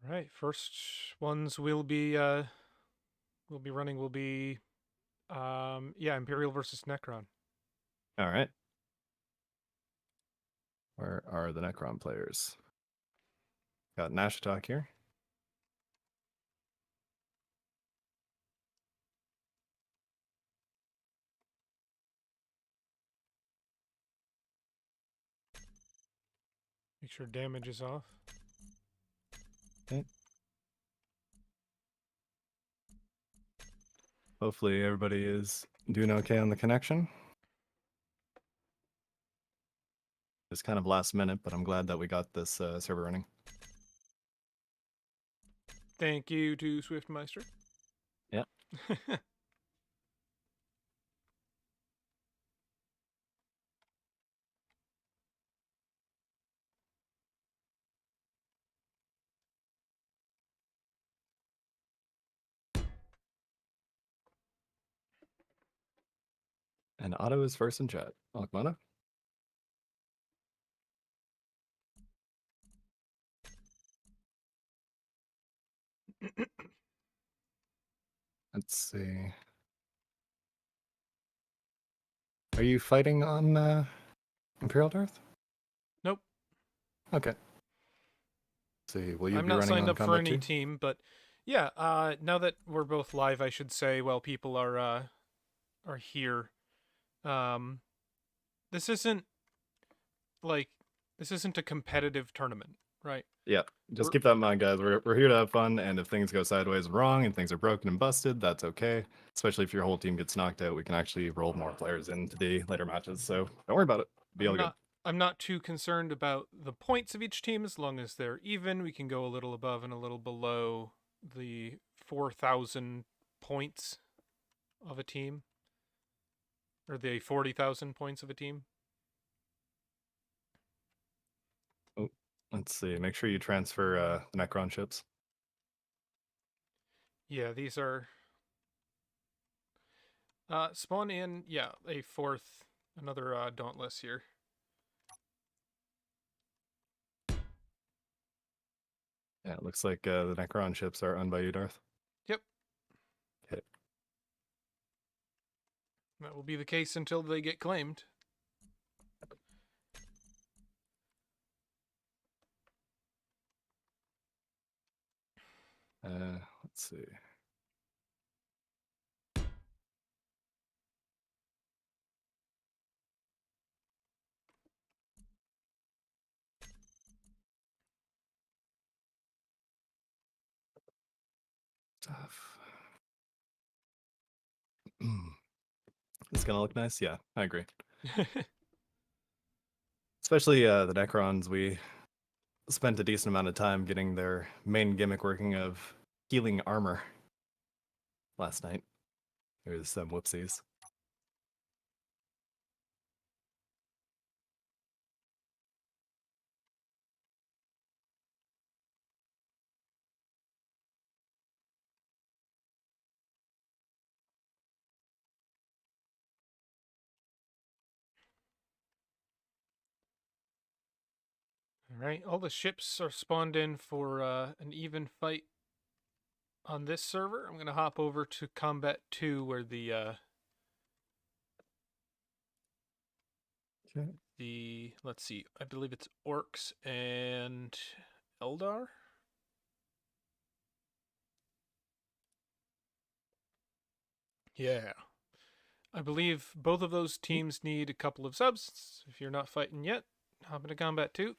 right, first ones running will be yeah, Imperial versus Necron. All right. Where are the Necron players? Got Nashitok here. Make sure damage is off. Okay. Hopefully everybody is doing okay on the connection. It's kind of last minute, but I'm glad that we got this server running. Thank you to Swiftmeister. Yeah. And Otto is first in chat. Alkmana? Let's see. Are you fighting on Imperial Earth? Nope. Okay. Let's see, will you I'm be not running signed on up for Combat any 2? team, but yeah, now that we're both live, I should say, well, people are here. Um, this isn't like this isn't a competitive tournament, right? Yeah, just We're keep that in mind, guys. We're here to have fun, and if things go sideways and wrong and things are broken and busted, that's okay. Especially if your whole team gets knocked out, we can actually roll more players into the later matches. So don't worry about it. Be all I'm good. not I'm not too concerned about the points of each team as long as they're even. We can go a little above and a little below the 4,000 points of a team, or the 40,000 points of a team. Oh, let's see. Make sure you transfer the Necron ships. Yeah, these are spawn in. Yeah, a fourth, another Dauntless here. Yeah, it looks like the Necron ships are owned by you, Darth. Yep, Okay. that will be the case until they get claimed. Let's see. Stuff. It's gonna look nice. Yeah, I agree. Especially the Necrons, we spent a decent amount of time getting their main gimmick working of healing armor last night. There's some whoopsies. All right, all the ships are spawned in for an even fight on this server. I'm gonna hop over to Combat 2, where the let's see, I believe it's Orcs and Eldar. Yeah, I believe both of those teams need a couple of subs. If you're not fighting yet, hop into Combat 2.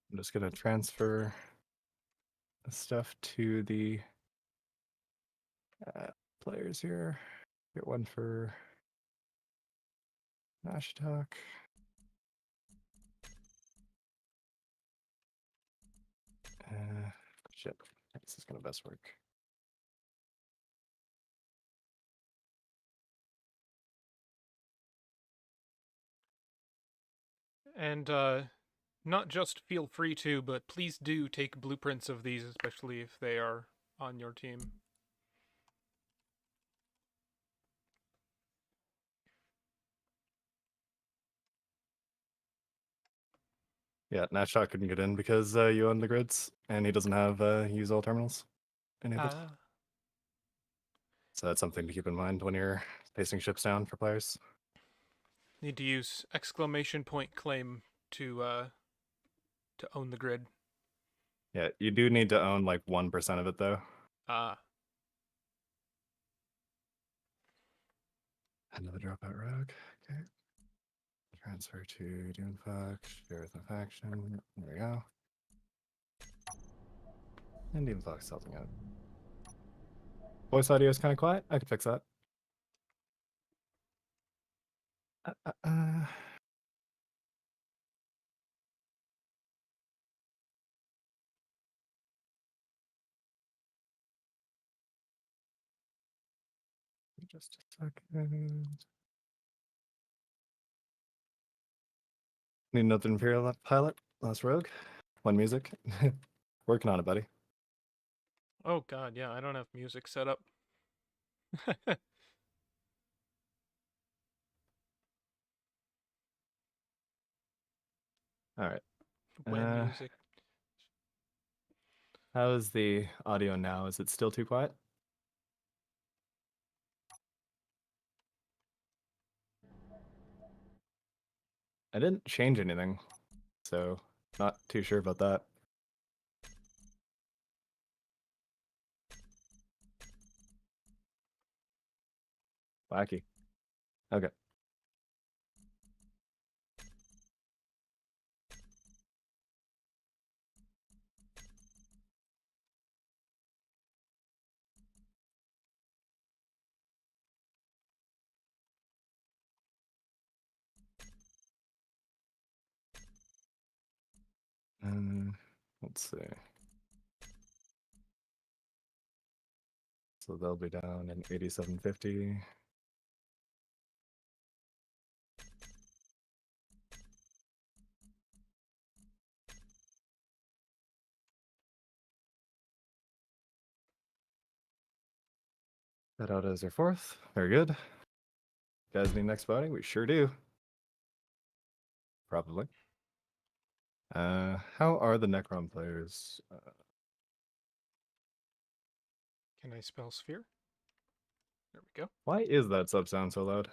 I'm just gonna transfer the stuff to the players here. Get one for Nashitok. Shit, this is gonna best work. And not just feel free to, but please do take blueprints of these, especially if they are on your team. Yeah, Natshot couldn't get in because you own the grids, and he doesn't have use all terminals enabled. Ah, So that's something to keep in mind when you're pacing ships down for players. need to use exclamation point claim to own the grid. Yeah, you do need to own like 1% of it though. Ah, Another dropout rogue. Okay. Transfer to Doomfuck. Share with the faction. There we go. And Doomfuck's helping out. Voice audio is kind of quiet. I can fix that. Uh, uh, uh. Just a second. Need another Imperial pilot. Last rogue. One music. Working on it, buddy. oh god, yeah, I don't have music set up. All right. When music. How is the audio now? Is it still too quiet? I didn't change anything, so not too sure about that. Wacky. Okay. Let's see. So they'll be down in 8750. That out as their fourth. Very good. Guys need next body? We sure do. Probably. How are the Necron players? Can I spell sphere? There we go. Why is that sub sound so loud?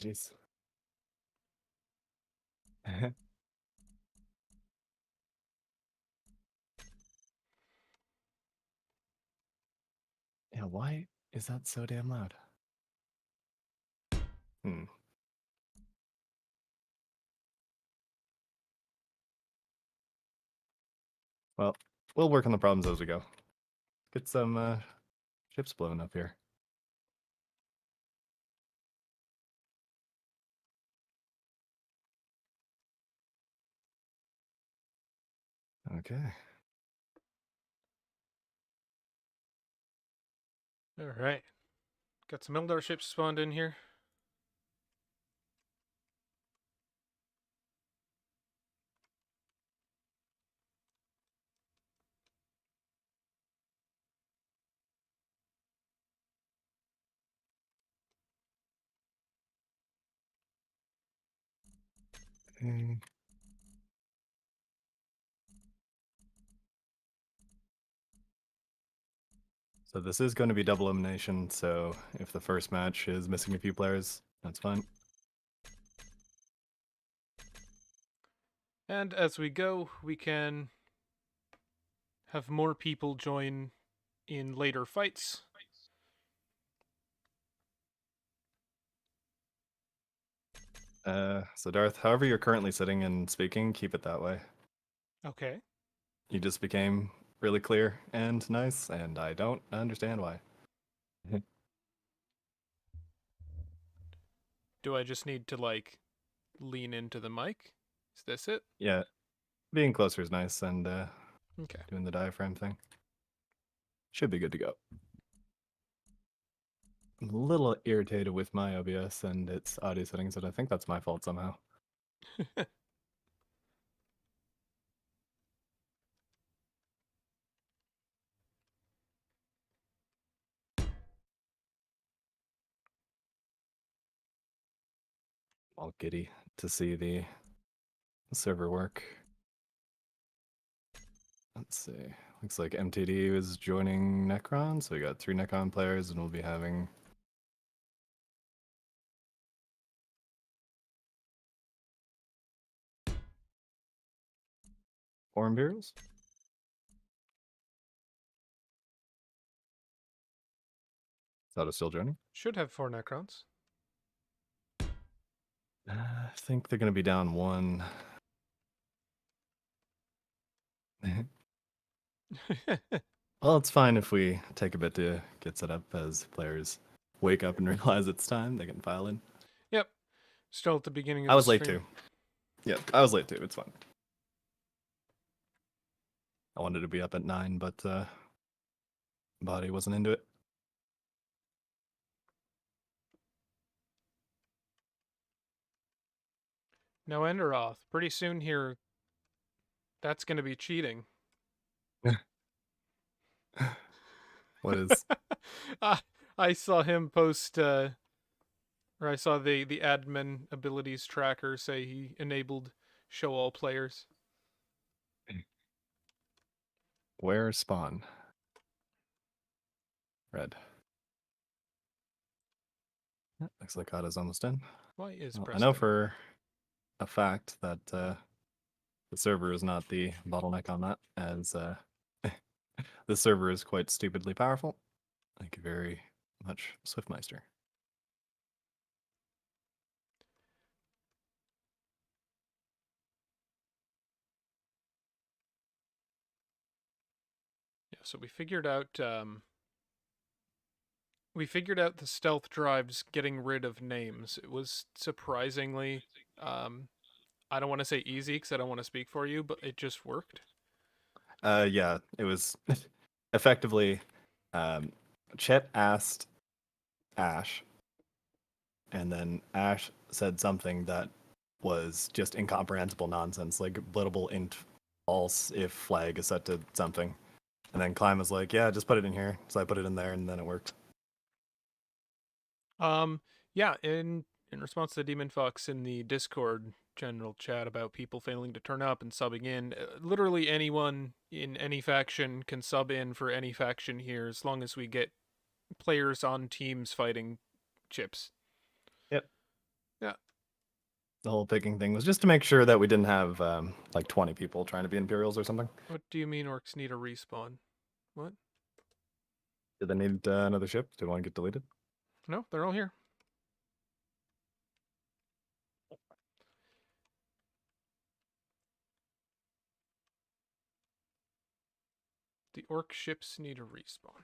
Jeez. Yeah, why is that so damn loud? Hmm. Well, we'll work on the problems as we go. Get some ships blowing up here. Okay. Alright. Got some Eldar ships spawned in here. Mm. So this is going to be double elimination, so if the first match is missing a few players, that's fine. And as we go, we can have more people join in later fights. So Darth, however you're currently sitting and speaking, keep it that way. Okay. You just became really clear and nice, and I don't understand why. Do I just need to, like, lean into the mic? Is this it? Yeah, being closer is nice, and Okay. doing the diaphragm thing should be good to go. I'm a little irritated with my OBS and its audio settings, and I think that's my fault somehow. All giddy to see the server work. Let's see. Looks like MTD is joining Necron, so we got 3 Necron players, and we'll be having 4 Imperials. Is still joining? Should have 4 Necrons. I think they're going to be down 1. Well, it's fine if we take a bit to get set up as players wake up and realize it's time. They can file in. Yep. Still at the beginning of I the was late stream. too. Yeah, I was late too. It's fine. I wanted to be up at 9, but body wasn't into it. Now, Enderoth, pretty soon here, that's going to be cheating. What is? I saw him post, or I saw the admin abilities tracker say he enabled show all players. Where spawn? Red. Looks like Kata's almost in. Why is Well, I Preston? know for a fact that the server is not the bottleneck on that, as the server is quite stupidly powerful. Thank you very much, Swiftmeister. Yeah, so we figured out the stealth drives getting rid of names. It was surprisingly, I don't want to say easy because I don't want to speak for you, but it just worked. Yeah, it was effectively. Chet asked Ash, and then Ash said something that was just incomprehensible nonsense, like blittable int false if flag is set to something. And then Klein was like, yeah, just put it in here. So I put it in there, and then it worked. Yeah, in response to Demon Fox in the Discord general chat about people failing to turn up and subbing in, literally anyone in any faction can sub in for any faction here as long as we get players on teams fighting chips. Yep. Yeah. The whole picking thing was just to make sure that we didn't have like 20 people trying to be Imperials or something. What do you mean orcs need a respawn? What? Did they need another ship? Did one get deleted? No, they're all here. The orc ships need a respawn.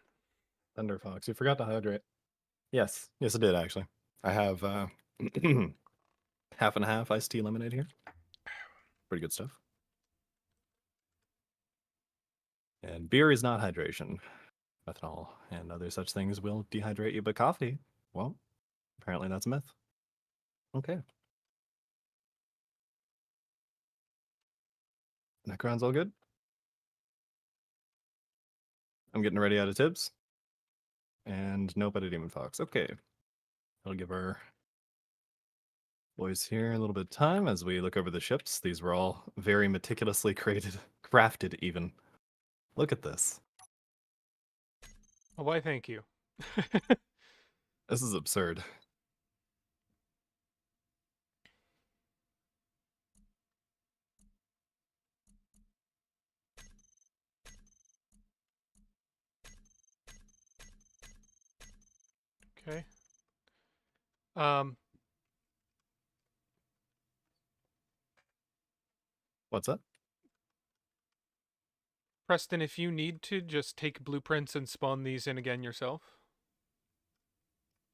Thunder Fox, you forgot to hydrate. Yes, yes, I did actually. I have half and half iced tea lemonade here. Pretty good stuff. And beer is not hydration. Ethanol and other such things will dehydrate you, but coffee, well, apparently that's a myth. Okay. Necron's all good. I'm getting ready out of Tibbs. And nope, at a Demon Fox. Okay. I'll give our boys here a little bit of time as we look over the ships. These were all very meticulously crafted even. Look at this. Oh, why thank you. This is absurd. Okay. What's up? Preston, if you need to, just take blueprints and spawn these in again yourself.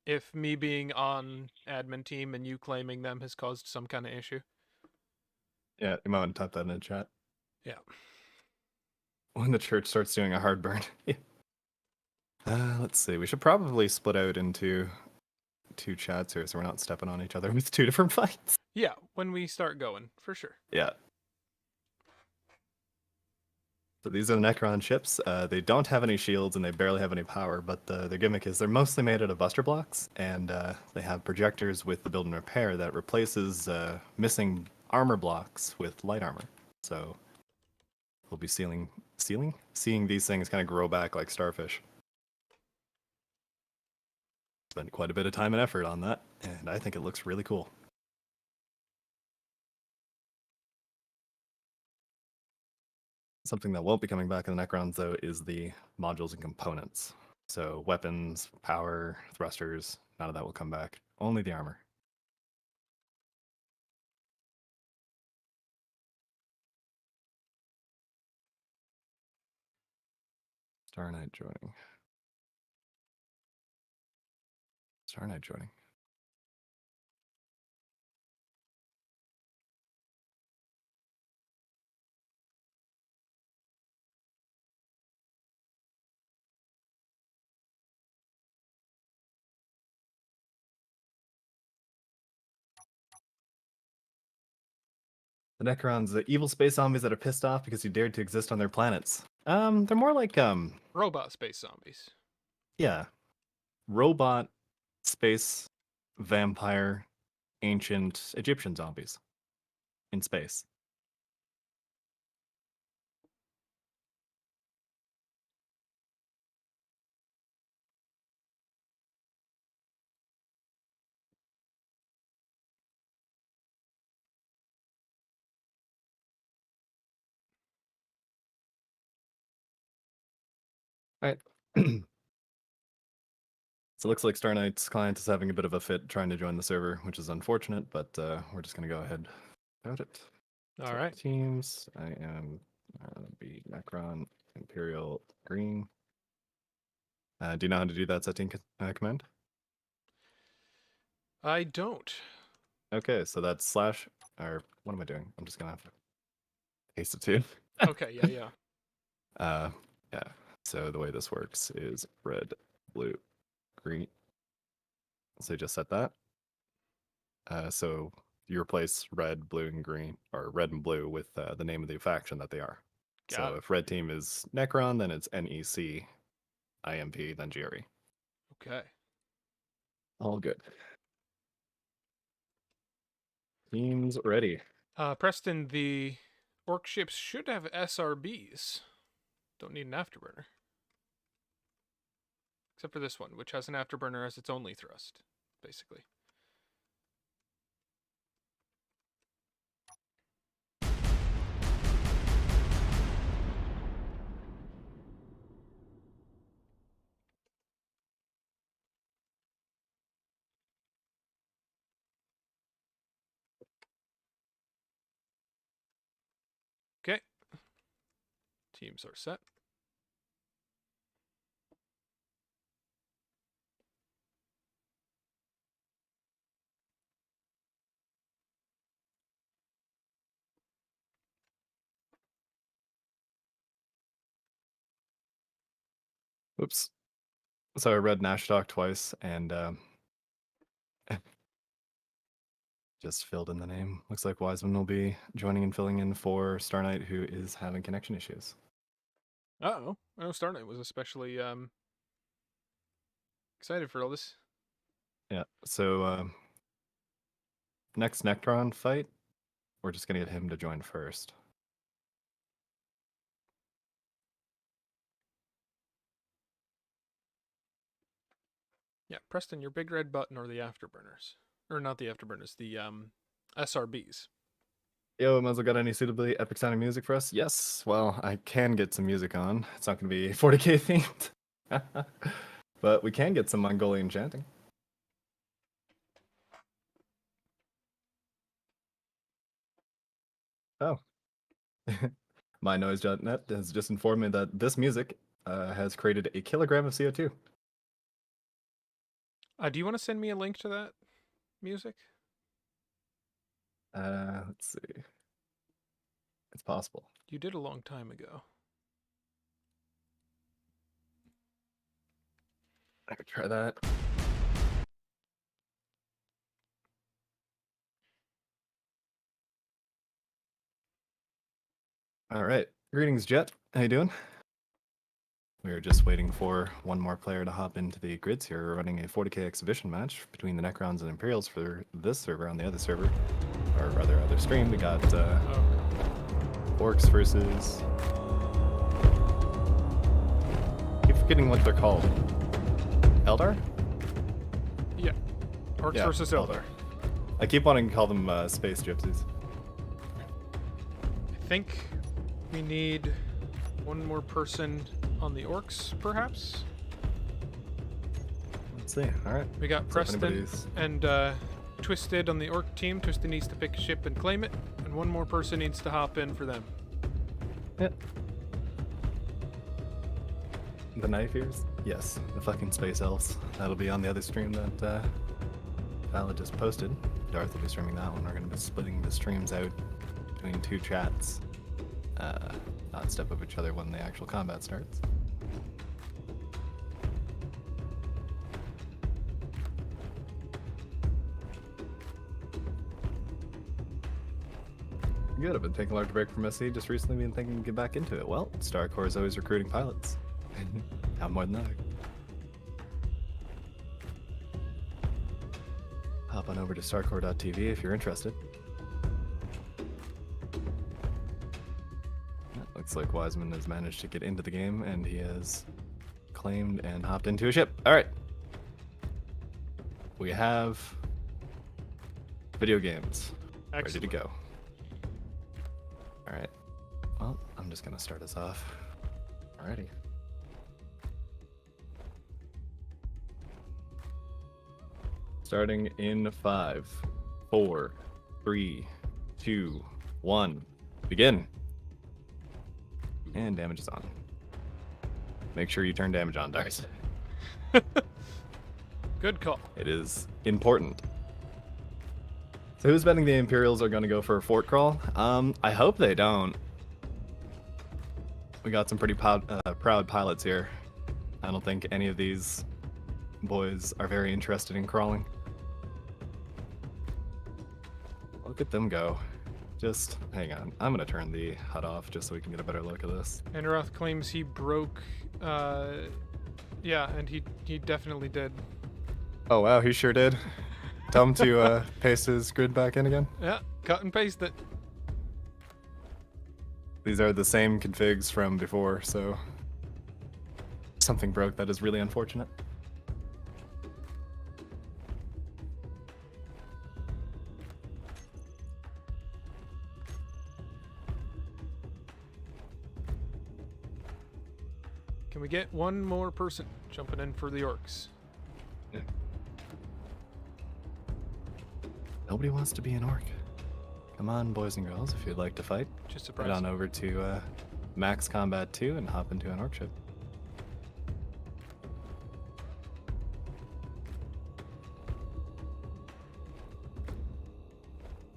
If me being on admin team and you claiming them has caused some kind of issue. Yeah, you might want to type that in the chat. Yeah. When the church starts doing a hard burn. Let's see. We should probably split out into 2 chats here so we're not stepping on each other with 2 different fights. Yeah, when we start going, for sure. Yeah. So these are the Necron ships. They don't have any shields and they barely have any power, but their gimmick is they're mostly made out of buster blocks, and they have projectors with the build and repair that replaces missing armor blocks with light armor. So we'll be seeing these things kind of grow back like starfish. Spent quite a bit of time and effort on that, and I think it looks really cool. Something that won't be coming back in the Necrons, though, is the modules and components. So weapons, power, thrusters, none of that will come back. Only the armor. Star Knight joining. Star Knight joining. The Necrons, the evil space zombies that are pissed off because you dared to exist on their planets. They're more like Robot space zombies. yeah, robot space vampire ancient Egyptian zombies in space. All right. So it looks like Star Knight's client is having a bit of a fit trying to join the server, which is unfortunate, but we're just going to go ahead about it. All right. Teams, I am be Necron, Imperial, Green. Do you know how to do that setting command? I don't. Okay, so that's slash, or what am I doing? I'm just going to have to paste it too. Okay, yeah. Yeah. So the way this works is red, blue, green. So you just set that. So you replace red, blue, and green, or red and blue with the name of the faction that they are. Got So it. if red team is Necron, then it's NEC, IMP, then GRE. Okay. All good. Teams ready. Preston, the orc ships should have SRBs. Don't need an afterburner. Except for this one, which has an afterburner as its only thrust, basically. Okay. Teams are set. Oops. So I read Nash Talk twice and just filled in the name. Looks like Wiseman will be joining and filling in for Star Knight, who is having connection issues. Uh-oh. I know Starlight was especially excited for all this. Yeah. So next Necron fight, we're just gonna get him to join first. Yeah, Preston, your big red button or the afterburners. Or not the afterburners, the SRBs. Yo, Muzzle, got any suitably epic sounding music for us? Yes. Well, I can get some music on. It's not going to be 40k themed. But we can get some Mongolian chanting. Oh. MyNoise.net has just informed me that this music has created a kilogram of CO2. Do you want to send me a link to that music? Let's see. It's possible. You did a long time ago. I could try that. All right. Greetings, Jet. How you doing? We're just waiting for one more player to hop into the grids here. We're running a 40k exhibition match between the Necrons and Imperials for this server. On the other server, or rather other stream, we got Oh, orcs versus. I keep forgetting what they're called. Eldar? yeah. Orcs Yeah, versus Eldar. I keep wanting to call them space gypsies. I think we need one more person on the orcs, perhaps. Let's see. All right. We got So if Preston anybody's- and Twisted on the orc team. Twisted needs to pick a ship and claim it, and one more person needs to hop in for them. Yep. The knife ears? Yes, the fucking space elves. That'll be on the other stream that Vala just posted. Darth will be streaming that one. We're going to be splitting the streams out between two chats. Not step over each other when the actual combat starts. Good, I've been taking a large break from SC, just recently been thinking to get back into it. Well, Starcore is always recruiting pilots. Have more than that. Hop on over to starcore.tv if you're interested. Looks like Wiseman has managed to get into the game and he has claimed and hopped into a ship. Alright. We have video games ready to Excellent. go. Alright. Well, I'm just gonna start us off. Alrighty. Starting in 5, 4, 3, 2, 1. Begin. And damage is on. Make sure you turn damage on, Darth. Good call. It is important. So who's betting the Imperials are going to go for a fort crawl? I hope they don't. We got some pretty proud pilots here. I don't think any of these boys are very interested in crawling. Look at them go. Just hang on. I'm going to turn the HUD off just so we can get a better look at this. Enroth claims he broke. Yeah, and he definitely did. Oh wow, he sure did. Tell him to paste his grid back in again. Yeah, cut and paste it. These are the same configs from before, so something broke. That is really unfortunate. Can we get one more person jumping in for the orcs? Yeah. Nobody wants to be an orc. Come on, boys and girls, if you'd like to fight, Just head surprised. on over to Max Combat 2 and hop into an orc ship.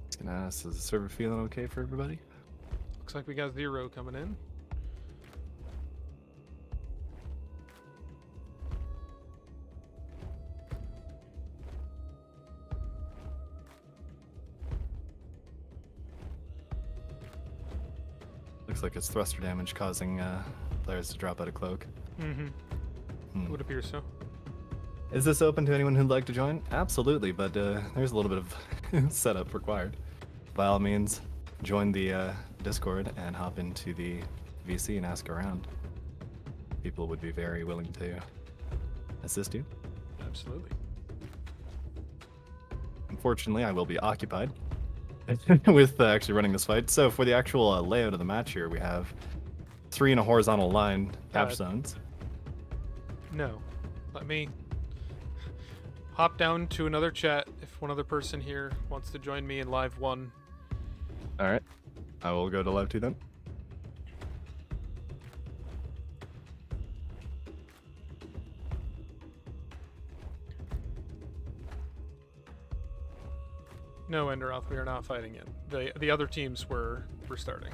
Just gonna ask, is the server feeling okay for everybody? Looks like we got 0 coming in. Looks like it's thruster damage causing players to drop out of cloak. Mm-hmm. Hmm. Would appear so. Is this open to anyone who'd like to join? Absolutely, but there's a little bit of setup required. By all means, join the Discord and hop into the VC and ask around. People would be very willing to assist you. Absolutely. Unfortunately, I will be occupied with actually running this fight. So for the actual layout of the match here, we have 3 in a horizontal line cap zones. No. Let me hop down to another chat if one other person here wants to join me in live 1. All right, I will go to live 2 then. No, Enderoth, we are not fighting it. The other teams were starting.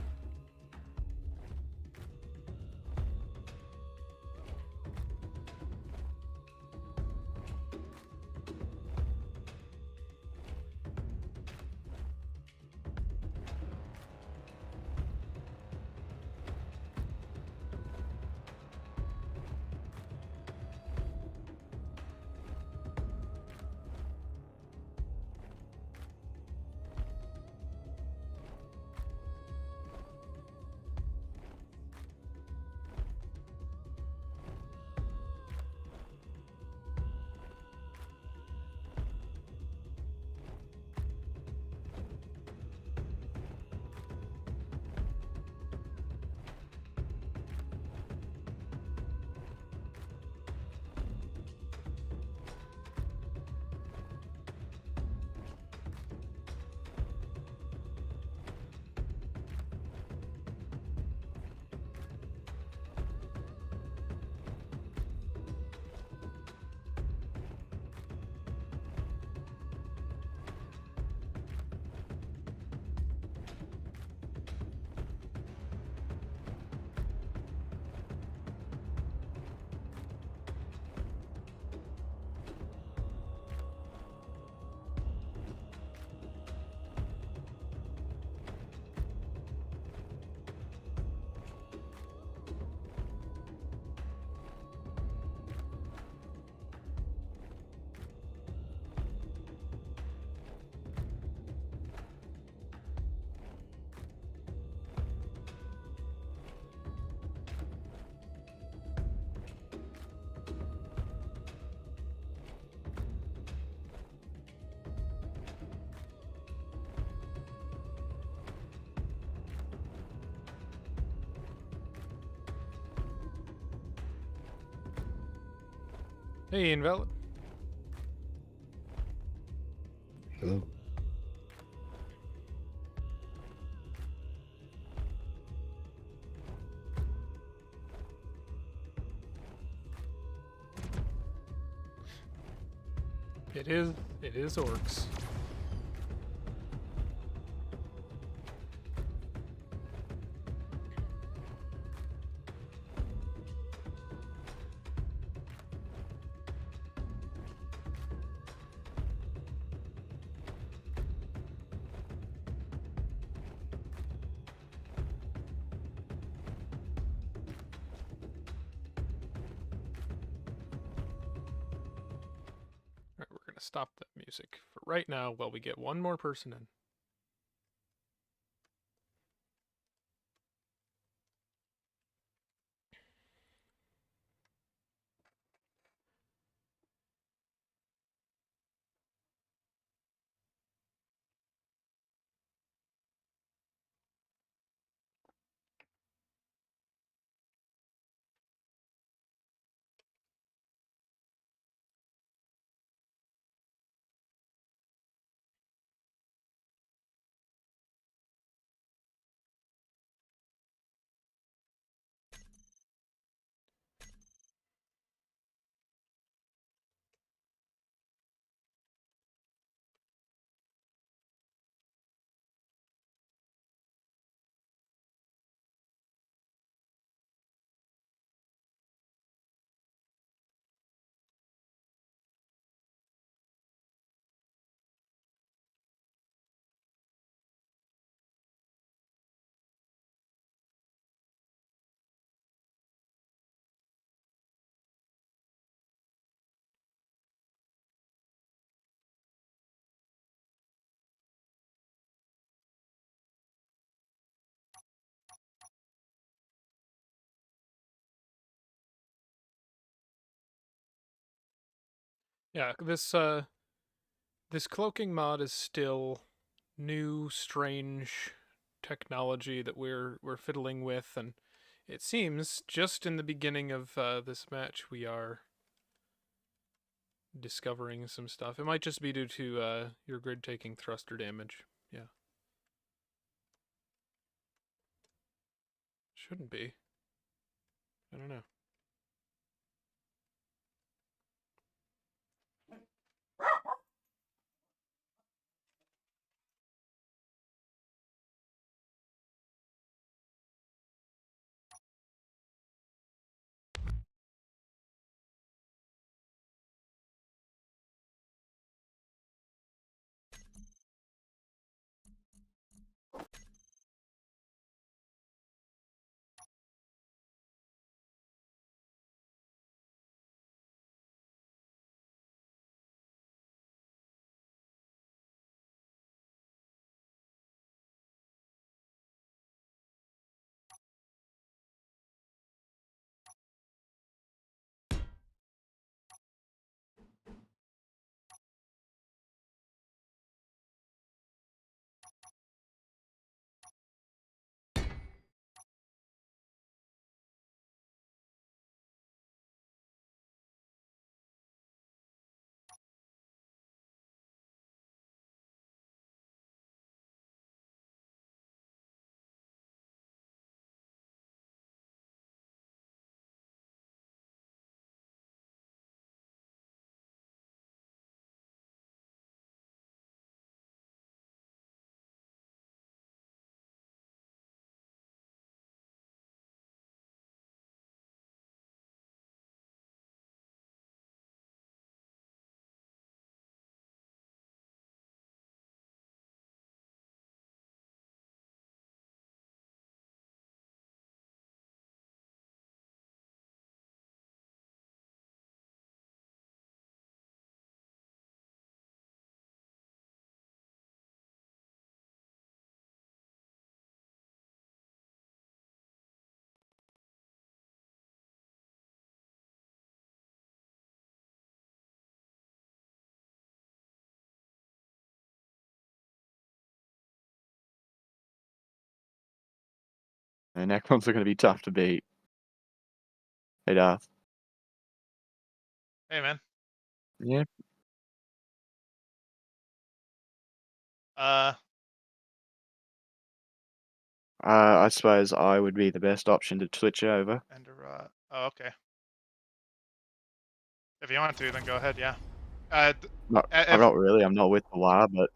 Hey, Invalid. Hello. It is orcs. Alright, we're gonna stop that music for right now while we get one more person in. Yeah, this cloaking mod is still new, strange technology that we're fiddling with, and it seems just in the beginning of this match we are discovering some stuff. It might just be due to your grid taking thruster damage. Yeah, shouldn't be. I don't know. And Necrons are going to be tough to beat. Hey, Darth. Hey, man. Yeah. Uh, I suppose I would be the best option to switch over. oh, okay. If you want to, then go ahead. Yeah. No, I'm not really. I'm not with the WA, but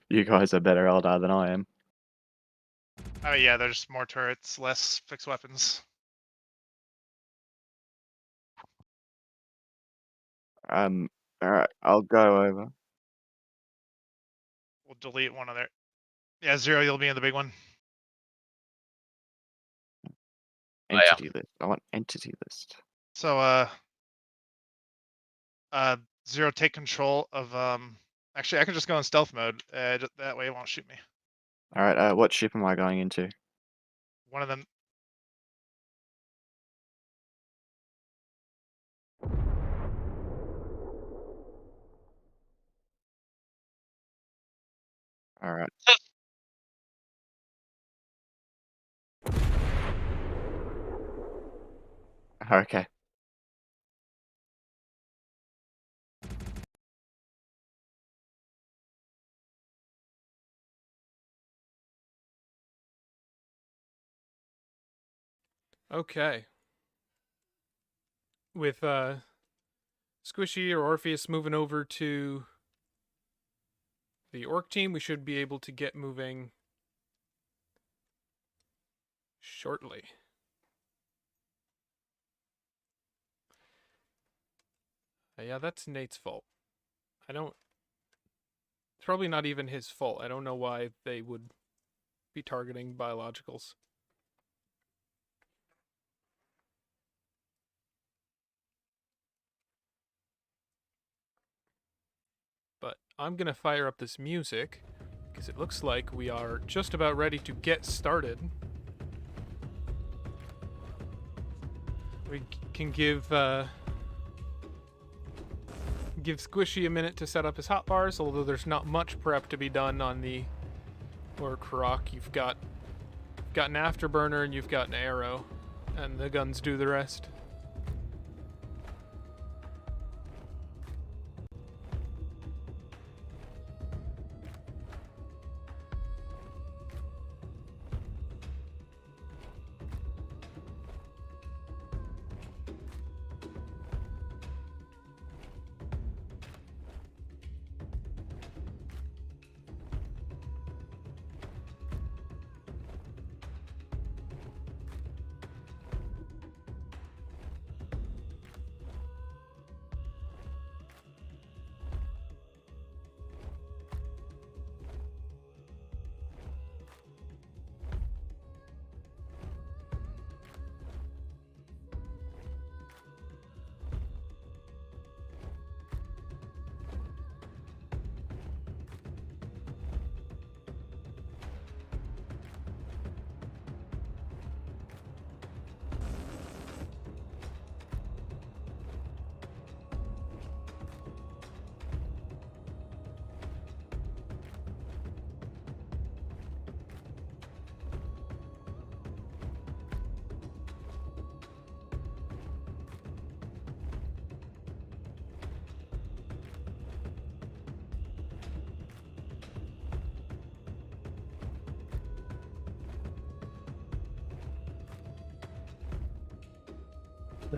you guys are better Eldar than I am. Oh yeah, there's more turrets, less fixed weapons. Alright, I'll go over. We'll delete one of their. Yeah, 0. You'll be in the big one. Oh, yeah. Entity list. I want entity list. So 0, take control of Actually, I can just go in stealth mode. That way it won't shoot me. Alright, what ship am I going into? One of them. Alright. Okay. Okay. With Squishy or Orpheus moving over to the orc team, we should be able to get moving shortly. Yeah, that's Nate's fault. It's probably not even his fault. I don't know why they would be targeting biologicals. But I'm going to fire up this music because it looks like we are just about ready to get started. We can give Squishy a minute to set up his hotbars, although there's not much prep to be done on the Orc Rock. You've got an afterburner and you've got an arrow, and the guns do the rest.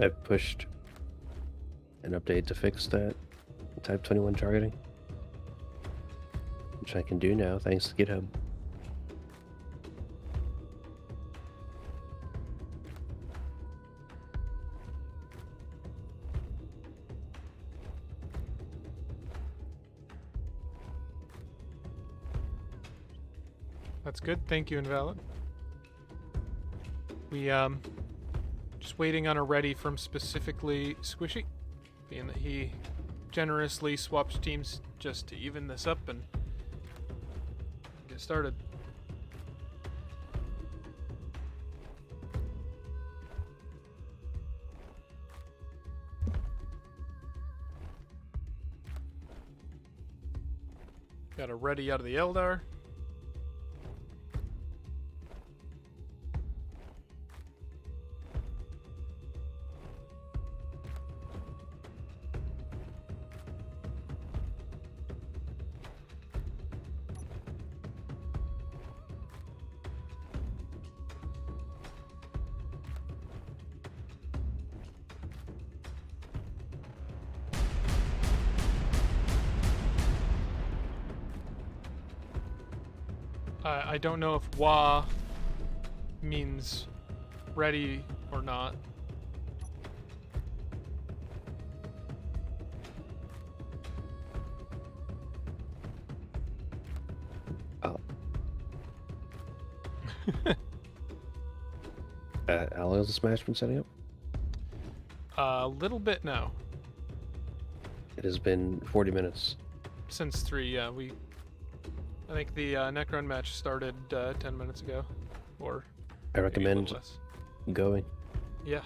I pushed an update to fix that Type 21 targeting, which I can do now thanks to GitHub. That's good. Thank you, Invalid. We just waiting on a ready from specifically Squishy, being that he generously swapped teams just to even this up and get started. Got a ready out of the Eldar. I don't know if Wa means ready or not. Oh. How long has this match been setting up? A little bit now. It has been 40 minutes. Since 3, yeah. I think the Necron match started 10 minutes ago. Or I maybe a recommend little less. going. Yeah.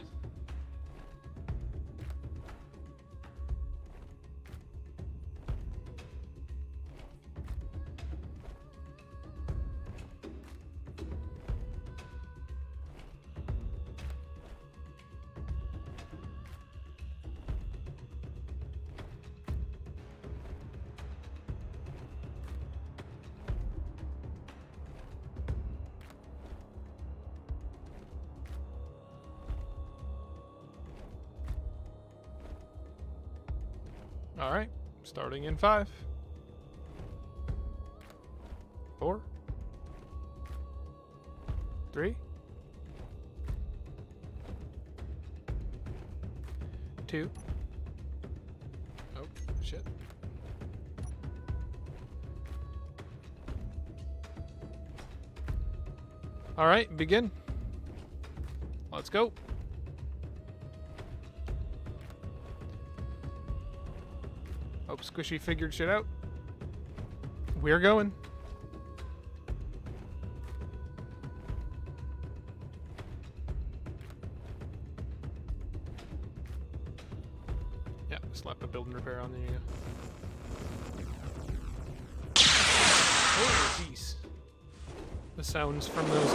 Alright, starting in 5, 4, 3, 2. Oh, shit. Alright, begin. Let's go. Hope Squishy figured shit out. We're going. Yeah, slap a build and repair on there. You go. Oh, jeez. The sounds from those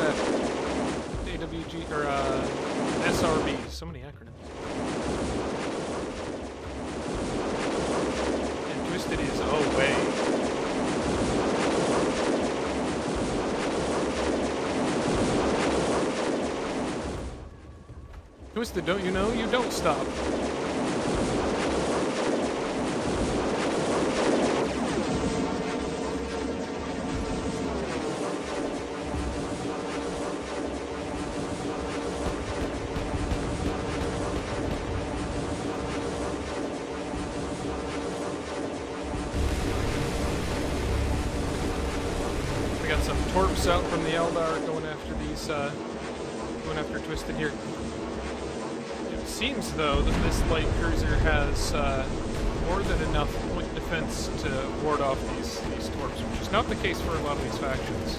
AWG or SRBs. So many acronyms. Twisted is away. Twisted, don't you know? You don't stop. We got some torps out from the Eldar going after these, going after Twisted here. It seems, though, that this light cruiser has more than enough point defense to ward off these torps, which is not the case for a lot of these factions.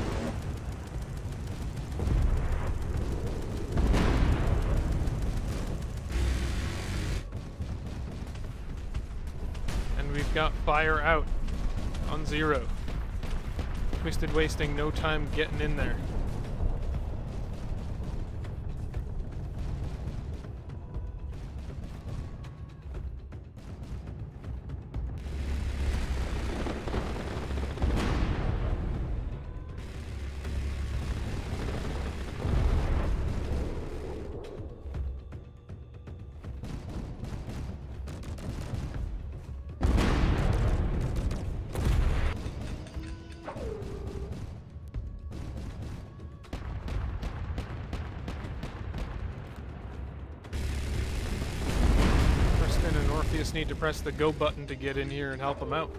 And we've got fire out on 0. Twisted wasting no time getting in there. Just need to press the go button to get in here and help them out.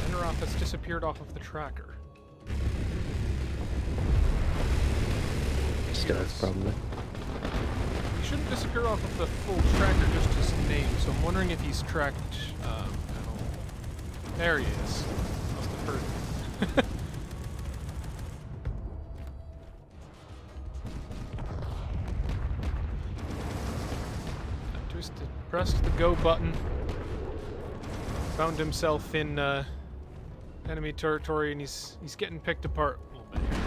Enroth has disappeared off of the tracker. Still has a problem there. He shouldn't disappear off of the full tracker, just his name, so I'm wondering if he's tracked at all. There he is. Must have heard. Twisted pressed the go button. Found himself in enemy territory, and he's getting picked apart a little bit here.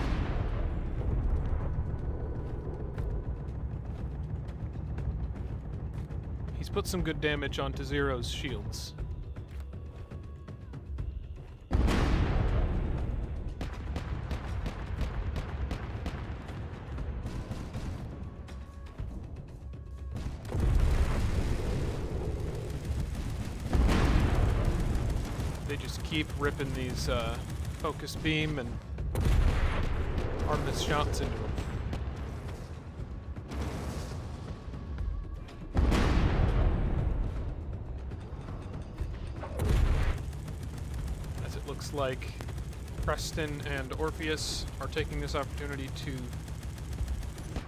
He's put some good damage onto Zero's shields. they just keep ripping these focus beam and armless shots into them. As it looks like Preston and Orpheus are taking this opportunity to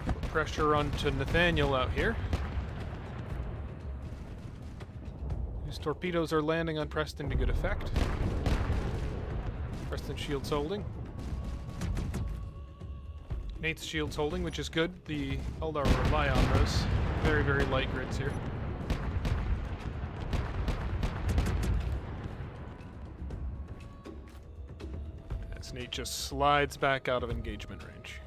put pressure onto Nathaniel out here. His torpedoes are landing on Preston to good effect. Preston's shield's holding. Nate's shield's holding, which is good. The Eldar rely on those. Very, very light grids here. As Nate just slides back out of engagement range.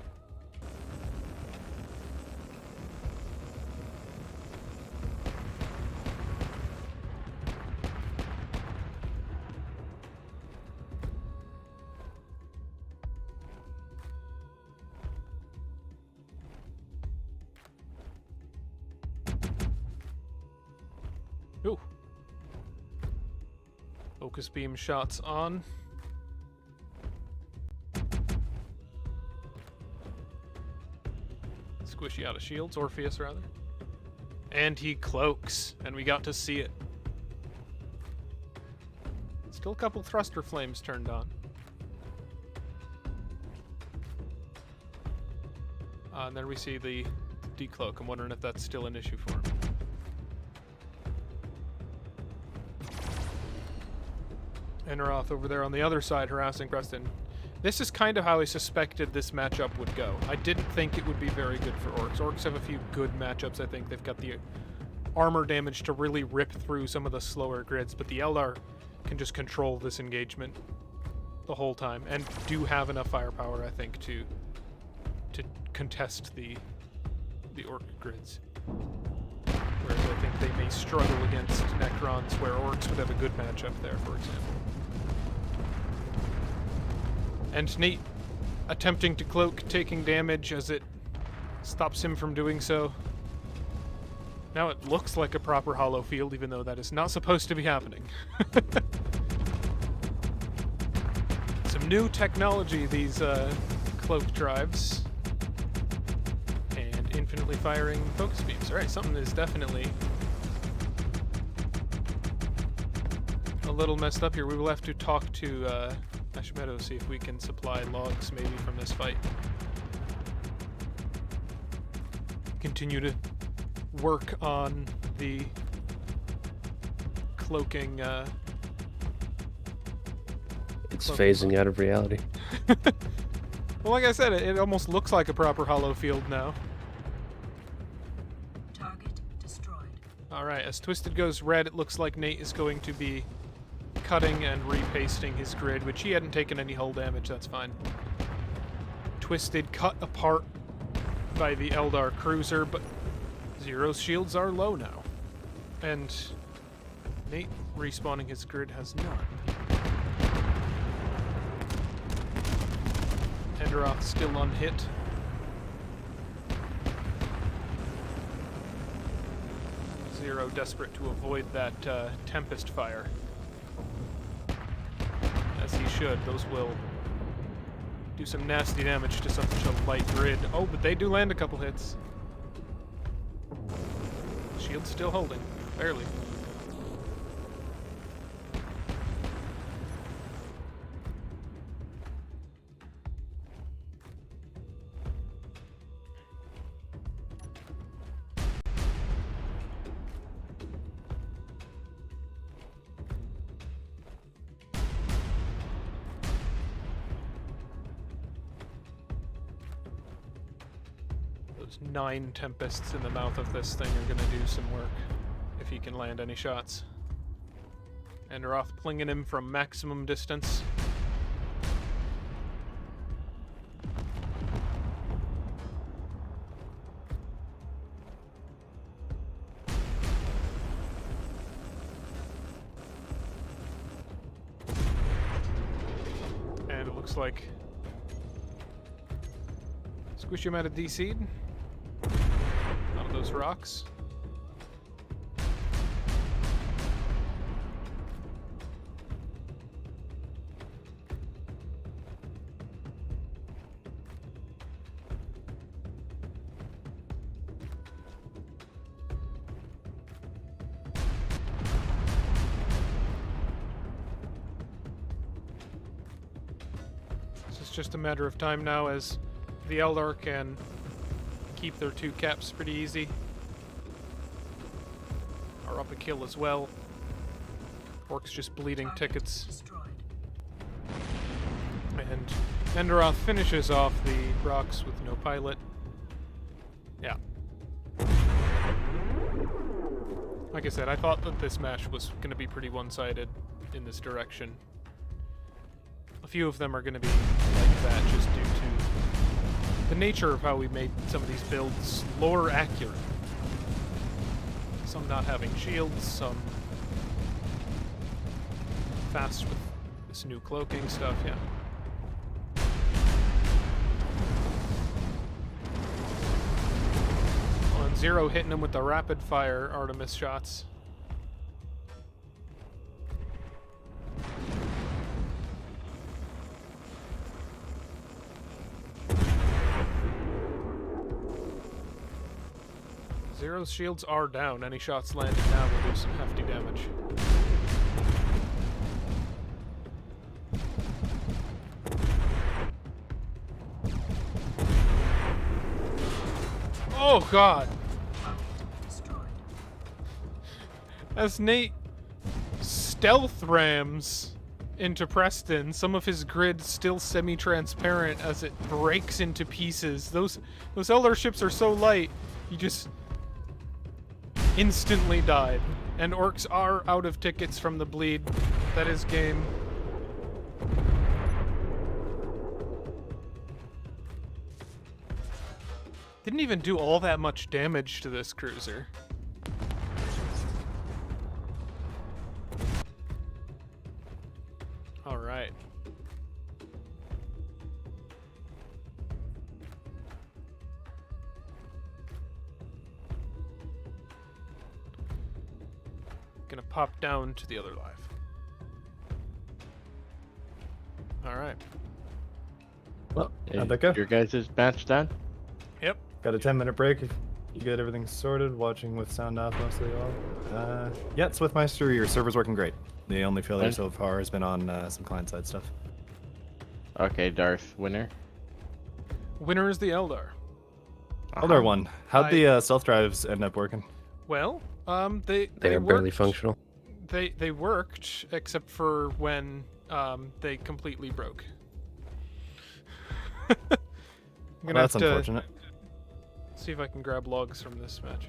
Ooh. Focus beam shots on. Squishy out of shields, Orpheus rather. And he cloaks, and we got to see it. Still a couple thruster flames turned on. And then we see the decloak. I'm wondering if that's still an issue for him. Enroth over there on the other side harassing Preston. This is kind of how I suspected this matchup would go. I didn't think it would be very good for Orcs. Orcs have a few good matchups. I think they've got the armor damage to really rip through some of the slower grids, but the Eldar can just control this engagement the whole time and do have enough firepower, I think, to contest the Orc grids. Whereas I think they may struggle against Necrons, where Orcs would have a good matchup there, for example. And Nate attempting to cloak, taking damage as it stops him from doing so. Now it looks like a proper hollow field, even though that is not supposed to be happening. Some new technology, these cloak drives. And infinitely firing focus beams. Alright, something is definitely a little messed up here. We will have to talk to Ashmeadow, see if we can supply logs maybe from this fight. Continue to work on the cloaking. It's phasing out of reality. Well, like I said, it almost looks like a proper hollow field now. Target destroyed. Alright, as Twisted goes red, it looks like Nate is going to be cutting and repasting his grid, which he hadn't taken any hull damage, that's fine. Twisted cut apart by the Eldar cruiser, but Zero's shields are low now. And Nate respawning his grid has none. Enderoth still unhit. Zero desperate to avoid that Tempest fire. As he should. Those will do some nasty damage to such a light grid. Oh, but they do land a couple hits. Shield's still holding. Barely. Those 9 Tempests in the mouth of this thing are gonna do some work, if he can land any shots. Enderoth plinging him from maximum distance. And it looks like squish him out of DC'd. Out of those rocks. just a matter of time now as the Eldar can keep their 2 caps pretty easy. Are up a kill as well. Orcs just bleeding tickets. And Enderoth finishes off the rocks with no pilot. Yeah. Like I said, I thought that this match was going to be pretty one-sided in this direction. A few of them are going to be like that just due to the nature of how we made some of these builds lore accurate. Some not having shields, some fast with this new cloaking stuff, yeah. On Zero hitting him with the rapid fire Artemis shots. Zero's shields are down. Any shots landed now will do some hefty damage. Oh god! As Nate stealth rams into Preston, some of his grid still semi-transparent as it breaks into pieces. Those Eldar ships are so light, you just instantly died. And orcs are out of tickets from the bleed. That is game. Didn't even do all that much damage to this cruiser. Alright. Gonna pop down to the other live. Alright. Well, how'd that go? Your guys' match done? Yep. Got a 10-minute break. If you get everything sorted, watching with sound off mostly all. Yeah, Swiftmeister, your server's working great. The only failure Fine. so far has been on some client-side stuff. Okay, Darth, winner. Winner is the Eldar. Eldar won. How'd the stealth drives end up working? Well, they They're barely worked. functional. They worked, except for when they completely broke. I'm Well, gonna that's have to unfortunate. see if I can grab logs from this match.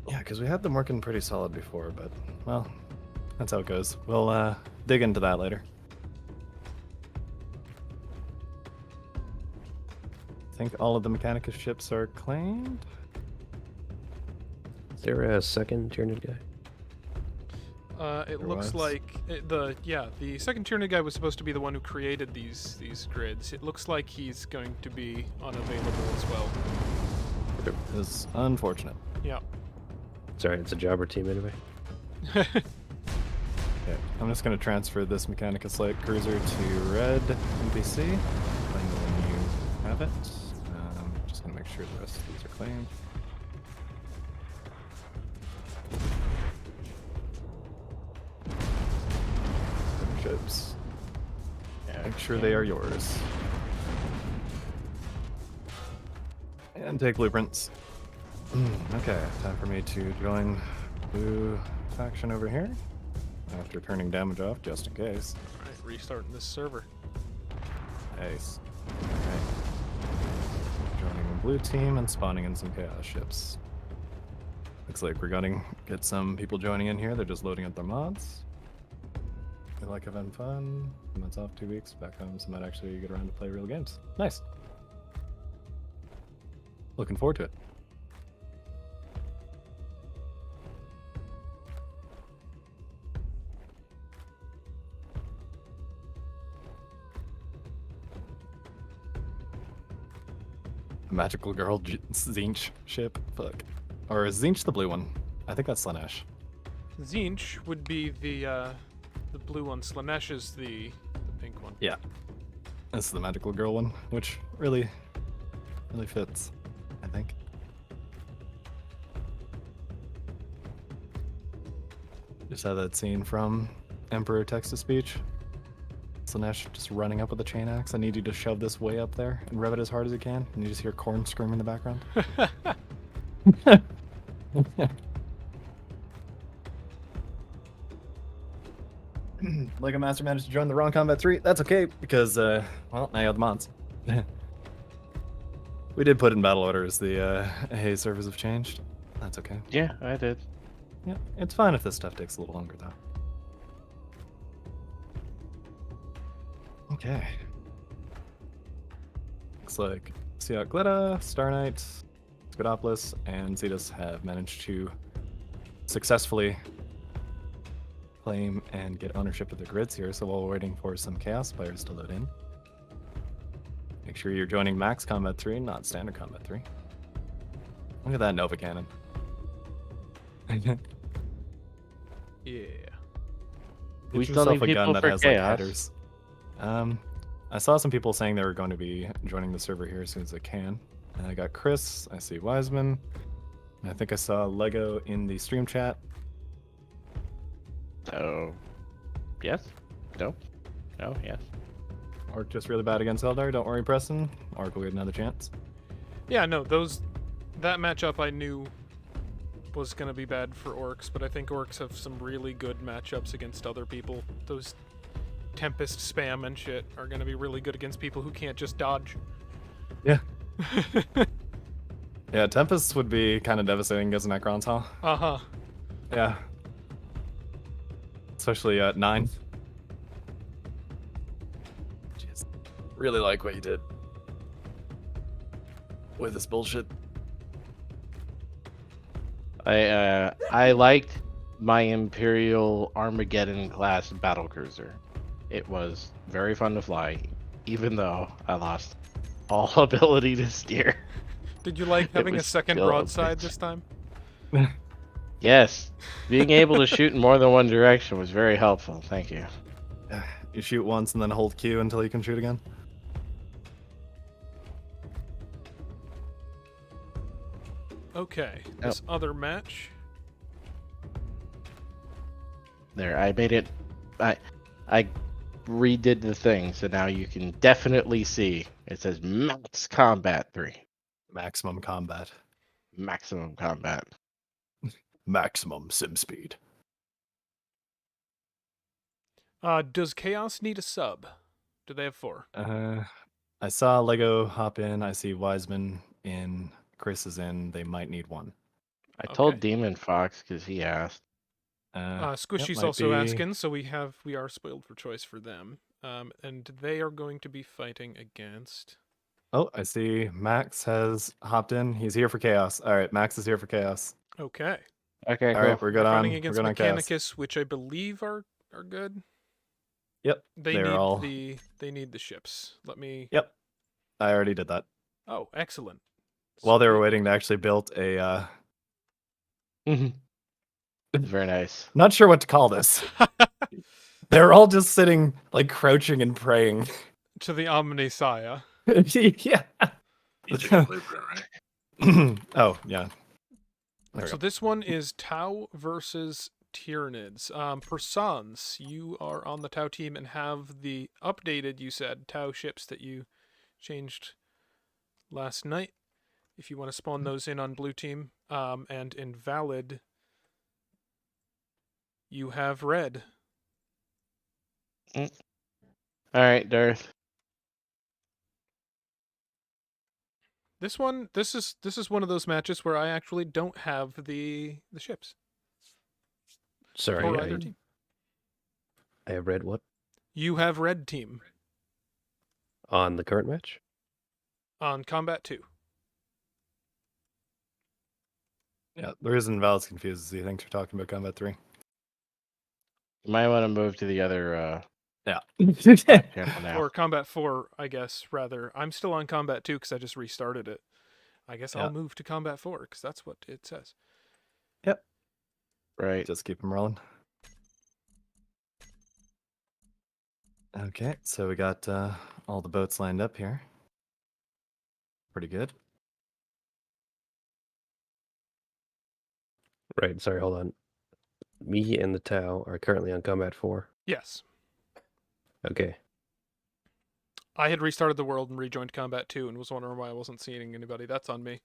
Yeah, because we had them working pretty solid before, but, well, that's how it goes. We'll dig into that later. I think all of the mechanicus ships are claimed. Is there a second Tyranid guy? It There looks was. like the second Tyranid guy was supposed to be the one who created these grids. It looks like he's going to be unavailable as well. It is unfortunate. Yeah. Sorry, it's a jobber team anyway. Okay, I'm just going to transfer this mechanicus light cruiser to red NPC. Claim it when you have it. Just going to make sure the rest of these are claimed. Ships. Make sure they are yours. And take blueprints. Okay, time for me to join blue faction over here. After turning damage off, just in case. Alright, restarting this server. Nice. Okay. Joining the blue team and spawning in some chaos ships. Looks like we're gonna get some people joining in here. They're just loading up their mods. Feel like having fun. Months off, 2 weeks, back home, so might actually get around to play real games. Nice. Looking forward to it. Magical Girl Zinch ship? Fuck. Or is Zinch the blue one? I think that's Slanesh. Zinch would be the blue one. Slanesh is the pink one. Yeah. This is the Magical Girl one, which really fits, I think. Just had that scene from Emperor Text-to-Speech Slanesh just running up with a chain axe. I need you to shove this way up there and rev it as hard as you can. And you just hear Corn scream in the background. Lego Master managed to join the wrong Combat 3. That's okay, because, well, now you have the mods. We did put in battle orders the Hay servers have changed. That's okay. Yeah, I did. Yeah, it's fine if this stuff takes a little longer, though. Okay. Looks like Siak Gleda, Star Knight, Scudopolis, and Zetus have managed to successfully claim and get ownership of the grids here. So while we're waiting for some Chaos players to load in, make sure you're joining Max Combat 3, not Standard Combat 3. Look at that Nova Cannon. Yeah. We Get still yourself need a gun people that for has chaos. like headers. I saw some people saying they were going to be joining the server here as soon as they can. And I got Chris, I see Wiseman, and I think I saw Lego in the stream chat. So, yes? No? No, yes. Orc just really bad against Eldar. Don't worry, Preston. Orc will get another chance. Yeah, no, that matchup I knew was going to be bad for orcs, but I think orcs have some really good matchups against other people. Those Tempest spam and shit are going to be really good against people who can't just dodge. Yeah. Yeah, Tempest would be kind of devastating against Necrons, huh? Uh-huh. Yeah. Especially at 9. Jeez. Really like what you did with this bullshit. I liked my Imperial Armageddon class battlecruiser. It was very fun to fly, even though I lost all ability to steer. Did you like It having a was second still a broadside bitch. this time? Yes, being able to shoot in more than one direction was very helpful. Thank you. You shoot once and then hold Q until you can shoot again. Okay, this other match. There, I made it. I redid the thing, so now you can definitely see. It says Max Combat 3. Maximum combat. Maximum Combat. Maximum sim speed. Does Chaos need a sub? Do they have 4? I saw Lego hop in. I see Wiseman in. Chris is in. They might need 1. I told Okay. Demon Fox because he asked. Squishy's might also be- asking, so we are spoiled for choice for them. And they are going to be fighting against. Oh, I see Max has hopped in. He's here for Chaos. All right, Max is here for Chaos. Okay. Okay, All cool. right, we're good on. Fighting We're against good on Chaos. Mechanicus, which I believe are good. Yep, They they're need all. they need the ships. Let me. Yep, I already did that. Oh, excellent. While they were Sweet. waiting, they actually built a. Very nice. Not sure what to call this. They're all just sitting, like crouching and praying. To the Omnisaya. Yeah. Oh yeah. There we So go. this one is Tau versus Tyranids. Persons, you are on the Tau team and have the updated, you said, Tau ships that you changed last night. If you want to spawn those in on blue team, and invalid, you have red. All right, Darth. This is one of those matches where I actually don't have the ships Sorry, for either team. I have read what? You have red team On the current match? on Combat 2. Yeah, the reason Val's confused is he thinks you're talking about Combat 3. You might want to move to the other Yeah. channel now. Or Combat 4, I guess, rather. I'm still on Combat 2 because I just restarted it. I guess Yeah. I'll move to Combat 4 because that's what it says. Yep. Right. Just keep them rolling. Okay, so we got all the boats lined up here. Pretty good. Right, sorry, hold on. Me and the Tau are currently on Combat 4. Yes. Okay. I had restarted the world and rejoined combat too, and was wondering why I wasn't seeing anybody. That's on me.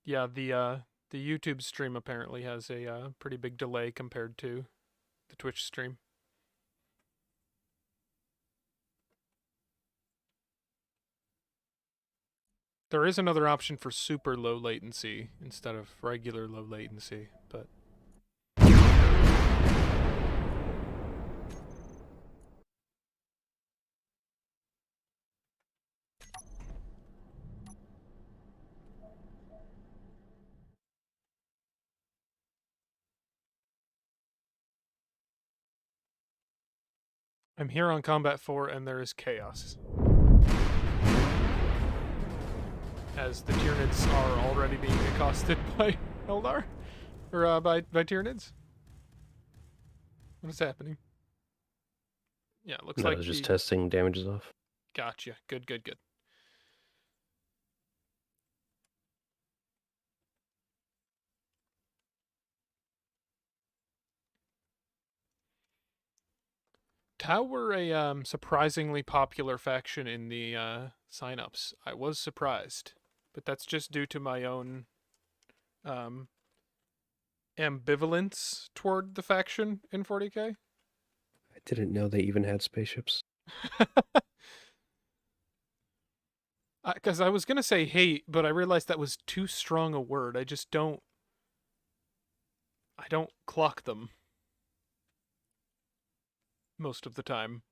Yeah, the YouTube stream apparently has a pretty big delay compared to the Twitch stream. There is another option for super low latency instead of regular low latency, but I'm here on Combat 4 and there is chaos. As the Tyranids are already being accosted by Eldar? Or by Tyranids? What is happening? Yeah, it looks No, like I was just the... testing damages off. Gotcha. Good, good, good. Tau were a surprisingly popular faction in the signups. I was surprised, but that's just due to my own ambivalence toward the faction in 40k. I didn't know they even had spaceships. Because I was gonna say hate, but I realized that was too strong a word. I just don't. I don't clock them most of the time.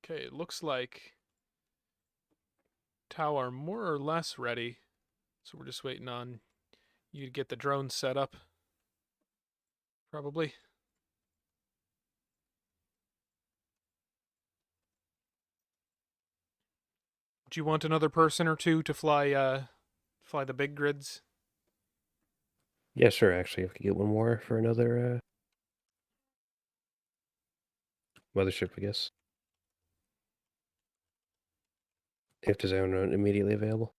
Okay, it looks like Tau are more or less ready. So we're just waiting on you to get the drone set up. Probably. Do you want another person or two to fly the big grids? Yeah, sure, actually. If we could get one more for another mothership, I guess. If there's anyone immediately available.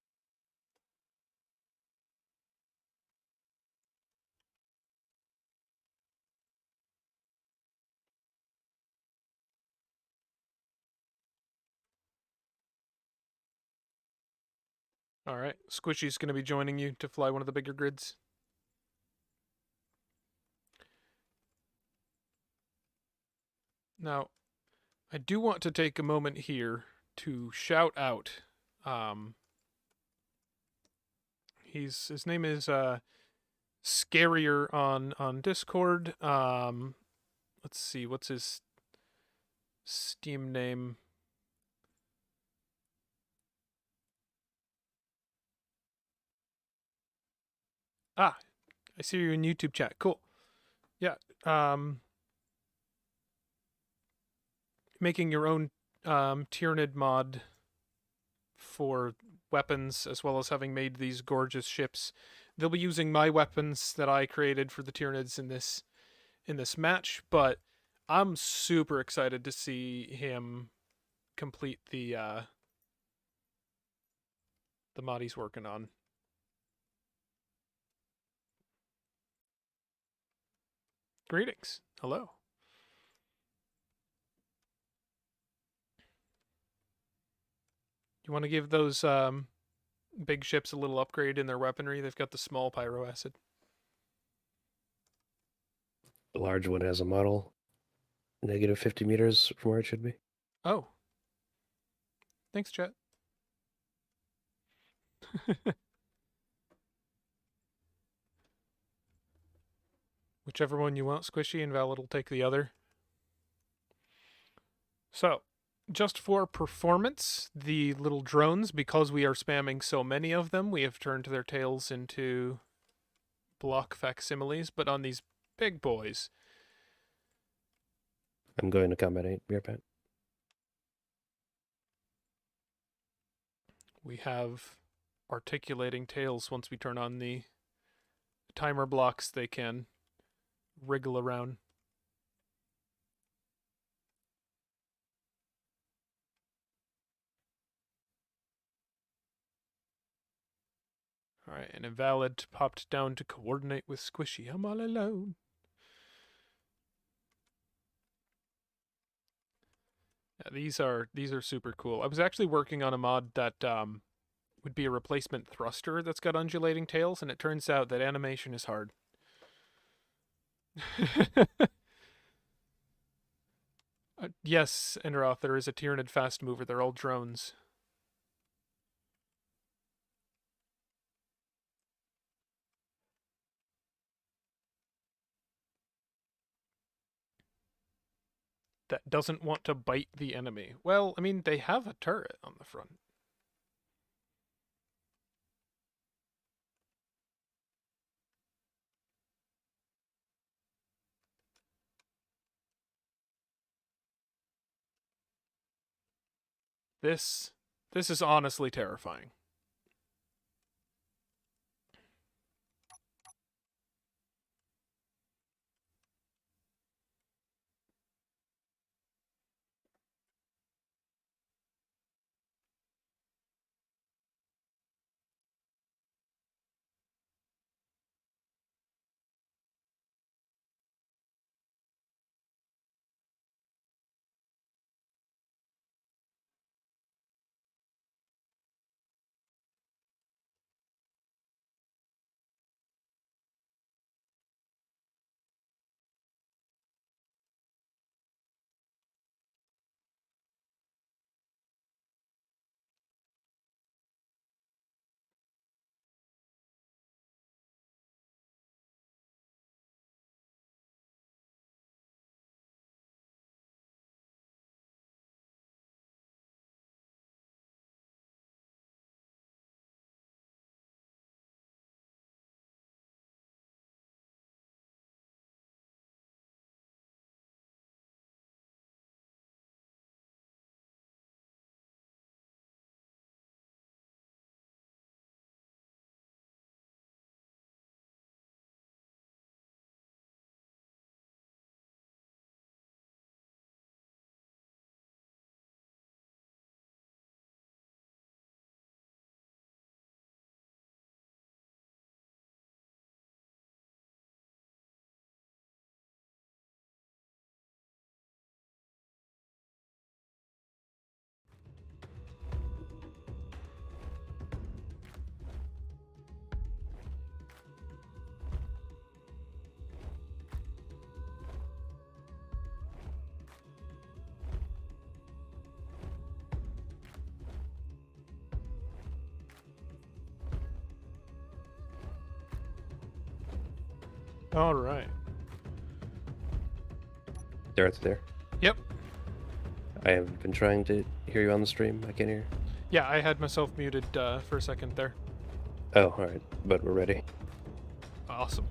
All right. Squishy's going to be joining you to fly one of the bigger grids. Now, I do want to take a moment here to shout out. His name is Scarier on Discord. Let's see, what's his Steam name? Ah, I see you in YouTube chat. Cool. Yeah. Making your own Tyranid mod for weapons, as well as having made these gorgeous ships. They'll be using my weapons that I created for the Tyranids in this match, but I'm super excited to see him complete the mod he's working on. Greetings. Hello. You want to give those big ships a little upgrade in their weaponry? They've got the small pyro acid. The large one has a model negative 50 meters from where it should be. Oh. Thanks, chat. Whichever one you want, Squishy, and Valid will take the other. So, just for performance, the little drones, because we are spamming so many of them, we have turned their tails into block facsimiles, but on these big boys... I'm going to combat 8, beer pat. We have articulating tails once we turn on the timer blocks. They can wriggle around. Alright, an invalid popped down to coordinate with Squishy. I'm all alone. Yeah, these are super cool. I was actually working on a mod that would be a replacement thruster that's got undulating tails, and it turns out that animation is hard. Yes, Enroth, there is a Tyranid fast mover. They're all drones. That doesn't want to bite the enemy. Well, I mean, they have a turret on the front. This is honestly terrifying. All right. Darth's there. Yep. I have been trying to hear you on the stream. I can't hear. Yeah, I had myself muted for a second there. Oh, all right. But we're ready. Awesome.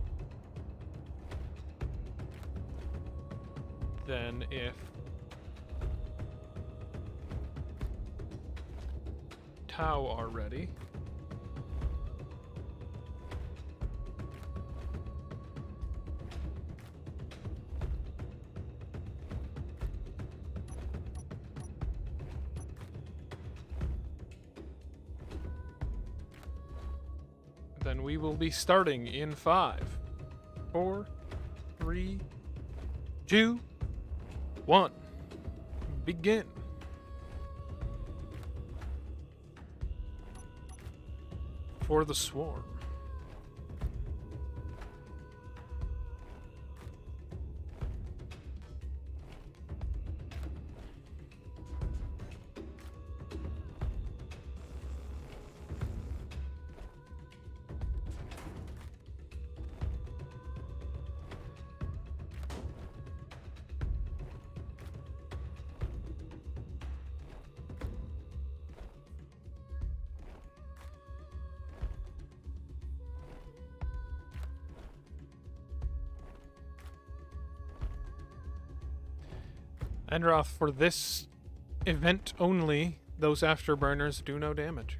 Then if Tau are ready, then we will be starting in 5, 4, 3, 2, 1. Begin. For the swarm. Enroth, for this event only, those afterburners do no damage.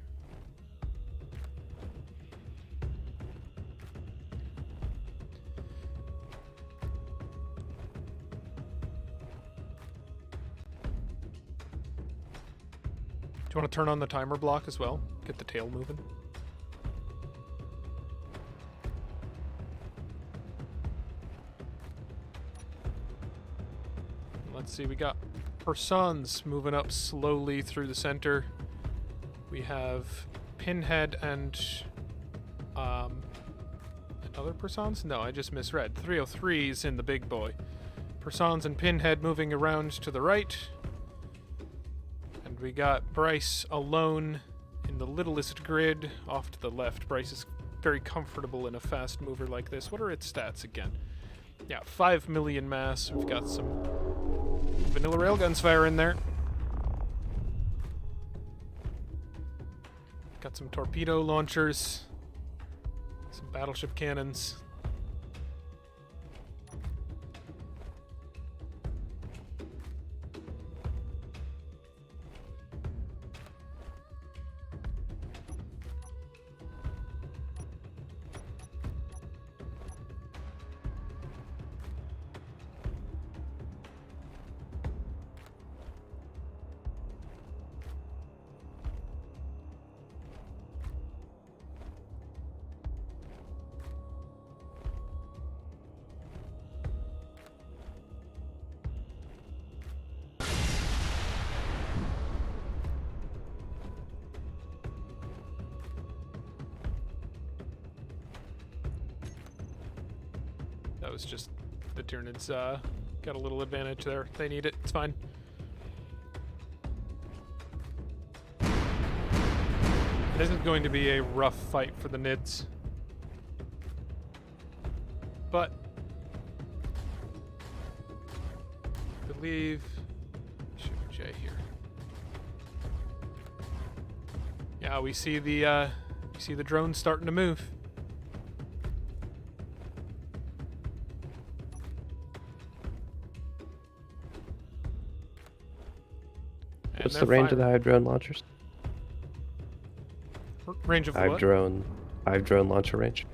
you want to turn on the timer block as well? Get the tail moving. Let's see, we got Persons moving up slowly through the center. We have Pinhead and other Persons? No, I just misread. 303's in the big boy. Persons and Pinhead moving around to the right. And we got Bryce alone in the littlest grid off to the left. Bryce is very comfortable in a fast mover like this. What are its stats again? Yeah, 5 million mass. We've got some vanilla railguns firing there. Got some torpedo launchers. Some battleship cannons. That was just the Tyranids got a little advantage there. They need it. It's fine. This is going to be a rough fight for the Nids. But I believe shoot J here. Yeah, we see the drones starting to move. What's the range of the hive drone launchers? Range of the Hive what? drone launcher range.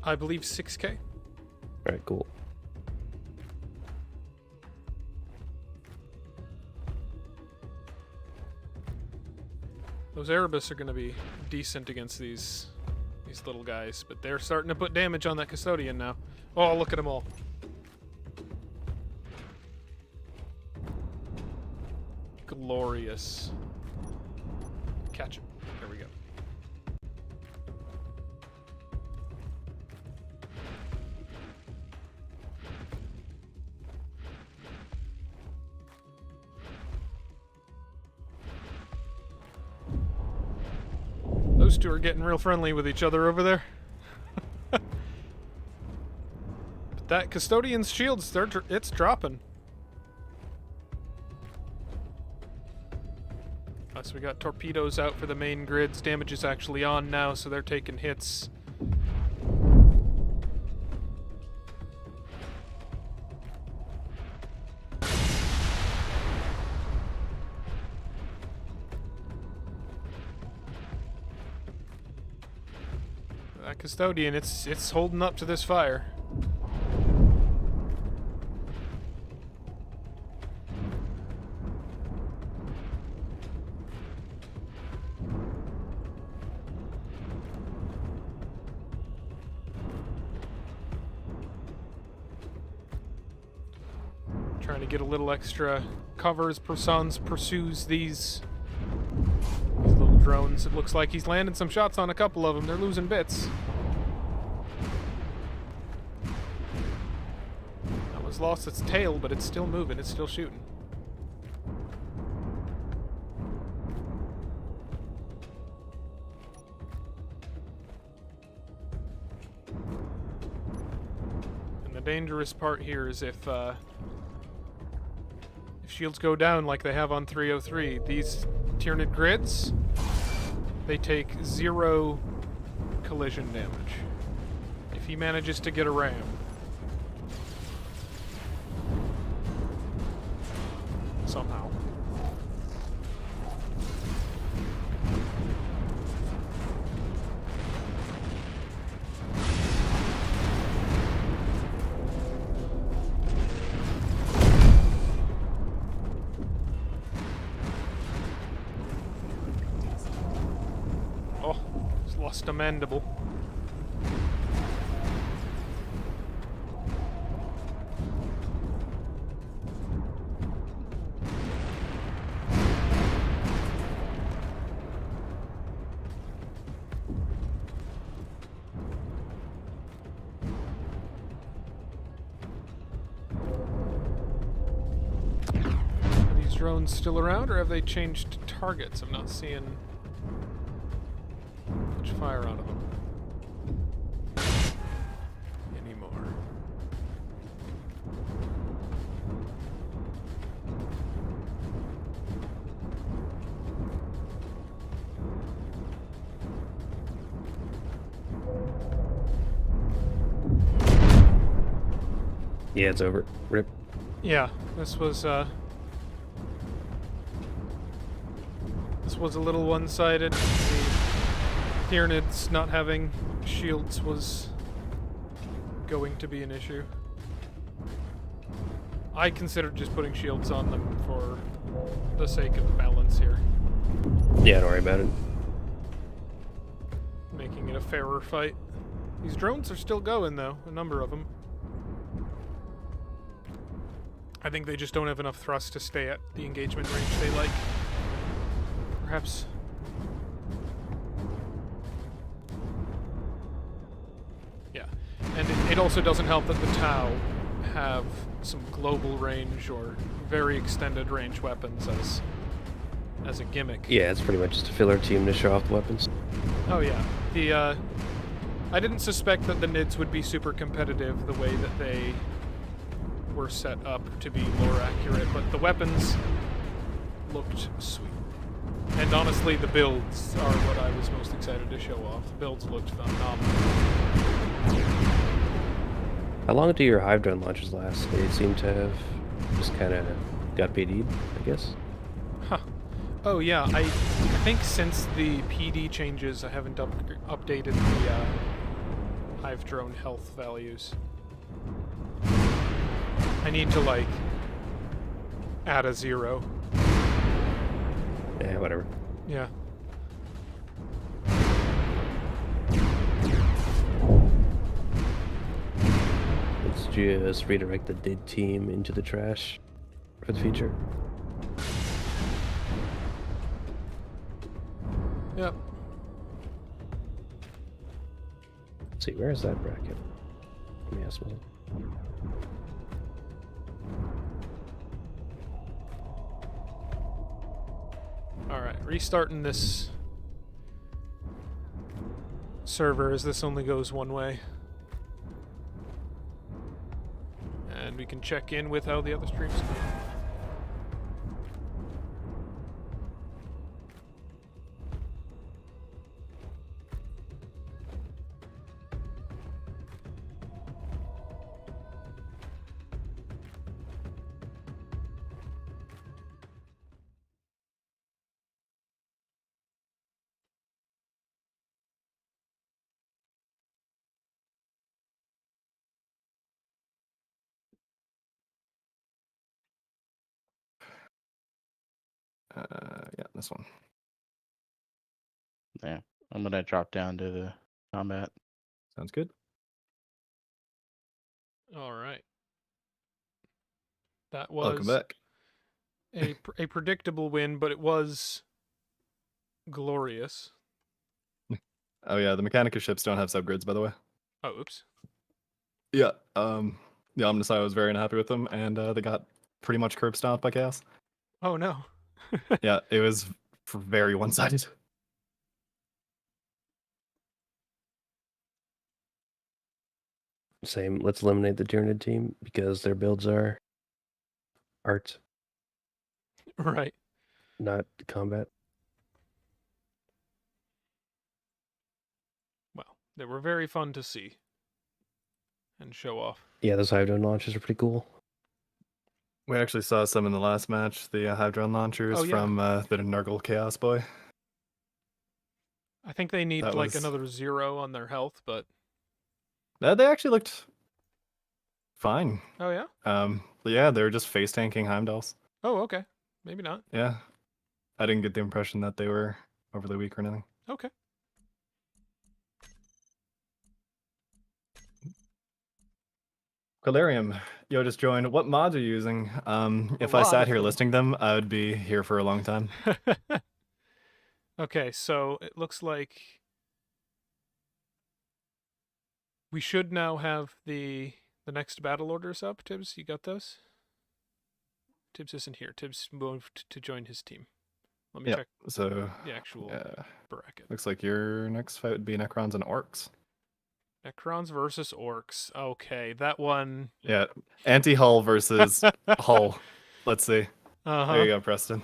I believe 6K. Alright, cool. Those Erebus are going to be decent against these little guys, but they're starting to put damage on that Custodian now. Oh, look at them all. Glorious. Catch him. There we go. Those two are getting real friendly with each other over there. But that Custodian's shields, it's dropping. So we got torpedoes out for the main grids. Damage is actually on now, so they're taking hits. That Custodian, it's holding up to this fire. Trying to get a little extra cover as Persons pursues these little drones. It looks like he's landing some shots on a couple of them. They're losing bits. That one's lost its tail, but it's still moving. It's still shooting. And the dangerous part here is if shields go down like they have on 303, these Tyranid grids, they take 0 collision damage. If he manages to get a ram. Somehow. lost a mandible. Are these drones still around, or have they changed targets? I'm not seeing much fire out of them anymore. Yeah, it's over. Rip. Yeah, this was a little one-sided. The Tyranids not having shields was going to be an issue. I considered just putting shields on them for the sake of the balance here, Yeah, don't worry about it. making it a fairer fight. These drones are still going, though, a number of them. I think they just don't have enough thrust to stay at the engagement range they like. Perhaps. Yeah. And it also doesn't help that the Tau have some global range or very extended range weapons as a gimmick. Yeah, it's pretty much just a filler team to show off the weapons. Oh yeah. I didn't suspect that the Nids would be super competitive the way that they were set up to be lore accurate, but the weapons looked sweet. And honestly, the builds are what I was most excited to show off. The builds looked phenomenal. How long do your hive drone launches last? They seem to have just kind of got PD'd, I guess. Huh. Oh yeah, I think since the PD changes, I haven't updated the hive drone health values. I need to, like, add a 0. Yeah, whatever. Yeah. Let's just redirect the dead team into the trash for the future. Yep. Let's see, where is that bracket? Let me ask myself. Alright, restarting this server as this only goes one way. And we can check in with how the other streams go. Yeah, this one. Yeah, I'm gonna drop down to the combat. Sounds good. Alright. That Welcome was back. a predictable win, but it was glorious. Oh yeah, the mechanicus ships don't have subgrids, by the way. Oh, oops. Yeah, the Omnisci was very unhappy with them, and they got pretty much curb stomped by Chaos. Oh no. Yeah, it was very one-sided. Same. Let's eliminate the Tyranid team because their builds are art, Right. not combat. Well, they were very fun to see and show off. Yeah, those hive drone launches are pretty cool. We actually saw some in the last match, the hive drone launchers Oh, yeah. from the Nurgle Chaos Boy. I think they need That like was- another 0 on their health, but They actually looked fine. oh yeah. But yeah, they were just face tanking Heimdalls. Oh, okay. Maybe not. Yeah, I didn't get the impression that they were overly weak or anything. Okay. Quilarium, yo, just joined. What mods are you using? If I lot sat of here them. listing them, I would be here for a long time. Okay, so it looks like we should now have the next battle orders up. Tibbs, you got those? Tibbs isn't here. Tibbs moved to join his team. Let me Yep. check So the actual bracket. looks like your next fight would be Necrons and Orcs. Necrons versus Orcs. Okay, that one. Yeah, anti-Hull versus Hull. Let's see. Uh-huh. There you go, Preston.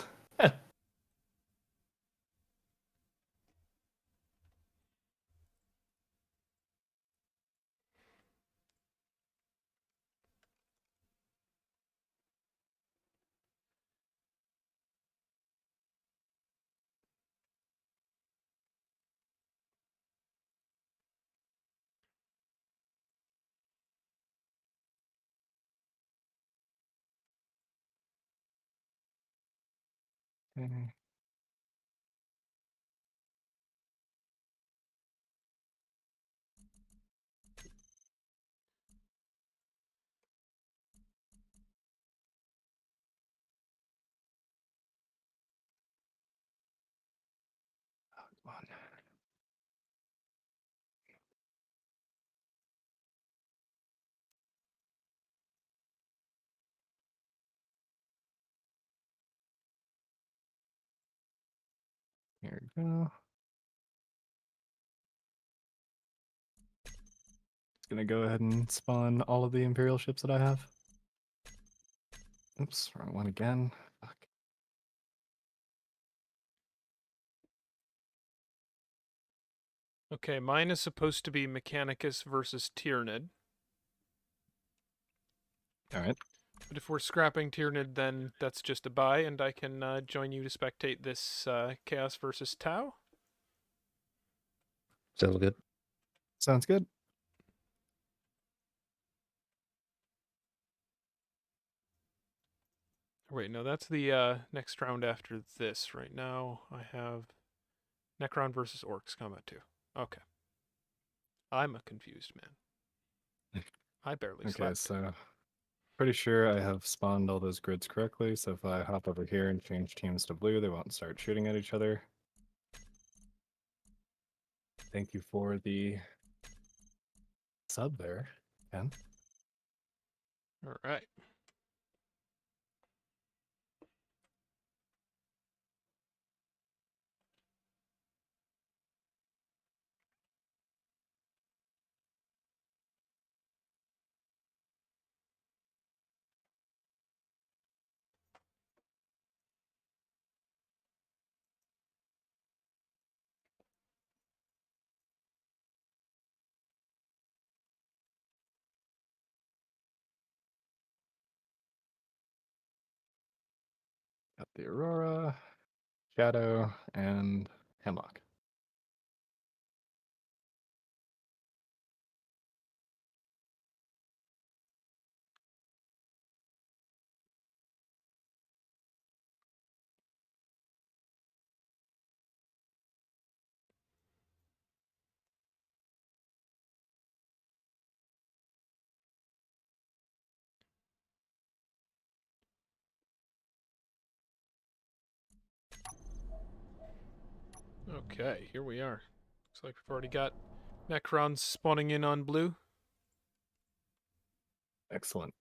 Okay. Come on. Here we go. Just gonna go ahead and spawn all of the Imperial ships that I have. Oops, wrong one again. Fuck. Okay, mine is supposed to be mechanicus versus tyranid. All right. But if we're scrapping Tyranid, then that's just a buy, and I can join you to spectate this Chaos versus Tau. Sounds good. Sounds good. Wait, no, that's the next round after this. Right now, I have Necron versus Orcs Combat 2. Okay. I'm a confused man. I barely Okay, slept. so pretty sure I have spawned all those grids correctly. So if I hop over here and change teams to blue, they won't start shooting at each other. Thank you for the sub there, Ken. All right. Got the Aurora, Shadow, and Hemlock. Okay, here we are. Looks like we've already got Necrons spawning in on blue. Excellent.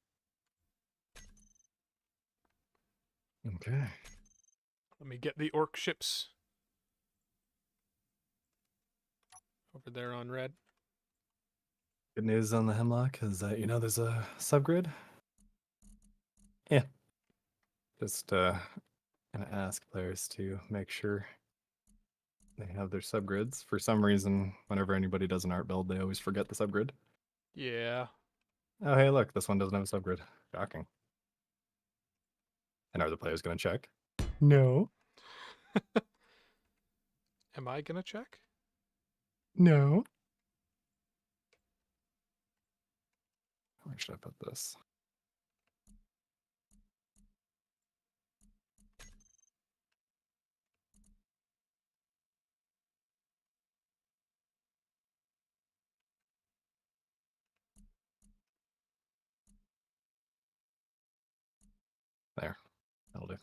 Okay. Let me get the Orc ships over there on red. Good news on the Hemlock is that you know there's a subgrid. Yeah. Just gonna ask players to make sure they have their subgrids. For some reason, whenever anybody does an art build, they always forget the subgrid. Yeah. Oh, hey, look, this one doesn't have a subgrid. Shocking. And are the players going to check? No. Am I gonna check? No. Where should I put this? There. That'll do.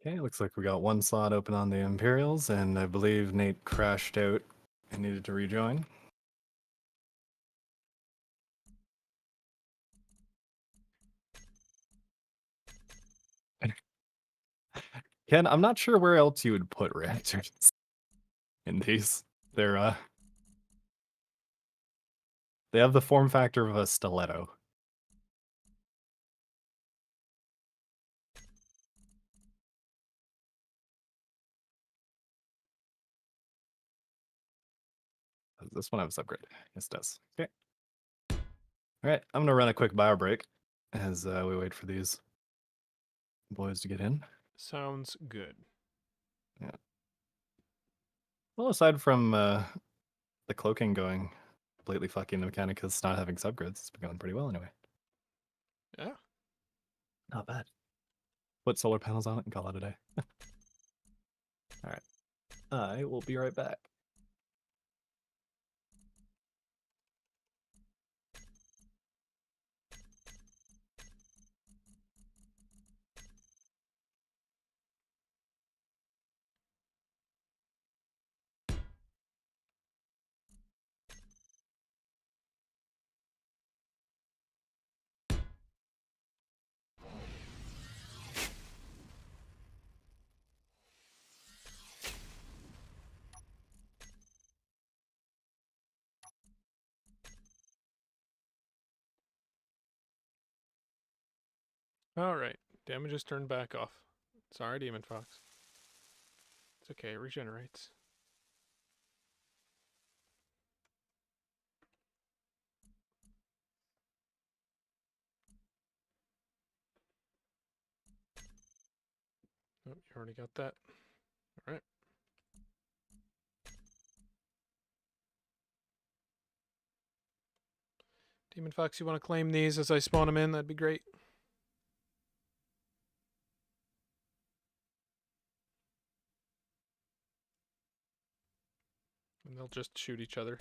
Okay, looks like we got one slot open on the Imperials, and I believe Nate crashed out and needed to rejoin. Ken, I'm not sure where else you would put reactors in these. They're they have the form factor of a stiletto. Does this one have a subgrid? Yes, it does. Okay. All right, I'm gonna run a quick bio break as we wait for these boys to get in. Sounds good. Yeah. Well, aside from the cloaking going completely fucking the mechanicus not having subgrids, it's been going pretty well anyway. Yeah. Not bad. Put solar panels on it and call it a day. All right. I will be right back. All right. Damage is turned back off. Sorry, Demon Fox. It's okay. It regenerates. Oh, you already got that. All right. Demon Fox, you want to claim these as I spawn them in? That'd be great. And they'll just shoot each other.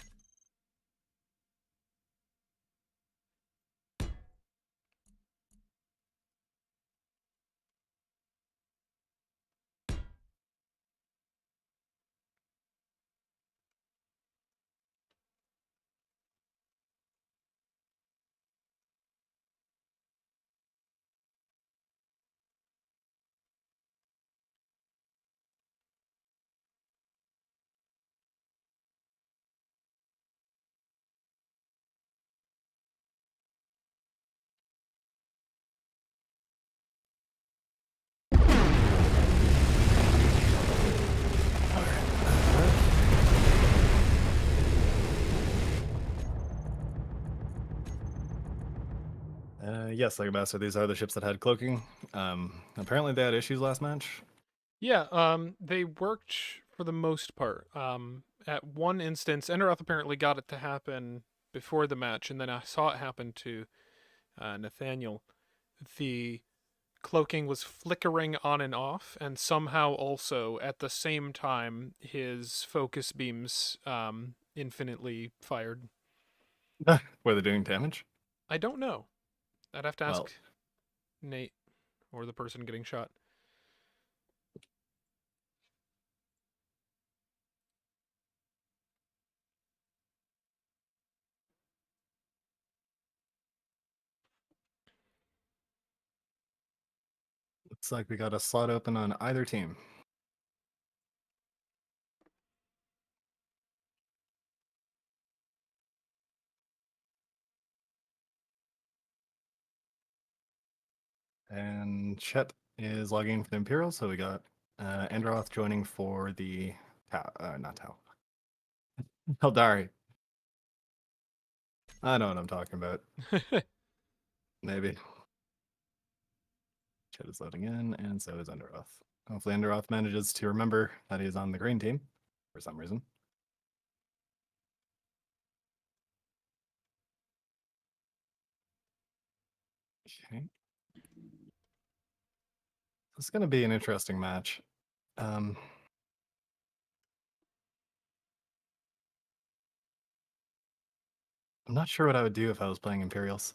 Yes, like Master, these are the ships that had cloaking. Apparently they had issues last match. Yeah, they worked for the most part. At one instance, Enderoth apparently got it to happen before the match, and then I saw it happen to Nathaniel. The cloaking was flickering on and off, and somehow also at the same time his focus beams infinitely fired. Were they doing damage? I don't know. I'd have to ask Well, Nate or the person getting shot. looks like we got a slot open on either team. And Chet is logging in for the Imperial, so we got Androth joining for the Tau, not Tau. Eldari. I know what I'm talking about. Maybe. Chet is loading in, and so is Enderoth. Hopefully Enderoth manages to remember that he's on the green team for some reason. Okay. This is going to be an interesting match. I'm not sure what I would do if I was playing Imperials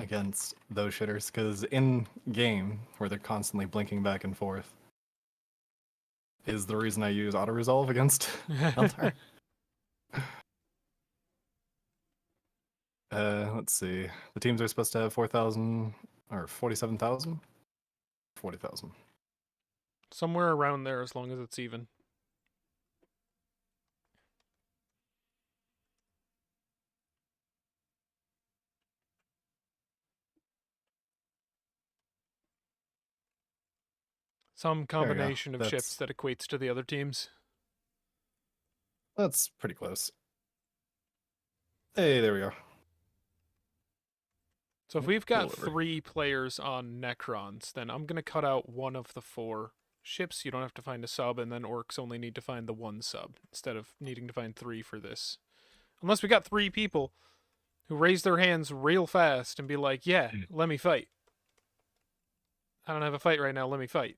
against those shitters, because in game, where they're constantly blinking back and forth, is the reason I use auto-resolve against Eldar. Let's see. The teams are supposed to have 4,000 or 47,000? 40,000. Somewhere around there, as long as it's even. Some There we go. combination of ships that equates to the other teams. That's pretty close. Hey, there we go. So if Yep, we've got pull over. 3 players on Necrons, then I'm going to cut out one of the 4 ships. You don't have to find a sub, and then orcs only need to find the 1 sub, instead of needing to find 3 for this. Unless we got 3 people who raise their hands real fast and be like, yeah, let me fight. I don't have a fight right now, let me fight.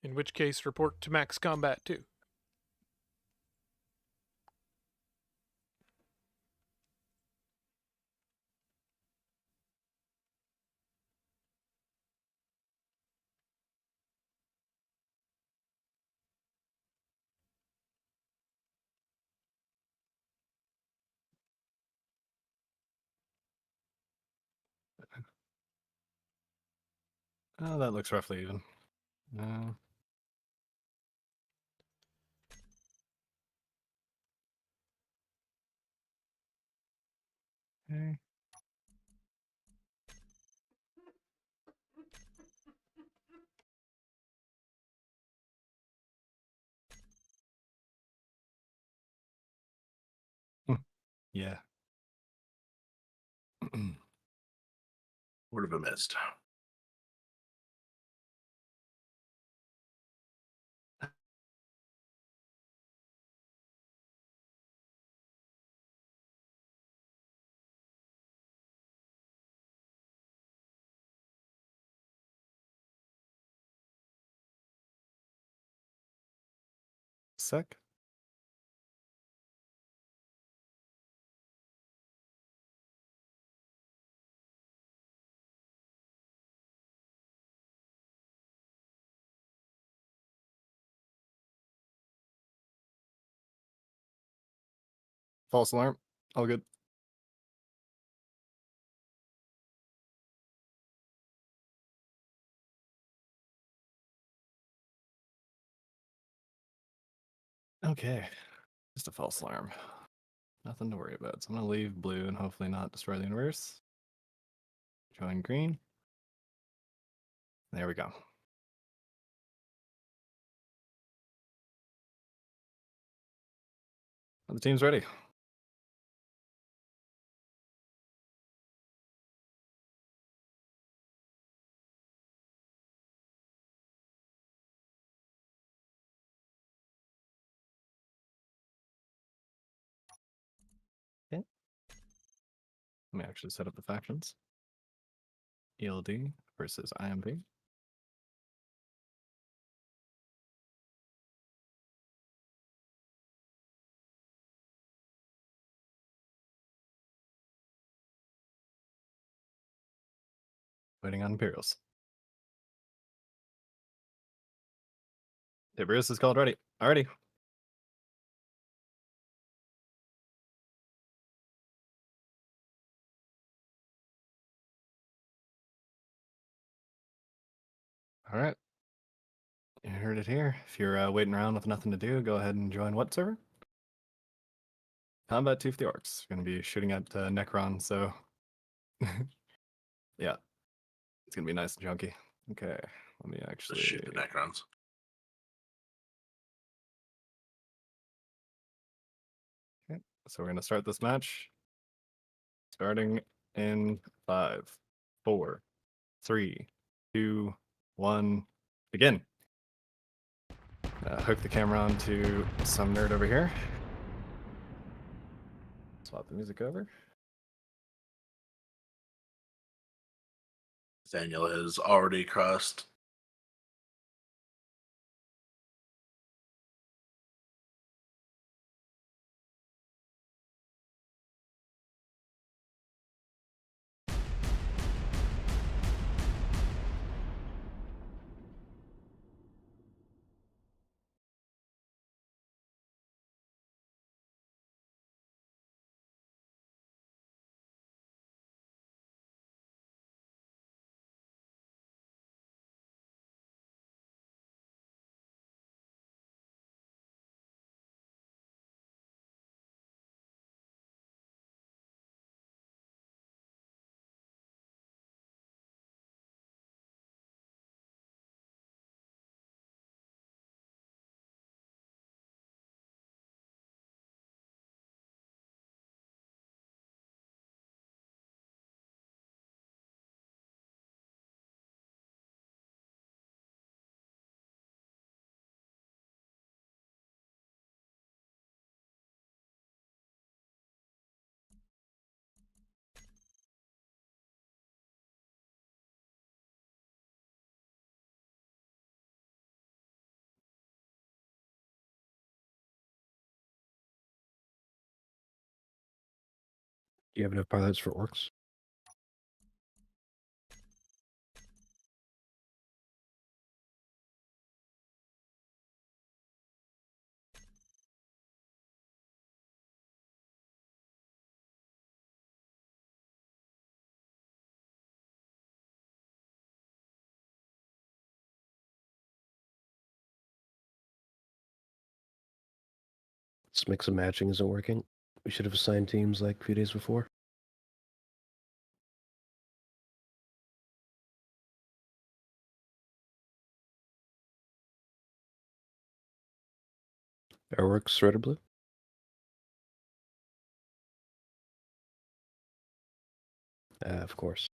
In which case, report to max combat too. Oh, that looks roughly even. Okay. Yeah. Would have been missed. Sec. False alarm. All good. Okay. Just a false alarm. Nothing to worry about. So I'm going to leave blue and hopefully not destroy the universe. Join green. There we go. The team's ready. Okay. Let me actually set up the factions. ELD versus IMP. Waiting on Imperials. Tiberius is called ready. Alrighty. Alright. You heard it here. If you're waiting around with nothing to do, go ahead and join what server? Combat 2 for the Orcs. Going to be shooting at Necron, so yeah. It's going to be nice and chunky. Okay, let me actually... Just shoot the Necrons. Okay, so we're going to start this match. Starting in 5, 4, 3, 2, 1, begin. Hook the camera on to some nerd over here. Swap the music over. Daniel has already crossed. Do you have enough pilots for orcs? This mix and matching isn't working. We should have assigned teams like a few days before. Our works red or blue? Of course.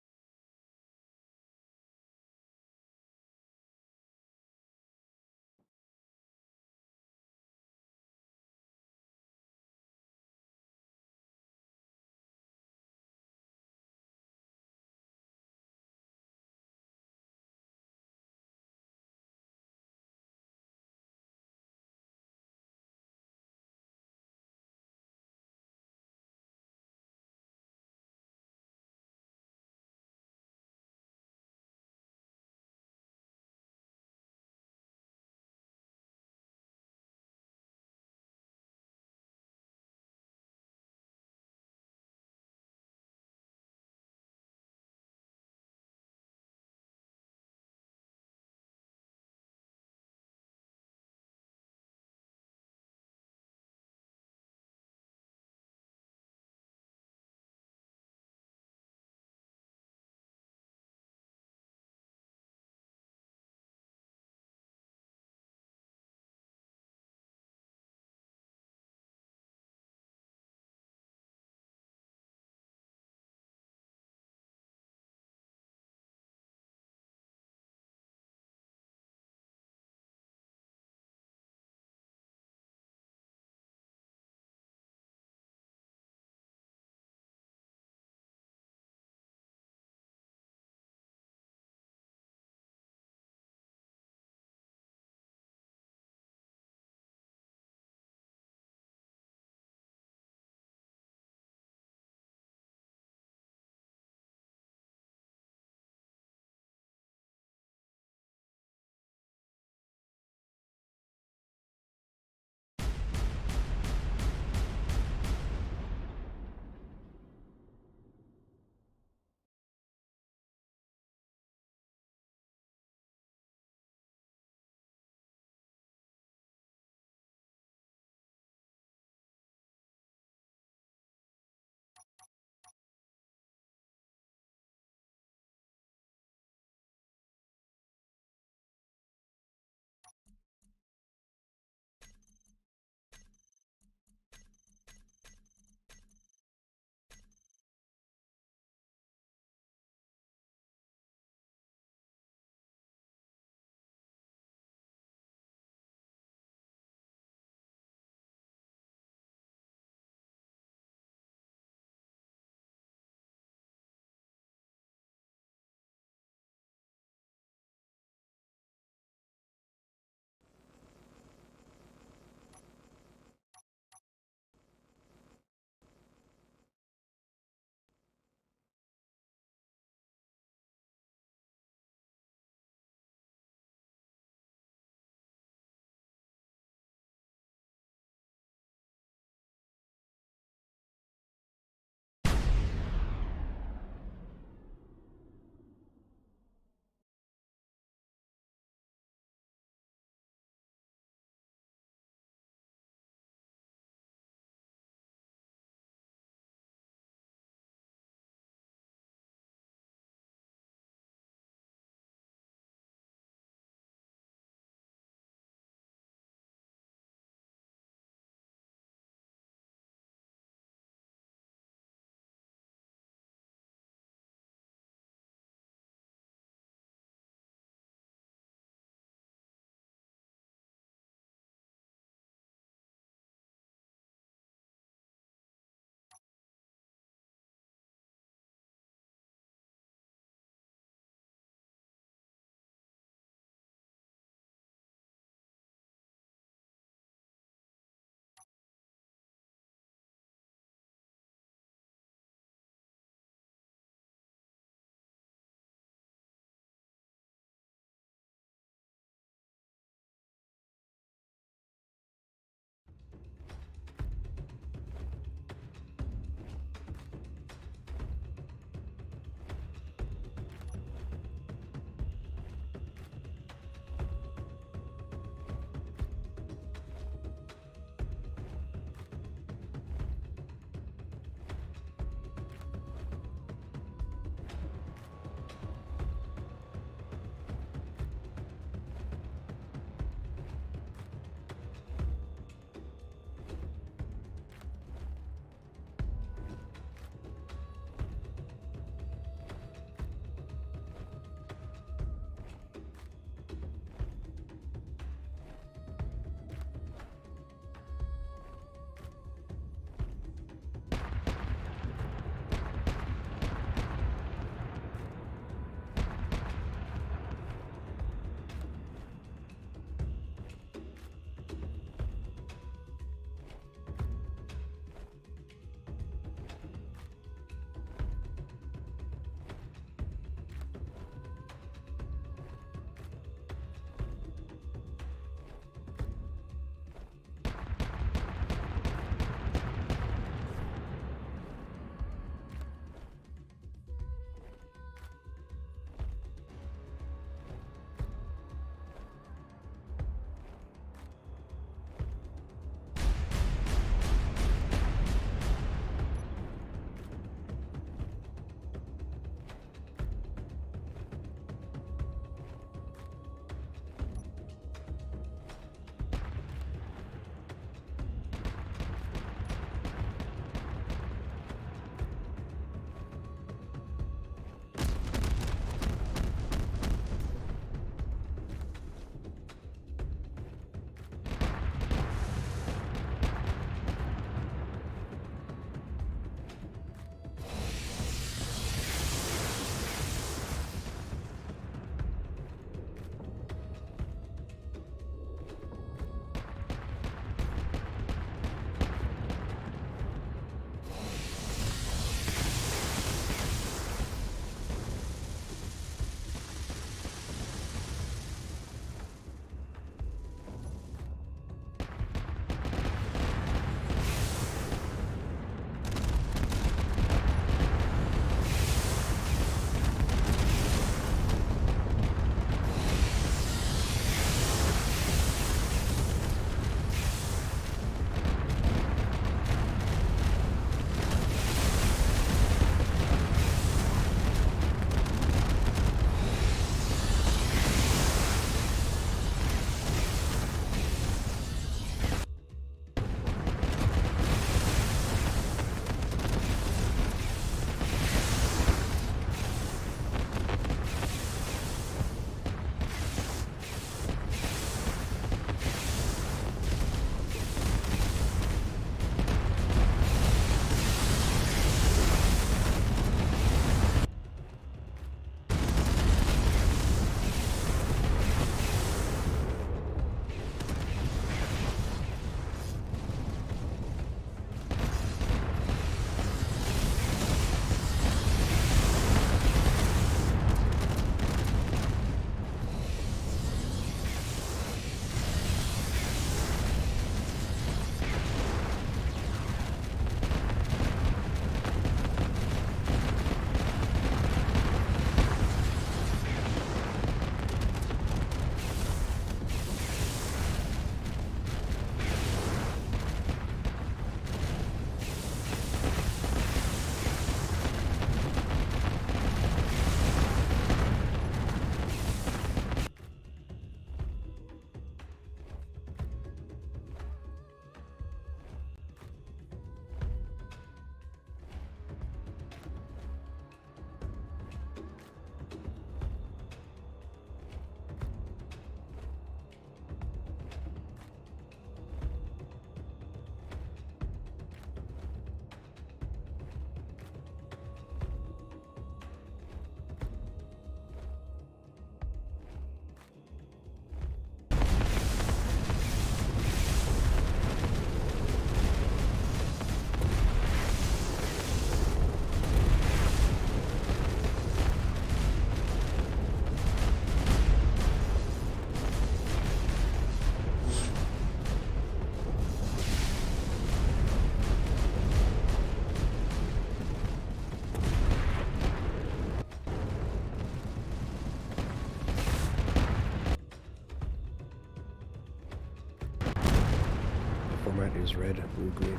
Here's red, blue, green.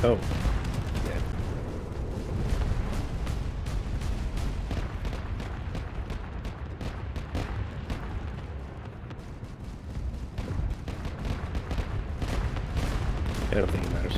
Oh. Yeah. I don't think it matters.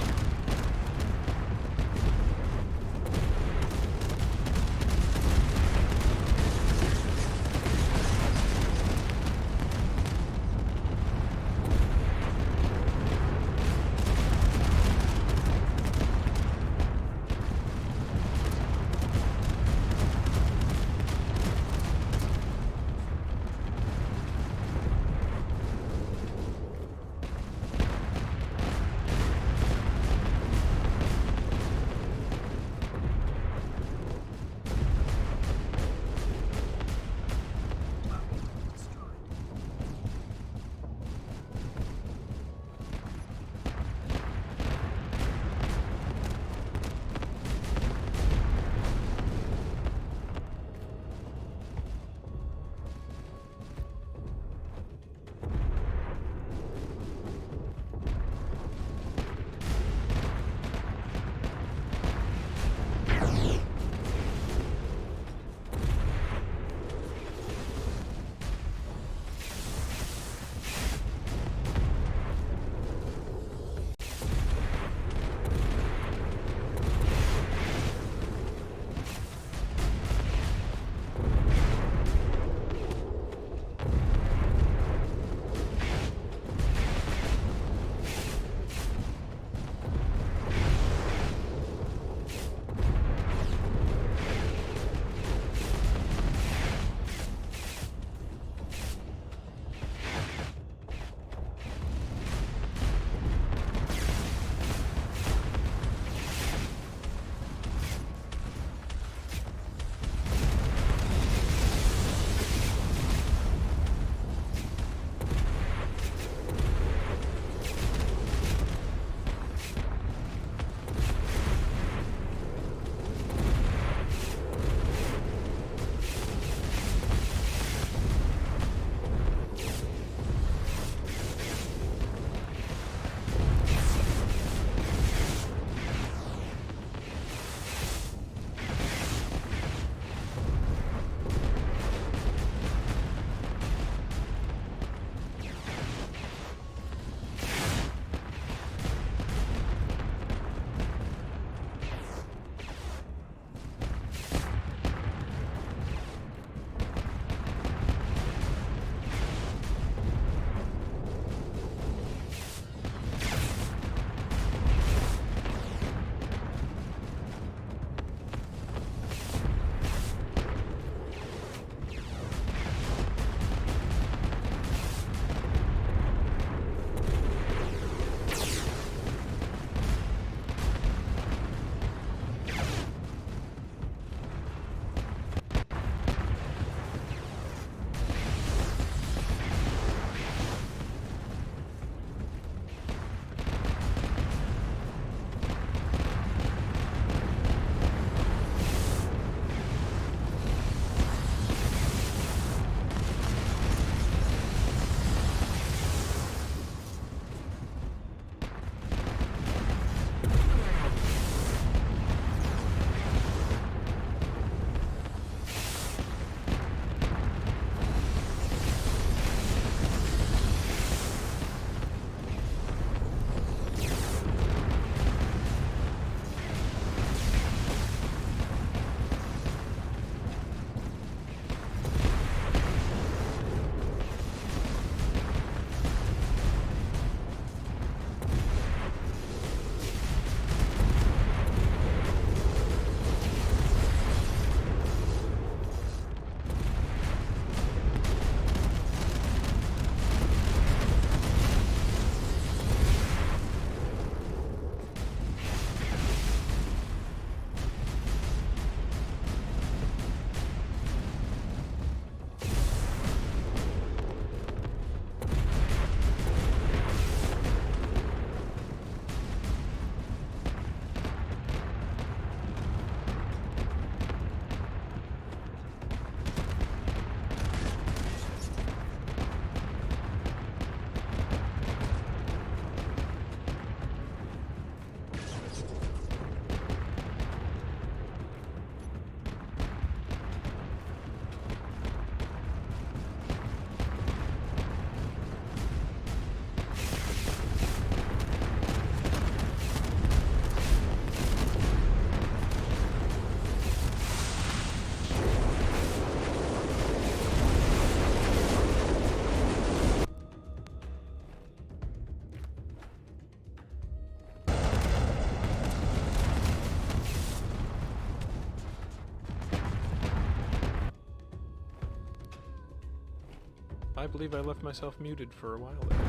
I believe I left myself muted for a while there.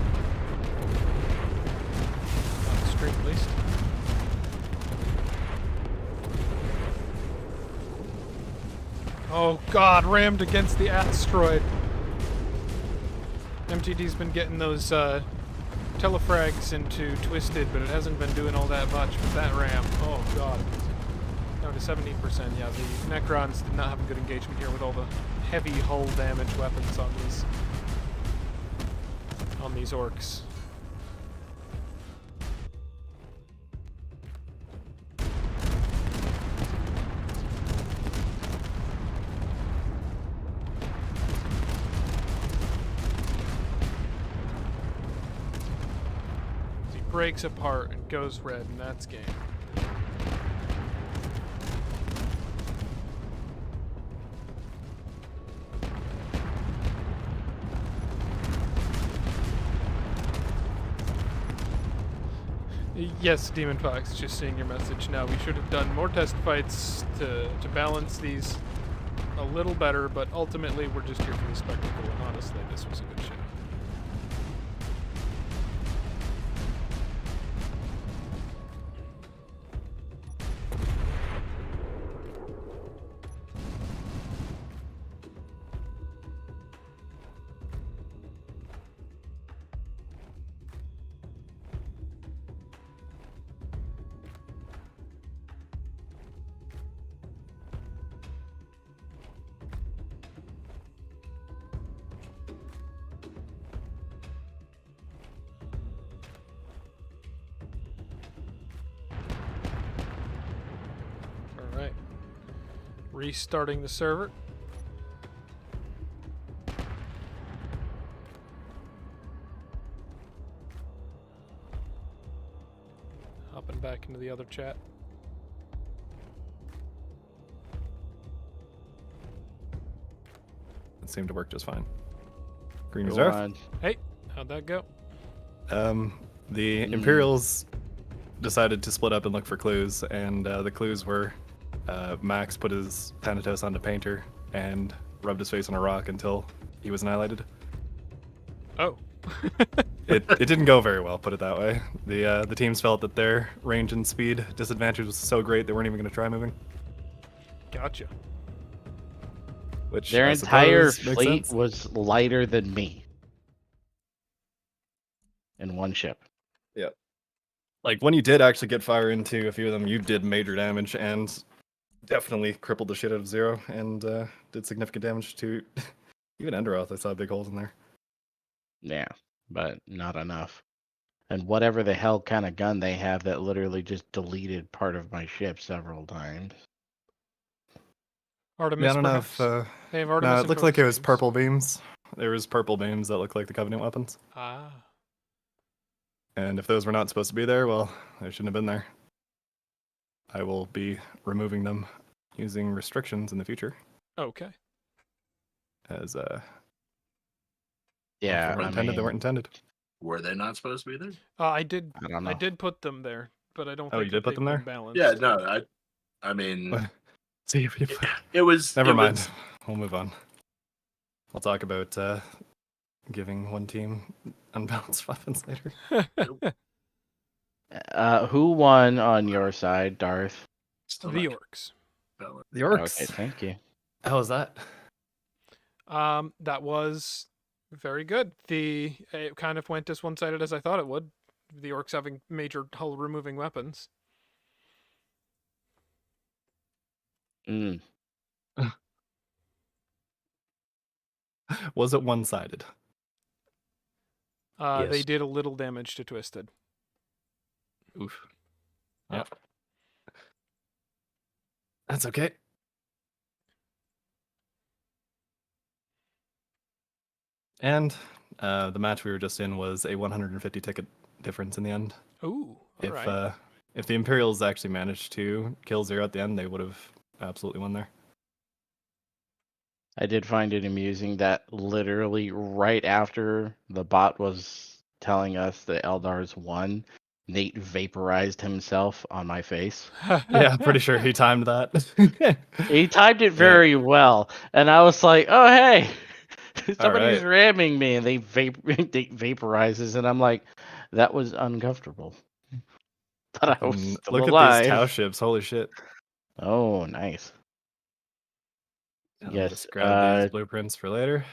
On the stream, at least. Oh god, rammed against the asteroid. MTD's been getting those telefrags into Twisted, but it hasn't been doing all that much. But that ram, oh god. Down to 17%. Yeah, the Necrons did not have a good engagement here with all the heavy hull damage weapons on these orcs. He breaks apart and goes red, and that's game. Yes, Demon Fox, just seeing your message now. We should have done more test fights to balance these a little better, but ultimately we're just here for the spectacle, and honestly, this was a good show. Alright. Restarting the server. Hopping back into the other chat. It seemed to work just fine. Green Go reserve. on. Hey, how'd that go? The Imperials decided to split up and look for clues, and the clues were Max put his Thanatos onto Painter and rubbed his face on a rock until he was annihilated. Oh. It didn't go very well, put it that way. The teams felt that their range and speed disadvantage was so great they weren't even going to try moving. Gotcha. Which Their I entire suppose makes fleet sense. was lighter than me. In one ship. Like when you did actually get fire into a few of them, you did major damage and definitely crippled the shit out of Zero and did significant damage to even Enderoth. I saw big holes in there. Yeah, but not enough. And whatever the hell kind of gun they have that literally just deleted part of my ship several times. Artemis, Yeah, I don't know perhaps? if They have Artemis no, and it looked like it was CoreSystems. purple beams. There was purple beams that looked like the Covenant weapons. Ah. And if those were not supposed to be there, well, they shouldn't have been there. I will be removing them using restrictions in the future Okay. as Yeah, if they I weren't intended, they mean, weren't intended. Were they not supposed to be there? I did I don't know. I did put them there, but I don't Oh, think you did that put they've them there? been balanced. Yeah, no, I mean, See if you it was. Never it mind. was- We'll move on. I'll talk about giving one team unbalanced weapons later. Who won on your side, Darth? still The not orcs. valid. The orcs. Okay, thank you. How was that? That was very good. It kind of went as one-sided as I thought it would. The orcs having major hull removing weapons. Mm. Was it one-sided? They Yes. did a little damage to Twisted. Oof. Yeah. That's okay. And the match we were just in was a 150 ticket difference in the end. Ooh, all right. If the Imperials actually managed to kill Zero at the end, they would have absolutely won there. I did find it amusing that literally right after the bot was telling us the Eldars won, Nate vaporized himself on my face. Yeah, pretty sure he timed that. He timed it very well, and I was like, "Oh hey, Somebody's right. ramming me, and they vaporizes, and I'm like, that was uncomfortable. Thought I was And still look at these Tau alive. ships. Holy shit. Oh, nice. Let me Yes. just grab these blueprints for later.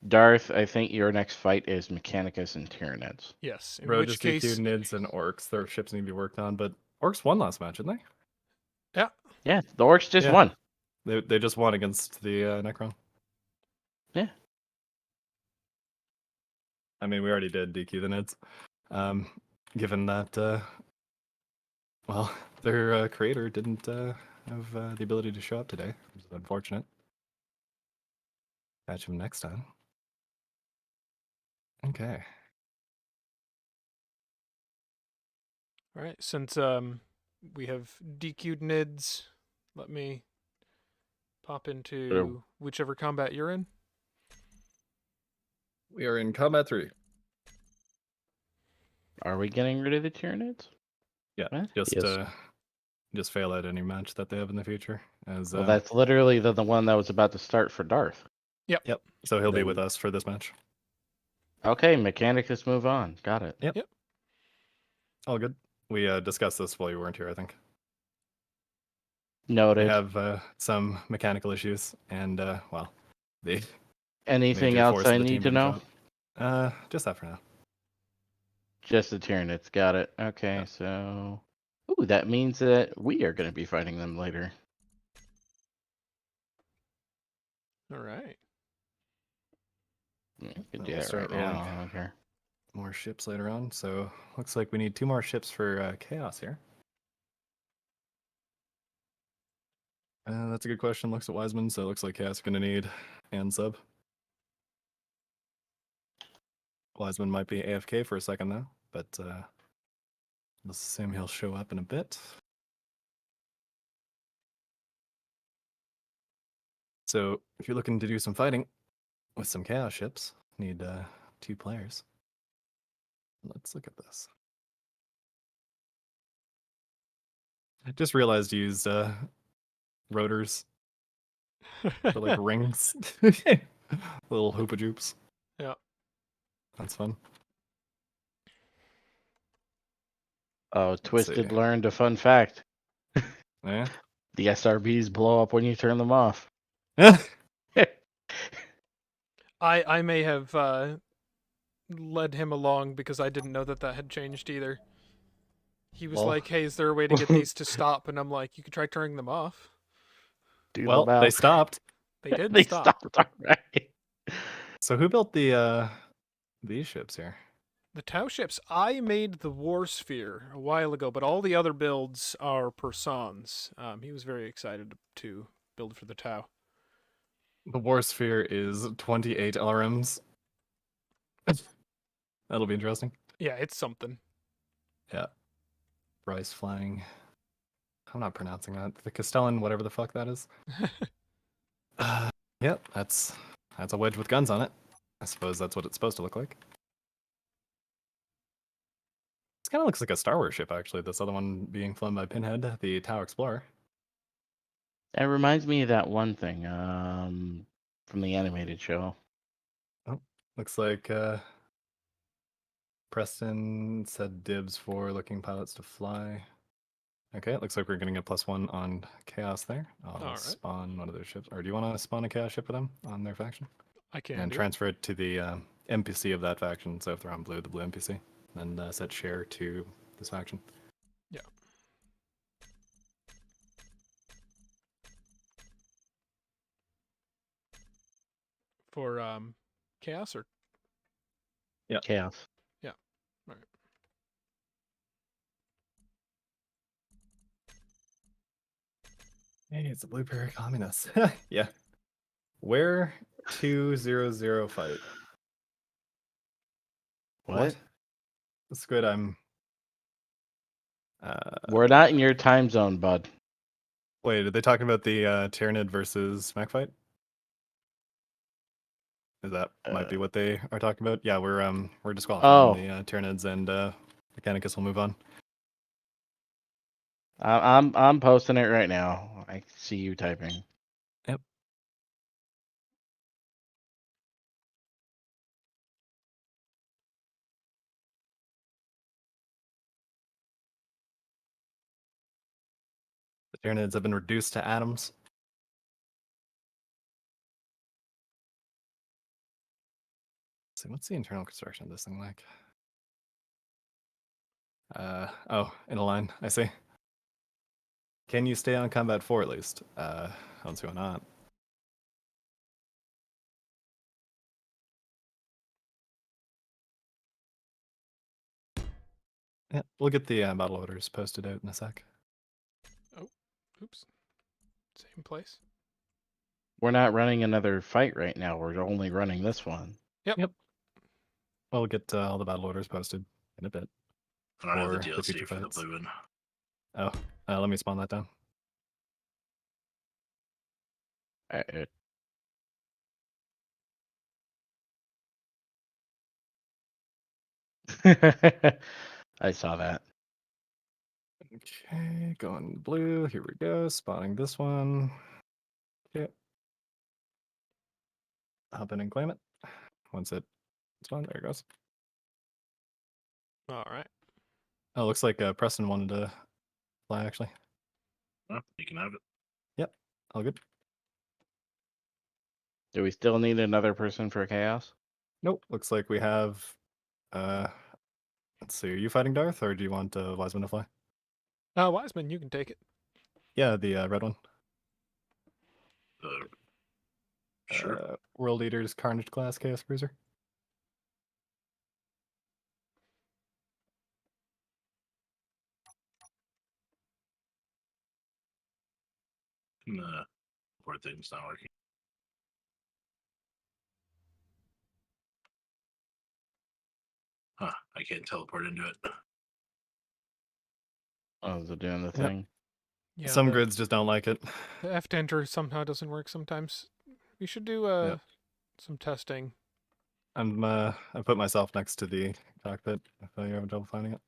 Darth, I think your next fight is Mechanicus and Tyranids. Yes. In Bro, which just case, DQ Nids and Orcs. Their ships need to be worked on, but Orcs won last match, didn't they? yeah. Yeah, the Orcs just Yeah. won. They just won against the Necron. Yeah. I mean, we already did DQ the Nids. Given that, well, their creator didn't have the ability to show up today, which is unfortunate. Catch him next time. Okay. All right. Since we have DQ'd NIDs, let me pop into whichever combat you're in. We are in combat 3. Are we getting rid of the Tyranids? Yeah, What? just fail at any match that they have in the future. As Well, that's literally the one that was about to start for Darth. Yep. So he'll be Then- with us for this match. Okay, Mechanicus, move on. Got it. Yep. All good. We discussed this while you weren't here, I think. Noted. We have some mechanical issues, and well, the Anything major else force of I the need team to didn't know? show up. Just that for now. Just the Tyranids. Got it. Okay, Yeah. so. Ooh, that means that we are going to be fighting them later. All right. Yeah, we can Then do we'll that start right now. rolling. I don't care. More ships later on, so looks like we need 2 more ships for Chaos here. That's a good question. Looks at Wiseman, so it looks like Chaos is going to need and sub. Wiseman might be AFK for a second though, but let's assume he'll show up in a bit. So if you're looking to do some fighting with some Chaos ships, need 2 players. Let's look at this. I just realized you used rotors for like rings. Little hoopa joops. Yeah. That's fun. Oh, Let's Twisted see. learned a fun fact. Yeah. The SRBs blow up when you turn them off. I may have led him along because I didn't know that had changed either. He was Well. like, "Hey, is there a way to get these to stop?" And I'm like, "You could try turning them off." Do Well, them out. they stopped. They did They stop. stopped already. So who built the these ships here? The Tau ships, I made the War Sphere a while ago, but all the other builds are Persons. He was very excited to build for the Tau. The War Sphere is 28 LRMs. That'll be interesting. Yeah, it's something. Yeah. Bryce flying. I'm not pronouncing that. The Castellan, whatever the fuck that is. Yep, that's a wedge with guns on it. I suppose that's what it's supposed to look like. This kind of looks like a Star Wars ship, actually. This other one being flown by Pinhead, the Tau Explorer. That reminds me of that one thing from the animated show. Oh, looks like Preston said dibs for looking pilots to fly. Okay, it looks like we're getting a +1 on Chaos there. I'll Alright. spawn one of their ships. Or do you want to spawn a Chaos ship for them on their faction? I can And do. transfer it to the NPC of that faction. So if they're on blue, the blue NPC. And set share to this faction. Yeah. For Chaos or Yeah. Chaos. right. Hey, it's a blue pair communist. Yeah. Where 200 fight? What? Squid, I'm. We're not in your time zone, bud. Wait, are they talking about the Tyranid versus Mech fight? Is that might be what they are talking about? Yeah, we're disqualifying the Tyranids, and Mechanicus will move on. I'm posting it right now. I see you typing. Yep. The Tyranids have been reduced to atoms. So what's the internal construction of this thing like? Oh, in a line. I see. Can you stay on combat 4 at least? I don't see why not. Yeah, we'll get the battle orders posted out in a sec. Oops. Same place. We're not running another fight right now. We're only running this one. Yep. We'll get all the battle orders posted in a bit. I don't have the Or the DLC future for the fights. blue one. Oh, let me spawn that down. I saw that. Okay, going blue. Here we go. Spawning this one. Okay. Hop in and claim it. Once it spawned, there it goes. All right. Oh, looks like Preston wanted to fly actually. Oh, you can have it. Yep, all good. Do we still need another person for chaos? Nope, looks like we have. Let's see. Are you fighting Darth, or do you want Wiseman to fly? Wiseman, you can take it. Yeah, the red one. Sure. World Eaters Carnage class Chaos Cruiser. Poor thing's not working. Huh, I can't teleport into it. Oh, is it doing the Yep. thing? Yeah. Some the, grids just don't like it. the F to enter somehow doesn't work sometimes. We should do Yep. some testing. I put myself next to the cockpit if you're having trouble finding it.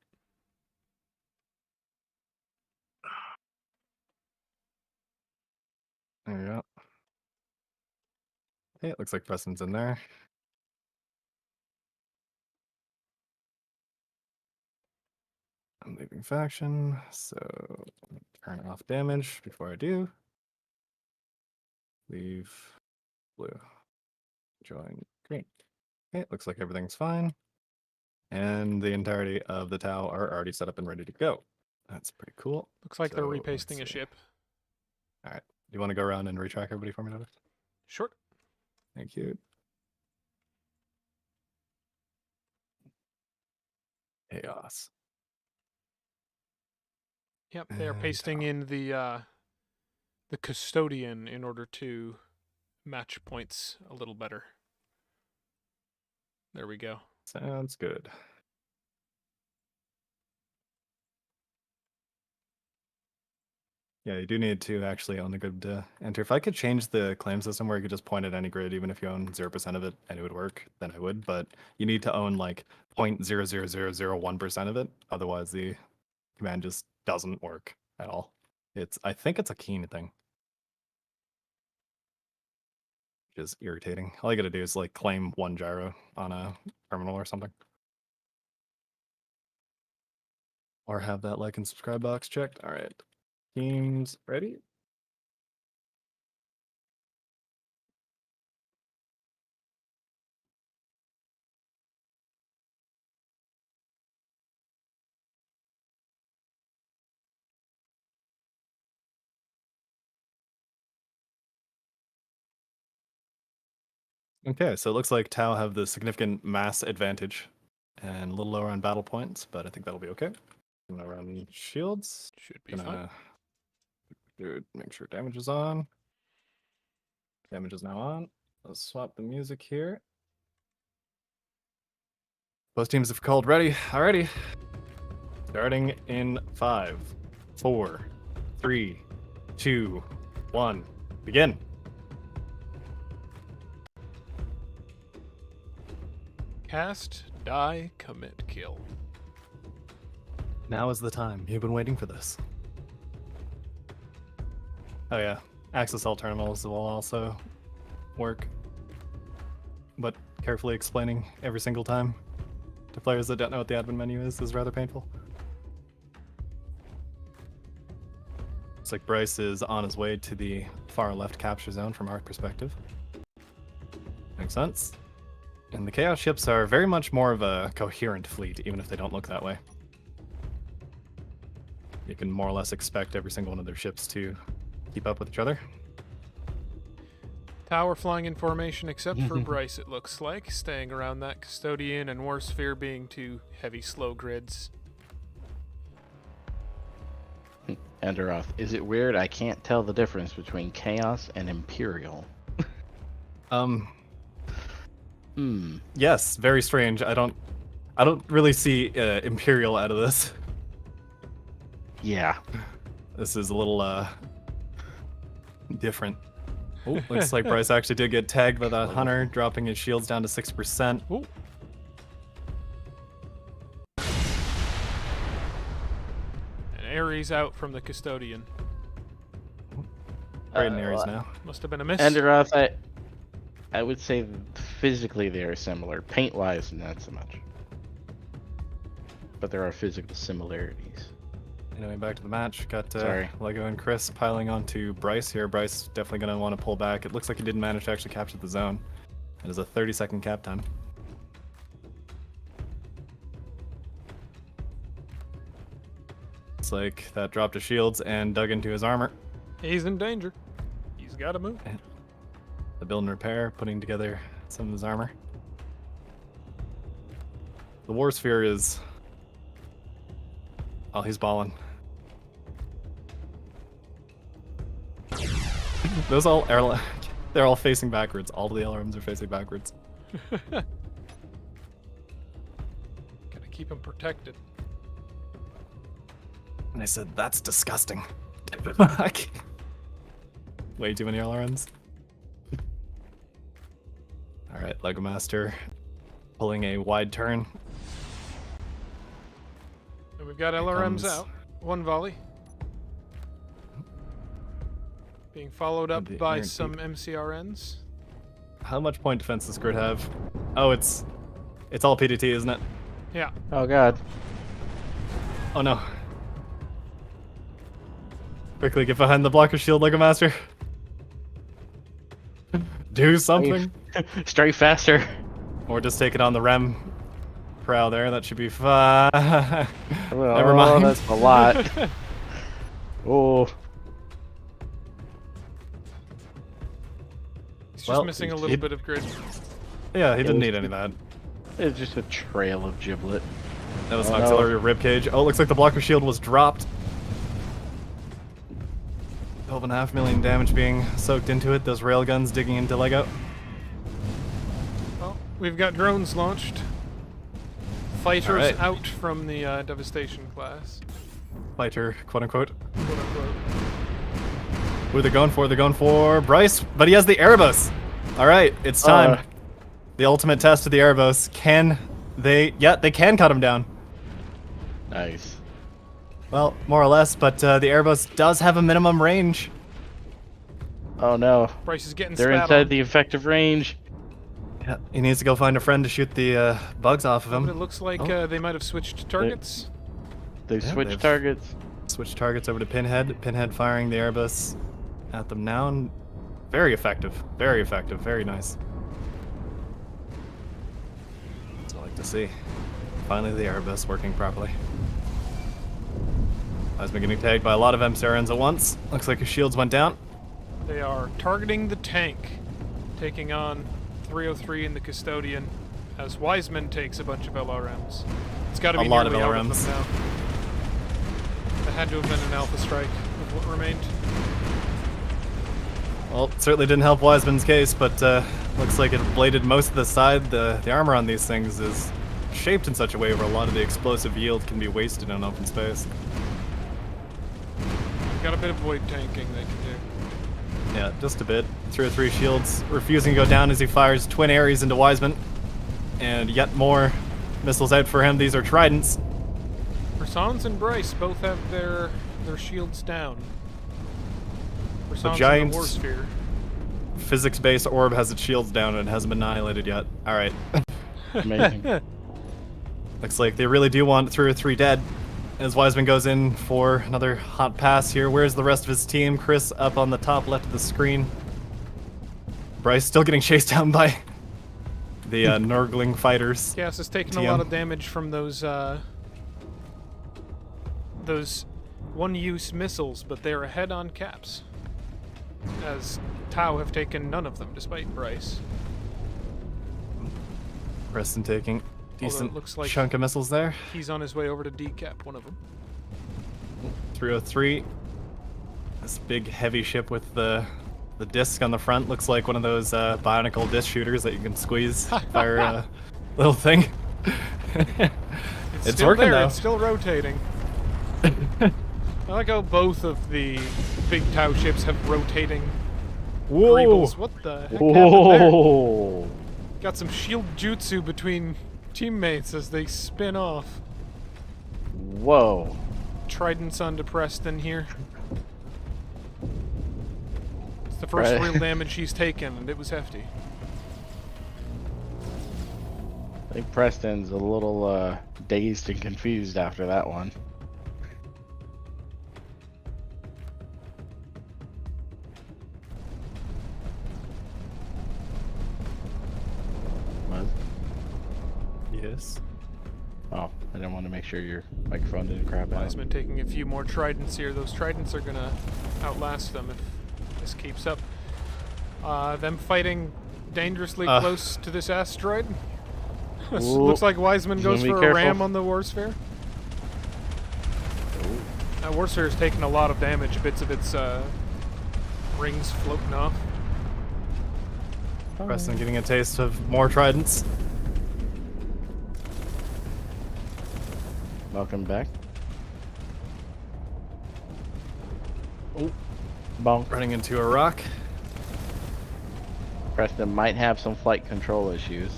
There you go. Hey, it looks like Preston's in there. I'm leaving faction, so turn off damage before I do. Leave blue. Join green. Okay, looks like everything's fine. And the entirety of the Tau are already set up and ready to go. That's pretty cool. Looks like they're So, let's repasting a see. ship. All right. Do you want to go around and retrack everybody for me, Notice? Sure. Thank you. Chaos. Yep, they are And, pasting in the custodian in order to match points a little better. There we go. Sounds good. Yeah, you do need to actually own the grid to enter. If I could change the claim system where you could just point at any grid, even if you own 0% of it and it would work, then I would. But you need to own like 0.00001% of it. Otherwise, the command just doesn't work at all. I think it's a keen thing. Which is irritating. All you gotta do is like claim 1 gyro on a terminal or something. Or have that like and subscribe box checked. All right. Teams ready? Okay, so it looks like Tau have the significant mass advantage and a little lower on battle points, but I think that'll be okay. Gonna run shields. Should be fine. Gonna make sure damage is on. Damage is now on. Let's swap the music here. Both teams have called ready. Alrighty. Starting in 5, 4, 3, 2, 1. Begin. Cast, die, commit, kill. Now is the time. You've been waiting for this. Oh yeah, access all terminals will also work. But carefully explaining every single time to players that don't know what the admin menu is rather painful. Looks like Bryce is on his way to the far left capture zone from our perspective. Makes sense. And the Chaos ships are very much more of a coherent fleet, even if they don't look that way. You can more or less expect every single one of their ships to keep up with each other. Tower flying in formation, except for Bryce, it looks like, staying around that Custodian and War Sphere being two heavy, slow grids. Enderoth, is it weird I can't tell the difference between Chaos and Imperial? Yes, very strange. I don't really see Imperial out of this. Yeah. This is a little different. Oh, looks like Bryce actually did get tagged by that hunter, dropping his shields down to 6%. Ooh. And Ares out from the Custodian. Right in Ares now. Must have been a miss. Enderoth, I would say physically they are similar. Paint-wise, not so much. But there are physical similarities. Anyway, back to the match. Got Sorry. Lego and Chris piling onto Bryce here. Bryce definitely going to want to pull back. It looks like he didn't manage to actually capture the zone. It is a 30-second cap time. Looks like that dropped his shields and dug into his armor. He's in danger. He's got to move. The build and repair, putting together some of his armor. The War Sphere is... Oh, he's balling. Those all are... They're all facing backwards. All the LRMs are facing backwards. Gotta keep him protected. And I said, that's disgusting. Way too many LRMs. Alright, Lego Master pulling a wide turn. And we've got LRMs out. One volley. Being followed up by some MCRNs. How much point defense does Grid have? Oh, it's all PDT, isn't it? Yeah. Oh god. Oh no. Quickly get behind the blocker shield, Lego Master. Do something. Strike faster. Or just take it on the Rem prow there. That should be fine. Well, Never mind. That's a lot. Oh. He's just missing a little bit of grid. Yeah, he didn't need any of that. It's just a trail of giblet. That was Oh, an no. auxiliary ribcage. Oh, looks like the blocker shield was dropped. 12.5 million damage being soaked into it. Those railguns digging into Lego. Well, we've got drones launched. Fighters Alright. out from the Devastation class. Fighter, quote unquote. Quote unquote. Who they're going for? They're going for Bryce, but he has the Erebus. All right, it's time. The ultimate test of the Erebus. Can they? Yeah, they can cut him down. Nice. Well, more or less, but the Erebus does have a minimum range. Oh no. Bryce is getting They're spat inside on. the effective range. Yeah, he needs to go find a friend to shoot the bugs off of But him. it looks like Oh. they might have switched targets. They've Yeah, switched they've- targets. Switch targets over to Pinhead. Pinhead firing the Erebus at them now. And very effective. Very effective. Very nice. That's what I like to see. Finally, the Erebus working properly. I've been getting tagged by a lot of MCRNs at once. Looks like his shields went down. They are targeting the tank, taking on 303 in the Custodian, as Wiseman takes a bunch of LRMs. It's got to be A lot of nearly out LRMs. them now. That had to have been an alpha strike of what remained. Well, it certainly didn't help Wiseman's case, but looks like it bladed most of the side. The armor on these things is shaped in such a way where a lot of the explosive yield can be wasted in open space. Got a bit of void tanking they can do. Yeah, just a bit. 303 shields refusing to go down as he fires twin Ares into Wiseman. And yet more missiles out for him. These are Tridents. Persons and Bryce both have their shields down. Persons in giant the War Sphere. Physics-based orb has its shields down and it hasn't been annihilated yet. Alright. Amazing. Looks like they really do want 303 dead. as Wiseman goes in for another hot pass here. Where's the rest of his team? Chris up on the top left of the screen. Bryce still getting chased down by the Nurgling fighters. Chaos is taking a TM. lot of damage from those one-use missiles, but they're ahead on caps, as Tau have taken none of them, despite Bryce. Preston taking decent looks like chunk of missiles there. He's on his way over to decap one of them. 303. This big heavy ship with the disc on the front looks like one of those bionicle disc shooters that you can squeeze, fire a little thing. It's still working there, though. It's still rotating. I like how both of the big Tau ships have rotating Whoa! greebles. What the heck happened there? Whoa! Got some shield jutsu between teammates as they spin off. Whoa! Trident's on to Preston here. It's the first Right. real damage he's taken, and it was hefty. I think Preston's a little dazed and confused after that one. What? Yes. Oh, I didn't want to make sure your microphone didn't crap out. Wiseman taking a few more Tridents here. Those Tridents are gonna outlast them if this keeps up. Them fighting dangerously close to this asteroid. Looks like Wiseman goes Be for a careful. ram on the Warsphere. That Warsphere is taking a lot of damage. Bits of its rings floating off. Preston getting a taste of more tridents. Welcome back. Oh, bonk. Running into a rock. Preston might have some flight control issues.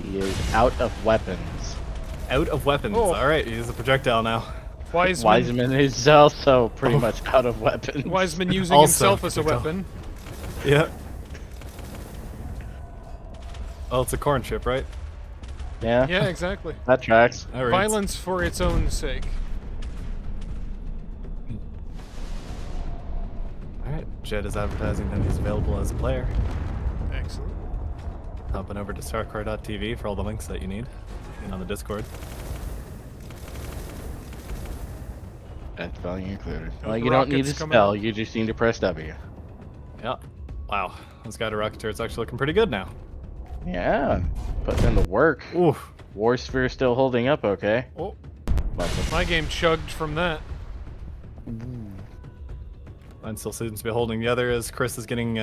He is out of weapons. Out of weapons. Oh. Alright, he's a projectile now. Wiseman is also pretty much out of weapons. Wiseman using Also himself as a projectile. weapon. Yeah. Oh, it's a corn ship, right? Yeah, Yeah, exactly. that tracks. That reads. Violence for its own sake. Alright, Jed is advertising that he's available as a player. Excellent. Hopping over to starcore.tv for all the links that you need. And on the Discord. And spelling included. Oh, Well, the you don't need to rockets coming spell, up. you just need to press W. Yeah. Wow. Those guy to rocket turrets actually looking pretty good now. Yeah, putting in the work. Oof. Warsphere still holding up okay. Oh, But my game chugged from that. Mine still seems to be holding the other as Chris is getting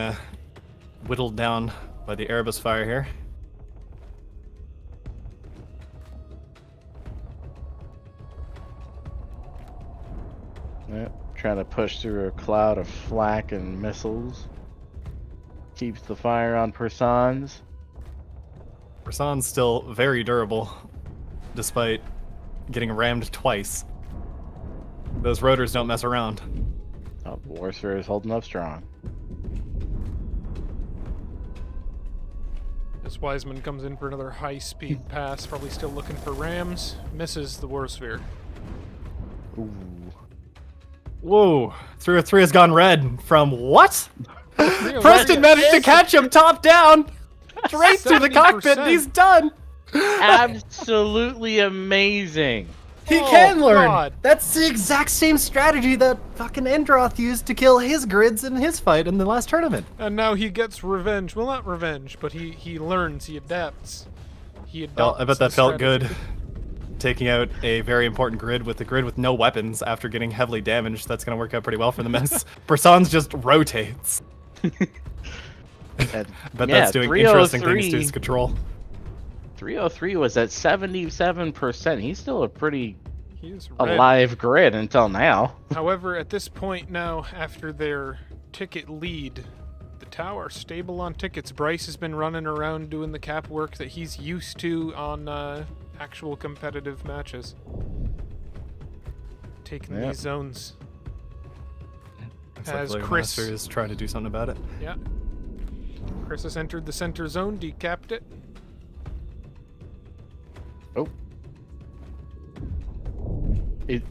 whittled down by the Erebus fire here. Yep, trying to push through a cloud of flak and missiles. Keeps the fire on Persons. Rasan's still very durable, despite getting rammed twice. Those rotors don't mess around. Oh, Warsphere is holding up strong. As Wiseman comes in for another high-speed pass, probably still looking for rams. Misses the Warsphere. Ooh. Whoa, 303 has gone red from what? Preston Preston managed to catch him top down! Straight through the cockpit, and he's done! Absolutely amazing. He Oh, can learn! God. That's the exact same strategy that fucking Endroth used to kill his grids in his fight in the last tournament. And now he gets revenge. Well, not revenge, but he learns, he adapts. He Well, adopts I bet that the felt strategy. good. Taking out a very important grid with a grid with no weapons after getting heavily damaged. That's going to work out pretty well for the mess. Persons just rotates. And, But yeah, that's doing interesting things to 303 his control. 303 was at 77%. He's still a pretty He is red. alive grid until now. However, at this point now, after their ticket lead, the Tau are stable on tickets. Bryce has been running around doing the cap work that he's used to on actual competitive matches. Taking Yep. these zones. Looks As like Chris- Master is trying to do something about it. Yeah. Chris has entered the center zone, decapped it. Oh,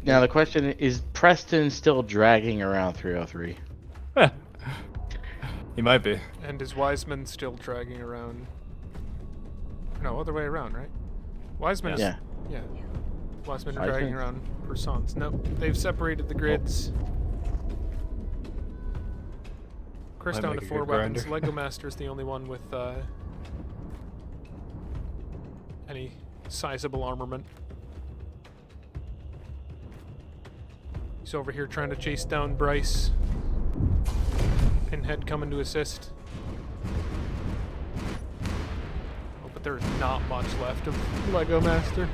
Now the question is Preston still dragging around 303? He might be. And is Wiseman still dragging around? No, other way around, right? Wiseman is... Yeah. Yeah. Wiseman are Wiseman. dragging around persons. Nope, they've separated the grids. Chris Might down make to a 4 good weapons. grinder. Lego Master's the only one with any sizable armament. He's over here trying to chase down Bryce. Pinhead coming to assist. Oh, but there's not much left of Lego Master.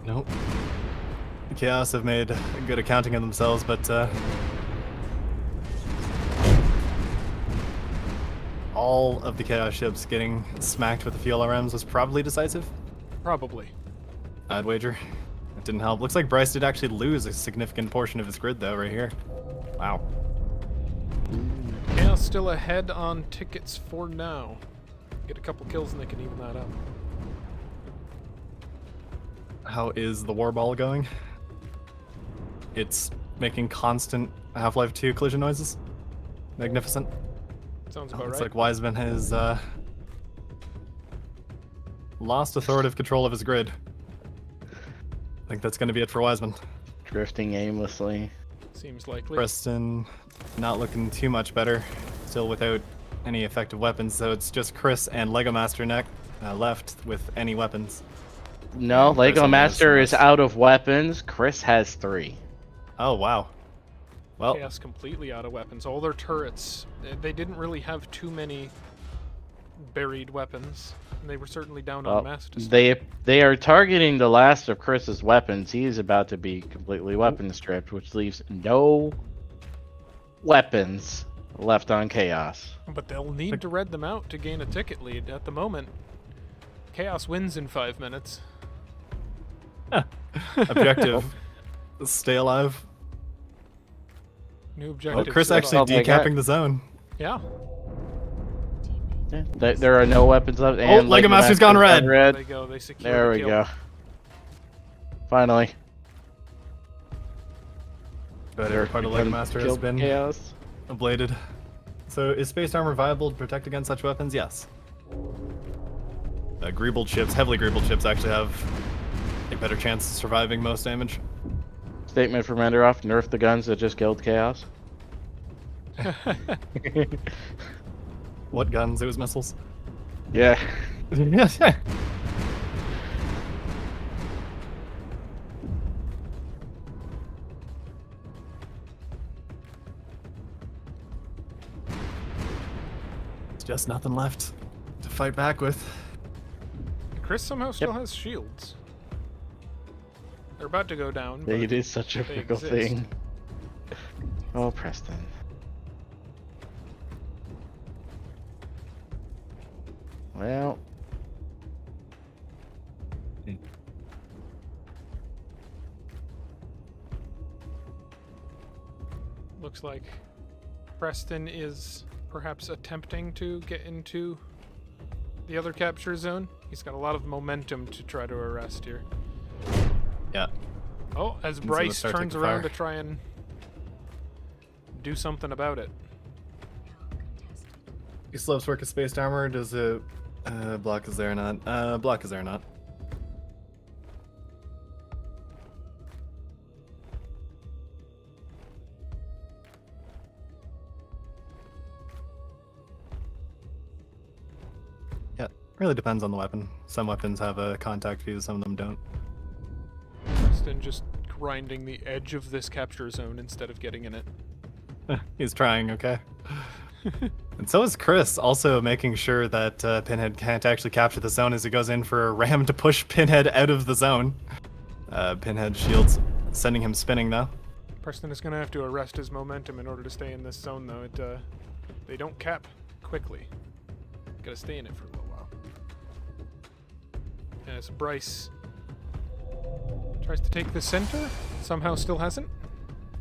Nope. The Chaos have made a good accounting of themselves, but all of the Chaos ships getting smacked with the fuel RMs was probably decisive. Probably. I'd wager. It didn't help. Looks like Bryce did actually lose a significant portion of his grid, though, right here. Wow. Chaos still ahead on tickets for now. Get a couple kills and they can even that up. How is the war ball going? It's making constant Half-Life 2 collision noises. Magnificent. Sounds Oh, about looks right. like Wiseman has lost authoritative control of his grid. I think that's going to be it for Wiseman. Drifting aimlessly. Seems likely. Preston not looking too much better, still without any effective weapons, so it's just Chris and Lego Master left with any weapons. No, Yeah, Lego Preston Master has is out of weapons. Chris has 3. Oh, wow. Well, Chaos completely out of weapons. All their turrets, they didn't really have too many buried weapons. And they were certainly down on mass to start. They are targeting the last of Chris's weapons. He is about to be completely weapon stripped, which leaves no weapons left on Chaos. But they'll need to red them out to gain a ticket lead. At the moment, Chaos wins in 5 minutes. objective. Stay alive. New Oh, objective. Chris set actually up. decapping the zone. Yeah. Yeah, there are no weapons left. Oh, And Lego Master's gone red. There they go. They secure There the we kill. go. Finally. But every part of Lego Master has Killed been Chaos. ablated. So is space armor viable to protect against such weapons? Yes. Greebled ships, heavily greebled ships, actually have a better chance of surviving most damage. Statement from Enderoff, nerf the guns that just killed Chaos. What guns? It was missiles. Yeah. It's just nothing left to fight back with. Chris somehow still has shields. They're about to go down. but It is such a they fickle exist. thing. Oh, Preston. Well, Looks like Preston is perhaps attempting to get into the other capture zone. He's got a lot of momentum to try to arrest here. Yeah. Oh, as gonna Bryce start turns taking around fire. to try and do something about it. Slopes work as spaced armor. Does it block is there or not? Block is there or not? Yeah, really depends on the weapon. Some weapons have a contact fuse, some of them don't. Preston just grinding the edge of this capture zone instead of getting in it. He's trying, okay? And so is Chris, also making sure that Pinhead can't actually capture the zone as he goes in for a ram to push Pinhead out of the zone. Pinhead shields sending him spinning, though. Preston is going to have to arrest his momentum in order to stay in this zone, though. They don't cap quickly. Got to stay in it for a little while. As Bryce tries to take the center, somehow still hasn't.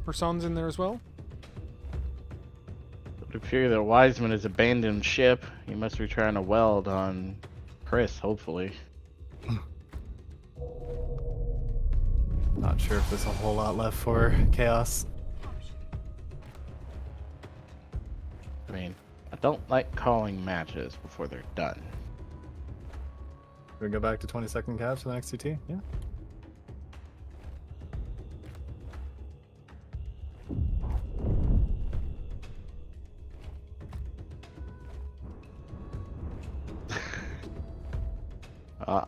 Person's in there as well. it would appear that Wiseman has abandoned ship. He must be trying to weld on Chris, hopefully. Not sure if there's a whole lot left for Chaos. I mean, I don't like calling matches before they're done. We go back to 20-second caps for the next CT? Yeah.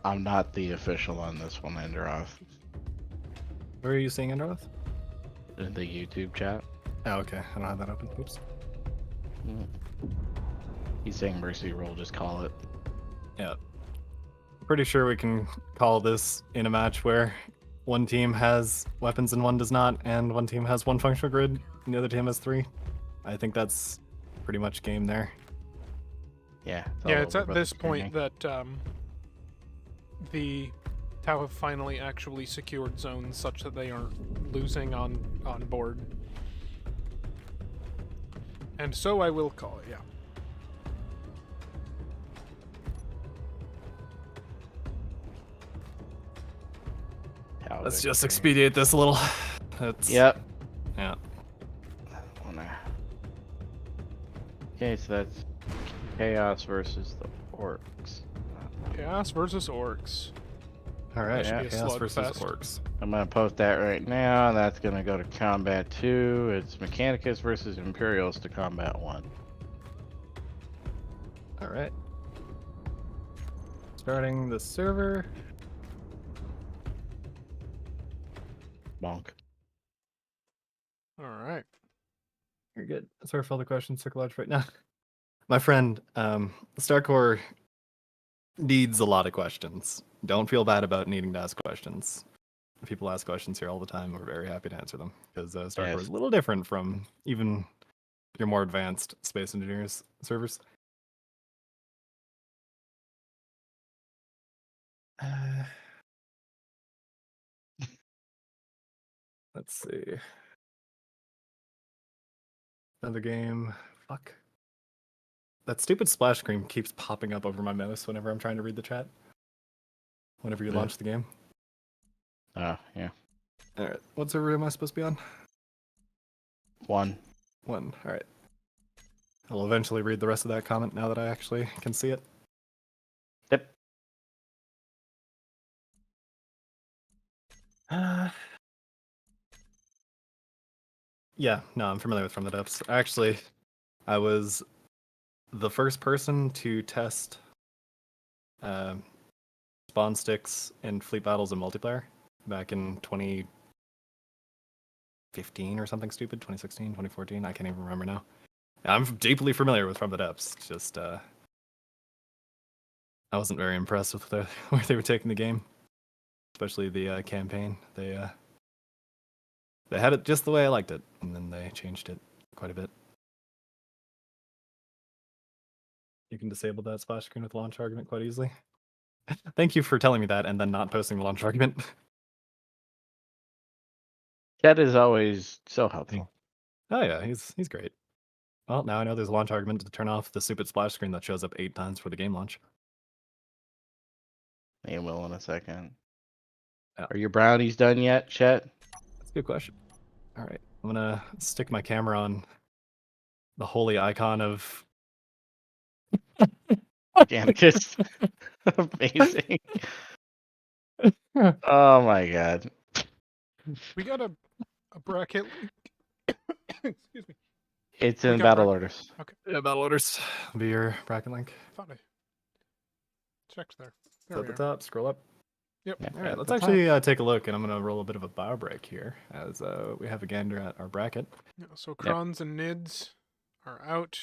I'm not the official on this one, Enderoth. Where are you seeing Enderoth? In the YouTube chat. Oh, okay. I don't have that open. Oops. He's saying Mercy Roll, just call it. Yeah. Pretty sure we can call this in a match where one team has weapons and one does not, and one team has one functional grid and the other team has 3. I think that's pretty much game there. Yeah. Yeah, it's at this point that the Tau have finally actually secured zones such that they aren't losing on board. And so I will call it, yeah. Let's just expedite this a little. That's, Yep. Yeah. Okay, so that's Chaos versus the Orcs. Chaos versus Orcs. All right. Yeah. Chaos versus Slugfest. Orcs. I'm gonna post that right now. That's gonna go to Combat 2. It's Mechanicus versus Imperials to Combat 1. All right. Starting the server. Bonk. All right. You're good. Sorry for all the questions, Circle right now. My friend, Starcore needs a lot of questions. Don't feel bad about needing to ask questions. People ask questions here all the time. We're very happy to answer them because Starcore Yes. is a little different from even your more advanced Space Engineers servers. Let's see. Another game. Fuck. That stupid splash screen keeps popping up over my mouse whenever I'm trying to read the chat. Whenever you Yeah. launch the game. Yeah. Alright. What server am I supposed to be on? 1. 1. Alright. I'll eventually read the rest of that comment now that I actually can see it. Yep. Yeah, no, I'm familiar with From the Depths. Actually, I was the first person to test spawn sticks in fleet battles in multiplayer back in 2015 or something stupid, 2016, 2014, I can't even remember now. I'm deeply familiar with From the Depths, just I wasn't very impressed with where they were taking the game, especially the campaign. They had it just the way I liked it, and then they changed it quite a bit. You can disable that splash screen with launch argument quite easily. Thank you for telling me that and then not posting the launch argument. That is always so helpful. Oh yeah, he's great. Well, now I know there's a launch argument to turn off the stupid splash screen that shows up 8 times for the game launch. You will in a second. Yeah. Are your brownies done yet, Chet? That's a good question. All right, I'm gonna stick my camera on the holy icon of Mechanicus. Amazing. Oh my god. We got a bracket link. Excuse me. It's We in got battle bra- orders. Okay. yeah, battle orders. Be your bracket link. Thought I checked there. It's There at we the are. top. Scroll up. Yep. Yeah, All right, at let's the top. actually take a look, and I'm gonna roll a bit of a bio break here as we have a gander at our bracket. Yeah, so Crons and Nids are out.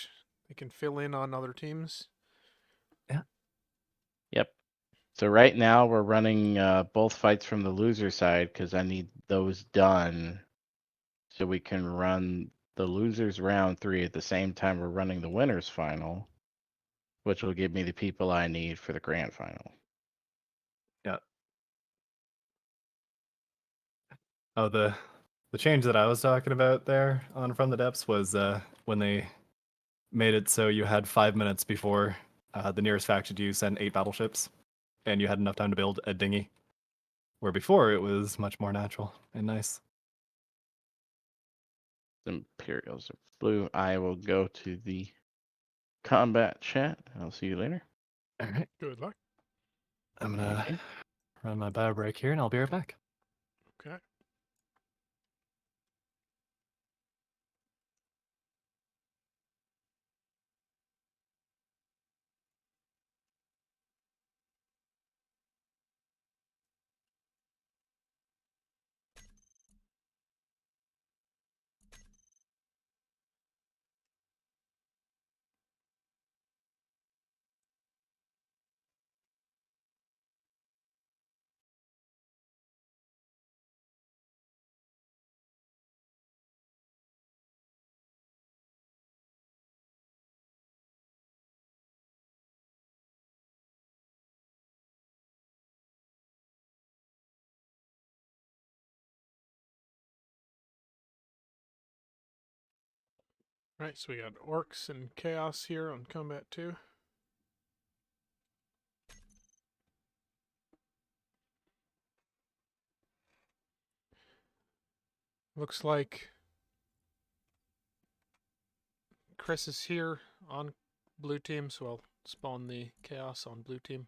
They can fill in on other teams. Yep. So right now we're running both fights from the loser side because I need those done so we can run the losers round 3 at the same time we're running the winners final, which will give me the people I need for the grand final. Yeah. Oh, the change that I was talking about there on From the Depths was when they made it so you had 5 minutes before the nearest faction to you send 8 battleships, and you had enough time to build a dinghy. Where before it was much more natural and nice. Imperials are blue. I will go to the combat chat. I'll see you later. All right. Good luck. I'm gonna Okay. run my bio break here and I'll be right back. Okay. Right, so we got orcs and chaos here on combat 2. Looks like Chris is here on blue team, so I'll spawn the chaos on blue team.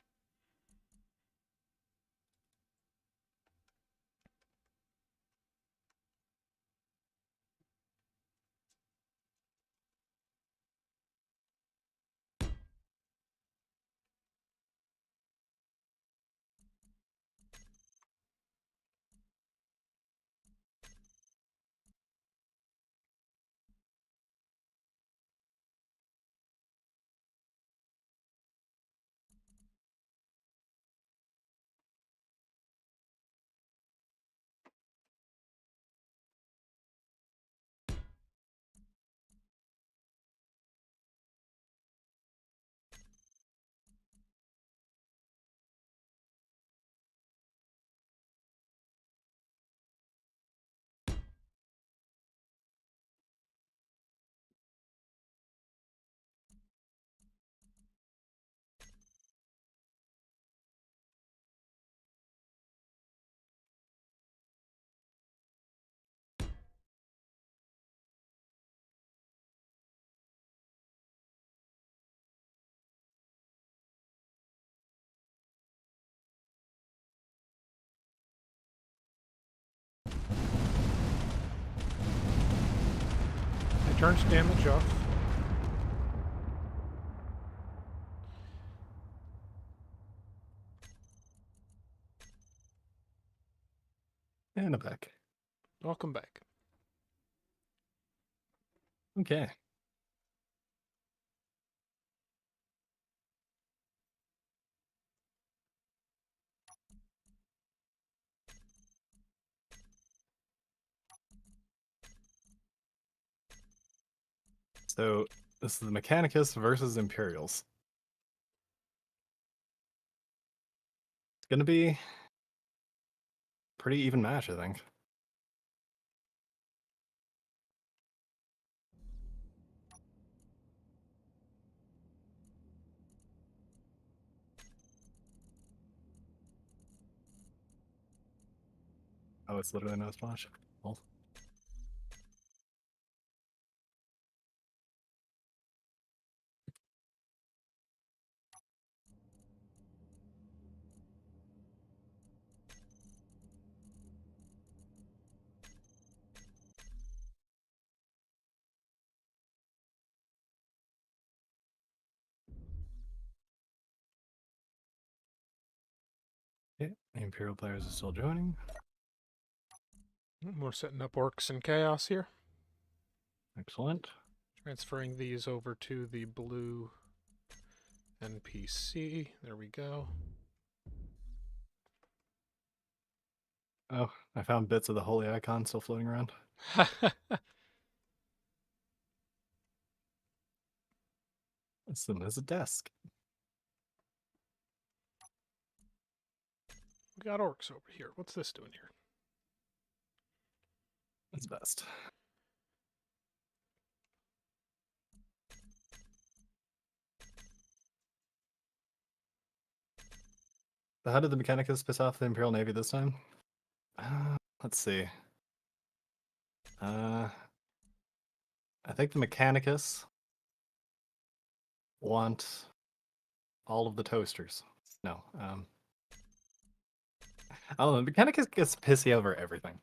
It turns damage off. And I'm back. Welcome back. Okay. So this is the Mechanicus versus Imperials. It's gonna be a pretty even match, I think. Oh, it's literally no splash. Well, yeah, the Imperial players are still joining. We're setting up orcs and chaos here. Excellent. Transferring these over to the blue NPC. There we go. Oh, I found bits of the holy icon still floating around. It's them as a desk. We got orcs over here. What's this doing here? That's best. So how did the mechanicus piss off the Imperial Navy this time? Let's see. I think the mechanicus want all of the toasters. No. I don't know. The mechanicus gets pissy over everything.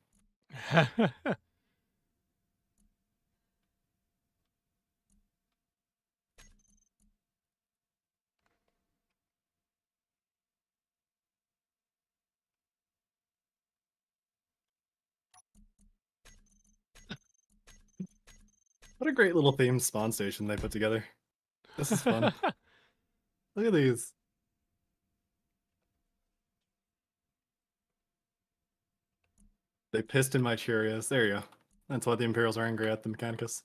What a great little themed spawn station they put together. This is fun. Look at these. They pissed in my Cheerios. There you go. That's why the Imperials are angry at the mechanicus.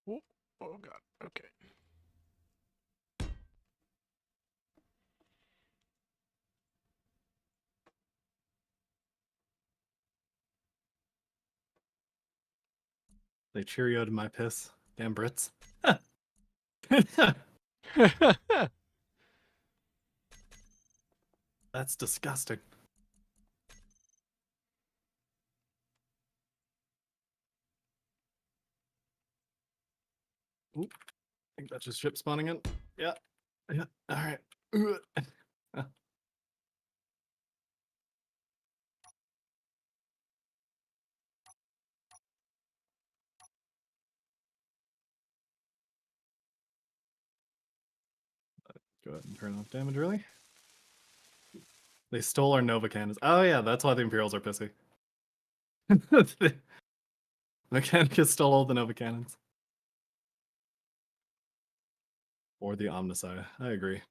Oh, oh god. Okay. They Cheerioed my piss. Damn Brits. That's disgusting. Oop. I think that's just ship spawning in. Yeah. Yeah. All right. Go ahead and turn off damage early. They stole our Nova cannons. Oh yeah, that's why the Imperials are pissy. Mechanicus stole all the Nova cannons. Or the Omnici. I agree.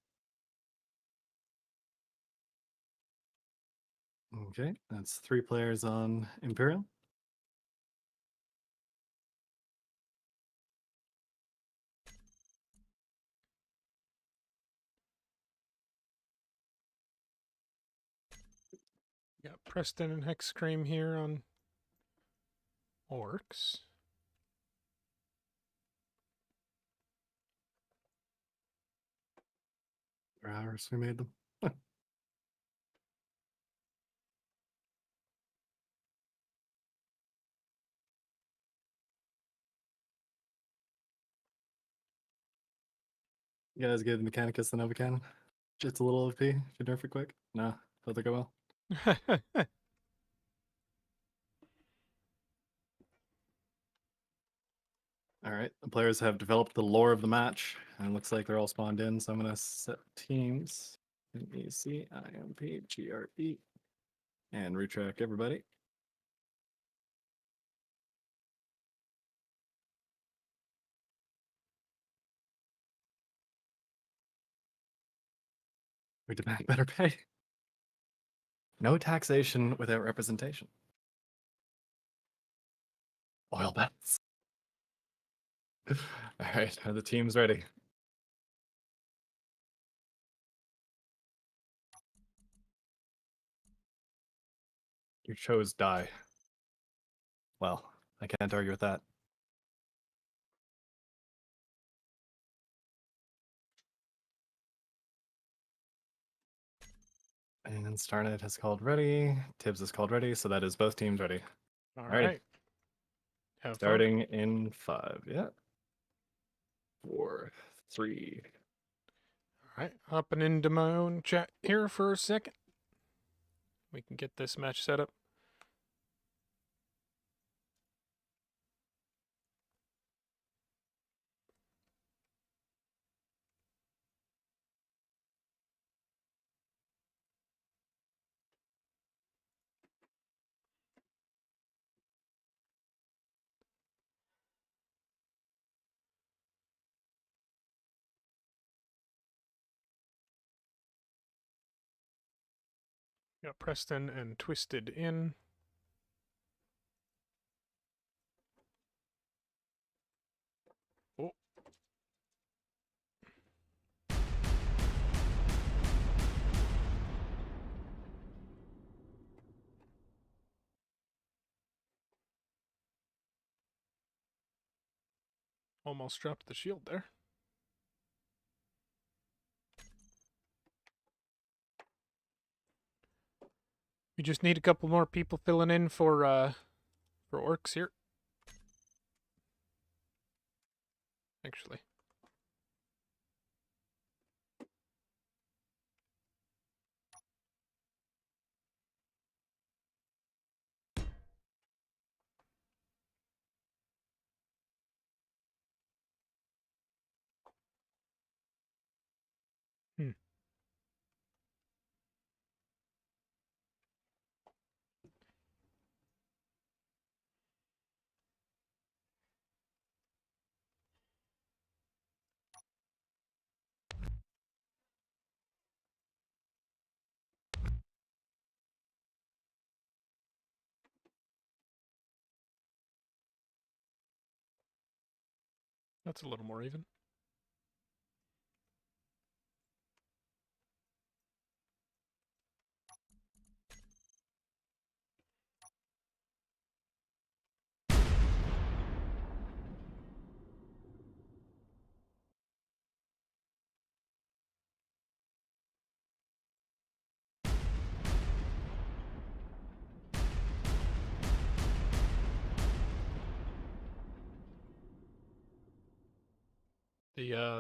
Okay, that's 3 players on Imperial. Got Preston and Hexcream here on orcs. For hours we made them. You guys give Mechanicus the Nova cannon? It's a little OP if you nerf it quick. No, don't think I will. Alright, the players have developed the lore of the match, and it looks like they're all spawned in, so I'm gonna set teams. MECIMPGRE and retrack everybody. We demand better pay. No taxation without representation. Oil bets. Alright, are the teams ready? You chose die. Well, I can't argue with that. And Starnet has called ready. Tibbs has called ready, so that is both teams ready. All Alrighty. right. Have fun. Starting in 5. Yeah. 4, 3. All right. Hopping into my own chat here for a second. We can get this match set up. Got Preston and Twisted in. Oh. Almost dropped the shield there. We just need a couple more people filling in for orcs here. Actually. That's a little more even.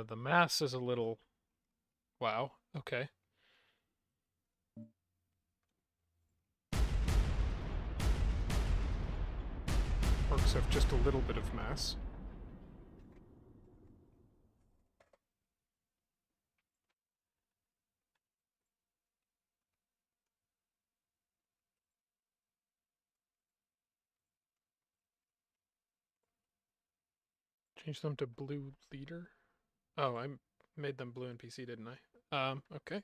The mass is a little... Wow, okay. Orcs have just a little bit of mass. Change them to blue leader. Oh, I made them blue in PC, didn't I? Okay.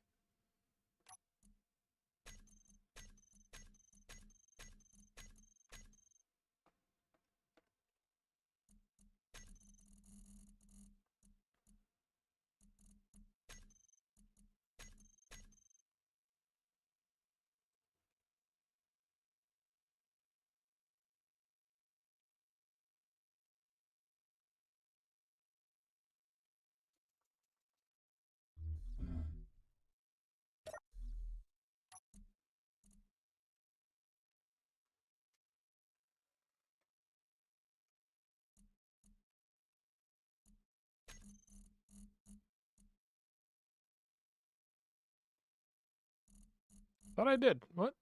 Thought I did. What?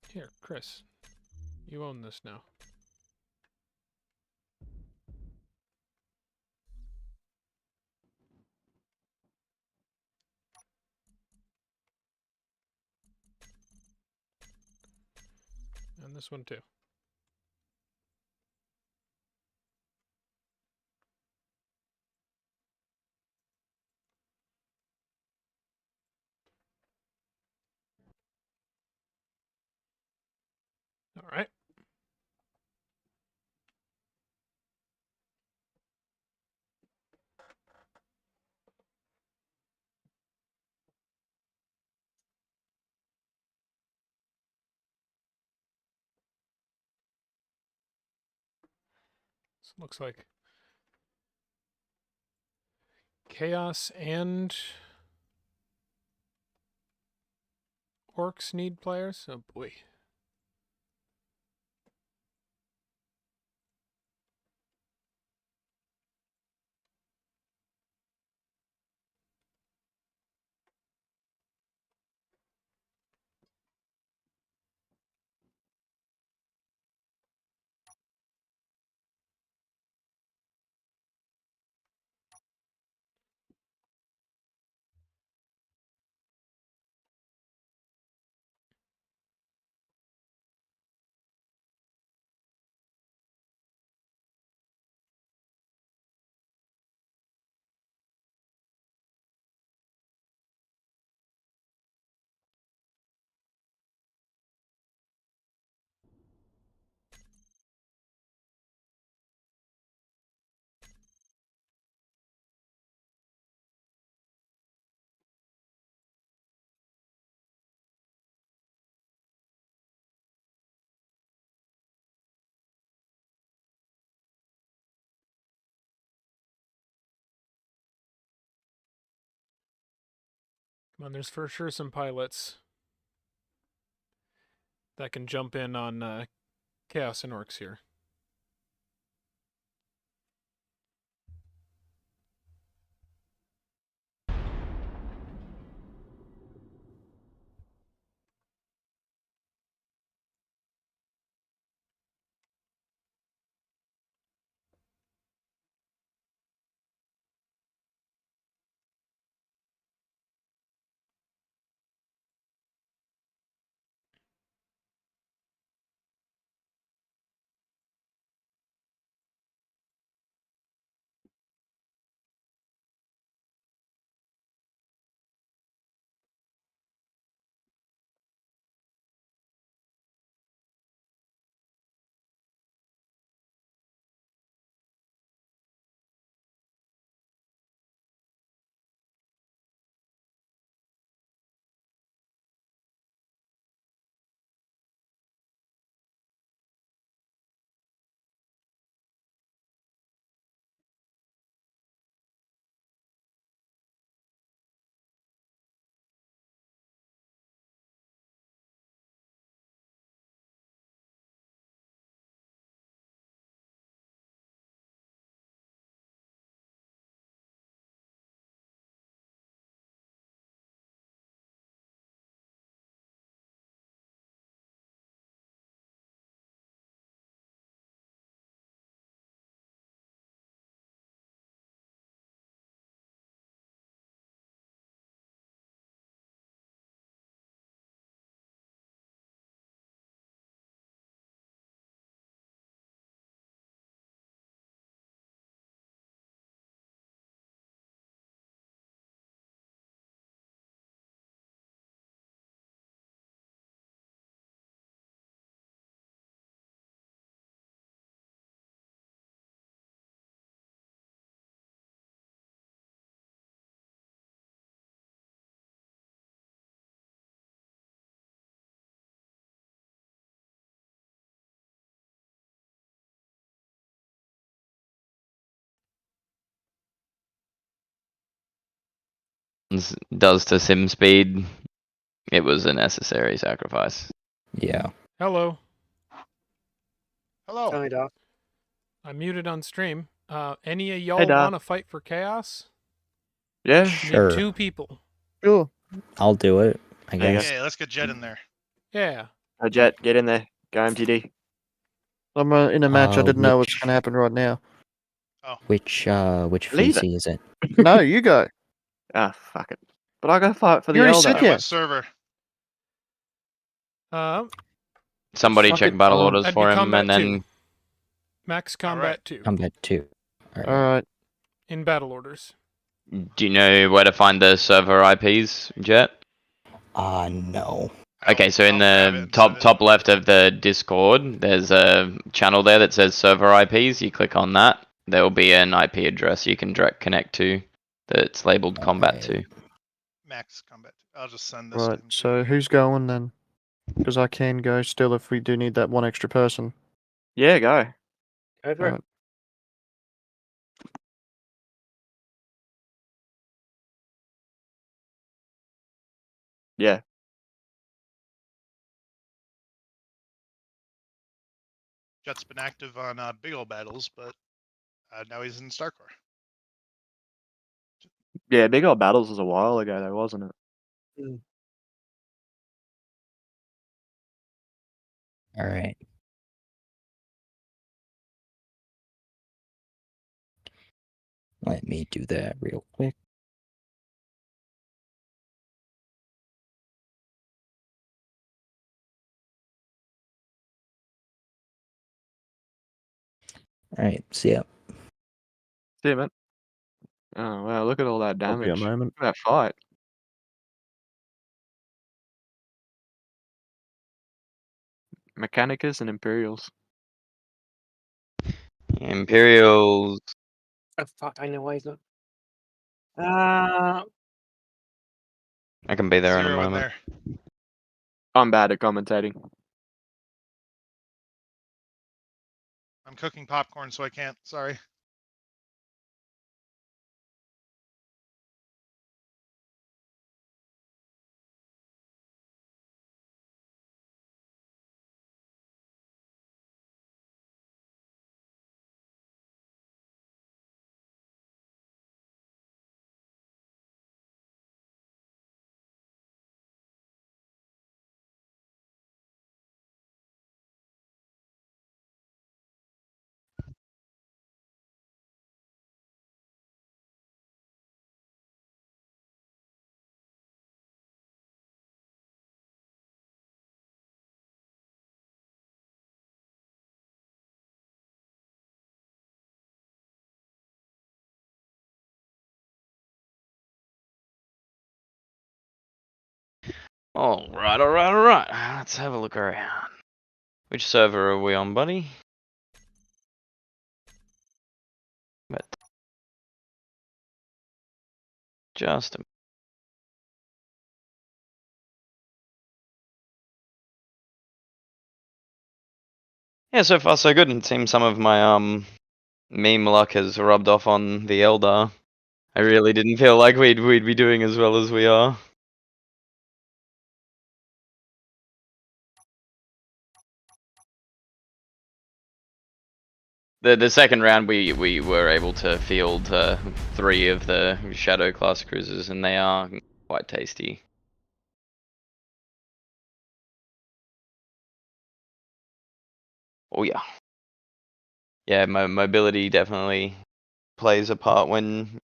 Here, Chris. You own this now. And this one too. All right. So it looks like Chaos and Orcs need players. Oh boy. Come on, there's for sure some pilots that can jump in on Chaos and Orcs here. Does to sim speed, it was a necessary sacrifice. Yeah. Hello. Hello. Tony Doc. I'm muted on stream. Any of y'all Doc. want to fight for Chaos? Yeah. Sure. Need 2 people. Sure. I'll do it, I There you go. guess. Okay, let's get Jet in there. Yeah. Jet, get in there. Go MTD. I'm in a match. I Uh, didn't know what's which- going to happen right now. Which Leave VC is it? No, you go. Ah, fuck it. But I gotta fight for the You already Eldar. said And yeah. what server? Somebody Fuck check it, battle oh. orders That'd for be him, combat and then 2. Max combat 2 Combat 2. Alright. All right. in battle orders. do you know where to find the server IPs, Jet? No. Okay, so in I'll grab it the and send it. top left of the Discord, there's a channel there that says server IPs. You click on that, there will be an IP address you can direct connect to that's labeled combat 2. Max combat. I'll just send this. Right. to him too. So who's going then? Because I can go still if we do need that one extra person. Yeah, go. All right. Yeah. Jet's been active on big old battles, but now he's in Starcore. Yeah, Big Old Battles was a while ago though, wasn't it? Alright. Let me do that real quick. Alright, see ya. See you, man. Oh wow, look at all that I'll be a damage. moment. Look at that fight. Mechanicus and Imperials. Imperials. Oh fuck! I know why he's not. I can be there in a 0 in moment. there. I'm bad at commentating. I'm cooking popcorn, so I can't. Sorry. Alright, alright, alright. Let's have a look around. Which server are we on, buddy? But just a yeah, so far so good. It seems some of my meme luck has rubbed off on the Eldar. I really didn't feel like we'd be doing as well as we are. The second round we were able to field 3 of the Shadow class cruisers, and they are quite tasty. Oh yeah. Yeah, mobility definitely plays a part when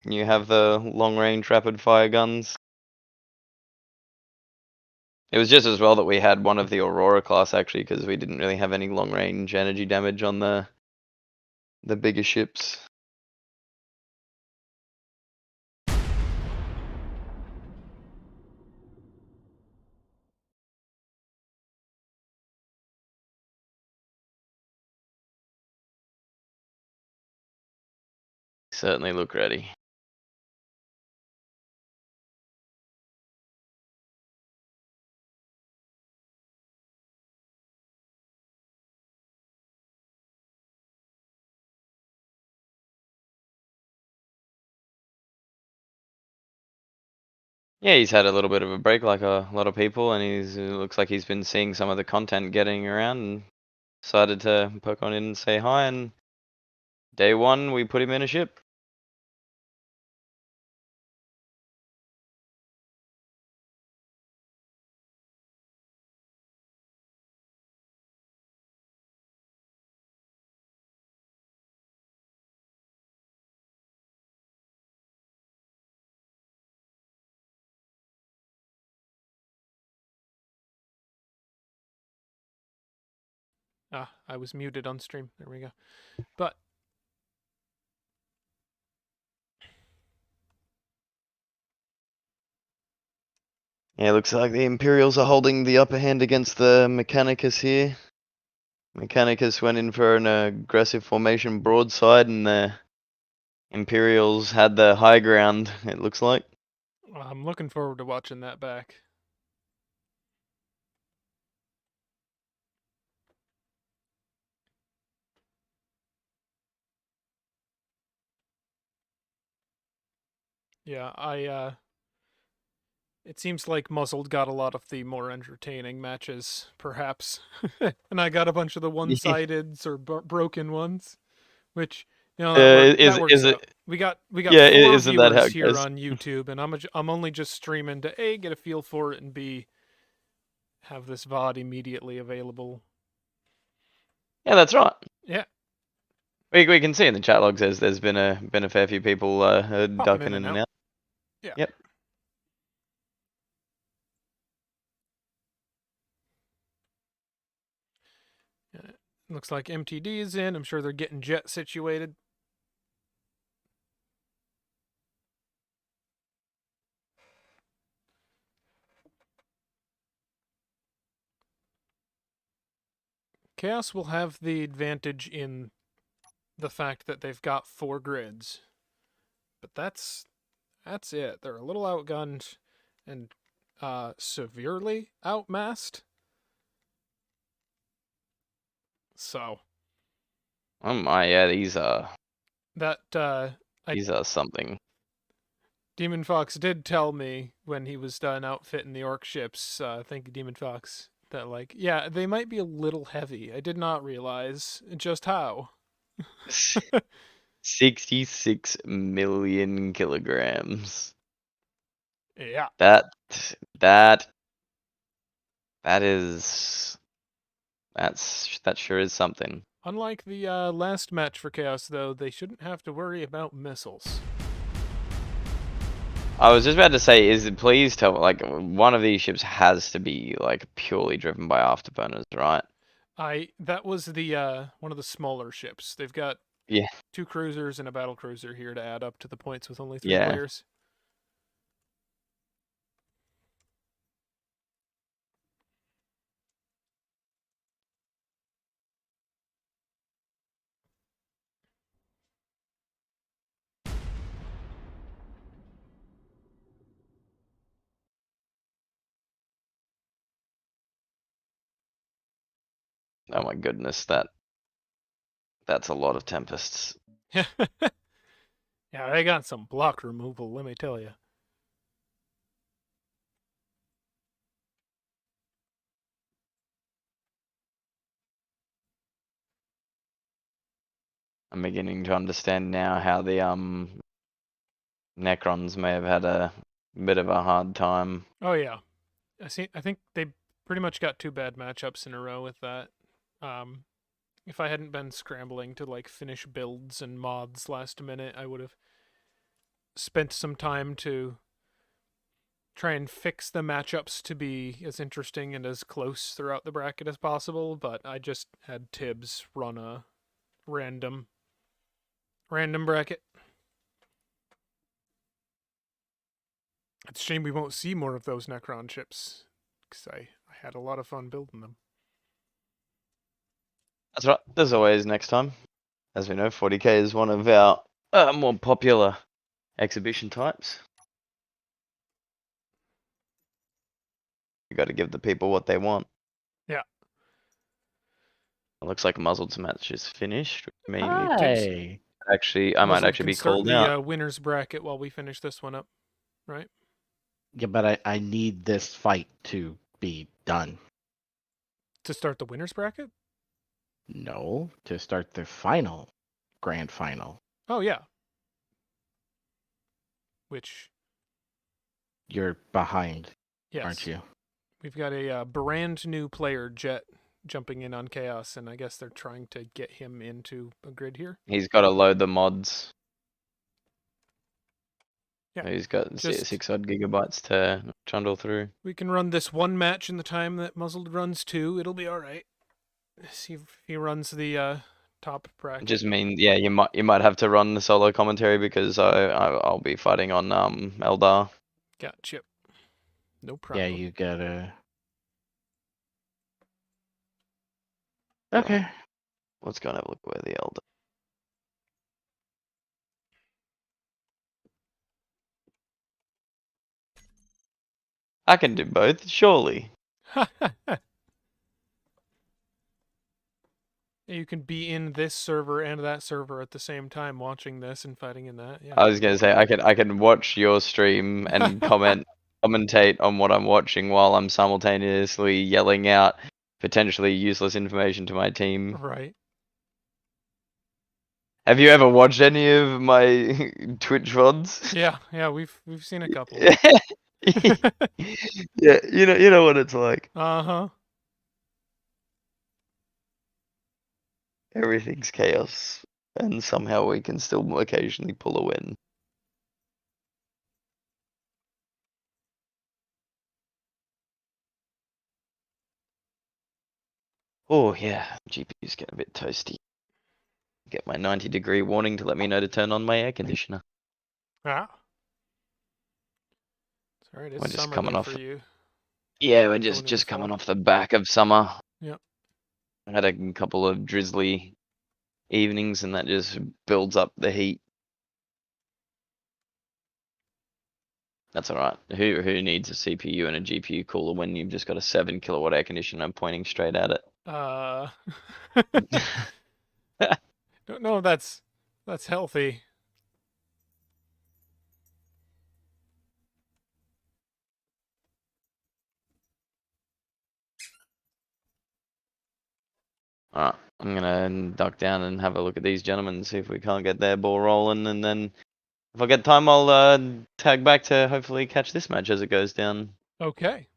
you have the long range rapid fire guns. It was just as well that we had one of the Aurora class actually, because we didn't really have any long range energy damage on the bigger ships. Certainly look ready. Yeah, he's had a little bit of a break like a lot of people, and it looks like he's been seeing some of the content getting around and decided to poke on in and say hi, and day 1 we put him in a ship. Ah, I was muted on stream. There we go. But Yeah, looks like the Imperials are holding the upper hand against the Mechanicus here. Mechanicus went in for an aggressive formation broadside, and the Imperials had the high ground, it looks like. I'm looking forward to watching that back. Yeah, it seems like Muzzled got a lot of the more entertaining matches, perhaps. And I got a bunch of the one-sideds or broken ones, which that works out. We got Yeah, 4 isn't that how viewers it here goes? on YouTube, and I'm only just streaming to A, get a feel for it, and B, have this VOD immediately available. Yeah, that's right. Yeah. We can see in the chat logs there's been a fair few people ducking in and out. Yeah. Yep. Looks like MTD is in. I'm sure they're getting jet situated. Chaos will have the advantage in the fact that they've got 4 grids. But that's it. They're a little outgunned and severely outmassed. So. Oh my, yeah, these are These are something. Demon Fox did tell me when he was done outfitting the orc ships, thank you Demon Fox, that like, yeah, they might be a little heavy. I did not realize just how. 66 million kilograms. Yeah. That sure is something. Unlike the last match for Chaos, though, they shouldn't have to worry about missiles. I was just about to say, please tell, like, one of these ships has to be like purely driven by afterburners, right? That was the one of the smaller ships. They've got 2 cruisers and a battle cruiser here to add up to the points with only 3 players. Oh my goodness, that's a lot of tempests. Yeah, they got some block removal, let me tell you. I'm beginning to understand now how the Necrons may have had a bit of a hard time. Oh yeah, I think they pretty much got 2 bad matchups in a row with that. If I hadn't been scrambling to like finish builds and mods last minute, I would have spent some time to try and fix the matchups to be as interesting and as close throughout the bracket as possible, but I just had Tibbs run a random bracket. It's a shame we won't see more of those Necron ships, because I had a lot of fun building them. That's right. There's always next time. As we know, 40k is one of our more popular exhibition types. You got to give the people what they want. Yeah. It looks like Muzzled's match is finished. Maybe Hi. actually, I might Muzzled actually can be start called the out. winner's bracket while we finish this one up, right? Yeah, but I need this fight to be done. To start the winner's bracket? No, to start the grand final. Oh yeah. Which, You're behind, yes, aren't you? we've got a brand new player, Jet, jumping in on Chaos, and I guess they're trying to get him into a grid here. He's got to load the mods. Yeah, He's got just- 6 odd gigabytes to trundle through. We can run this one match in the time that Muzzled runs 2. It'll be all right. See if he runs the top bracket. Just mean, yeah, you might have to run the solo commentary because I'll be fighting on Eldar. Gotcha. No problem. Yeah, you gotta. Okay. Let's go and have a look where the Eldar. I can do both, surely. You can be in this server and that server at the same time, watching this and fighting in that. Yeah. I was gonna say I can watch your stream and commentate on what I'm watching while I'm simultaneously yelling out potentially useless information to my team. Right. Have you ever watched any of my Twitch VODs? Yeah, we've seen a couple. Yeah, you know what it's like. Uh-huh. Everything's chaos, and somehow we can still occasionally pull a win. Oh yeah, GPU's getting a bit toasty. Get my 90-degree warning to let me know to turn on my air conditioner. Ah. It's alright, We're it's just summer coming though off. for you. Yeah, we're Going into just coming fall. off the back of summer. Yep. I had a couple of drizzly evenings, and that just builds up the heat. That's alright. Who needs a CPU and a GPU cooler when you've just got a 7 kilowatt air conditioner pointing straight at it? Don't know if that's healthy. Alright, I'm gonna duck down and have a look at these gentlemen and see if we can't get their ball rolling, and then if I get time, I'll tag back to hopefully catch this match as it goes down. Okay.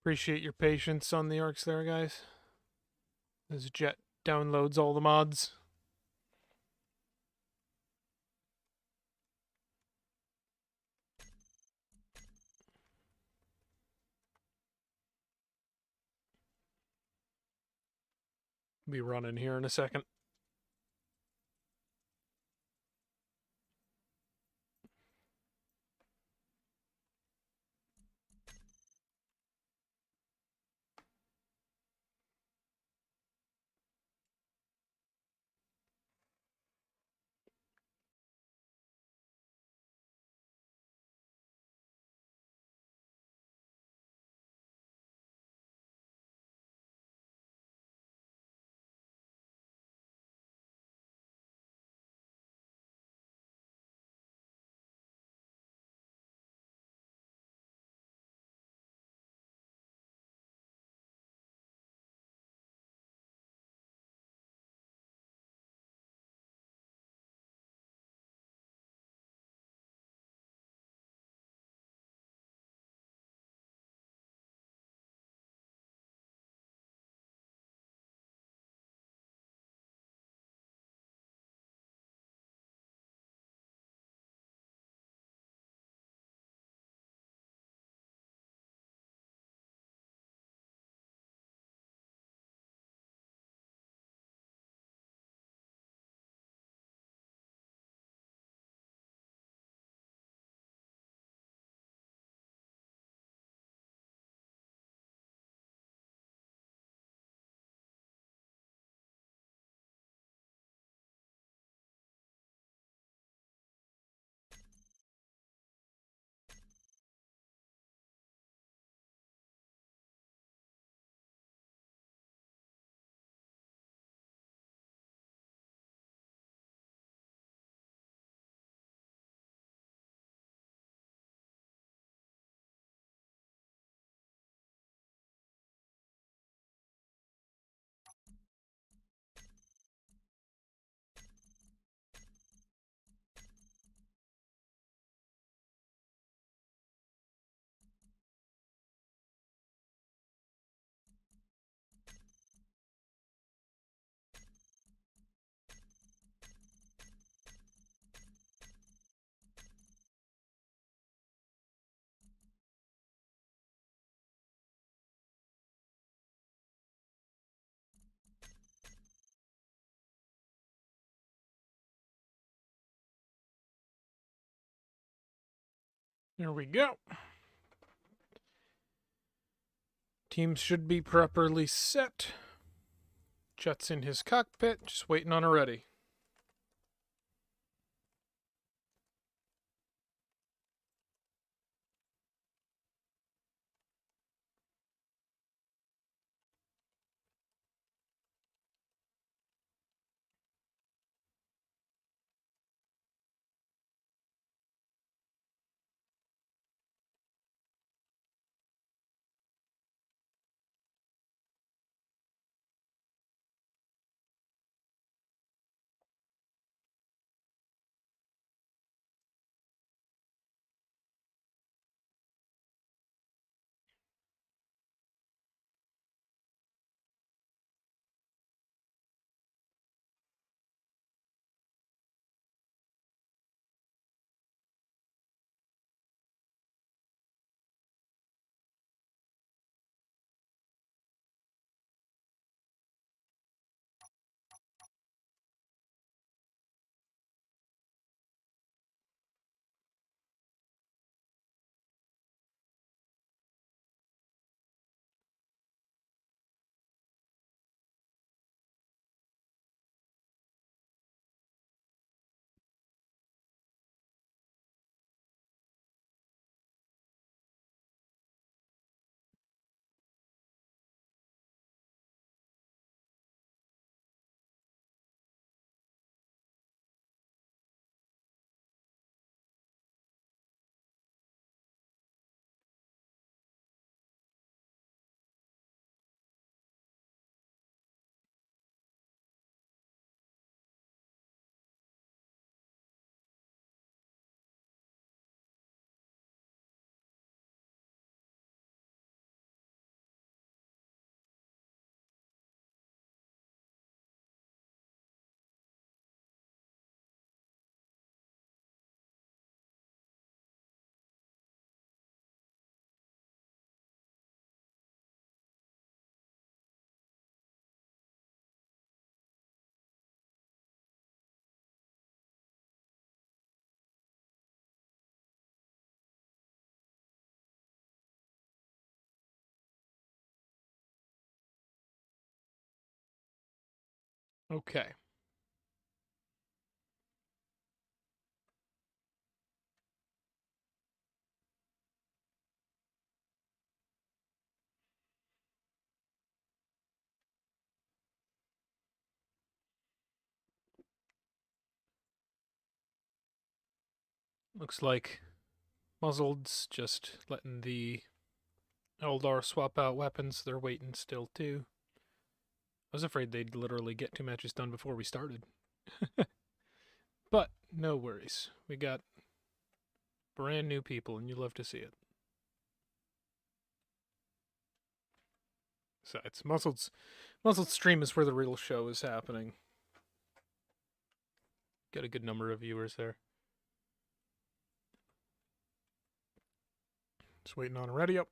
Appreciate your patience on the orcs there, guys. As Jet downloads all the mods. Be running here in a second. There we go. Teams should be properly set. Jet's in his cockpit, just waiting on a ready. Okay. Looks like Muzzled's just letting the Eldar swap out weapons. They're waiting still, too. I was afraid they'd literally get 2 matches done before we started. But no worries. We got brand new people, and you love to see it. Besides, Muzzled's stream is where the real show is happening. Got a good number of viewers there. Just waiting on a ready up.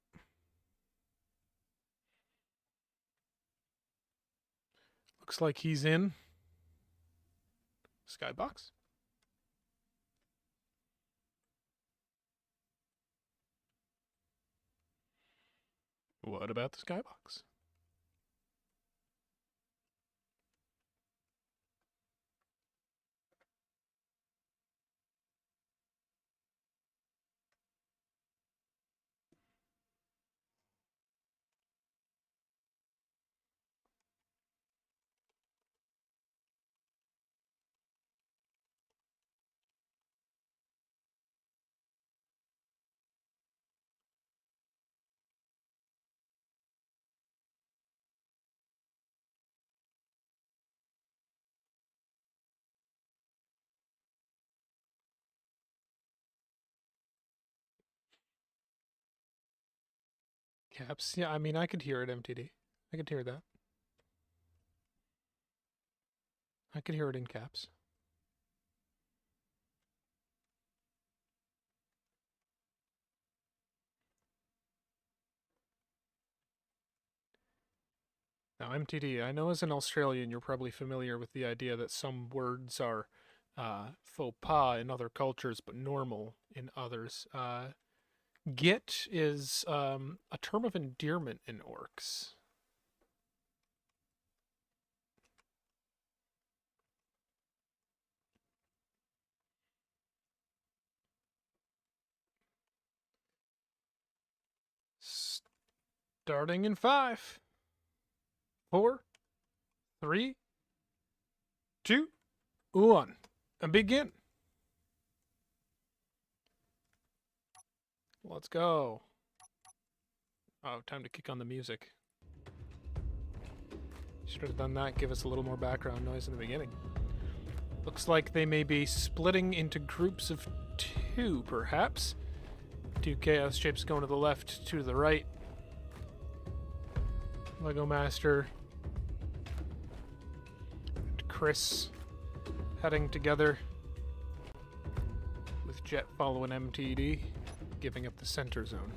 Looks like he's in Skybox. What about the Skybox? Caps? Yeah, I mean, I could hear it, MTD. I could hear that. I could hear it in caps. Now, MTD, I know as an Australian you're probably familiar with the idea that some words are faux pas in other cultures but normal in others. Git is a term of endearment in orcs. Starting in 5, 4, 3, 2, 1, and begin. Let's go. Oh, time to kick on the music. Should have done that, give us a little more background noise in the beginning. Looks like they may be splitting into groups of 2, perhaps. 2 Chaos Shapes going to the left, 2 to the right. Lego Master and Chris heading together with Jet following MTD, giving up the center zone.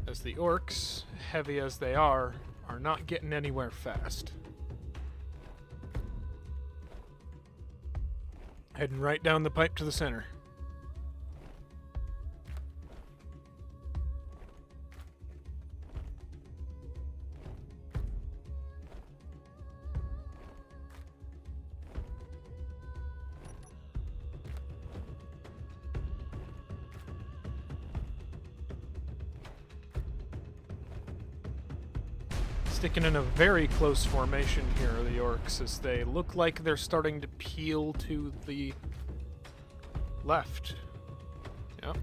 As the orcs, heavy as they are not getting anywhere fast. Heading right down the pipe to the center. Sticking in a very close formation here, the orcs, as they look like they're starting to peel to the left. Yep.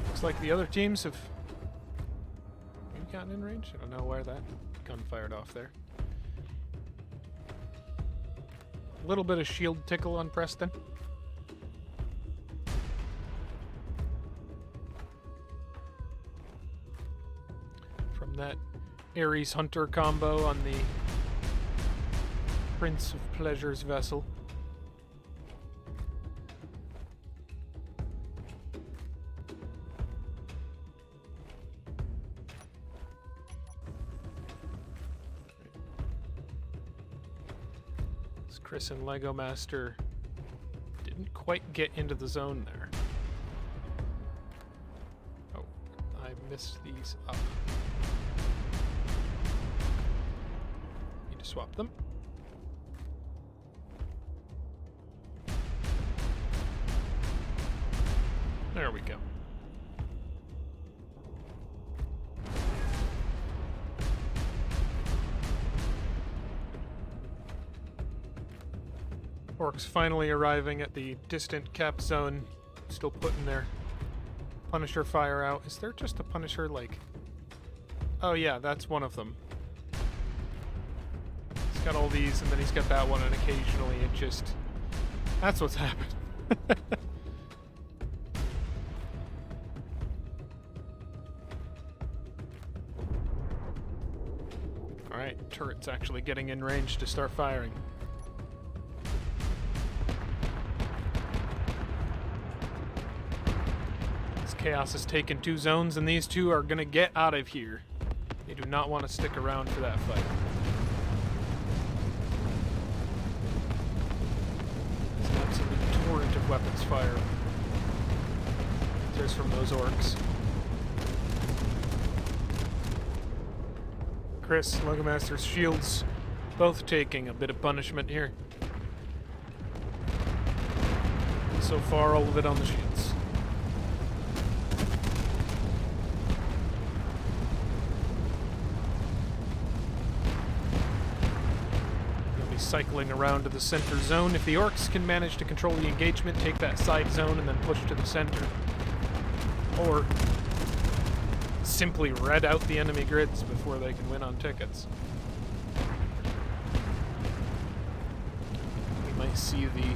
Looks like the other teams have maybe gotten in range. I don't know where that gun fired off there. A little bit of shield tickle on Preston. From that Ares Hunter combo on the Prince of Pleasure's vessel. Chris and Lego Master didn't quite get into the zone there. Oh, I missed these up. Need to swap them. There we go. Orcs finally arriving at the distant cap zone, still putting their Punisher fire out. Is there just a Punisher, like... Oh yeah, that's one of them. He's got all these, and then he's got that one, and occasionally it just... That's what's happened. Alright, turret's actually getting in range to start firing. Chaos has taken 2 zones, and these 2 are going to get out of here. They do not want to stick around for that fight. There's an absolute torrent of weapons fire. There's from those orcs. Chris, Lego Master's shields, both taking a bit of punishment here. So far, all of it on the shields. Cycling around to the center zone. If the orcs can manage to control the engagement, take that side zone, and then push to the center. Or simply red out the enemy grids before they can win on tickets. We might see the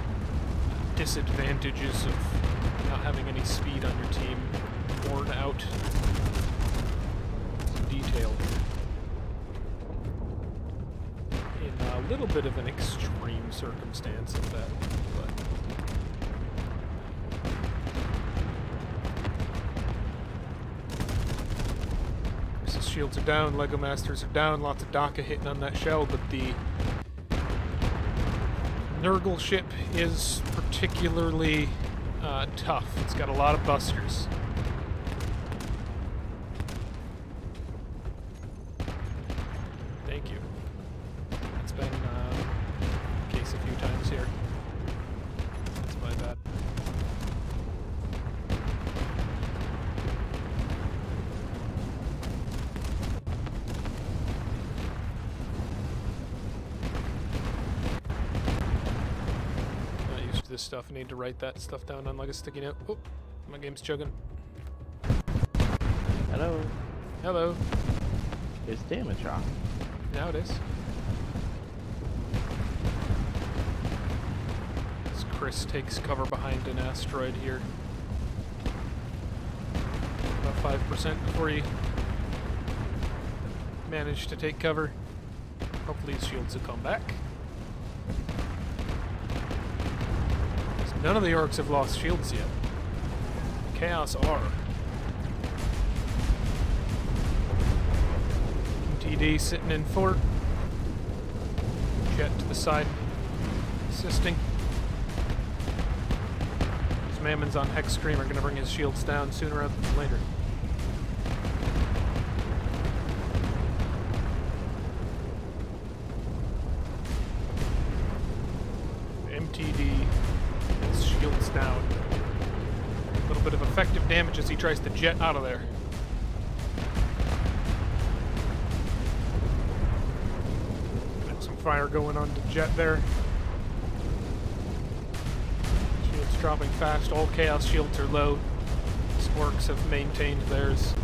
disadvantages of not having any speed on your team worn out in detail. A little bit of an extreme circumstance of that, but Chris's shields are down, Lego Masters are down, lots of Daka hitting on that shell, but the Nurgle ship is particularly tough. It's got a lot of busters. Thank you. It's been the case a few times here. That's my bad. Not used to this stuff. I need to write that stuff down on like a sticky note. Oh, my game's chugging. Hello. Hello. Is damage off? Now it is. As Chris takes cover behind an asteroid here. About 5% before you manage to take cover. Hopefully his shields will come back. None of the orcs have lost shields yet. Chaos are. TD sitting in fort. Jet to the side, assisting. These Mammons on Hex Scream are going to bring his shields down sooner rather than later. MTD, his shields down. A little bit of effective damage as he tries to jet out of there. Fire going on to jet there. Shields dropping fast. All Chaos shields are low. These orcs have maintained theirs.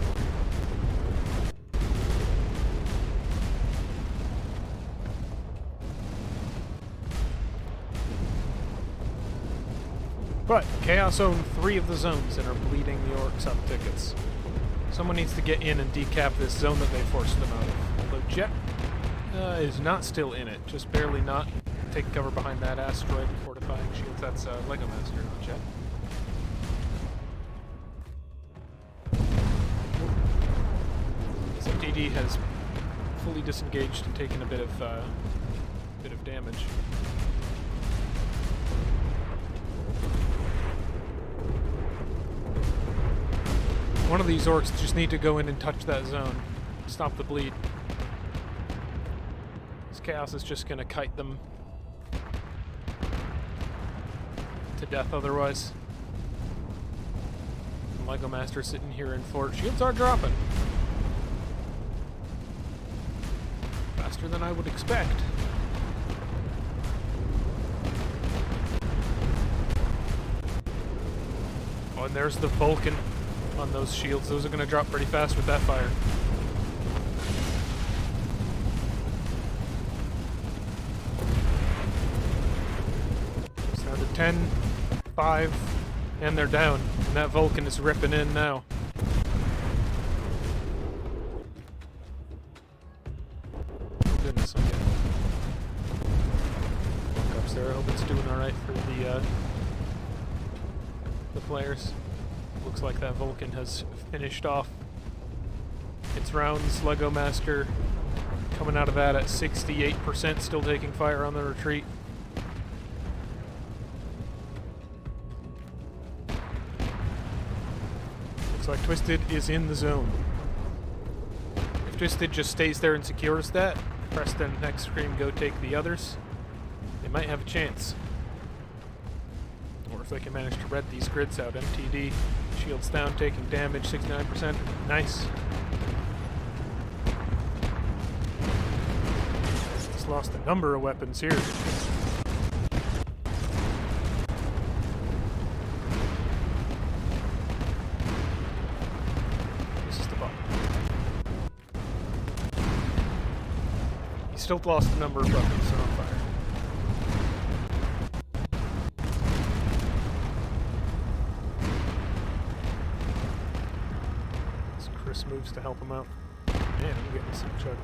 But Chaos own 3 of the zones and are bleeding the orcs up tickets. Someone needs to get in and decap this zone that they forced them out of. Although Jet is not still in it, just barely not. Take cover behind that asteroid, fortifying shields. That's Lego Master, not Jet. So DD has fully disengaged and taken a bit of damage. One of these orcs just need to go in and touch that zone. Stop the bleed. This chaos is just gonna kite them to death otherwise. And Lego Master sitting here in fort. Shields are dropping. Faster than I would expect. Oh, and there's the Vulcan on those shields. Those are going to drop pretty fast with that fire. It's down to 10, 5, and they're down. And that Vulcan is ripping in now. Oh goodness, okay. Walk up there. I hope it's doing alright for the players. Looks like that Vulcan has finished off its rounds. Lego Master coming out of that at 68%, still taking fire on the retreat. Looks like Twisted is in the zone. If Twisted just stays there and secures that, Preston next scream go take the others, they might have a chance. Or if they can manage to red these grids out. MTD, shields down, taking damage, 69%. Nice. Just lost a number of weapons here. This is the bottom. He still lost a number of weapons, so on fire. Moves to help him out. Man, I'm getting some chug.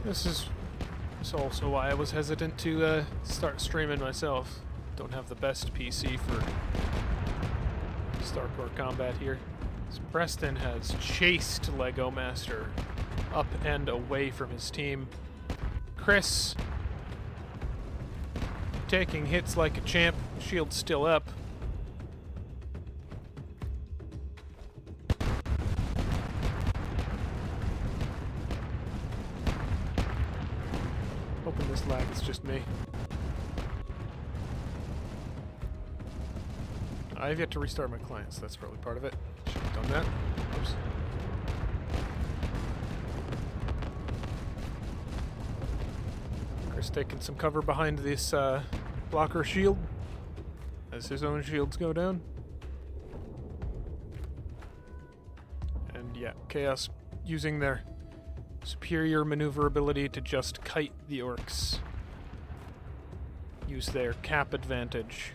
This is also why I was hesitant to start streaming myself. Don't have the best PC for Starcore combat here. So Preston has chased Lego Master up and away from his team. Chris taking hits like a champ. Shield's still up. Hoping this lag is just me. I've yet to restart my client, so that's probably part of it. Should have done that. Oops. Chris taking some cover behind this blocker shield as his own shields go down. And yeah, Chaos using their superior maneuverability to just kite the orcs. Use their cap advantage.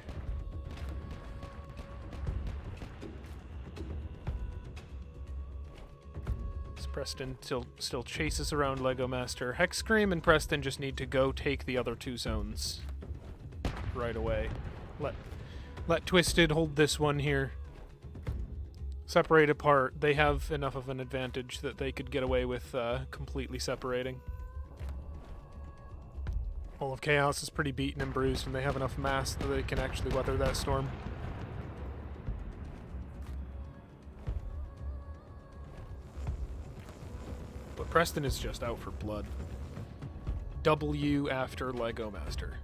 So Preston still chases around Lego Master. Hex Scream and Preston just need to go take the other two zones right away. Let Twisted hold this one here. Separate apart, they have enough of an advantage that they could get away with completely separating. All of Chaos is pretty beaten and bruised, and they have enough mass that they can actually weather that storm. But Preston is just out for blood. W after Lego Master.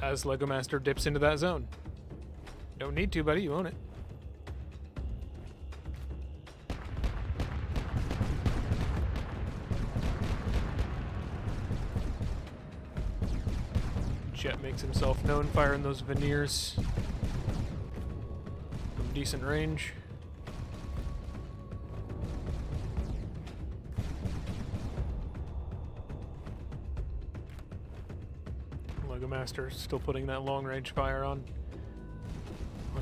As Lego Master dips into that zone. Don't need to, buddy. You own it. Jet makes himself known, firing those veneers from decent range. Lego Master still putting that long range fire on.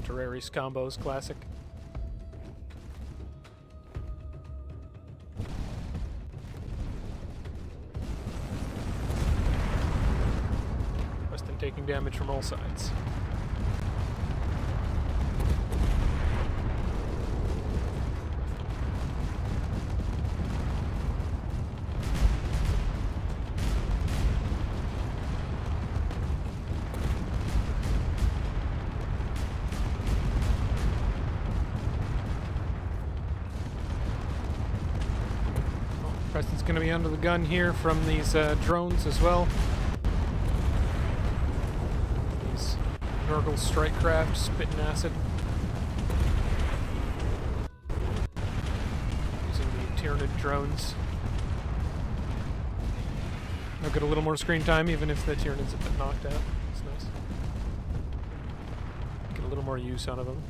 Terraris combos, classic. Preston taking damage from all sides. Preston's going to be under the gun here from these drones as well. These Nurgle strike craft spitting acid. Using the tyranid drones. They'll get a little more screen time even if the tyranids have been knocked out. It's nice. Get a little more use out of them.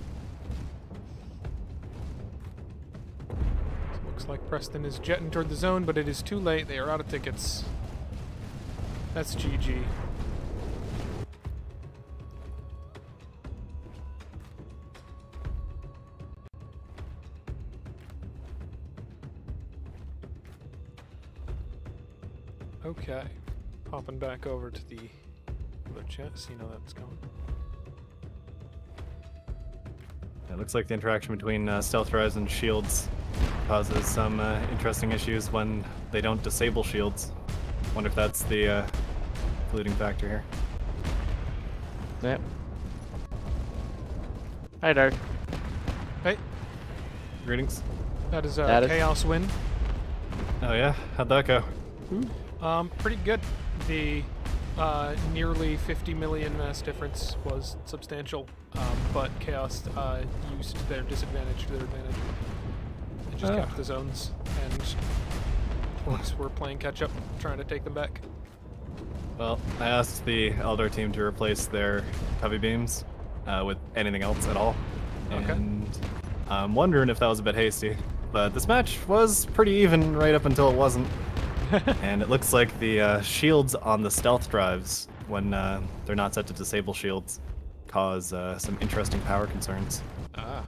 Looks like Preston is jetting toward the zone, but it is too late. They are out of tickets. That's GG. Okay. Popping back over to the other chat, see how that's going. It looks like the interaction between stealth drives and shields causes some interesting issues when they don't disable shields. Wonder if that's the polluting factor here. Yep. Hi, Dark. Hey, Greetings. that is a That is- chaos win. Oh yeah? How'd that go? Pretty good. The nearly 50 million mass difference was substantial, but Chaos used their disadvantage to their advantage. They just kept the zones, and Orcs were playing catch-up, trying to take them back. Well, I asked the Eldar team to replace their heavy beams with anything else at all. Okay. And I'm wondering if that was a bit hasty. But this match was pretty even right up until it wasn't. And it looks like the shields on the stealth drives, when they're not set to disable shields, cause some interesting power concerns. Ah.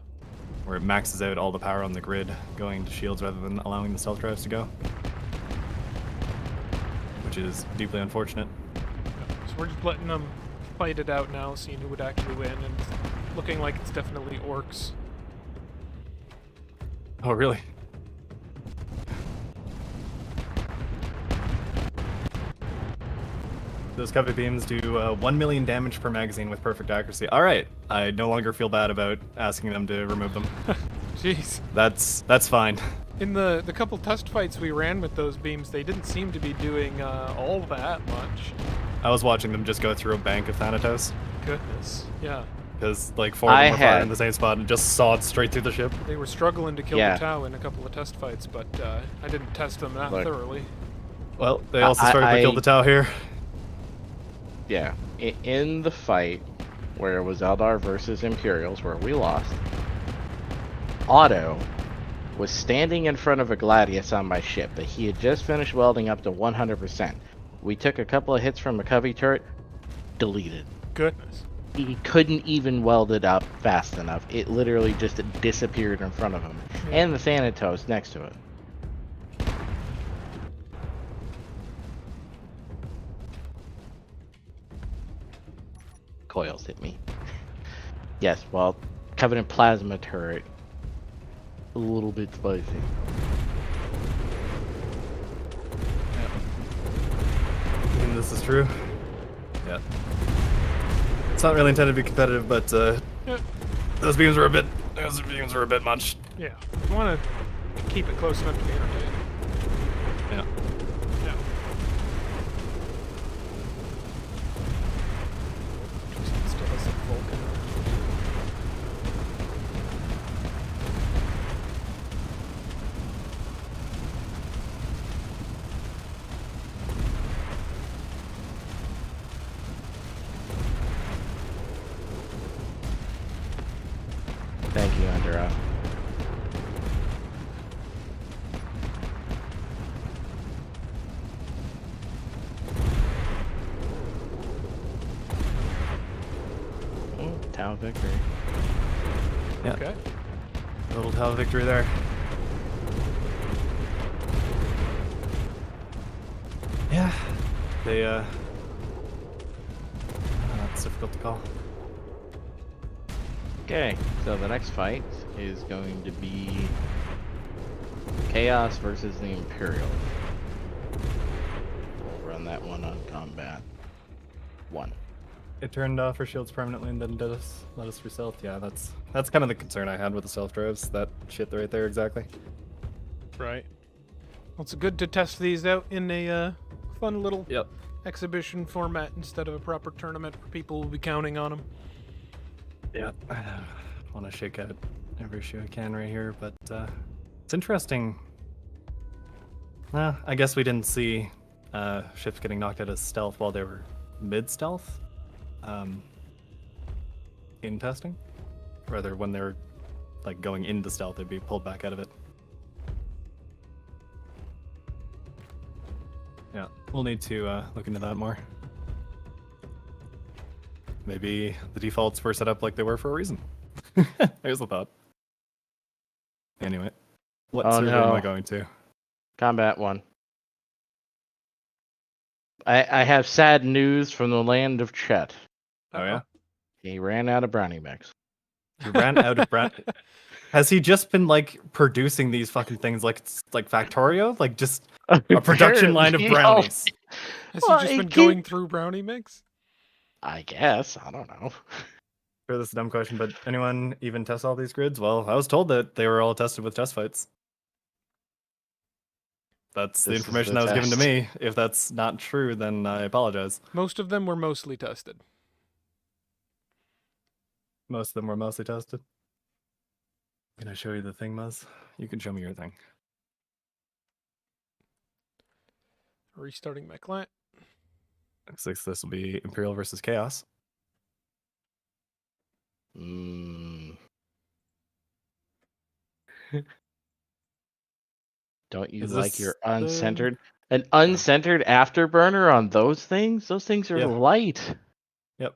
Where it maxes out all the power on the grid going to shields rather than allowing the stealth drives to go. Which is deeply unfortunate. So we're just letting them fight it out now, seeing who would actually win, and looking like it's definitely Orcs. Oh, really? Those covey beams do 1 million damage per magazine with perfect accuracy. Alright, I no longer feel bad about asking them to remove them. Jeez. That's fine. In the couple test fights we ran with those beams, they didn't seem to be doing all that much. I was watching them just go through a bank of Thanatos. Goodness. Yeah. Because like 4 of them were firing in the same spot and just sawed straight through the ship. They were struggling to kill Yeah. the Tau in a couple of test fights, but I didn't test them that Look. thoroughly. Well, they also started to kill the Tau here. Yeah. In the fight where it was Eldar versus Imperials, where we lost, Otto was standing in front of a Gladius on my ship that he had just finished welding up to 100%. We took a couple of hits from a Covey turret, deleted. Goodness. He couldn't even weld it up fast enough. It literally just disappeared in front of him. Yeah. And the Thanatos next to it. Coils hit me. Yes, well, Covenant Plasma turret. A little bit spicy. And this is true. Yeah. It's not really intended to be competitive, but Yeah. those beams were a bit much. Yeah. You want to keep it close enough to be entertaining. Yeah. Yeah. Tristan still has some Vulcan. Thank you, Andra. Oh, Tau victory. Yeah. Okay. Little Tau victory there. Yeah. They it's difficult to call. Okay, so the next fight is going to be Chaos versus the Imperial. We'll run that one on combat 1. It turned off our shields permanently and then let us re-stealth. Yeah, that's kind of the concern I had with the stealth drives. That shit right there, exactly. Right. Well, it's good to test these out in a fun little Yep. exhibition format instead of a proper tournament where people will be counting on them. Yeah. I want to shake out every shoe I can right here, but it's interesting. I guess we didn't see ships getting knocked out of stealth while they were mid-stealth in testing. Rather, when they're like going into stealth, they'd be pulled back out of it. Yeah, we'll need to look into that more. Maybe the defaults were set up like they were for a reason. There's a thought. Anyway, what Oh, server am I no. going to? Combat 1. I have sad news from the land of Chet. Oh yeah, He ran out of brownie mix. he ran out of brand. Has he just been like producing these fucking things like it's like Factorio, like just a production line of Apparently, brownies? Has Well, he just he been keep- going through brownie mix? I guess. I don't know. Sure, this is a dumb question, but anyone even test all these grids? Well, I was told that they were all tested with test fights. That's the This is information the that was given to test. me. If that's not true, then I apologize. Most of them were mostly tested. Most of them were mostly tested. Can I show you the thing, Muzz? You can show me your thing. Restarting my client. Looks like this will be Imperial versus Chaos. Don't you Is like this your the- uncentered? An uncentered afterburner on those things? Those things are Yeah. light. Yep.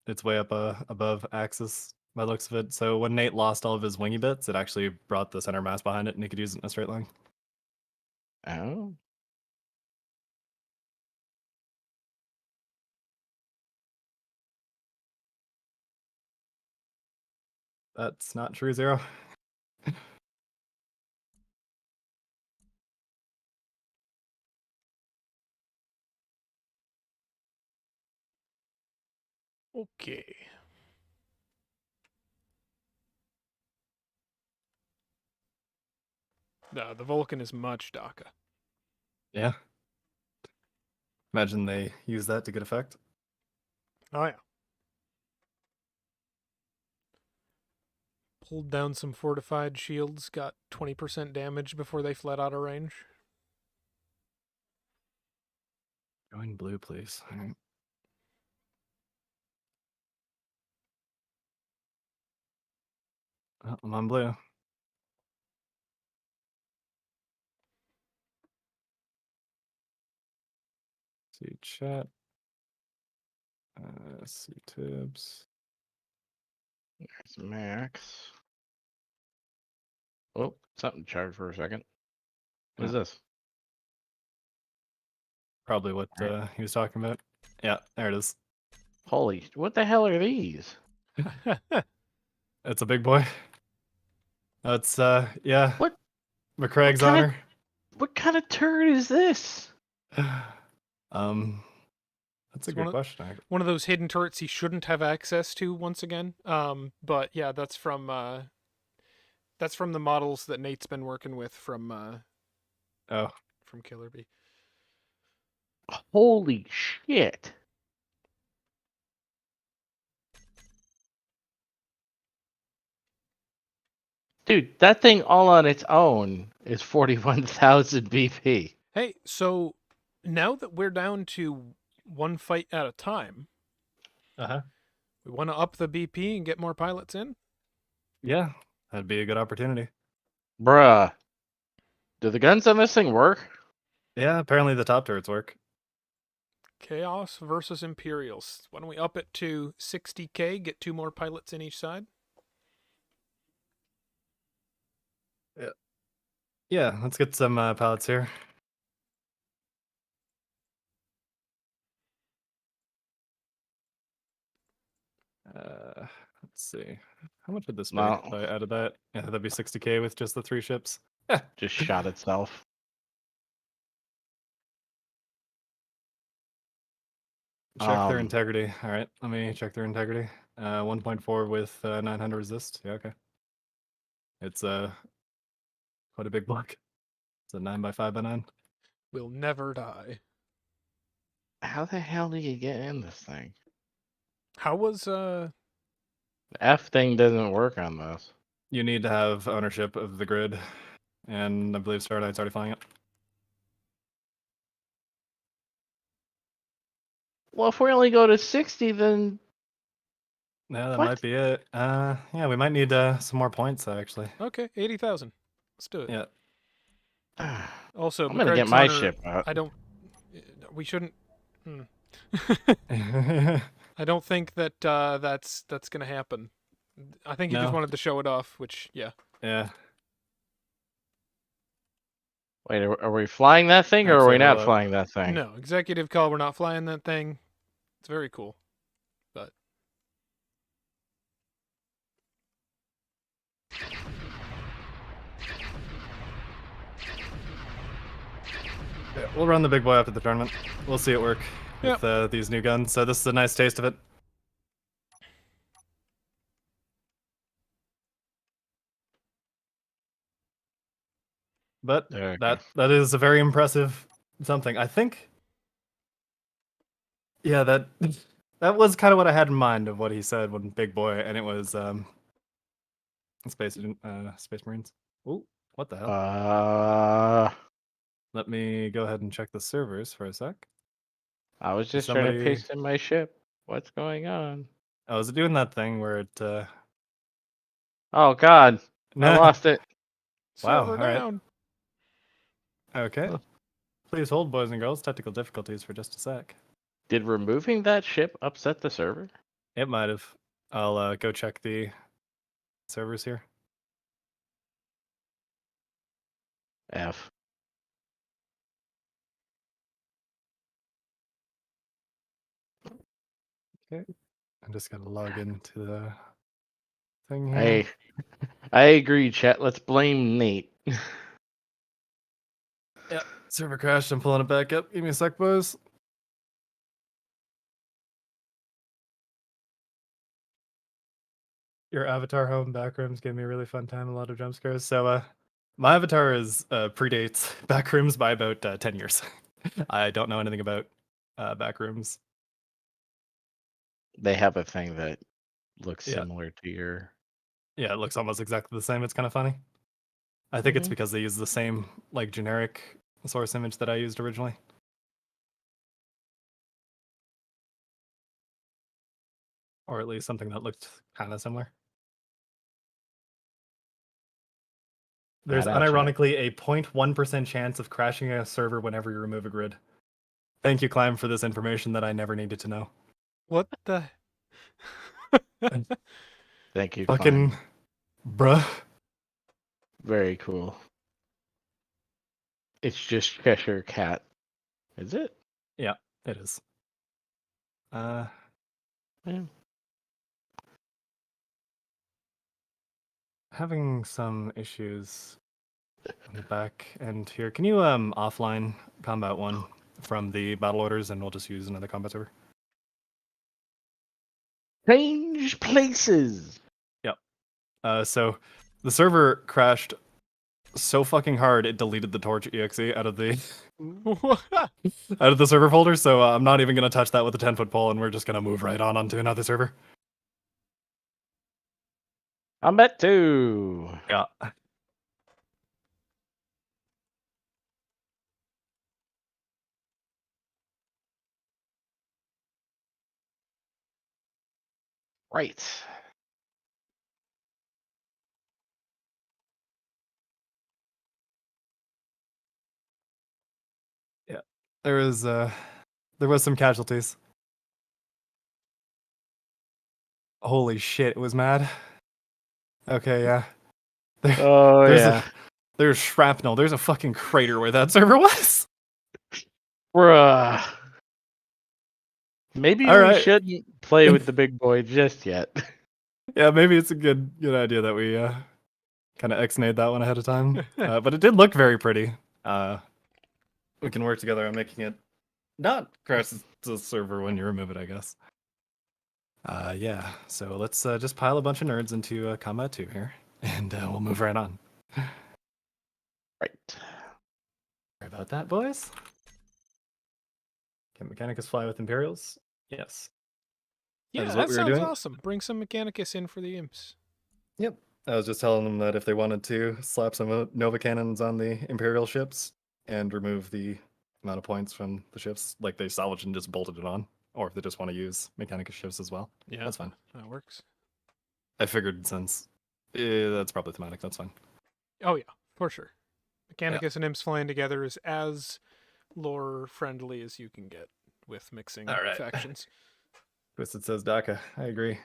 It's way up above axis by the looks of it. So when Nate lost all of his wingy bits, it actually brought the center mass behind it and he could use it in a straight line. Oh. That's not true, Zero. Okay. No, the Vulcan is much darker. Yeah. Imagine they use that to good effect. Oh yeah. Pulled down some fortified shields, got 20% damage before they fled out of range. Join blue, please. All right. Oh, I'm on blue. See chat. See tips. There's Max. Oh, something charged for a second. What is this? Probably what he was talking about. Yeah, there it is. Holy, what the hell are these? It's a big boy. That's yeah. What? McCraig's kind of- honor. What kind of turd is this? That's a It's good question. One of those hidden turrets he shouldn't have access to once again. But yeah, that's from the models that Nate's been working with from Killer Bee. Holy shit. Dude, that thing all on its own is 41,000 BP. Hey, so now that we're down to one fight at a time, we want to up the BP and get more pilots in? Yeah, that'd be a good opportunity. Bruh. Do the guns on this thing work? Yeah, apparently the top turrets work. Chaos versus Imperials. Why don't we up it to 60k, get 2 more pilots in each side? Yeah, let's get some pilots here. Let's see. How much would this be Well- if I added that? Yeah, that'd be 60k with just the 3 ships. Just shot itself. Check their integrity. All right, let me check their integrity. 1.4 with 900 resist. Yeah, okay. It's quite a big block. It's a 9x5x9. Will never die. How the hell do you get in this thing? How was The F thing doesn't work on this. You need to have ownership of the grid, and I believe Star Knight's already flying it. Well, if we only go to 60, then Yeah, that What? might be it. Yeah, we might need some more points actually. okay? 80,000. Let's do it. Yeah. Also, I'm gonna get my Connor, ship out. I don't. We shouldn't. I don't think that that's gonna happen. I think he just No. wanted to show it off, which yeah. Yeah. Wait, are we flying that thing or are Actually, we not hold up. flying that thing? No, executive call. We're not flying that thing. It's very cool, but Yeah, we'll run the big boy after the tournament. We'll see it work Yep. with these new guns. So this is a nice taste of it. But Okay. that is a very impressive something. I think. Yeah, that was kind of what I had in mind of what he said when big boy, and it was Space Marines. Oh, what the hell? Let me go ahead and check the servers for a sec. I was just trying to Somebody- paste in my ship. What's going on? Oh, is it doing that thing where it? Oh God, I Nah. lost it. Wow, server all right. down. Okay. Huh. Please hold, boys and girls. Technical difficulties for just a sec. Did removing that ship upset the server? It might have. I'll go check the servers here. F. Okay. I'm just gonna log into the thing here. Hey, I agree, chat. Let's blame Nate. Yeah, server crashed. I'm pulling it back up. Give me a sec, boys. Your avatar home backrooms gave me a really fun time. A lot of jump scares. So, my avatar is predates backrooms by about 10 years. I don't know anything about backrooms. They have a thing that looks Yeah. similar to your. Yeah, it looks almost exactly the same. It's kind of funny. I think it's Mhm. because they use the same like generic source image that I used originally. Or at least something that looked kind of similar. There's Bad chat. unironically a 0.1% chance of crashing a server whenever you remove a grid. Thank you, Climb, for this information that I never needed to know. What the? Thank you, Fucking Klein. bruh. Very cool. It's just Cheshire Cat. Is it? Yeah, it is. Yeah. Having some issues on the back end here. Can you offline combat 1 from the battle orders and we'll just use another combat server? Change places. So the server crashed so fucking hard it deleted the torch exe out of the out of the server folder. So I'm not even gonna touch that with a 10-foot pole, and we're just gonna move right on onto another server. Combat 2. Yeah. Right. Yeah. There was some casualties. Holy shit, it was mad. Okay, yeah. Oh yeah. There's shrapnel. There's a fucking crater where that server was. Bruh. Maybe All we right. shouldn't play with the big boy just yet. Yeah, maybe it's a good idea that we kind of ex-nayed that one ahead of time. But it did look very pretty. We can work together on making it not crash the server when you remove it, I guess. Yeah, so let's just pile a bunch of nerds into combat 2 here, and we'll move right on. Right. about that, boys. Can Mechanicus fly with Imperials? Yes. Yeah, is that what we were sounds doing. awesome. Bring some Mechanicus in for the imps. Yep. I was just telling them that if they wanted to slap some Nova cannons on the Imperial ships and remove the amount of points from the ships, like they salvaged and just bolted it on, or if they just want to use Mechanicus ships as well, Yeah, that's fine. That works. I figured since that's probably thematic, that's fine. Oh yeah, for sure. Mechanicus and imps flying together is as lore friendly as you can get with mixing All right. factions. Twisted says DACA. I agree.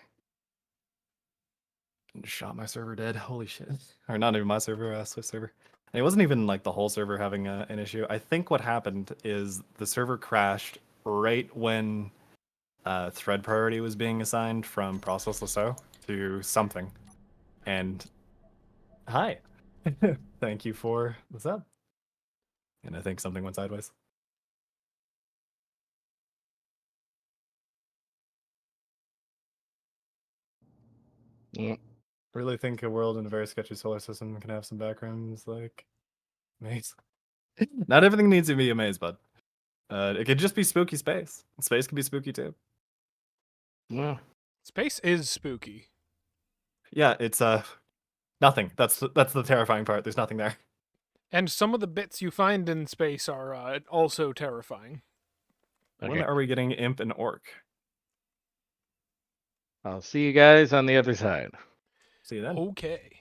Shot my server dead. Holy shit. Or not even my server, Swift server. And it wasn't even like the whole server having an issue. I think what happened is the server crashed right when thread priority was being assigned from process.so to something. And hi. Thank you for the sub. And I think something went sideways. Yeah. Really think a world in a very sketchy solar system can have some backgrounds like maze. Not everything needs to be a maze, bud. It could just be spooky space. Space can be spooky too. Yeah. Space is spooky. Yeah, it's nothing. That's the terrifying part. There's nothing there. And some of the bits you find in space are also terrifying. Okay. When are we getting imp and orc? I'll see you guys on the other side. See you then. Okay.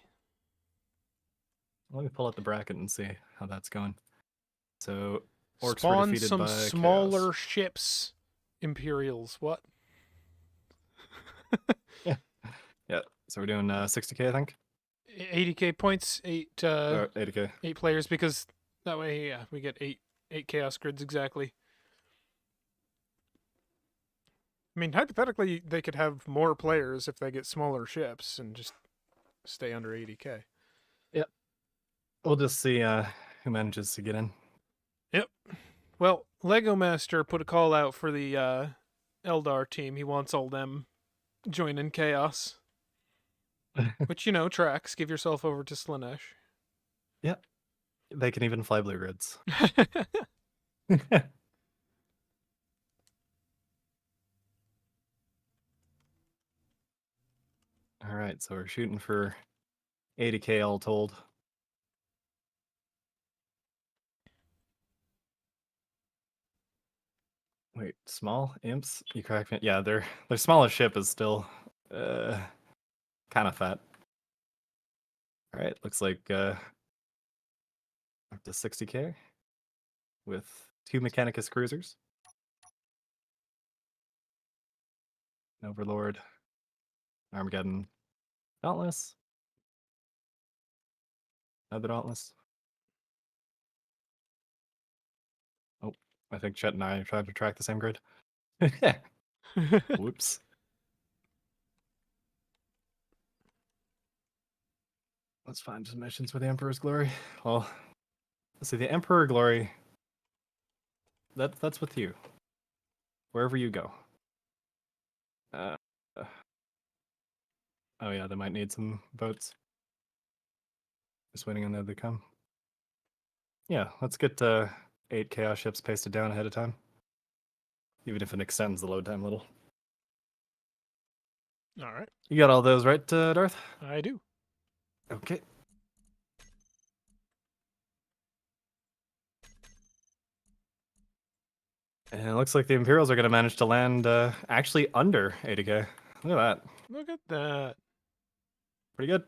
Let me pull out the bracket and see how that's going. So orcs were Spawn defeated some by smaller chaos. ships. Imperials. What? Yeah. So we're doing 60k, I think. 80k points, 80k. 8 players, because that way we get 8 chaos grids exactly. I mean, hypothetically, they could have more players if they get smaller ships and just stay under 80k. Yep. We'll just see who manages to get in. Yep. Well, Lego Master put a call out for the Eldar team. He wants all them joining chaos. Which, tracks. Give yourself over to Slanesh. Yep. They can even fly blue grids. All right, so we're shooting for 80k all told. Wait, small imps? You correct me. Yeah, their smallest ship is still kind of fat. All right, looks like up to 60k with 2 Mechanicus cruisers. Overlord, Armageddon, Dauntless, another Dauntless. Oh, I think Chet and I are trying to track the same grid. Whoops. Let's find some missions for the Emperor's Glory. Well, let's see, the Emperor Glory, that's with you. Wherever you go. Oh yeah, they might need some votes. Just waiting on them to come. Yeah, let's get 8 chaos ships pasted down ahead of time. Even if it extends the load time a little. All right. You got all those right, Darth? I do. Okay. And it looks like the Imperials are going to manage to land actually under 80k. Look at that. Look at that. Pretty good.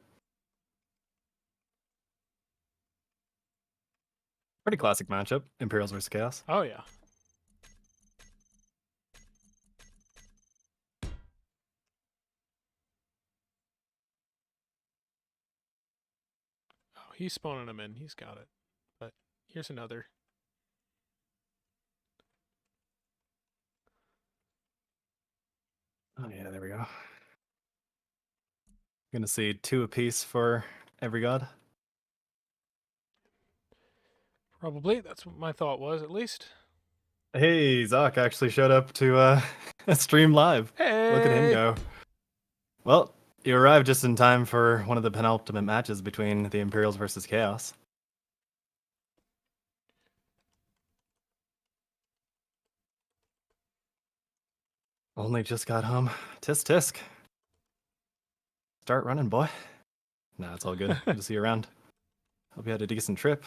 Pretty classic matchup. Imperials versus Chaos. Oh, yeah. Oh, he's spawning them in. He's got it. But here's another. Oh yeah, there we go. Gonna see 2 apiece for every god. Probably. That's what my thought was, at least. Hey, Zoc actually showed up to stream live. Hey! Look at him go. Well, you arrived just in time for one of the penultimate matches between the Imperials versus Chaos. Only just got home. Tisk tisk. Start running, boy. Nah, it's all good. Good to see you around. Hope you had a decent trip.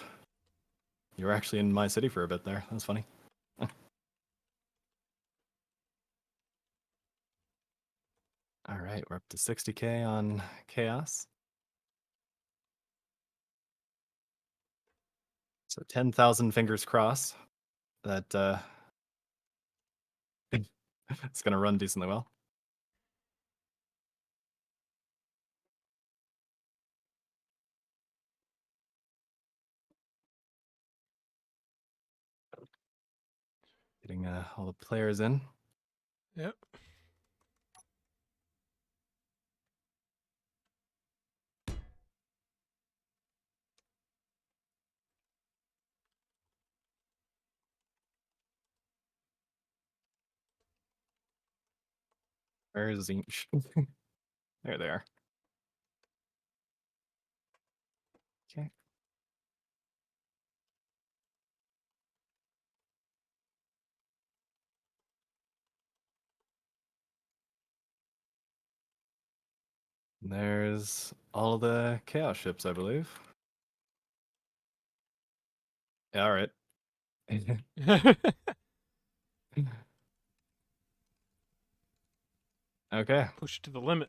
You were actually in my city for a bit there. That was funny. All right, we're up to 60k on Chaos. So 10,000 fingers crossed that it's going to run decently well. Getting all the players in. Yep. Where is Zinch? There they are. Okay. There's all the Chaos ships, I believe. Yeah, all right. Okay. Push it to the limit.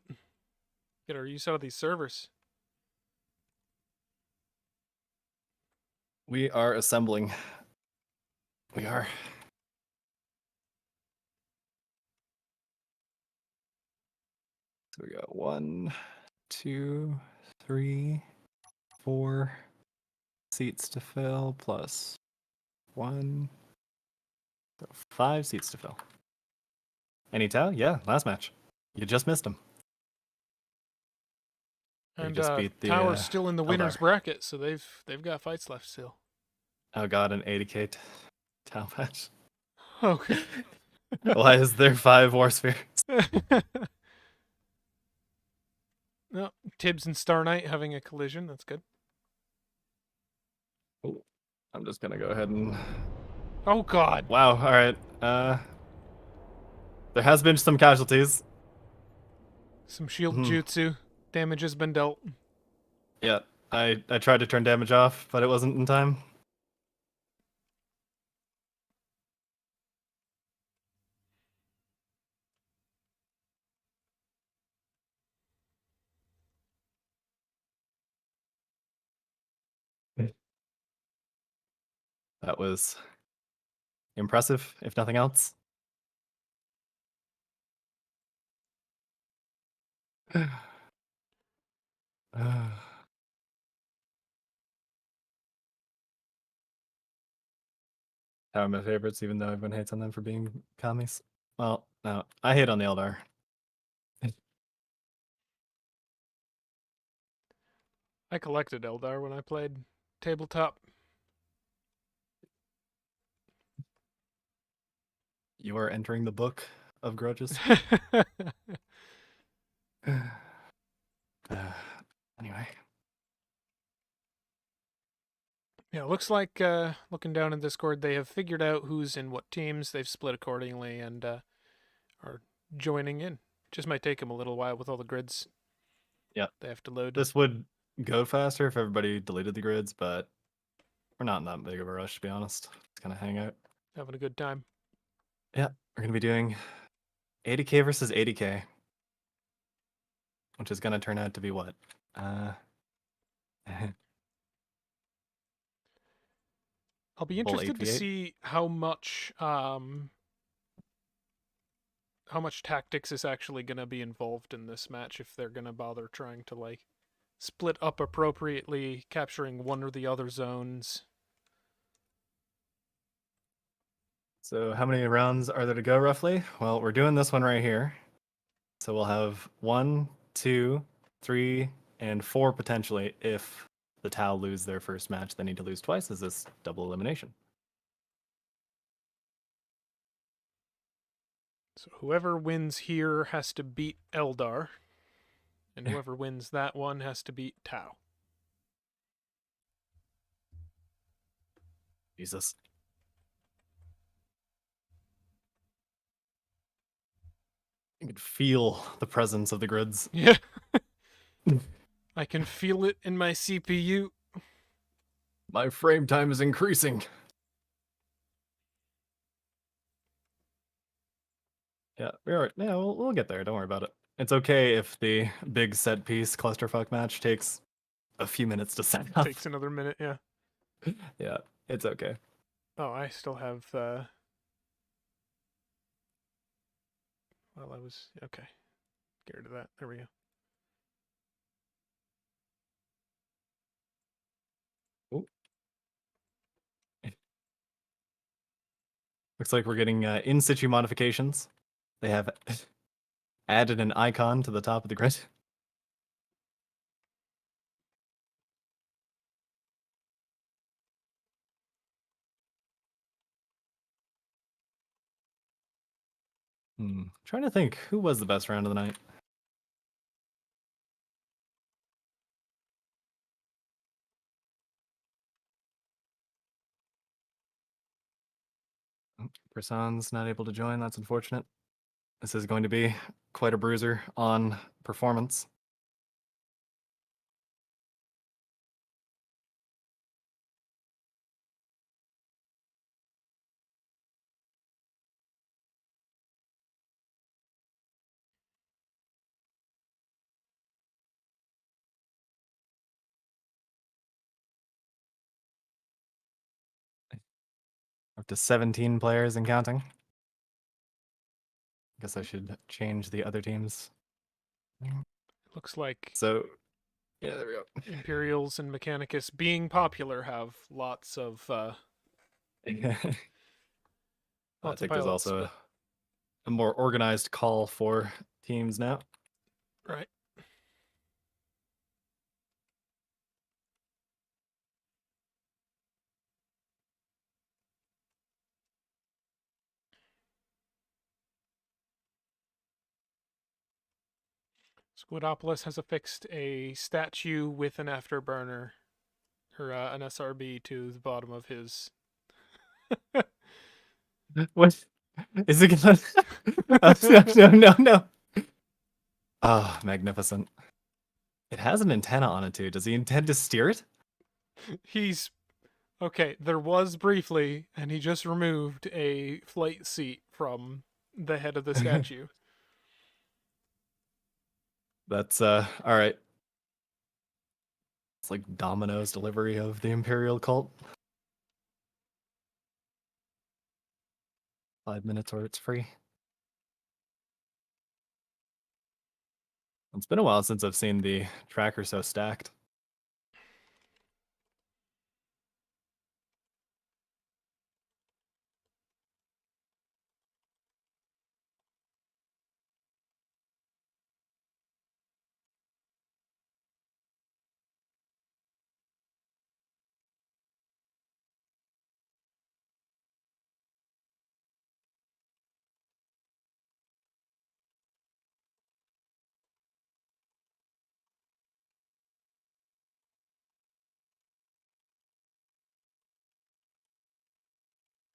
Get our use out of these servers. We are assembling. We are. So we got 1, 2, 3, 4 seats to fill plus 1. So 5 seats to fill. Any towel? Yeah, last match. You just missed them. And just beat the Tower's still in the winner's Eldar. bracket, so they've got fights left still. Oh god, an 80k towel match. Okay. Why is there 5 war spheres? No, Tibbs and Star Knight having a collision. That's good. Oh, I'm just gonna go ahead and. Oh god. Wow. All right. There has been some casualties. Some shield jutsu. Damage has been dealt. Yeah, I tried to turn damage off, but it wasn't in time. That was impressive, if nothing else. How are my favorites, even though everyone hates on them for being commies? Well, no, I hate on the Eldar. I collected Eldar when I played tabletop. You are entering the book of grudges. Anyway. Yeah, looks like, looking down in Discord, they have figured out who's in what teams. They've split accordingly and are joining in. Just might take them a little while with all the grids. Yeah. They have to load. This would go faster if everybody deleted the grids, but we're not in that big of a rush, to be honest. It's kind of hang out. Having a good time. Yeah, we're going to be doing 80k versus 80k, which is going to turn out to be what? I'll be interested to see how much tactics is actually going to be involved in this match, if they're going to bother trying to like split up appropriately, capturing one or the other zones. So how many rounds are there to go roughly? Well, we're doing this one right here. So we'll have 1, 2, 3, and 4 potentially if the Tau lose their first match. They need to lose twice as this double elimination. So whoever wins here has to beat Eldar, and whoever wins that one has to beat Tau. Jesus. You could feel the presence of the grids. Yeah. I can feel it in my CPU. My frame time is increasing. Yeah, we'll get there. Don't worry about it. It's okay if the big set piece clusterfuck match takes a few minutes to set up. Takes another minute, yeah. Yeah, it's okay. Oh, I still have well, I was okay. Get rid of that. There we go. Ooh. Looks like we're getting in situ modifications. They have added an icon to the top of the grid. Trying to think, who was the best round of the night? Person's not able to join. That's unfortunate. This is going to be quite a bruiser on performance. Up to 17 players and counting. Guess I should change the other teams. Looks like So, yeah, there we go. Imperials and Mechanicus, being popular, have lots of I lots of think there's pilots, also but- a more organized call for teams now. right. Squidopolis has affixed a statue with an afterburner, or an SRB, to the bottom of his. What is it gonna? No. Oh, magnificent! It has an antenna on it too. Does he intend to steer it? He's okay. There was briefly, and he just removed a flight seat from the head of the statue. That's all right. It's like Domino's delivery of the Imperial cult. 5 minutes or it's free. It's been a while since I've seen the tracker so stacked.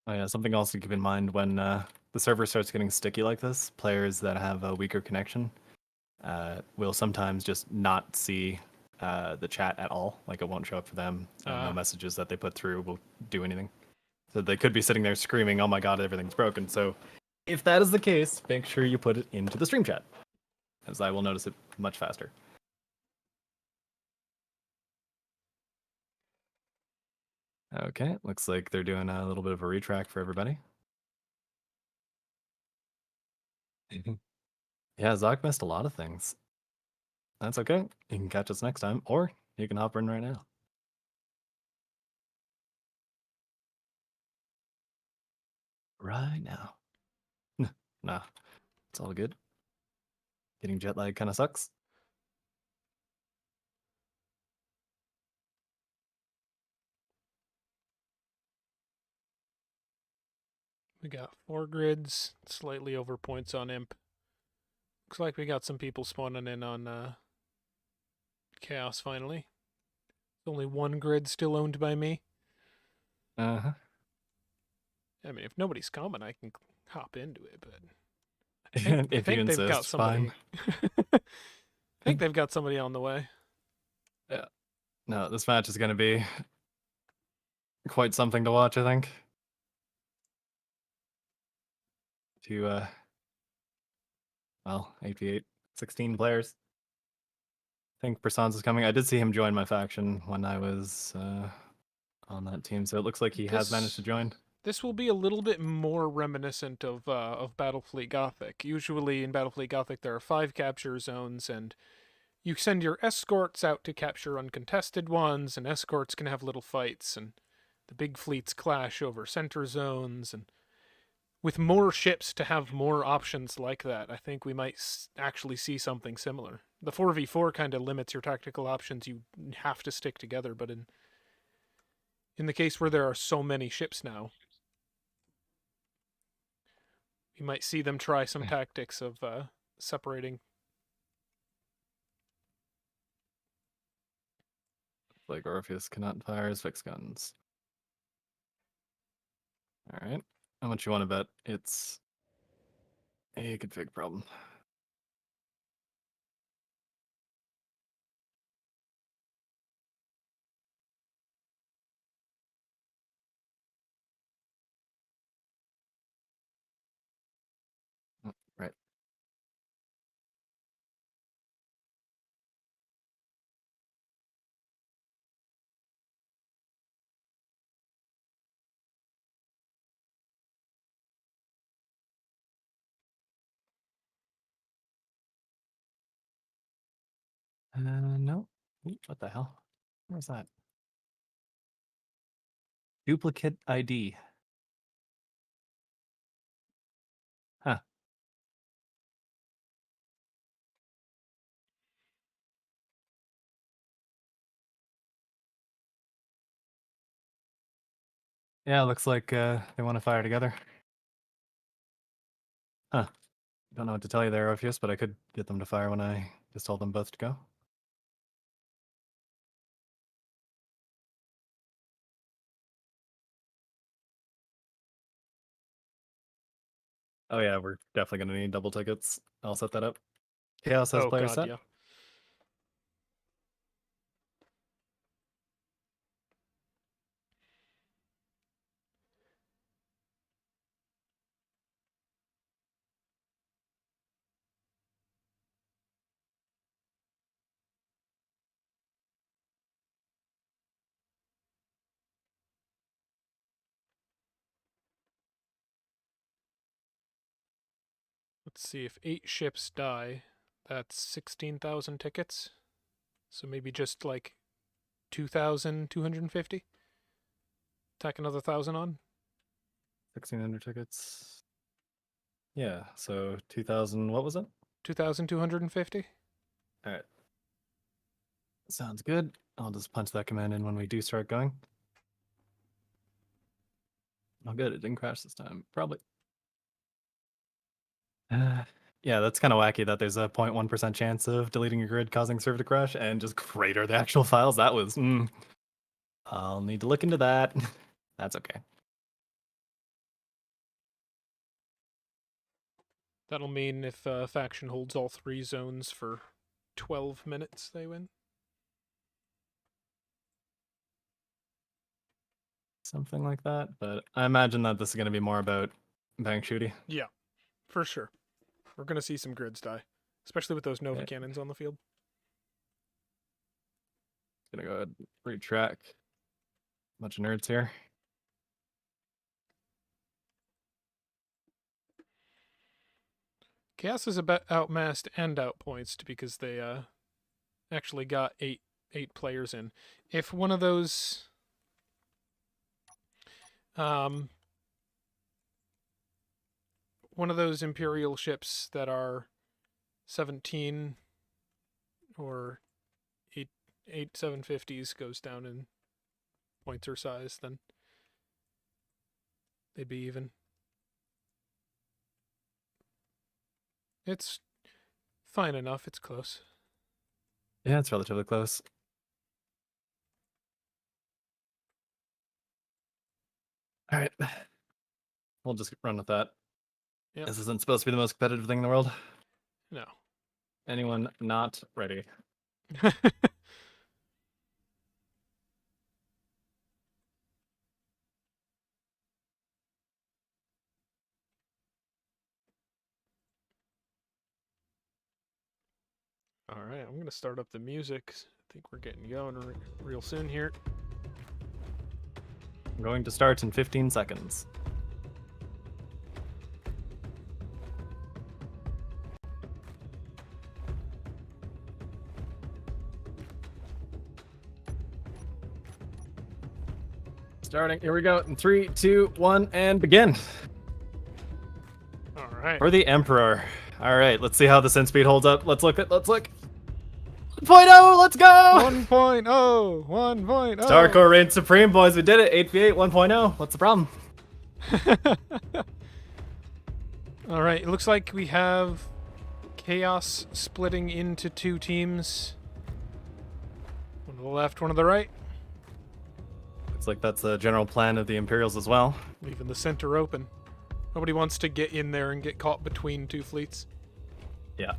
Oh yeah, something else to keep in mind when the server starts getting sticky like this, players that have a weaker connection will sometimes just not see the chat at all. Like it won't show up for them. No messages that they put through will do anything. So they could be sitting there screaming, "Oh my god, everything's broken." So if that is the case, make sure you put it into the stream chat, as I will notice it much faster. Okay, looks like they're doing a little bit of a retrack for everybody. Yeah, Zoc missed a lot of things. That's okay. You can catch us next time, or you can hop in right now. Right now. Nah, it's all good. Getting jet lag kind of sucks. We got 4 grids, slightly over points on Imp. Looks like we got some people spawning in on Chaos finally. Only 1 grid still owned by me. Uh-huh. I mean, if nobody's coming, I can hop into it, but I if you think they've got insist, fine. somebody. I think they've got somebody on the way. Yeah. No, this match is going to be quite something to watch, I think. Well, 8v8, 16 players. I think Persons is coming. I did see him join my faction when I was on that team, so it looks like he has managed to join. This will be a little bit more reminiscent of Battlefleet Gothic. Usually in Battlefleet Gothic there are 5 capture zones, and you send your escorts out to capture uncontested ones, and escorts can have little fights, and the big fleets clash over center zones, and with more ships to have more options like that, I think we might actually see something similar. The 4v4 kind of limits your tactical options. You have to stick together, but in the case where there are so many ships now, you might see them try some tactics of separating. Like Orpheus cannot fire his fixed guns. All right. How much you want to bet? It's a config problem. Right. No. Ooh, what the hell? Where's that? Duplicate ID. Huh. Yeah, looks like they want to fire together. Huh. Don't know what to tell you there, Orpheus, but I could get them to fire when I just told them both to go. Oh yeah, we're definitely going to need double tickets. I'll set that up. Chaos has player set. Yeah. Let's see, if 8 ships die, that's 16,000 tickets. So maybe just like 2,250. Tack another 1,000 on. 1,600 tickets. Yeah, so 2,000. What was it? 2,250. All right. Sounds good. I'll just punch that command in when we do start going. Oh, good. It didn't crash this time. Probably. Yeah, that's kind of wacky that there's a 0.1% chance of deleting your grid causing server to crash and just crater the actual files. That was... I'll need to look into that. That's okay. That'll mean if a faction holds all 3 zones for 12 minutes, they win. Something like that, but I imagine that this is going to be more about bank shooty. Yeah, for sure. We're going to see some grids die, especially with those Nova cannons on the field. Gonna go ahead and retrack. Bunch of nerds here. Chaos is about outmassed and outpointsed because they actually got eight players in. If one of those Imperial ships that are 17 or 8 750s goes down in points or size, then they'd be even. It's fine enough. It's close. Yeah, it's relatively close. All right. We'll just run with that. Yep. This isn't supposed to be the most competitive thing in the world. No. Anyone not ready? All right, I'm going to start up the music. I think we're getting going real soon here. I'm going to start in 15 seconds. Starting. Here we go. In 3, 2, 1, and begin. All right. For the Emperor. All right, let's see how the synth speed holds up. Let's look. 1.0, let's go! 1.0, 1.0. Starcore reigns supreme, boys. We did it. 8v8, 1.0. What's the problem? All right, it looks like we have Chaos splitting into 2 teams. One to the left, one to the right. Looks like that's the general plan of the Imperials as well. Leaving the center open. Nobody wants to get in there and get caught between 2 fleets. Yeah.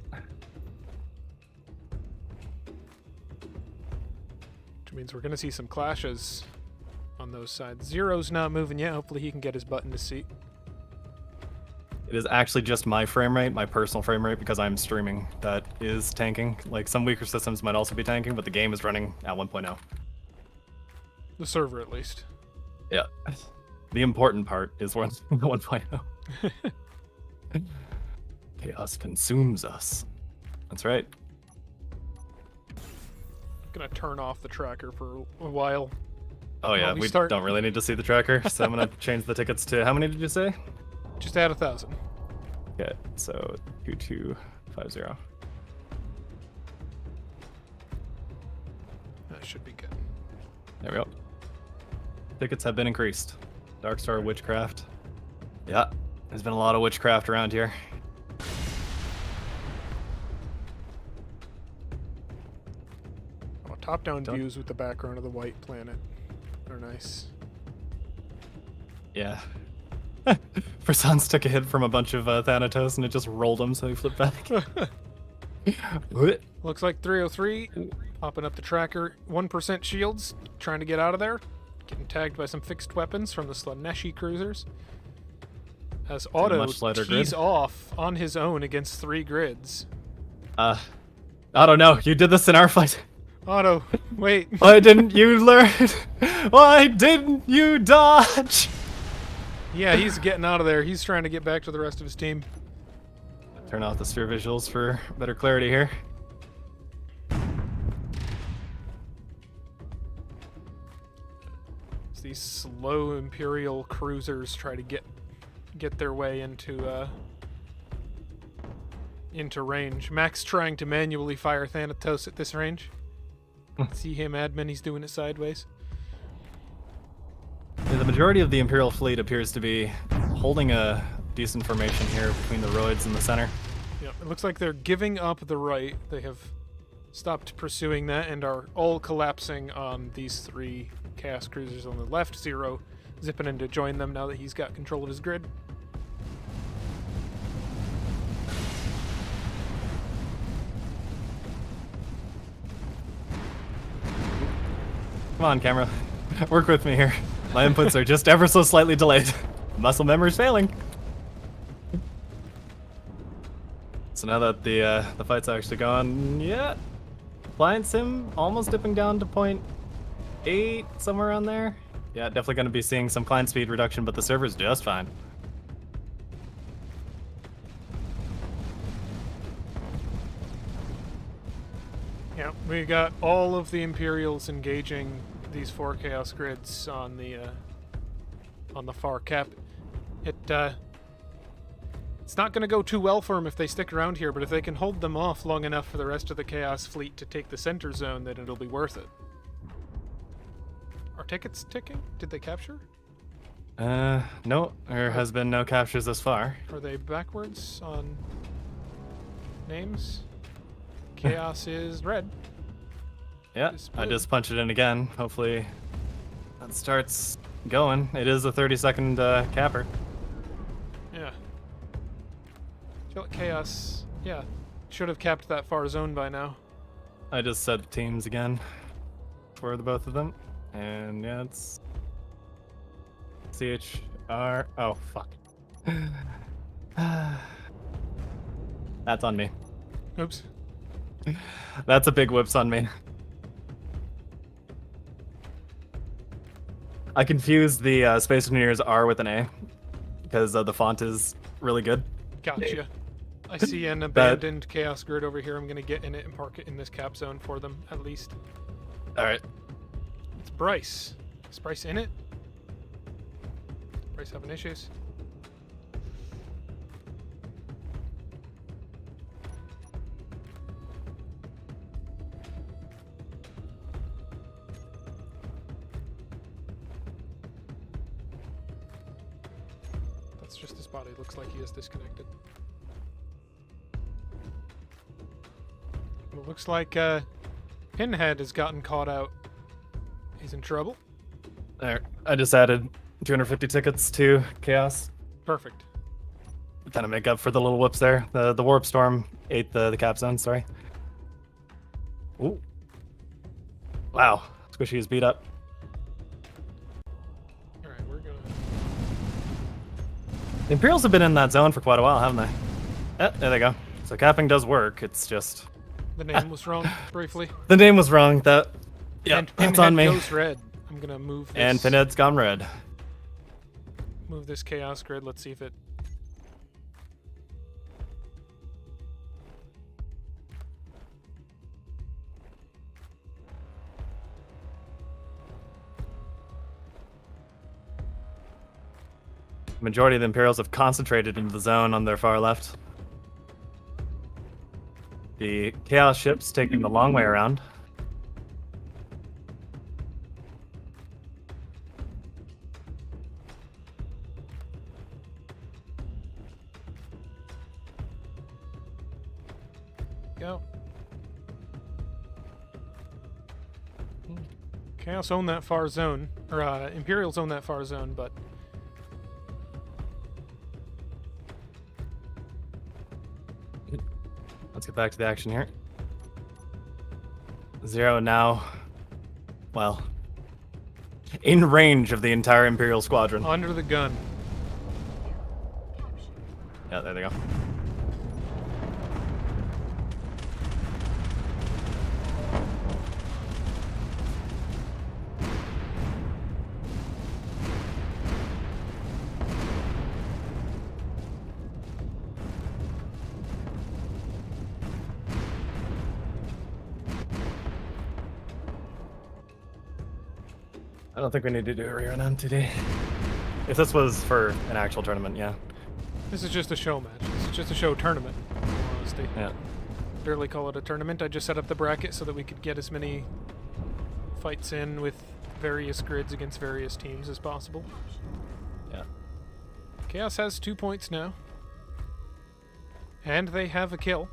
Which means we're going to see some clashes on those sides. Zero's not moving yet. Hopefully he can get his butt in his seat. It is actually just my frame rate, my personal frame rate, because I'm streaming, that is tanking. Like, some weaker systems might also be tanking, but the game is running at 1.0. The server, at least. Yeah. The important part is 1.0. Chaos consumes us. That's right. I'm going to turn off the tracker for a while. Oh yeah, we don't really need to see the tracker, so I'm going to change the tickets to, how many did you say? Just add 1,000. Okay, so 2250. That should be good. There we go. Tickets have been increased. Darkstar Witchcraft. Yeah, there's been a lot of witchcraft around here. Oh, top-down views with the background of the white planet are nice. Yeah. Persons took a hit from a bunch of Thanatos and it just rolled him, so he flipped back. Looks like 303 popping up the tracker. 1% shields, trying to get out of there. Getting tagged by some fixed weapons from the Slaneshi cruisers. As Otto tees off on his own against 3 grids. Otto, no, you did this in our fight. Otto, wait. Why didn't you learn? Why didn't you dodge? Yeah, he's getting out of there. He's trying to get back to the rest of his team. Turn off the sphere visuals for better clarity here. As these slow Imperial cruisers try to get their way into range. Max trying to manually fire Thanatos at this range. See him, admin, he's doing it sideways. Yeah, the majority of the Imperial fleet appears to be holding a decent formation here between the roids and the center. Yeah, it looks like they're giving up the right. They have stopped pursuing that and are all collapsing on these 3 Chaos Cruisers on the left. Zero zipping in to join them now that he's got control of his grid. Come on, camera. Work with me here. My inputs are just ever so slightly delayed. Muscle memory's failing. So now that the fight's actually gone, yeah. Client sim almost dipping down to 0.8, somewhere around there. Yeah, definitely going to be seeing some client speed reduction, but the server's just fine. Yeah, we got all of the Imperials engaging these 4 Chaos grids on the far cap. It's not going to go too well for them if they stick around here, but if they can hold them off long enough for the rest of the Chaos fleet to take the center zone, then it'll be worth it. Are tickets ticking? Did they capture? No, there has been no captures thus far. Are they backwards on names? Chaos is red. Yeah, I just punched it in again. Hopefully that starts going. It is a 30-second capper. Yeah. feel like Chaos, yeah, should have capped that far zone by now. I just set teams again for the both of them. And yeah, it's CHR. Oh, fuck. That's on me. Oops. That's a big whoops on me. I confused the Space Engineers R with an A because the font is really good. Gotcha. I see an abandoned Chaos Grid over here. I'm going to get in it and park it in this cap zone for them, at least. Alright. It's Bryce. Is Bryce in it? Bryce having issues? That's just his body. Looks like he is disconnected. Well, it looks like Pinhead has gotten caught out. He's in trouble. There. I just added 250 tickets to Chaos. Perfect. Kind of make up for the little whoops there. The Warp Storm ate the cap zone, sorry. Ooh. Wow. Squishy is beat up. Alright, we're gonna... The Imperials have been in that zone for quite a while, haven't they? There they go. So capping does work, it's just... The name was wrong, briefly. The name was wrong, that... Yeah, and that's on me. goes red. I'm gonna move this... And Pinhead's gone red. Move this Chaos Grid, let's see if it... Majority of the Imperials have concentrated into the zone on their far left. The Chaos ship's taking the long way around. Go. Chaos own that far zone, or Imperials own that far zone, but Let's get back to the action here. Zero now, well, in range of the entire Imperial squadron. under the gun. Yeah, there they go. I don't think we need to do a rerun on today. If this was for an actual tournament, yeah. This is just a show match. This is just a show tournament, in all honesty. Yeah. Barely call it a tournament. I just set up the bracket so that we could get as many fights in with various grids against various teams as possible. Yeah. Chaos has 2 points now. And they have a kill.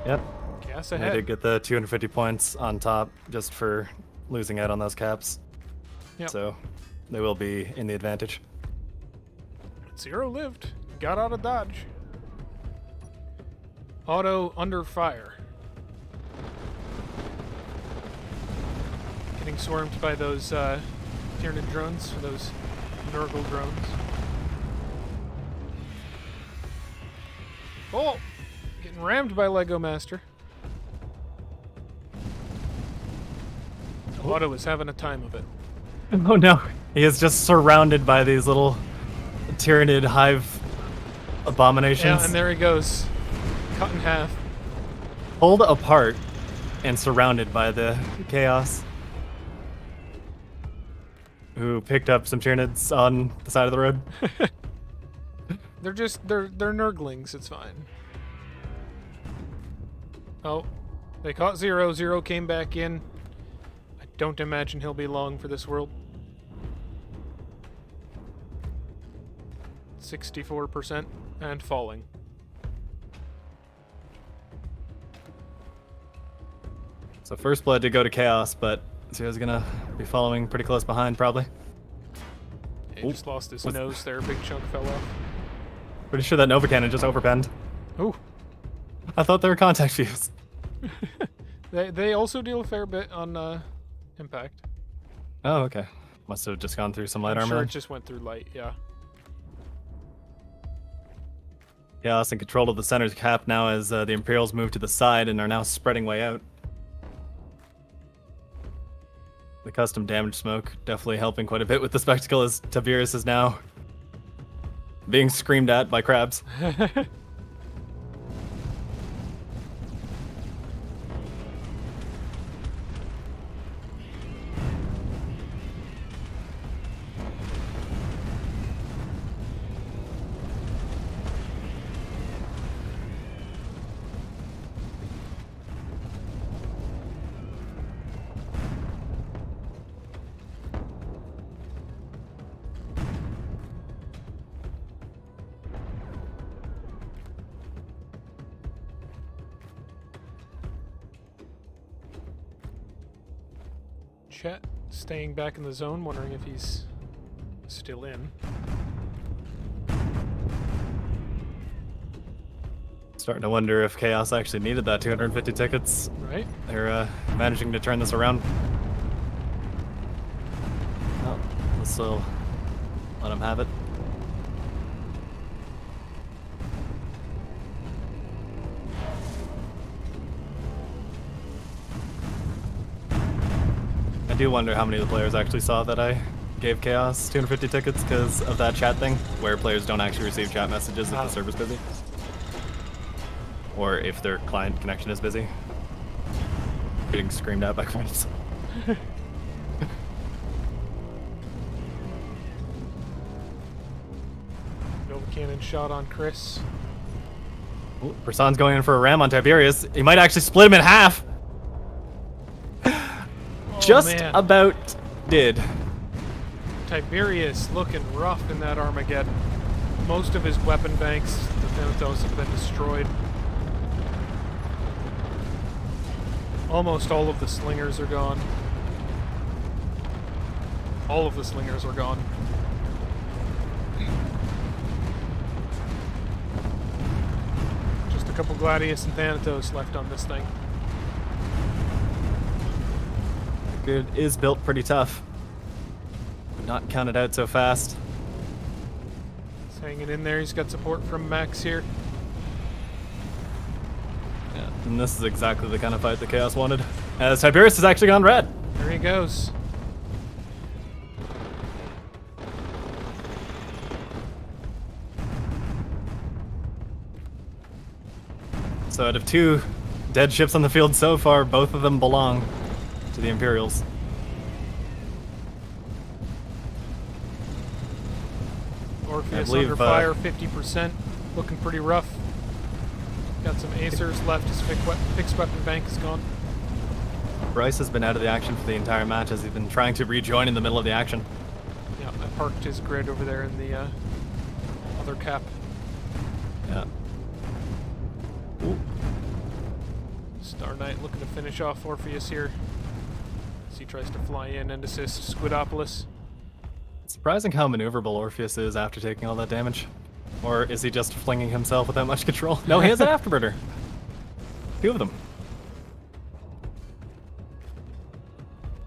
Yep. Chaos And ahead. they did get the 250 points on top just for losing out on those caps. Yep. So they will be in the advantage. Zero lived. Got out of dodge. Auto under fire. Getting swarmed by those Tyranid drones, those Nurgle drones. Oh! Getting rammed by Lego Master. Auto is having a time of it. Oh no, he is just surrounded by these little Tyranid hive abominations. Yeah, and there he goes. Cut in half. Pulled apart and surrounded by the chaos. Who picked up some Tyranids on the side of the road. They're Nurglings, it's fine. Oh, they caught Zero. Zero came back in. I don't imagine he'll be long for this world. 64% and falling. So first blood did go to Chaos, but Zero's gonna be following pretty close behind, probably. He just lost his nose there. A big chunk fell off. Pretty sure that Nova Cannon just overpenned. Oh, I thought they were contact views. they also deal a fair bit on impact. Oh, okay. Must have just gone through some light I'm armor. sure then. it just went through light. Yeah. Chaos in control of the center cap now as the Imperials move to the side and are now spreading way out. The custom damage smoke definitely helping quite a bit with the spectacle as Tiberius is now being screamed at by crabs. Chet staying back in the zone, wondering if he's still in. Starting to wonder if Chaos actually needed that 250 tickets. Right? They're managing to turn this around. Oh, let's still let them have it. I do wonder how many of the players actually saw that I gave Chaos 250 tickets because of that chat thing, where players don't actually receive chat messages if the server's busy. Or if their client connection is busy. Getting screamed at by crowds. Nova cannon shot on Chris. Ooh, Prasan's going in for a ram on Tiberius. He might actually split him in half. Just man. about did. Tiberius looking rough in that Armageddon. Most of his weapon banks, the Thanatos, have been destroyed. Almost all of the slingers are gone. All of the slingers are gone. Just a couple Gladius and Thanatos left on this thing. Good is built pretty tough. Not counted out so fast. He's hanging in there. He's got support from Max here. Yeah, and this is exactly the kind of fight that Chaos wanted. As Tiberius has actually gone red. There he goes. So out of 2 dead ships on the field so far, both of them belong to the Imperials. Orpheus believe, under fire, 50%. Looking pretty rough. Got some Acers left. His fixed weapon bank is gone. Bryce has been out of the action for the entire match as he's been trying to rejoin in the middle of the action. Yeah, I parked his grid over there in the other cap. Yeah. Ooh. Star Knight looking to finish off Orpheus here as he tries to fly in and assist Squidopolis. Surprising how maneuverable Orpheus is after taking all that damage. Or is he just flinging himself without much control? No, he has an afterburner. 2 of them.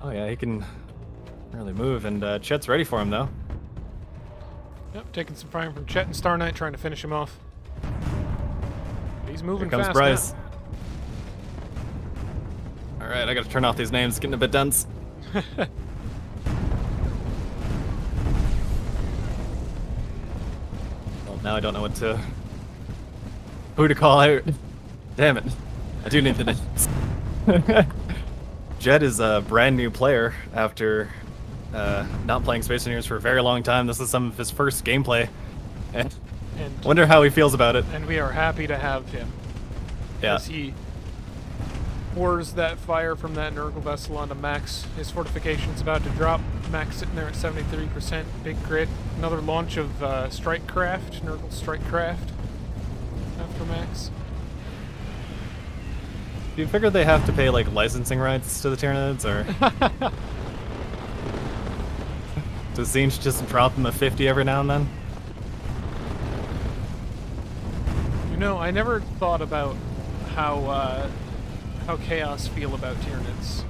Oh yeah, he can really move, and Chet's ready for him though. Yep, taking some fire from Chet and Star Knight, trying to finish him off. But he's moving Here comes fast Bryce. now. Alright, I gotta turn off these names, it's getting a bit dense. Well, now I don't know who to call out. Damn it. I do need the names. Jed is a brand new player after not playing Space Engineers for a very long time. This is some of his first gameplay. And wonder how he feels about it. And we are happy to have him. Yeah. As he pours that fire from that Nurgle vessel onto Max. His fortification's about to drop. Max sitting there at 73%. Big crit. Another launch of Strike Craft, Nurgle Strike Craft after Max. Do you figure they have to pay like licensing rights to the Tyranids, or does Zinch just drop them a 50 every now and then? know, I never thought about how Chaos feel about Tyranids.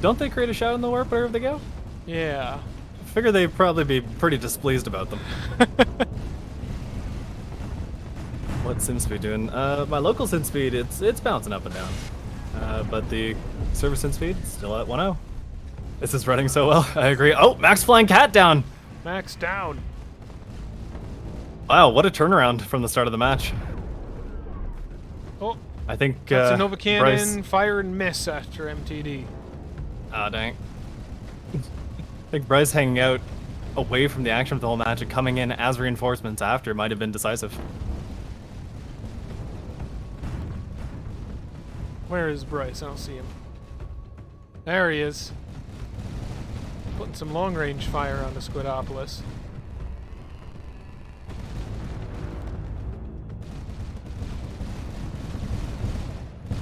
Don't they create a shout in the warp wherever they go? Yeah. I figure they'd probably be pretty displeased about them. What sim speed doing? My local sim speed, it's bouncing up and down. But the server sim speed, still at 1.0. This is running so well, I agree. Oh, Max Flying Cat down! Max down. Wow, what a turnaround from the start of the match. Oh, I think that's a Nova Cannon, Bryce... fire and miss after MTD. Ah, dang. I think Bryce hanging out away from the action of the whole match and coming in as reinforcements after might have been decisive. Where is Bryce? I don't see him. There he is. Putting some long-range fire on the Squidopolis.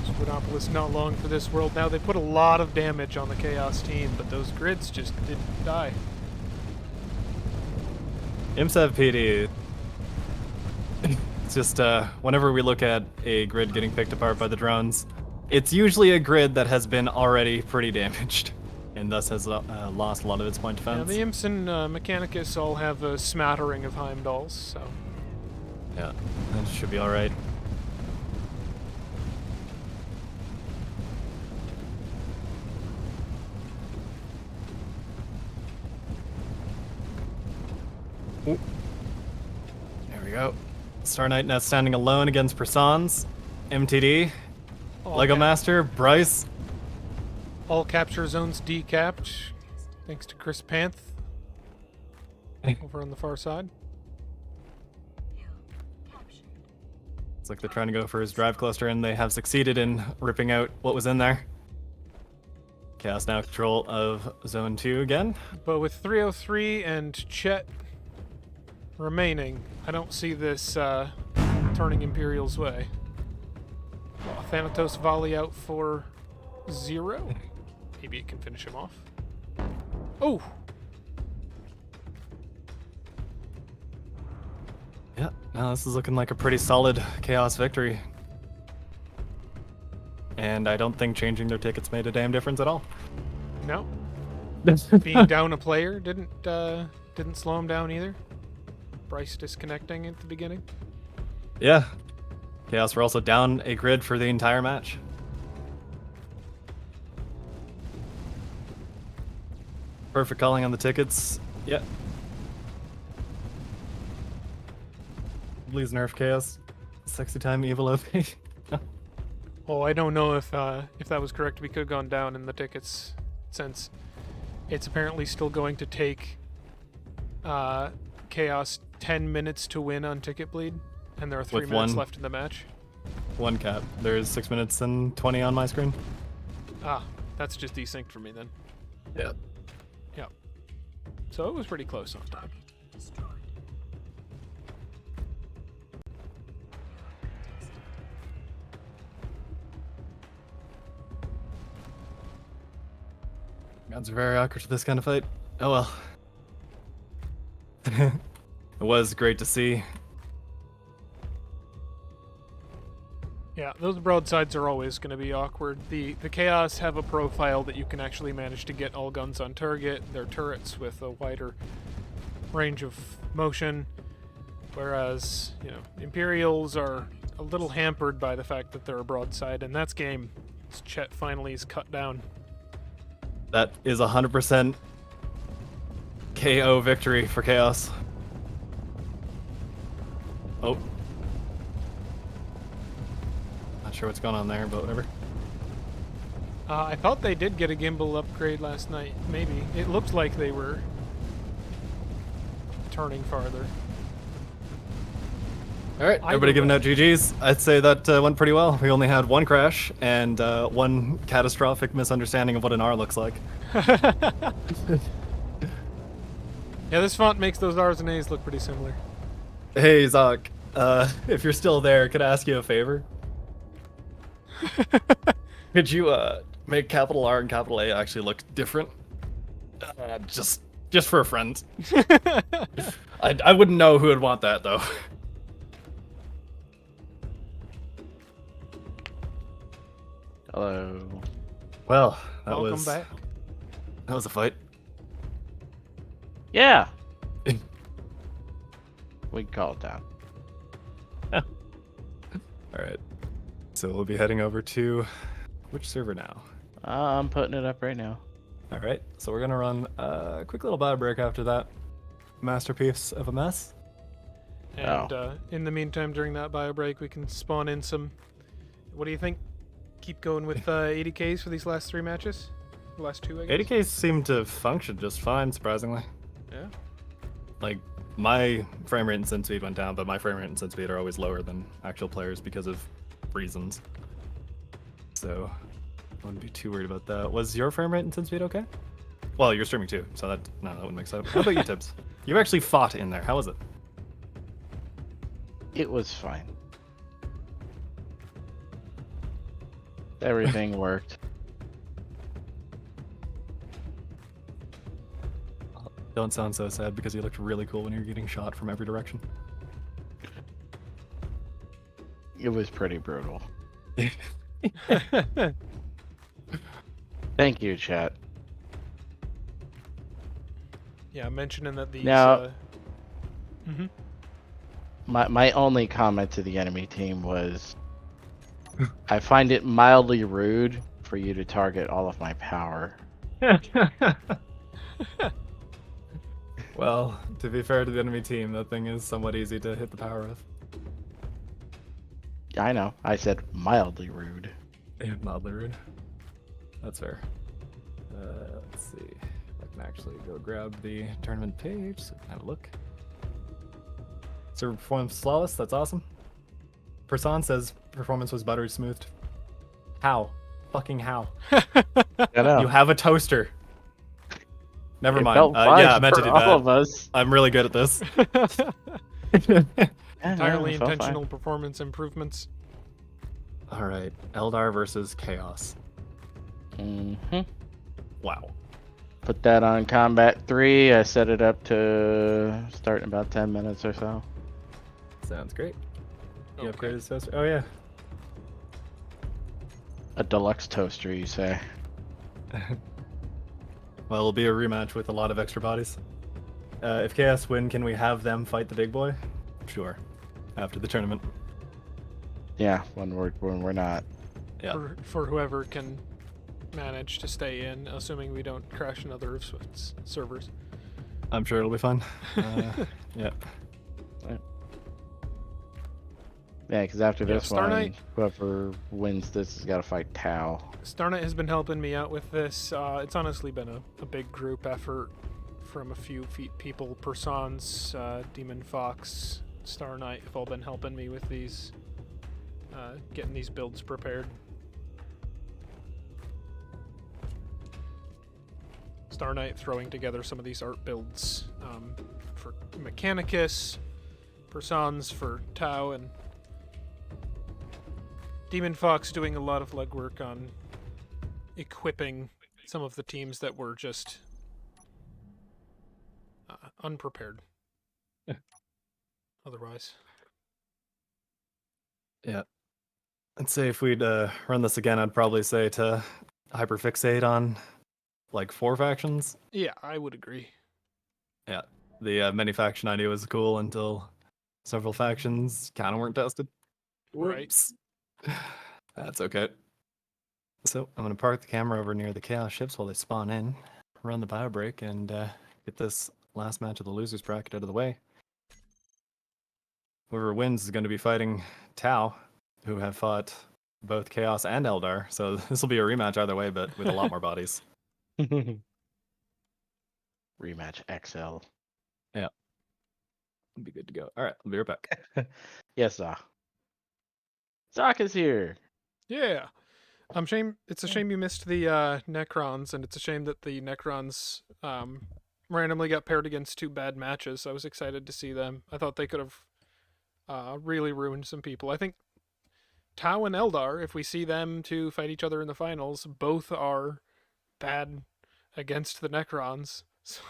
Squidopolis not long for this world. Now they put a lot of damage on the Chaos team, but those grids just didn't die. IMSAV PD. It's just whenever we look at a grid getting picked apart by the drones, it's usually a grid that has been already pretty damaged, and thus has lost a lot of its point defense. Yeah, the Imps and Mechanicus all have a smattering of Heimdalls, so... Yeah, that should be alright. There we go. Star Knight now standing alone against Persons. MTD. Lego Master. Bryce. All capture zones decapped, thanks to Chris Panth. Over on the far side. Looks like they're trying to go for his drive cluster, and they have succeeded in ripping out what was in there. Chaos now control of Zone 2 again. But with 303 and Chet remaining, I don't see this turning Imperial's way. Thanatos volley out for 0. Maybe it can finish him off. Oh! Yeah, now this is looking like a pretty solid Chaos victory. And I don't think changing their tickets made a damn difference at all. No. Being down a player didn't slow him down either. Bryce disconnecting at the beginning. Yeah. Chaos were also down a grid for the entire match. Perfect calling on the tickets. Yeah. Please nerf Chaos. Sexy time evil OP. Oh, I don't know if that was correct. We could have gone down in the tickets, since it's apparently still going to take Chaos 10 minutes to win on Ticket Bleed, and there are 3 minutes left in the match. One cap. There's 6 minutes and 20 on my screen. Ah, that's just desynced for me then. Yeah. Yep. So it was pretty close on time. Gods are very awkward to this kind of fight. Oh well. It was great to see. Yeah, those broadsides are always going to be awkward. The Chaos have a profile that you can actually manage to get all guns on target. They're turrets with a wider range of motion, whereas, you know, Imperials are a little hampered by the fact that they're a broadside, and that's game. Chet finally is cut down. That is 100% KO victory for Chaos. Oh. Not sure what's going on there, but whatever. I thought they did get a gimbal upgrade last night. Maybe. It looked like they were turning farther. Alright, everybody giving out GG's. I'd say that went pretty well. We only had one crash and one catastrophic misunderstanding of what an R looks like. Yeah, this font makes those R's and A's look pretty similar. Hey, Zoc. If you're still there, could I ask you a favor? Could you make capital R and capital A actually look different? Just for a friend. I wouldn't know who would want that, though. Hello. Well, that Welcome back. was a fight. Yeah. We can call it that. All right. So we'll be heading over to which server now? I'm putting it up right now. All right. So we're gonna run a quick little bio break after that masterpiece of a mess. And in the meantime, during that bio break, we can spawn in some. What do you think? Keep going with 80Ks for these last 3 matches? The last 2, I guess? 80Ks seem to function just fine, surprisingly. Yeah. Like, my frame rate and sync speed went down, but my frame rate and sync speed are always lower than actual players because of reasons. So, I wouldn't be too worried about that. Was your frame rate and sync speed okay? Well, you're streaming too, so that wouldn't make sense. How about you, Tibbs? You actually fought in there. How was it? It was fine. Everything worked. Don't sound so sad because you looked really cool when you were getting shot from every direction. It was pretty brutal. Thank you, chat. Yeah, mentioning that these. Now- Mhm. My only comment to the enemy team was, I find it mildly rude for you to target all of my power. Well, to be fair to the enemy team, that thing is somewhat easy to hit the power with. I know. I said mildly rude. Yeah, mildly rude. That's fair. Let's see. I can actually go grab the tournament page so we can have a look. Server performance flawless. That's awesome. Person says performance was buttery smooth. How? Fucking how? I know. You have a toaster. Never It mind. felt fine Yeah, I meant to for do all that. of us. I'm really good at this. Entirely it felt fine. intentional performance improvements. All right, Eldar versus Chaos. Wow. Put that on combat 3. I set it up to start in about 10 minutes or so. Sounds great. You Okay. upgraded the toaster? Oh yeah. A deluxe toaster, you say? Well, it'll be a rematch with a lot of extra bodies. If Chaos win, can we have them fight the big boy? Sure. After the tournament. Yeah, when we're not. Yeah. For whoever can manage to stay in, assuming we don't crash another of Swift's servers. I'm sure it'll be fun. Yeah. Yeah, because after Yeah, this Star one, Knight- whoever wins this has got to fight Tau. Starnet has been helping me out with this. It's honestly been a big group effort from a few people. Persons, Demon Fox, Star Knight have all been helping me with these, getting these builds prepared. Star Knight throwing together some of these art builds for Mechanicus, Persons for Tau, and Demon Fox doing a lot of legwork on equipping some of the teams that were just unprepared. Otherwise. Yeah. I'd say if we'd run this again, I'd probably say to hyperfixate on like 4 factions. Yeah, I would agree. Yeah. The many faction idea was cool until several factions kind of weren't tested. Right. Whoops. That's okay. So I'm going to park the camera over near the Chaos ships while they spawn in, run the bio break, and get this last match of the losers bracket out of the way. Whoever wins is going to be fighting Tau, who have fought both Chaos and Eldar. So this will be a rematch either way, but with a lot more bodies. Rematch XL. Yeah. It'll be good to go. All right, I'll be right back. Yes, Zoc is here. Yeah. It's a shame you missed the Necrons, and it's a shame that the Necrons randomly got paired against 2 bad matches. I was excited to see them. I thought they could have really ruined some people. I think Tau and Eldar, if we see them to fight each other in the finals, both are bad against the Necrons. So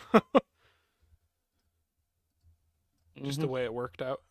just the way it worked out.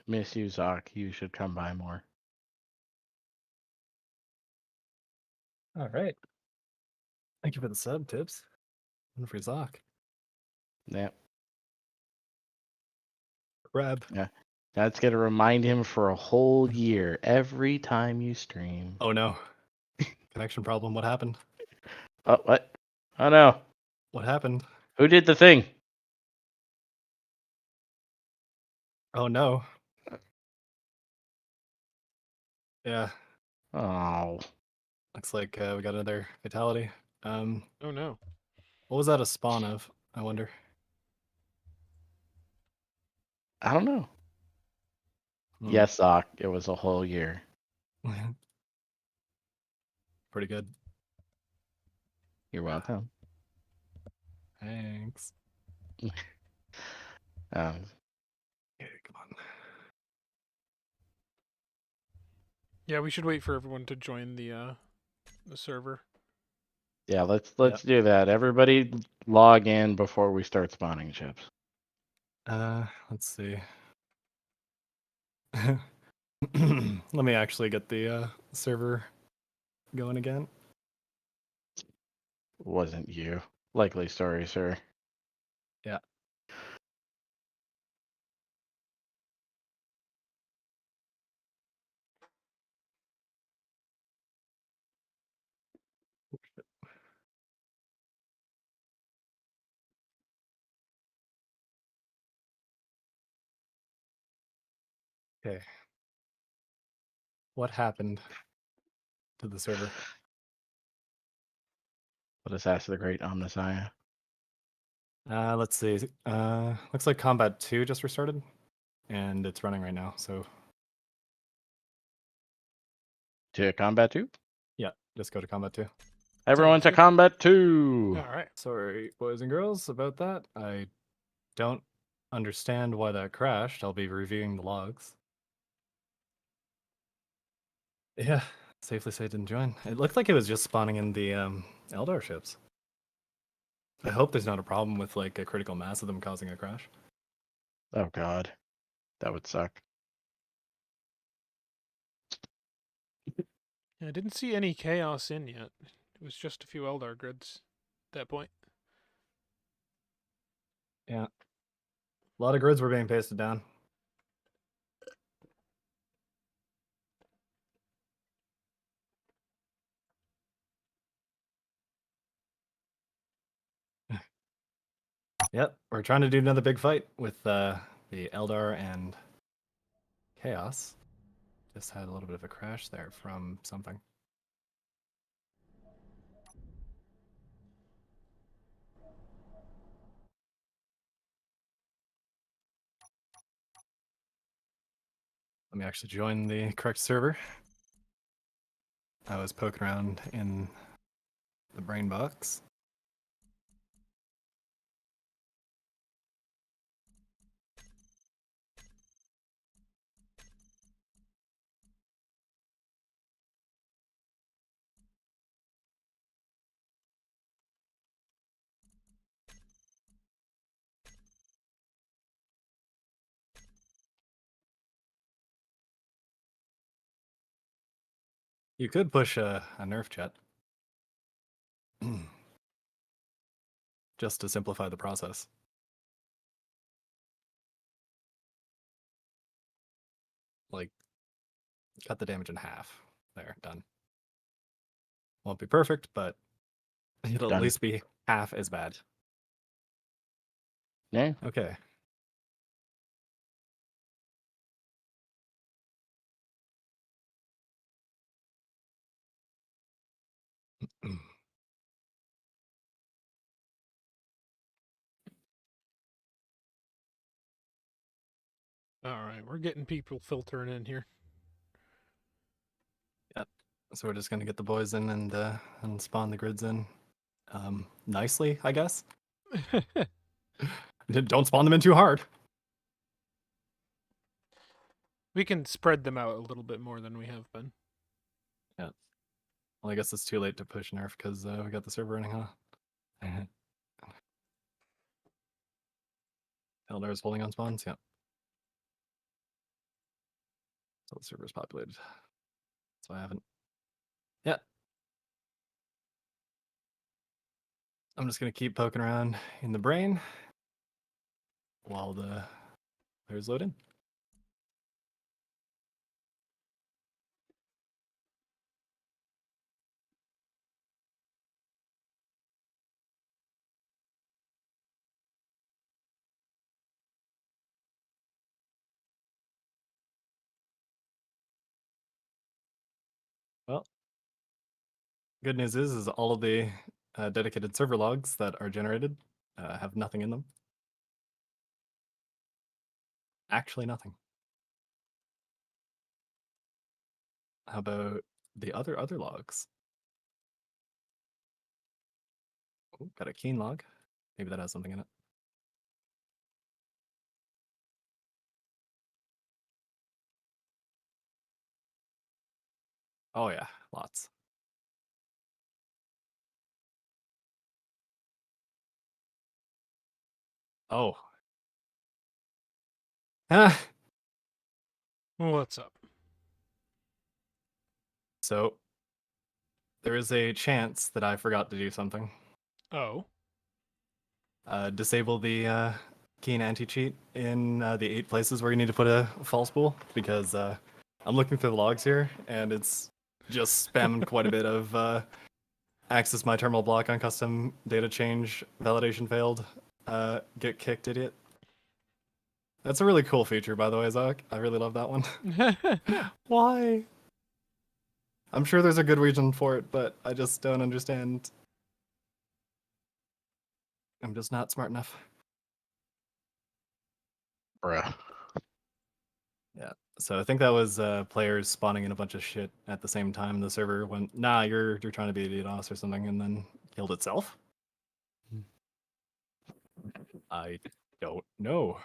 miss you, Zoc. You should come by more. All right. Thank you for the sub tips. And for Zoc. Yep. Grab. Yeah. That's gonna remind him for a whole year every time you stream. Oh no. Connection problem. What happened? Oh, what? Oh no. What happened? Who did the thing? Oh no. Yeah. Oh. Looks like we got another fatality. Oh no. What was that a spawn of? I wonder. I don't know. Hmm. Yes, Zoc. It was a whole year. Pretty good. You're welcome. Thanks. Um, Okay, come on. Yeah, we should wait for everyone to join the server. yeah, let's do that. Everybody log in before we start spawning ships. Let's see. Let me actually get the server going again. Wasn't you. Likely story, sir. Yeah. Okay. What happened to the server? Let us ask the great Omnissiah. Let's see. Looks like Combat 2 just restarted, and it's running right now. So To Combat 2? yeah, just go to Combat 2. Everyone to good. Combat 2! All right. Sorry, boys and girls, about that. I don't understand why that crashed. I'll be reviewing the logs. Yeah, safely say it didn't join. It looked like it was just spawning in the Eldar ships. I hope there's not a problem with like a critical mass of them causing a crash. Oh god. That would suck. Yeah, I didn't see any chaos in yet. It was just a few Eldar grids at that point. Yeah. A lot of grids were being pasted down. Yep, we're trying to do another big fight with the Eldar and Chaos. Just had a little bit of a crash there from something. Let me actually join the correct server. I was poking around in the brain box. You could push a nerf jet. Just to simplify the process. Like, cut the damage in half. There, done. Won't be perfect, but it'll Done. at least be half as bad. Yeah. Okay. All right, we're getting people filtering in here. Yep. So we're just gonna get the boys in and spawn the grids in, nicely, I guess. Don't spawn them in too hard. We can spread them out a little bit more than we have been. Yeah. Well, I guess it's too late to push nerf because we got the server running, huh? Eldar's holding on spawns, yeah. until the server's populated. So I haven't. Yeah. I'm just gonna keep poking around in the brain while the players load in. Well, good news is all of the dedicated server logs that are generated have nothing in them. Actually, nothing. How about the other logs? Ooh, got a keen log. Maybe that has something in it. Oh yeah, lots. Oh. Ah. What's up? So there is a chance that I forgot to do something. Oh. Disable the keen anti-cheat in the 8 places where you need to put a false pool, because I'm looking through the logs here and it's just spamming quite a bit of access my terminal block on custom data change, validation failed, get kicked idiot. That's a really cool feature, by the way, Zach. I really love that one. Why? I'm sure there's a good reason for it, but I just don't understand. I'm just not smart enough. Bruh. Yeah. So I think that was players spawning in a bunch of shit at the same time. The server went, nah, you're trying to be DDoS or something, and then killed itself. I don't know.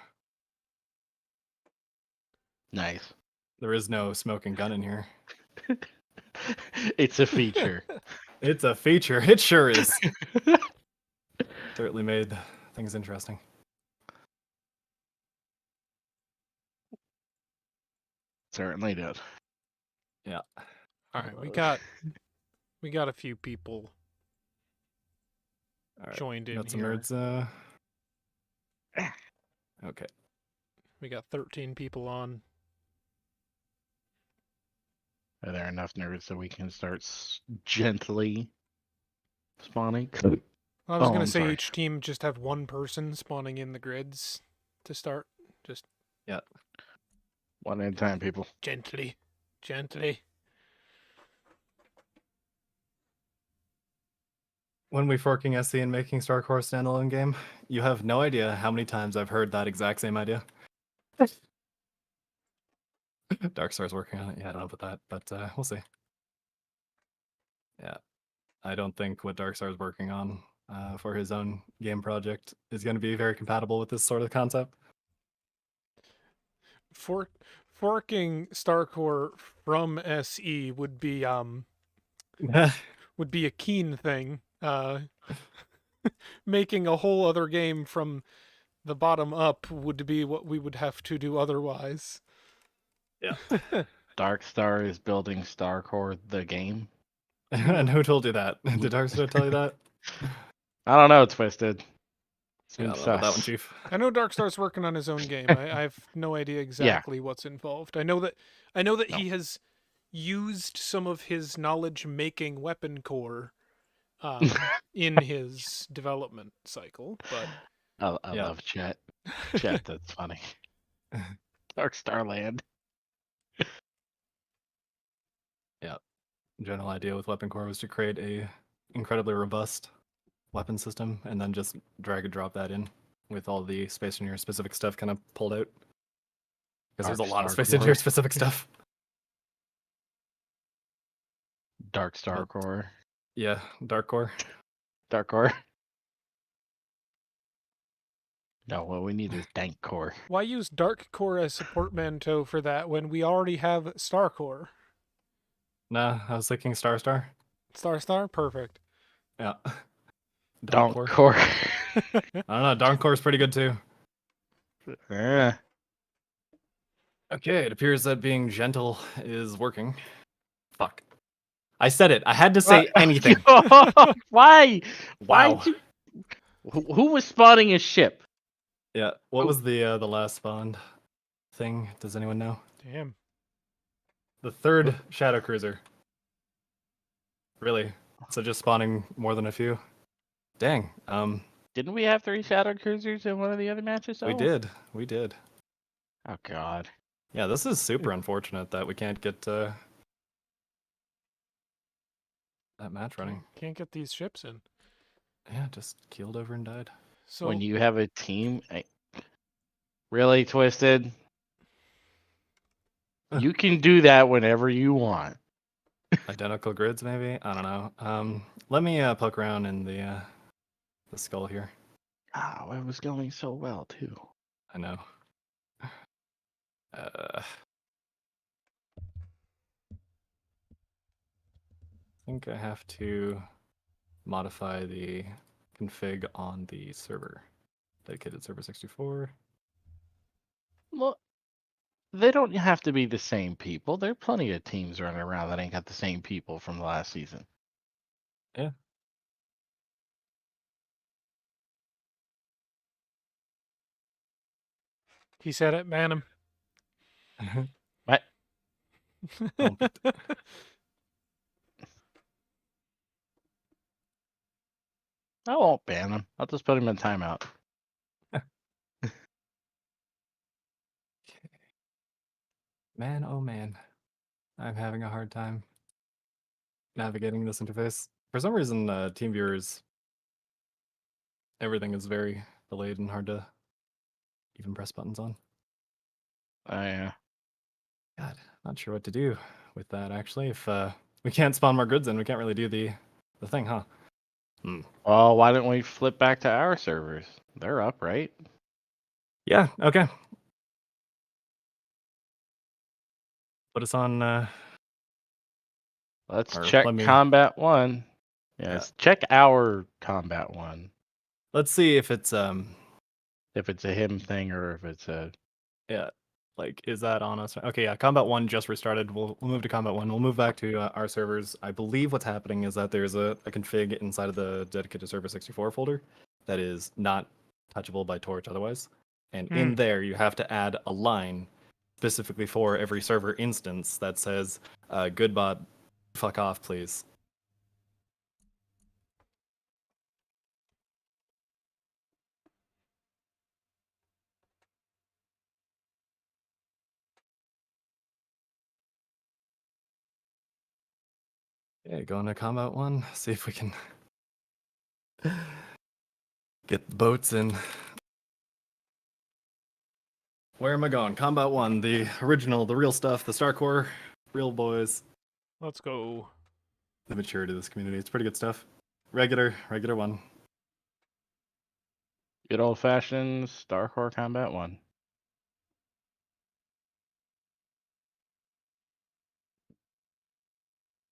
Nice. There is no smoking gun in here. It's a feature. It's a feature. It sure is. Certainly made things interesting. Certainly did. Yeah. All right, we got a few people All right. joined in Got some here. nerds. Okay. We got 13 people on. Are there enough nerds so we can start gently spawning? I was Oh, gonna I'm say sorry. each team just have one person spawning in the grids to start. Just Yeah. One at a time, people. gently. Gently. When we forking SE and making Starcore standalone game, you have no idea how many times I've heard that exact same idea. Darkstar's working on it. Yeah, I don't know about that, but we'll see. Yeah, I don't think what Darkstar's working on for his own game project is going to be very compatible with this sort of concept. Forking Starcore from SE would be a keen thing. Making a whole other game from the bottom up would be what we would have to do otherwise. Yeah. Darkstar is building Starcore the game. And who told you that? Did Darkstar tell you that? I don't know, Twisted. Yeah, I don't know about that one, Chief. I know Darkstar's working on his own game. I have no idea exactly what's involved. I know that he has used some of his knowledge making weapon core in his development cycle, but I love chat. Chat, that's funny. Darkstar Land. Yeah. General idea with Weapon Core was to create a incredibly robust weapon system and then just drag and drop that in with all the Space Engineer specific stuff kind of pulled out. Because there's a lot of Space Engineer specific stuff. Darkstar Core. Yeah, Dark Core. Dark Core. No, what we need is Dank Core. why use Dark Core as a portmanteau for that when we already have Starcore? Nah, I was thinking Star. Star? Perfect. Yeah. Donk Core. I don't know, Donk Core is pretty good too. Yeah. Okay, it appears that being gentle is working. Fuck. I said it. I had to say anything. Why? Why Wow. did you? Who was spawning his ship? Yeah. What was the last spawned thing? Does anyone know? Damn. The third shadow cruiser. Really? So just spawning more than a few? Dang. Didn't we have 3 shadow cruisers in one of the other matches? We did. We did. Oh God. Yeah, this is super unfortunate that we can't get that match running. Can't get these ships in. Yeah, just keeled over and died. So When you have a team, really Twisted. You can do that whenever you want. Identical grids, maybe? I don't know. Let me poke around in the skull here. Oh, it was going so well too. I know. I think I have to modify the config on the server. Dedicated server 64. Well, they don't have to be the same people. There are plenty of teams running around that ain't got the same people from the last season. Yeah. he said it, ban him. What? I won't ban him. I'll just put him in timeout. Man, oh man. I'm having a hard time navigating this interface. For some reason, team viewers, everything is very delayed and hard to even press buttons on. Yeah. God, not sure what to do with that, actually. If we can't spawn more grids in, we can't really do the thing, huh? Well, why don't we flip back to our servers? They're up, right? Yeah, okay. Put us on... Let's or check let me- combat 1. Yes, check our combat 1. Let's see if it's If it's a him thing or if it's a... yeah, like, is that on us? Okay, yeah, combat 1 just restarted. We'll move to combat 1. We'll move back to our servers. I believe what's happening is that there's a config inside of the dedicated server 64 folder that is not touchable by Torch otherwise. And in there, you have to add a line specifically for every server instance that says, good bot, fuck off, please. Okay, going to combat 1. See if we can get the boats in. Where am I going? Combat 1, the original, the real stuff, the Starcore, real boys. Let's go. The maturity of this community. It's pretty good stuff. Regular 1. Good old-fashioned Starcore Combat 1.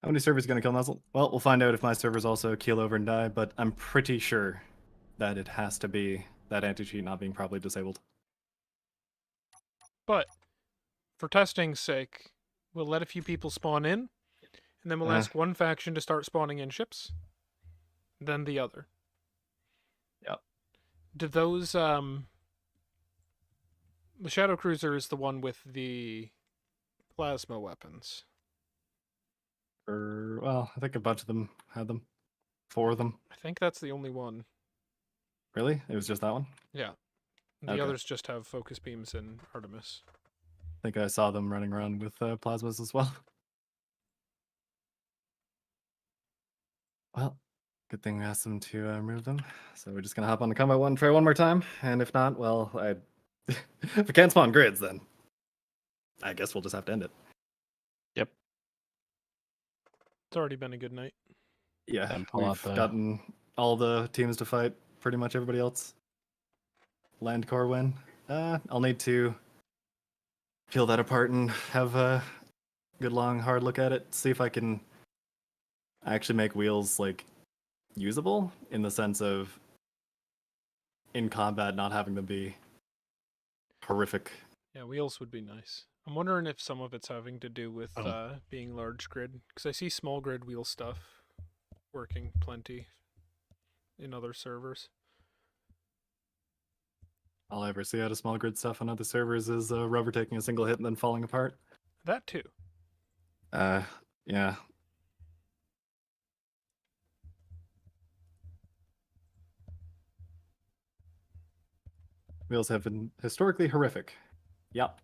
How many servers are going to kill Muzzle? Well, we'll find out if my servers also keel over and die, but I'm pretty sure that it has to be that anti-cheat not being properly disabled. But for testing's sake, we'll let a few people spawn in, and then we'll ask one faction to start spawning in ships, then the other. Yep. Do those the Shadow Cruiser is the one with the plasma weapons. Well, I think a bunch of them had them. 4 of them. I think that's the only one. Really? It was just that one? Yeah. The others just have focus beams and Artemis. I think I saw them running around with plasmas as well. Well, good thing we asked them to remove them. So we're just going to hop on the combat 1, try one more time. And if not, well, if we can't spawn grids, then I guess we'll just have to end it. Yep. It's already been a good night. Yeah, Then pull out we've gotten all the teams to fight pretty much everybody else. Land core win. I'll need to peel that apart and have a good long hard look at it. See if I can actually make wheels like usable in the sense of in combat not having them be horrific. Yeah, wheels would be nice. I'm wondering if some of it's having to do with Oh. being large grid, because I see small grid wheel stuff working plenty in other servers. All I ever see out of small grid stuff on other servers is Rover taking a single hit and then falling apart. That too. Yeah. Wheels have been historically horrific. Yep.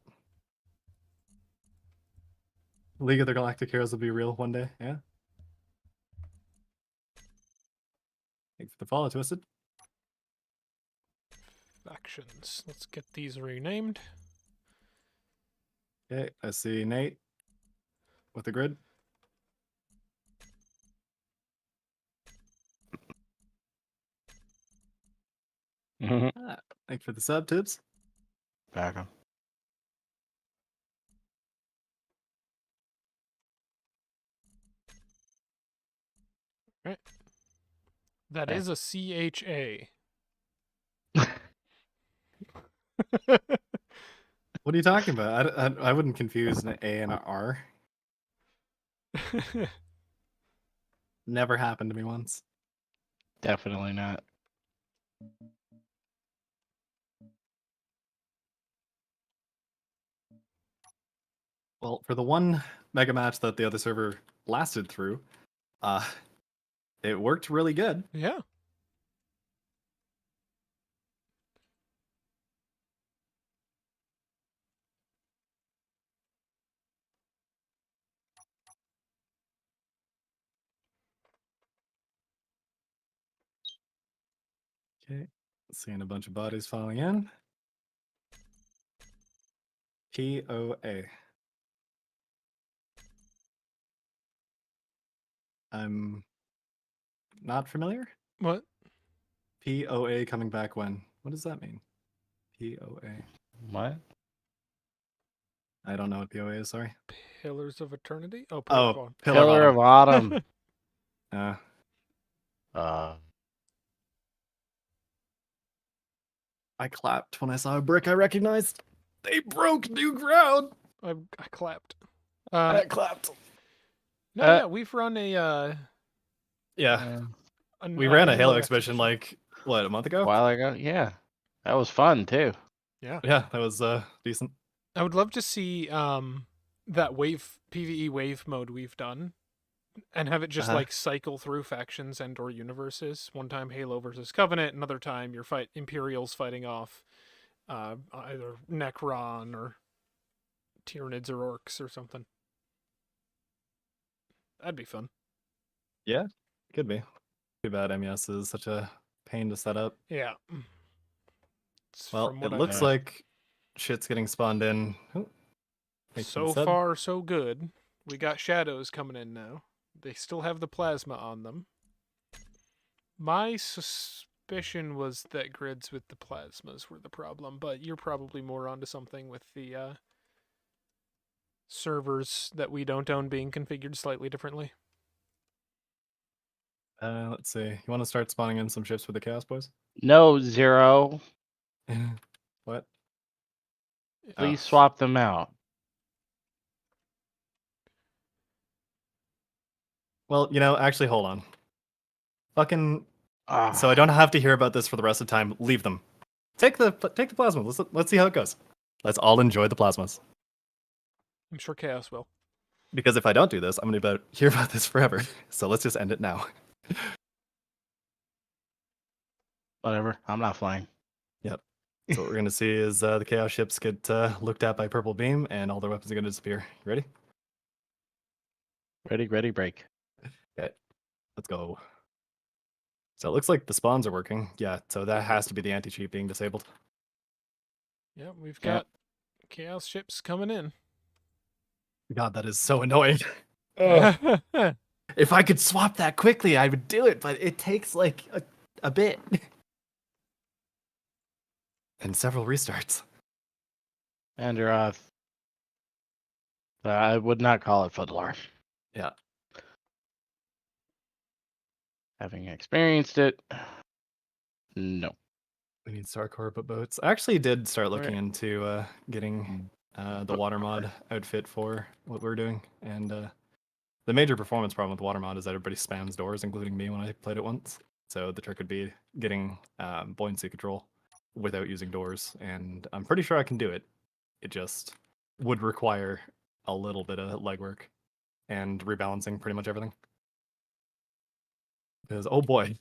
League of the Galactic Heroes will be real one day, yeah. Thanks for the follow, Twisted. Factions. Let's get these renamed. Okay, I see Nate with the grid. Thanks for the sub, Tibbs. Back on. Right. That is a CHA. What are you talking about? I wouldn't confuse an A and an R. Never happened to me once. Definitely not. Well, for the one mega match that the other server lasted through, it worked really good. Yeah. Okay, seeing a bunch of bodies falling in. POA. I'm not familiar. What? POA coming back when? What does that mean? POA. What? I don't know what POA is, sorry. Pillars of Eternity? Oh, Oh, Pillar of Autumn. I clapped when I saw a brick I recognized. They broke new ground. I clapped. I clapped. No, yeah, we've run a Yeah. We ran a Halo exhibition like, what, a month ago? A while ago, yeah. That was fun too. Yeah. Yeah, that was decent. I would love to see that PvE wave mode we've done and have it just like cycle through factions and or universes. One time Halo versus Covenant, another time your Imperials fighting off either Necron or Tyranids or Orcs or something. That'd be fun. Yeah, could be. Too bad MES is such a pain to set up. Yeah. Well, it looks like shit's getting spawned in. So far, so good. We got shadows coming in now. They still have the plasma on them. My suspicion was that grids with the plasmas were the problem, but you're probably more onto something with the servers that we don't own being configured slightly differently. Let's see. You want to start spawning in some ships with the Chaos Boys? No, Zero. What? Please swap them out. Well, actually, hold on. Fucking. So I don't have to hear about this for the rest of the time. Leave them. Take the plasma. Let's see how it goes. Let's all enjoy the plasmas. I'm sure Chaos will. Because if I don't do this, I'm going to hear about this forever. So let's just end it now. Whatever. I'm not flying. Yep. So what we're going to see is the Chaos ships get looked at by Purple Beam, and all their weapons are going to disappear. You ready? Ready, break. Okay. Let's go. So it looks like the spawns are working. Yeah, so that has to be the anti-cheat being disabled. Yeah, we've got Chaos ships coming in. God, that is so annoying. If I could swap that quickly, I would do it, but it takes like a bit. And several restarts. Androth. I would not call it Footlar. Yeah. Having experienced it, no. We need Starcore but boats. I actually did start looking into getting the water mod outfit for what we're doing, and the major performance problem with water mod is that everybody spams doors, including me when I played it once. So the trick would be getting buoyancy control without using doors, and I'm pretty sure I can do it. It just would require a little bit of legwork and rebalancing pretty much everything. Because, oh boy,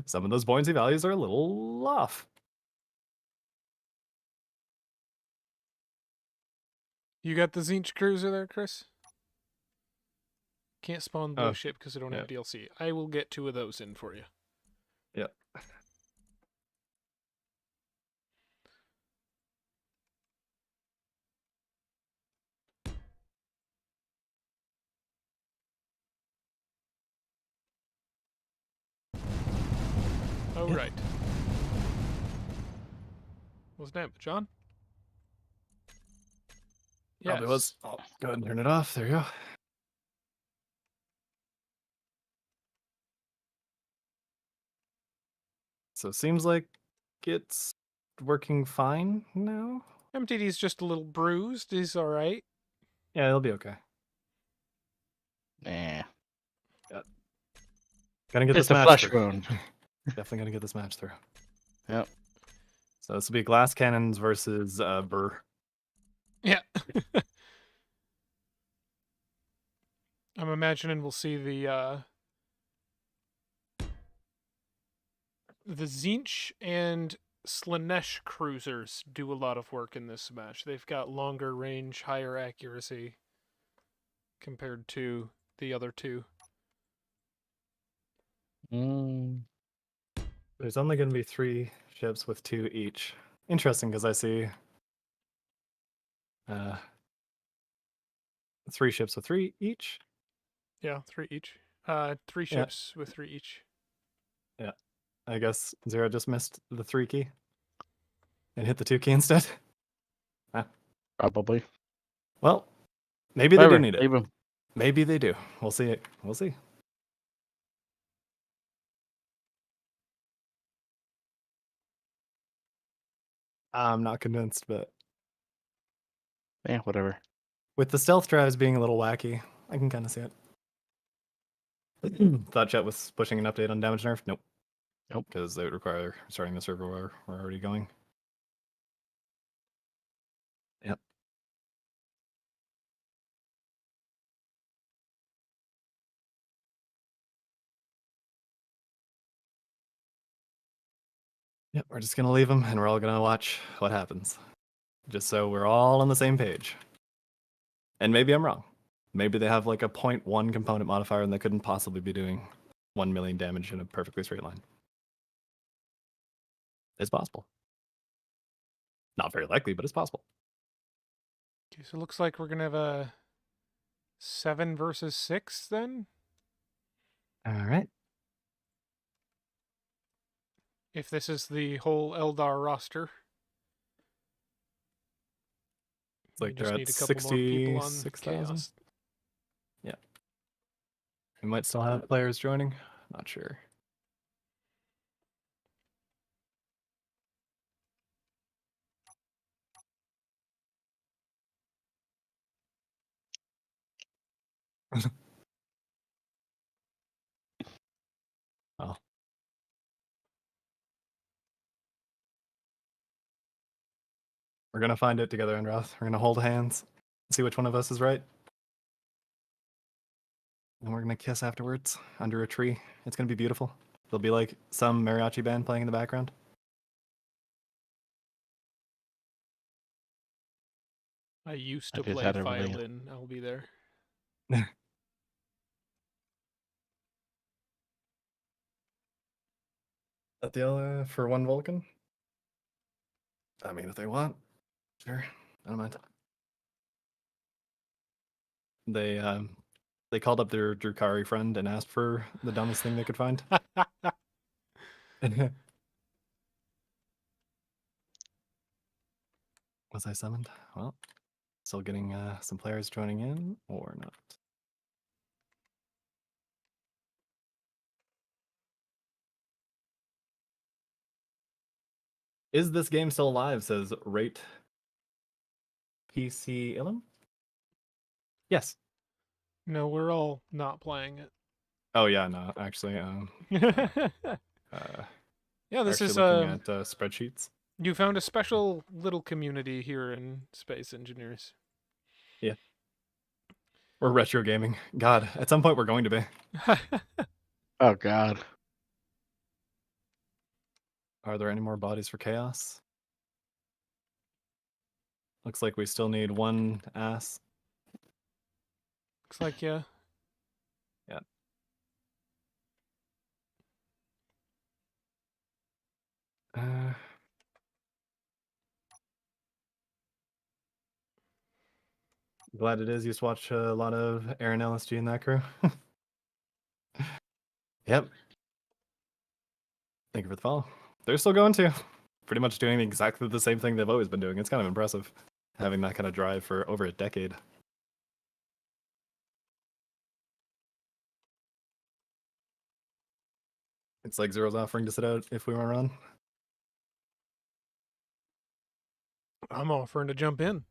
some of those buoyancy values are a little off. You got the Zinch cruiser there, Chris? Can't spawn blue Oh, ship because I don't yeah. have DLC. I will get 2 of those in for you. Yep. Oh, Yep. right. What's damage on? Yes. Probably was. Oh, go ahead and turn it off. There you go. So it seems like it's working fine now. MTD's just a little bruised. He's all right. Yeah, it'll be okay. Nah. Gonna get Just this a match flesh through. wound. Definitely gonna get this match through. Yep. So this will be glass cannons versus Burr. Yeah. I'm imagining we'll see the Zinch and Slanesh cruisers do a lot of work in this match. They've got longer range, higher accuracy compared to the other 2. There's only gonna be 3 ships with 2 each. Interesting, because I see 3 ships with 3 each. Yeah, 3 each. 3 Yeah. ships with 3 each. Yeah. I guess Zero just missed the 3 key and hit the 2 key instead. Probably. Well, maybe Whatever, they do need it. leave 'em. Maybe they do. We'll see it. We'll see. I'm not convinced, but Yeah, whatever. with the stealth drives being a little wacky, I can kind of see it. Thought Chet was pushing an update on damage nerf. Nope. Nope. Because they would require starting the server where we're already going. Yep. Yep, we're just gonna leave them and we're all gonna watch what happens. Just so we're all on the same page. And maybe I'm wrong. Maybe they have like a 0.1 component modifier and they couldn't possibly be doing 1 million damage in a perfectly straight line. It's possible. Not very likely, but it's possible. Okay, so it looks like we're going to have a 7 versus 6 then? All right. If this is the whole Eldar roster. It's like We they're just at need a couple more people on 66,000. Chaos. Yeah. We might still have players joining. Not sure. Oh. We're gonna find it together, Enroth. We're gonna hold hands, see which one of us is right. And we're gonna kiss afterwards under a tree. It's gonna be beautiful. There'll be like some mariachi band playing in the background. I used I to just play had a really- violin. I'll be there. At the for 1 Vulcan? I mean, if they want, sure. I don't mind. They called up their Drukari friend and asked for the dumbest thing they could find. Was I summoned? Well, still getting some players joining in or not. Is this game still alive? Says Rate PC Ilum? Yes. No, we're all not playing it. Oh yeah, no, actually, Yeah, this actually is looking at spreadsheets. you found a special little community here in Space Engineers. Yeah. We're retro gaming. God, at some point we're going to be. Oh God. Are there any more bodies for chaos? Looks like we still need one ass. Looks like yeah. Yeah. Glad it is. Used to watch a lot of Aaron LSG in that crew. Yep. Thank you for the follow. They're still going to. Pretty much doing exactly the same thing they've always been doing. It's kind of impressive. Having that kind of drive for over a decade. It's like Zero's offering to sit out if we want to run. I'm offering to jump in.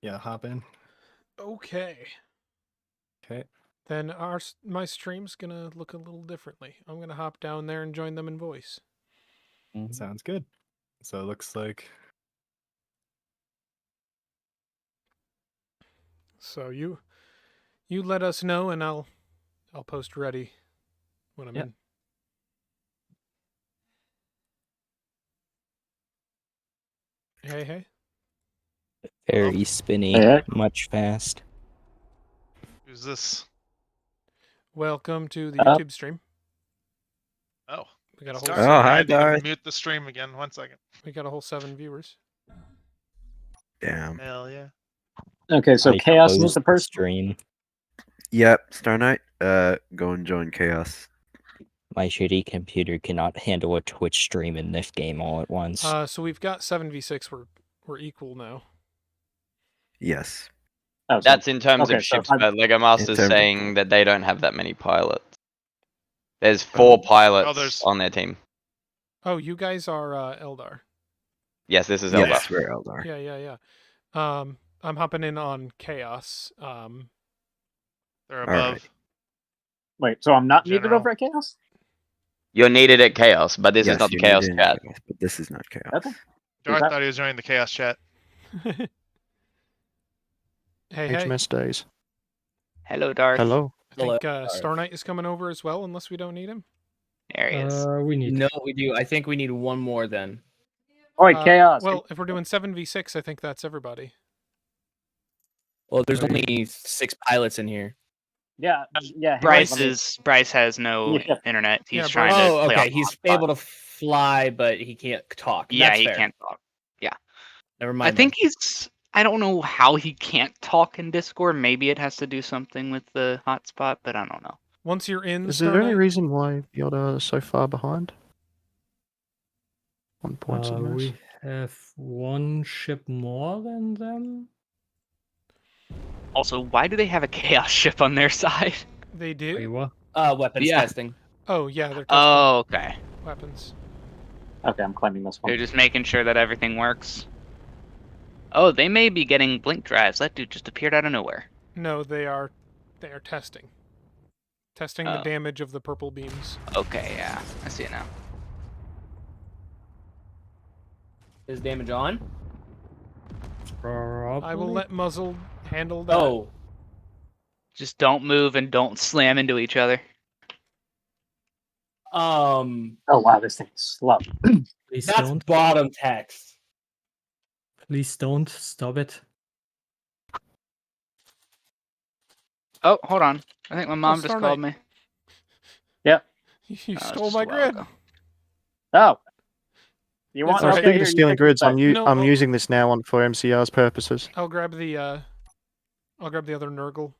Yeah, hop in. Okay. Okay. Then my stream's gonna look a little differently. I'm gonna hop down there and join them in voice. Sounds good. So it looks like So you let us know and I'll post ready when I'm in. Hey. Very spinny, Yeah. much fast. Who's this? Welcome to the YouTube stream. Oh. We got a whole Sorry, seven, I had to mute the stream again. 1 second. we got a whole 7 viewers. Damn. Hell yeah. Okay, so I Chaos is closed the person. stream. Yep, Star Knight. Go and join Chaos. My shitty computer cannot handle a Twitch stream in this game all at once. So we've got 7v6. We're equal now. Yes. Oh, so, That's in terms okay, of so ships, I'm- but Lego Master's terms of- saying that they don't have that many pilots. There's 4 pilots on their team. Oh, you guys are Eldar. Yes, this is Yes, Eldar. we're Eldar. Yeah. I'm hopping in on Chaos. They're above. right. Wait, so I'm not needed General. over at Chaos? You're needed at Chaos, but this is Yes, not the you Chaos need in chat. Chaos, but this is not Chaos. Okay. Darth that- thought he was joining the chaos chat. Hey. HMS days. Hello, Darth. Hello. I think Star Knight is coming over as well, unless we don't need him. There he is. We need. No, we do. I think we need one more then. All right, Chaos. Well, if we're doing 7v6, I think that's everybody. Well, there's only 6 pilots in here. Yeah. Hey, Bryce has no Yeah. internet. He's Yeah, trying Bryce- to Oh, play okay. off He's hotspot. able to fly, but he can't talk. Yeah, That's he fair. can't talk. Never mind. I think he's. I don't know how he can't talk in Discord. Maybe it has to do something with the hotspot, but I don't know. Once you're in, Is Star there any Knight, reason why Yoda is so far behind? 1 point on We this. have 1 ship more than them. Also, why do they have a chaos ship on their side? they do. Wait, what? Weapons Yeah. testing. Oh yeah, they're testing Oh, okay. weapons. Okay, I'm claiming this one. They're just making sure that everything works. Oh, they may be getting blink drives. That dude just appeared out of nowhere. No, they are testing. Testing the Oh. damage of the purple beams. Okay, yeah, I see it now. Is damage on? I will let Muzzle handle that. Oh, Just don't move and don't slam into each other. Oh wow, this thing's slow. Please that's don't. bottom text. Please don't stop it. Oh, hold on. I think my mom just Star called Knight. me. You Oh, it's stole just my a while grid. ago. Oh. You It's want all Oh, right. speaking of stealing grids, I'm No, I'm well- using this now on for MCR's purposes. I'll grab the other Nurgle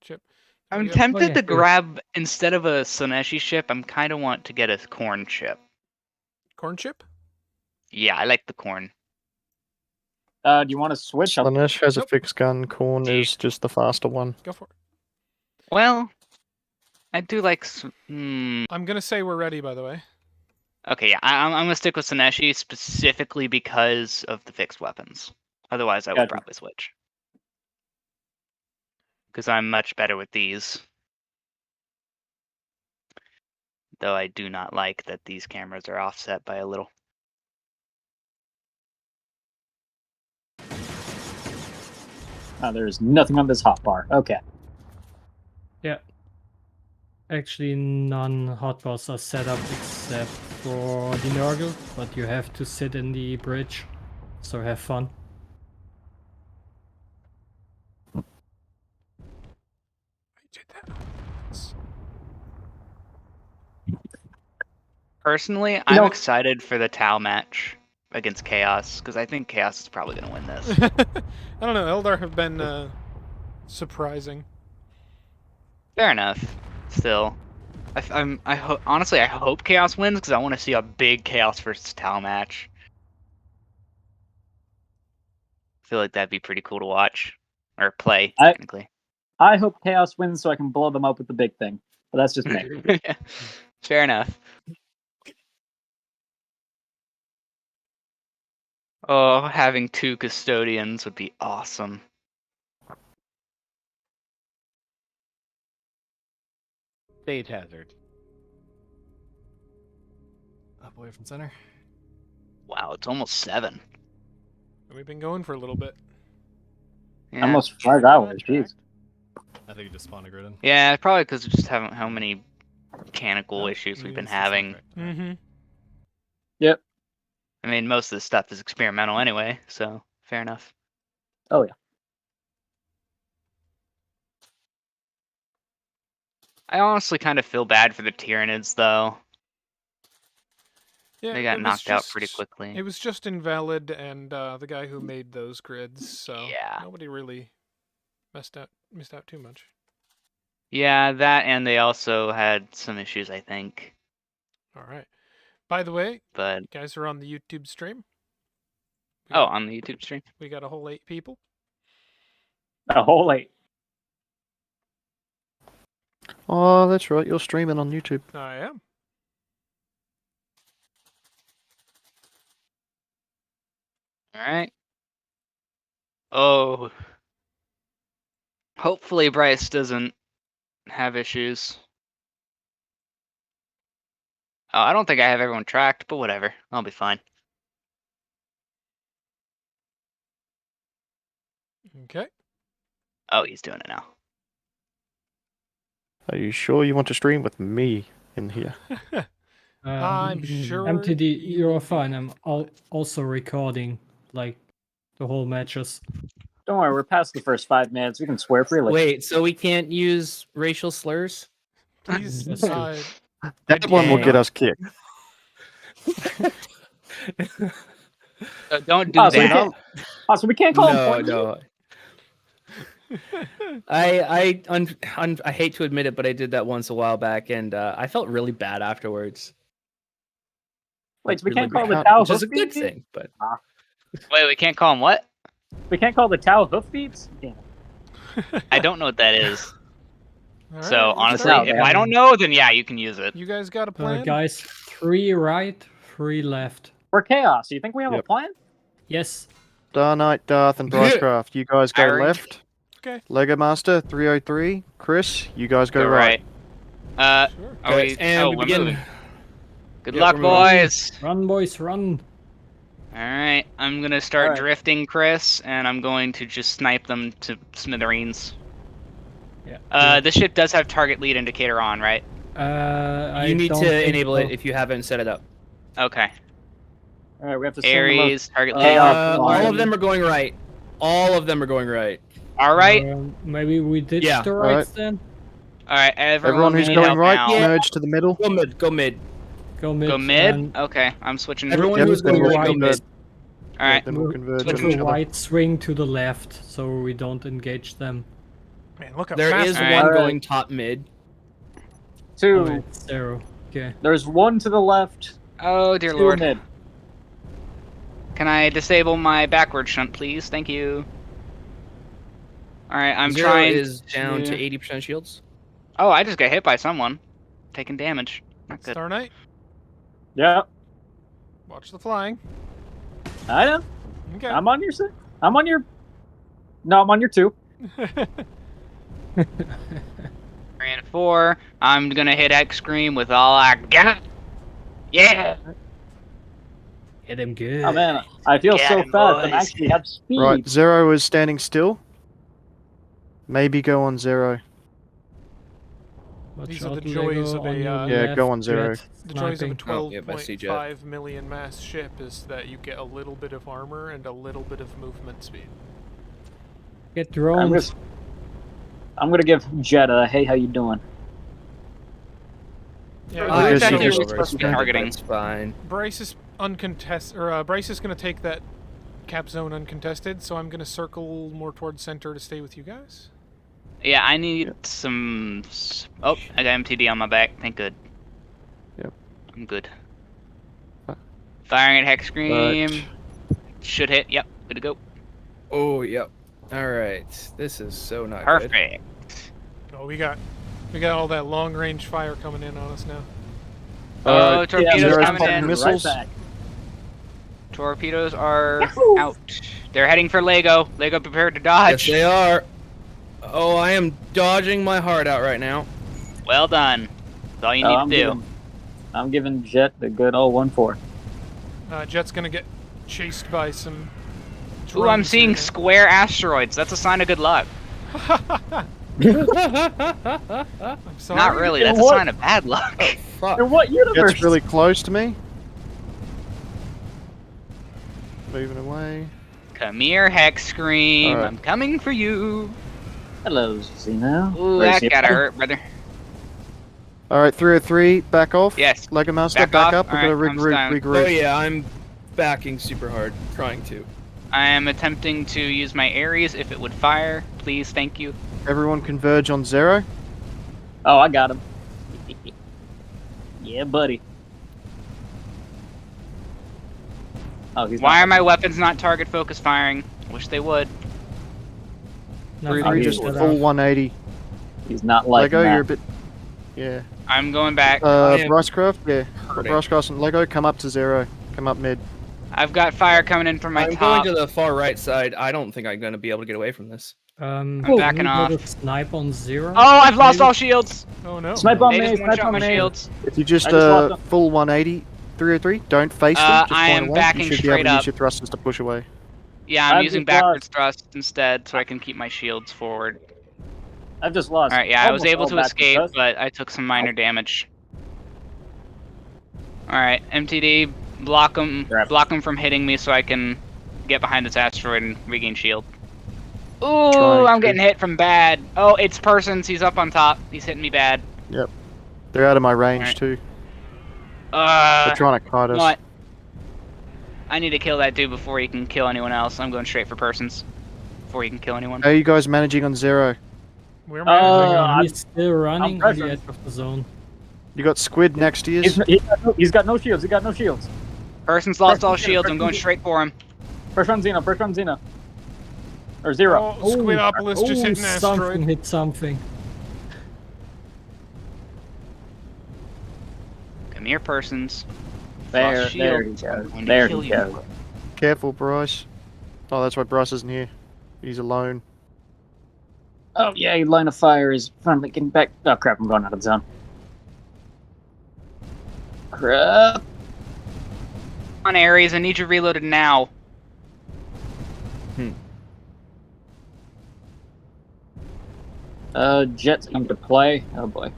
chip. There I'm we go. tempted yeah, to sure. grab, instead of a Soneshi ship, I'm kind of want to get a corn chip. Corn chip. Yeah, I like the corn. Do you want to switch? Slanesh has a Nope. fixed gun. Korn is just the faster one. Go for it. Well, I do like. I'm gonna say we're ready. By the way. Okay, yeah, I'm gonna stick with Sineshi specifically because of the fixed weapons. Otherwise, I would Gotcha. probably switch. Because I'm much better with these. Though I do not like that these cameras are offset by a little. There's nothing on this hotbar. Okay. Yeah. Actually, none hotbars are set up except for the Nurgle, but you have to sit in the bridge, so have fun. I did that once. Personally, I'm excited for the Tau match against Chaos, because I think Chaos is probably going to win this. I don't know. Eldar have been surprising. Fair enough. Still, honestly, I hope Chaos wins because I want to see a big Chaos versus Tau match. I feel like that'd be pretty cool to watch or play technically. I hope Chaos wins so I can blow them up with the big thing, but that's just me. Fair enough. Oh, having 2 custodians would be awesome. Stage hazard. Up away from center. Wow, it's almost 7. We've been going for a little bit. Yeah. Almost 5 hours, jeez. I think you just spawned a grid in. Yeah, probably because we just haven't how many mechanical issues we've been having. Mm-hmm. Yep. I mean, most of this stuff is experimental anyway, so fair enough. Oh, yeah. I honestly kind of feel bad for the Tyranids, though. Yeah, they got knocked out pretty quickly. It was just invalid, and the guy who made those grids, so yeah. Nobody really missed out too much. Yeah, that, and they also had some issues, I think. All right. By the way, but you guys are on the YouTube stream. On the YouTube stream. We got a whole 8 people. A whole 8. Oh, that's right. You're streaming on YouTube. I am. All right. Oh. Hopefully Bryce doesn't have issues. Oh, I don't think I have everyone tracked, but whatever. I'll be fine. Okay. Oh, he's doing it now. Are you sure you want to stream with me in here? I'm sure MTD, you're fine. I'm also recording, like, the whole matches. Don't worry, we're past the first 5 minutes. We can swear freely. Wait, so we can't use racial slurs? Please That one will get us kicked. Don't do that. So we can't call him point. No. I hate to admit it, but I did that once a while back, and I felt really bad afterwards. Wait, so we really can't call bad, the Tau which is a good hoofbeats? thing, but Wait, we can't call him what? We can't call the Tau hoofbeats? Damn it. I don't know what that is. All So right, honestly, No, if I don't know, then yeah, you can use it. You guys got a plan? Guys, 3 right, 3 left. We're Chaos. Do you think we have a plan? Yes. Star Knight, Darth, and Bricecraft. You guys go Iron. left. Okay. Lego Master 303. Chris, you guys go Go right. right. Sure. Are we? And we we're begin. moving. Good Yeah, luck, we're moving. boys. Run, boys, run. All right, I'm gonna start Alright. drifting, Chris, and I'm going to just snipe them to smithereens. Yeah. This ship does have target lead indicator on, right? You need to enable it if you haven't set it up. Okay. All right, we have to send Aries, target lead. Chaos. All of them are going right. All of them are going right. All right. Maybe we did Yeah. the rights then. All right. Everyone who's need going help right, now. merge to the middle. Go mid. Go mid. Go mid. Go mid. and Okay, I'm switching. Everyone Yep, who's then going we'll right, go convert. mid. All right. Then we'll converge With on each the other. right swing to the left, so we don't engage them. Man, look how There fast is we one are. Alright. going top mid. 2. Oh, wait, 0. Okay. There's 1 to the left. Oh dear 2 lord. mid. Can I disable my backward shunt, please? Thank you. All right, I'm Zero trying. is down to 80% shields. Oh, I just got hit by someone, taking damage. Not good. Star Knight. Yeah, Watch the flying. I know. Okay. I'm on your side. I'm on your. No, I'm on your 2. And 4. I'm gonna hit X Scream with all I got. Yeah. Hit him good. Oh man, I feel Get so him, fast. I boys. actually have speed. Right, Zero is standing still. Maybe go on Zero. Watch These are the out, joys Lego, of on a, your Yeah, go left, on Zero. Jet, The joys of a sniping. yep, I see Jet. 12.5 million mass ship is that you get a little bit of armor and a little bit of movement speed. Get drones. I'm gonna give Jet a hey, how you doing? Yeah, I guess Bryce you is- just- supposed to be targeting. That's fine. Bryce is uncontested, or Bryce is gonna take that cap zone uncontested, so I'm gonna circle more towards center to stay with you guys. Yeah, I need some. Oh, I got MTD on my back. Thank good. Yep. I'm good. Firing at Hex Scream. Should hit. Yep. Good to go. Oh, yep. All right. This is so not good. Perfect. Oh, we got all that long range fire coming in on us now. Oh, torpedoes Zero's coming popping in. missiles. Right back. Torpedoes are out. They're heading for Lego. Lego prepared to dodge. Yes, they are. Oh, I am dodging my heart out right now. Well done. That's all you need I'm to do. I'm giving Jet the good old 1-4. Jet's gonna get chased by some. Ooh, I'm drones seeing here. square asteroids. That's a sign of good luck. I'm sorry. Not really. In That's a what? sign of bad luck. Fuck. In what universe? Jet's really close to me. Moving away. Come here, Hex Scream. Alright. I'm coming for you. Hello, Zeno. Ooh, Where's that your- gotta hurt, brother. Alright, 303, back off. Yes. Lego Master, Back back off. up. We're gonna Alright, I'm down. regroup. Oh, yeah, I'm backing super hard. Trying to. I am attempting to use my Ares if it would fire. Please, thank you. Everyone converge on Zero. Oh, I got him. Yeah, buddy. Oh, he's Why not- are my weapons not target focus firing? Wish they would. Three, Nothing just to full 180. He's not like Lego, that. you're a bit. Yeah. I'm going back. Bricecraft, yeah. hurting. Bricecraft and Lego, come up to Zero. Come up mid. I've got fire coming in from my I'm top. going to the far right side. I don't think I'm going to be able to get away from this. I'm backing off. Snipe on Zero. Oh, I've lost maybe? all shields. Oh no. Snipe on They me, just snipe one-shot on my me. shields. If you just, I just lost him. full 180, 303, don't face them. Just I point am away. backing You should be straight able to up. use your thrusters to push away. Yeah, I'm I've using just lost. backwards thrust instead so I can keep my shields forward. I've just lost. Alright, yeah, I was almost able all to back escape, thrust. but I took some minor damage. Alright, MTD, block them from hitting me so I can get behind this asteroid and regain shield. Ooh, Trying I'm to. getting hit from bad. Oh, it's Persons. He's up on top. He's hitting me bad. Yep. They're out of my range Alright. too. They're trying to kite us. What? I need to kill that dude before he can kill anyone else. I'm going straight for Persons. Before he can kill anyone. How are you guys managing on Zero? We're managing. He's still running I'm on the present. edge of the zone. You got Squid next to you. He's got no shields. He got no shields. Persons lost all Persons, shields. I'm Persons. going straight for him. First run Xeno. First run Xeno. Or Zero. Oh, Squidopolis just hit an Something asteroid. hit something. Come here, Persons. There, Lost there he shields. I'm goes. going to There kill he you. goes. Careful, Bryce. Oh, that's why Bryce isn't here. He's alone. Oh yeah, line of fire is finally getting back. Oh crap! I'm going out of the zone. Crap. On Ares, I need you reloaded now. Jets come to play. Oh boy.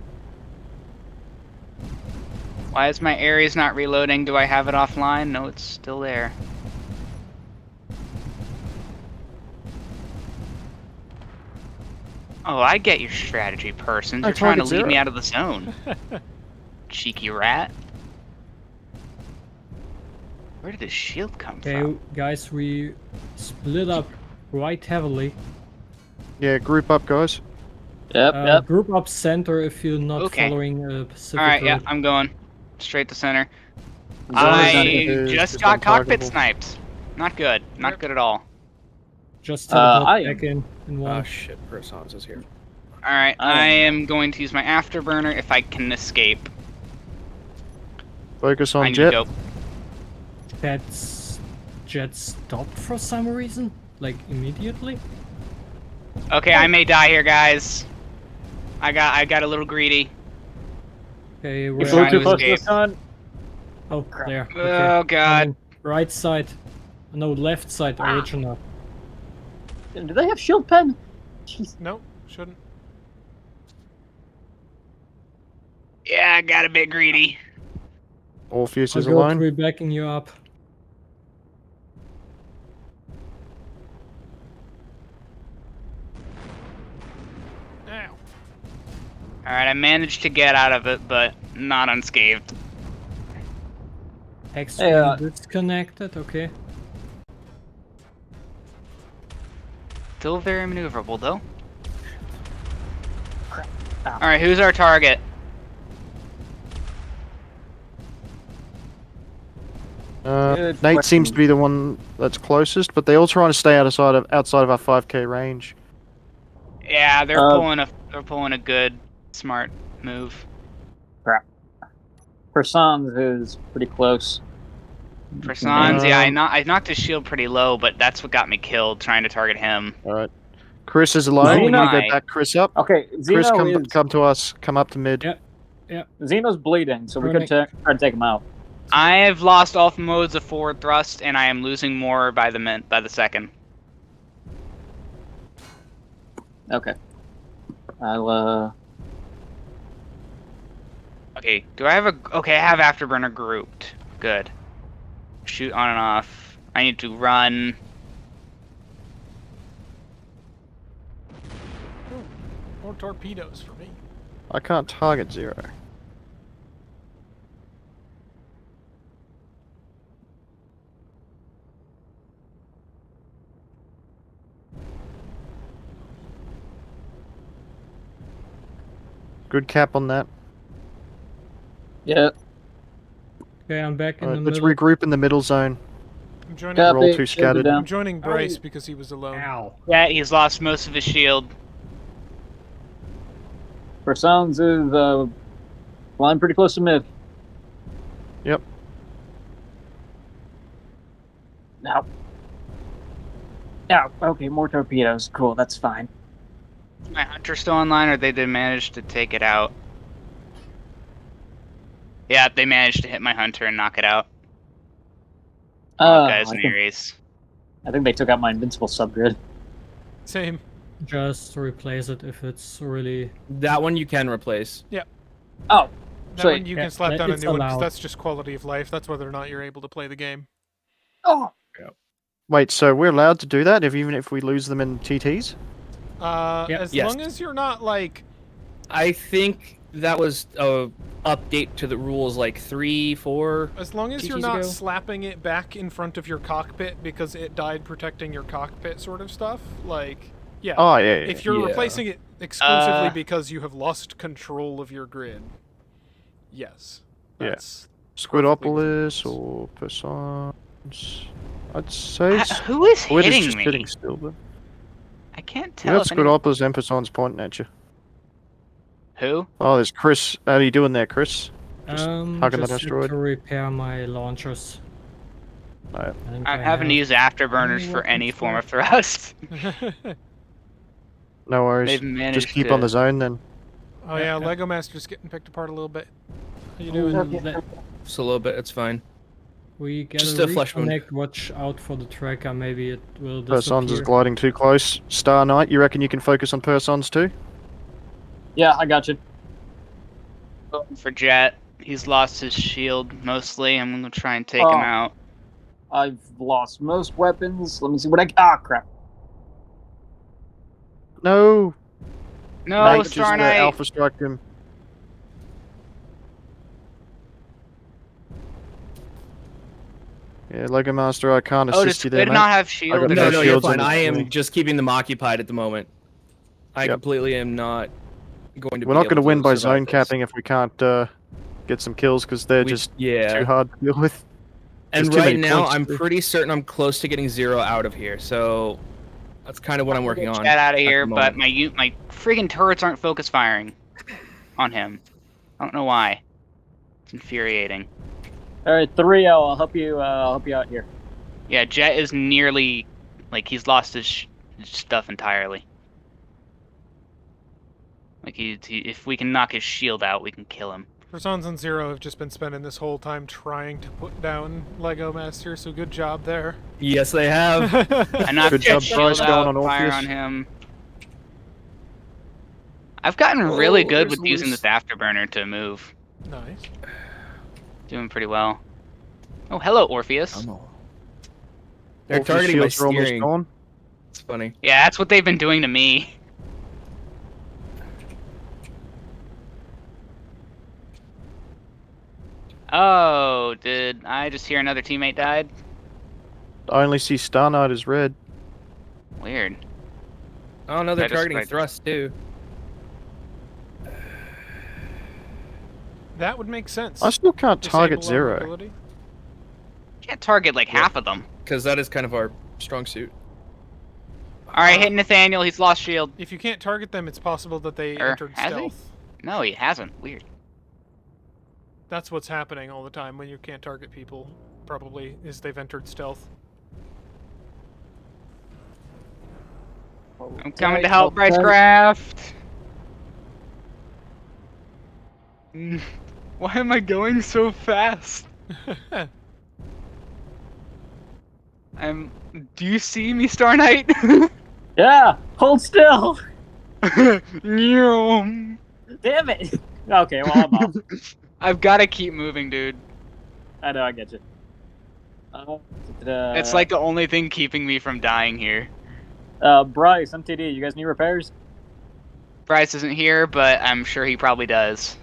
Why is my Ares not reloading? Do I have it offline? No, it's still there. Oh, I get your strategy, Persons. I You're trying to target leave me Zero. out of the zone. Cheeky rat. Where did this shield come Okay, from? guys, we split up quite heavily. Yeah, group up, guys. Yep, Group up center if you're not Okay. following a Pacific Alright, yeah, road. I'm going. Straight to center. Zone is not I good. just It's got cockpit untargetable. sniped. Not good. Not good at all. Just I teleport am- back in one. Oh shit, Persons is here. Alright, I am going to use my afterburner if I can escape. Focus I on need Jet. to go. Jet stopped for some reason, like immediately. Okay, I may die here, guys. I got a little greedy. Okay, You where flew are too you? close to the sun. Oh, there. Okay. Oh god. Coming. Right side. No, left side. Original. Do they have shield pen? Jeez. Nope, shouldn't. Yeah, I got a bit greedy. Orpheus I'll is go alone. through backing you up. Ow. Alright, I managed to get out of it, but not unscathed. Extreme disconnected. Okay. Still very maneuverable, though. Alright, who's our target? Nate seems to be the one that's closest, but they all trying to stay outside of our 5k range. Yeah, they're pulling a good, smart move. Crap. Persons is pretty close. Persons, yeah, I knocked his shield pretty low, but that's what got me killed, trying to target him. Alright. Chris is alone. We need to go back Chris up. Okay, Chris, Xeno come to us. Come up to mid. Yeah. Xeno's bleeding, so we could try to take him out. I have lost all modes of forward thrust, and I am losing more by the second. Okay. I'll Okay, do I have okay, I have Afterburner grouped. Good. Shoot on and off. I need to run. Ooh, more torpedoes for me. I can't target 0. Good cap on that. Yeah. Okay, I'm back in Alright, the let's middle. regroup in the middle zone. I'm joining. We're all too scattered. I'm joining Bryce because he was alone. Ow. Yeah, he's lost most of his shield. Persons is flying pretty close to mid. Yep. Now. Now, okay, more torpedoes. Cool, that's fine. Is my hunter still online, or they did manage to take it out? Yeah, they managed to hit my hunter and knock it out. Guys and Ares. I think they took out my invincible subgrid. Same. Just replace it if it's really. That one you can replace. Yeah. Oh. That one you can slap that- down a it's new one 'cause allowed. that's just quality of life. That's whether or not you're able to play the game. Oh. Wait, so we're allowed to do that even if we lose them in TTs? As Yes. long as you're not like. I think that was a update to the rules like 3, 4. As long as you're TTs not ago. slapping it back in front of your cockpit because it died protecting your cockpit, sort of stuff. Like, yeah. Oh, yeah, If you're yeah. replacing it exclusively because you have lost control of your grid, yes. Yeah. That's Squidopolis or Persons? I'd say. Who is Squid hitting is just me? hitting still, but. I can't We tell. got if anyone- Squidopolis and Persons pointing at you. Who? Oh, there's Chris. How are you doing there, Chris? Just hugging that Just asteroid? to repair my launchers. Alright. I'm having to use afterburners for any form of thrust. No worries. They've managed Just keep to- on the zone then. Oh yeah, Lego Master's getting picked apart a little bit. How you doing? Just a little bit, it's fine. We get Just a a flesh wound. reconnect. Watch out for the tracker. Maybe it will Persons is disappear. gliding too close. Star Knight, you reckon you can focus on Persons too? Yeah, I got you. Going for Jet. He's lost his shield mostly. I'm gonna try and take him out. I've lost most weapons. Let me see what I. Ah, crap. No! No, Nate, Star just, Knight. Alpha strike him. Yeah, Lego Master, I can't Oh, assist does you there, Squid mate. not have I shield? got No, no, you're shields on fine. the I am screen. just keeping them occupied at the moment. I completely am not going to. We're be not going to able win by survive zone this. capping if we can't get some kills because they're just yeah. too hard to deal with. And There's too right many now, points I'm to- pretty certain I'm close to getting 0 out of here. So that's kind of what I'm working on. Jet out of at the here, but moment. my friggin' turrets aren't focus firing on him. I don't know why. It's infuriating. All right, 3-0. I'll help you. I'll help you out here. Yeah, Jet is nearly like he's lost his stuff entirely. Like if we can knock his shield out, we can kill him. Persons and Zero have just been spending this whole time trying to put down Lego Master, so good job there. Yes, they have. I knocked Good Jet's job, Bryce, shield going out, on fire Orpheus. on him. I've gotten really good there's with using loose. this afterburner to move. Nice. Doing pretty well. Oh, hello, Orpheus. They're Orpheus targeting my shields are almost steering. gone. It's funny. Yeah, that's what they've been doing to me. Oh, did I just hear another teammate died? I only see Star Knight as red. Weird. Oh no, they're I just- targeting I just- thrust too. That would make sense. I still can't target Disable our Zero. ability. Can't target like half of them. Because that is kind of our strong suit. Alright, hit Nathaniel, he's lost shield. If you can't target them, it's possible that they Or entered has he? stealth. No, he hasn't. Weird. That's what's happening all the time when you can't target people, probably, is they've entered stealth. I'm coming to help, Bricecraft. Why am I going so fast? Do you see me, Star Knight? Yeah, hold still. Nyum. Damn it. Okay, well I'm off. I've got to keep moving, dude. I know, I get you. It's like the only thing keeping me from dying here. Bryce, MTD, you guys need repairs? Bryce isn't here, but I'm sure he probably does.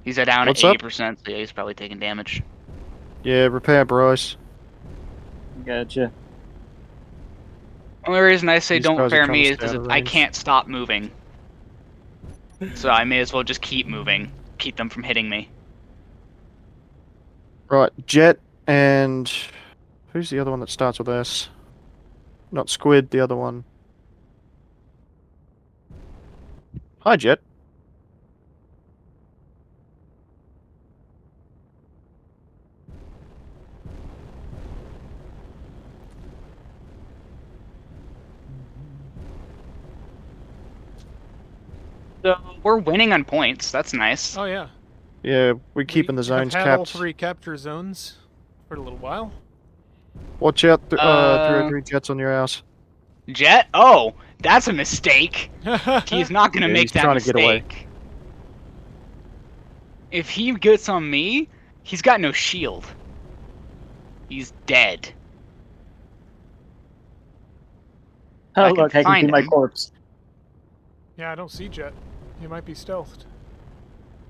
He's down What's at up? 80%, so yeah, he's probably taking damage. Yeah, repair Bryce. Gotcha. Only reason I say These don't guys are repair trying me to is stay out because of I range. can't stop moving. So I may as well just keep moving. Keep them from hitting me. Right, Jet and who's the other one that starts with S? Not Squid, the other one. Hi, Jet. So we're winning on points. That's nice. Oh yeah. Yeah, we're keeping the zones Have had all capped. 3 capture zones for a little while. Watch out, 303 Uh, Jets on your ass. Jet? Oh, that's a mistake. He's not gonna Yeah, make he's that trying to get away. mistake. If he gets on me, he's got no shield. He's dead. Oh, I can look, I can find see my him. corpse. Yeah, I don't see Jet. He might be stealthed.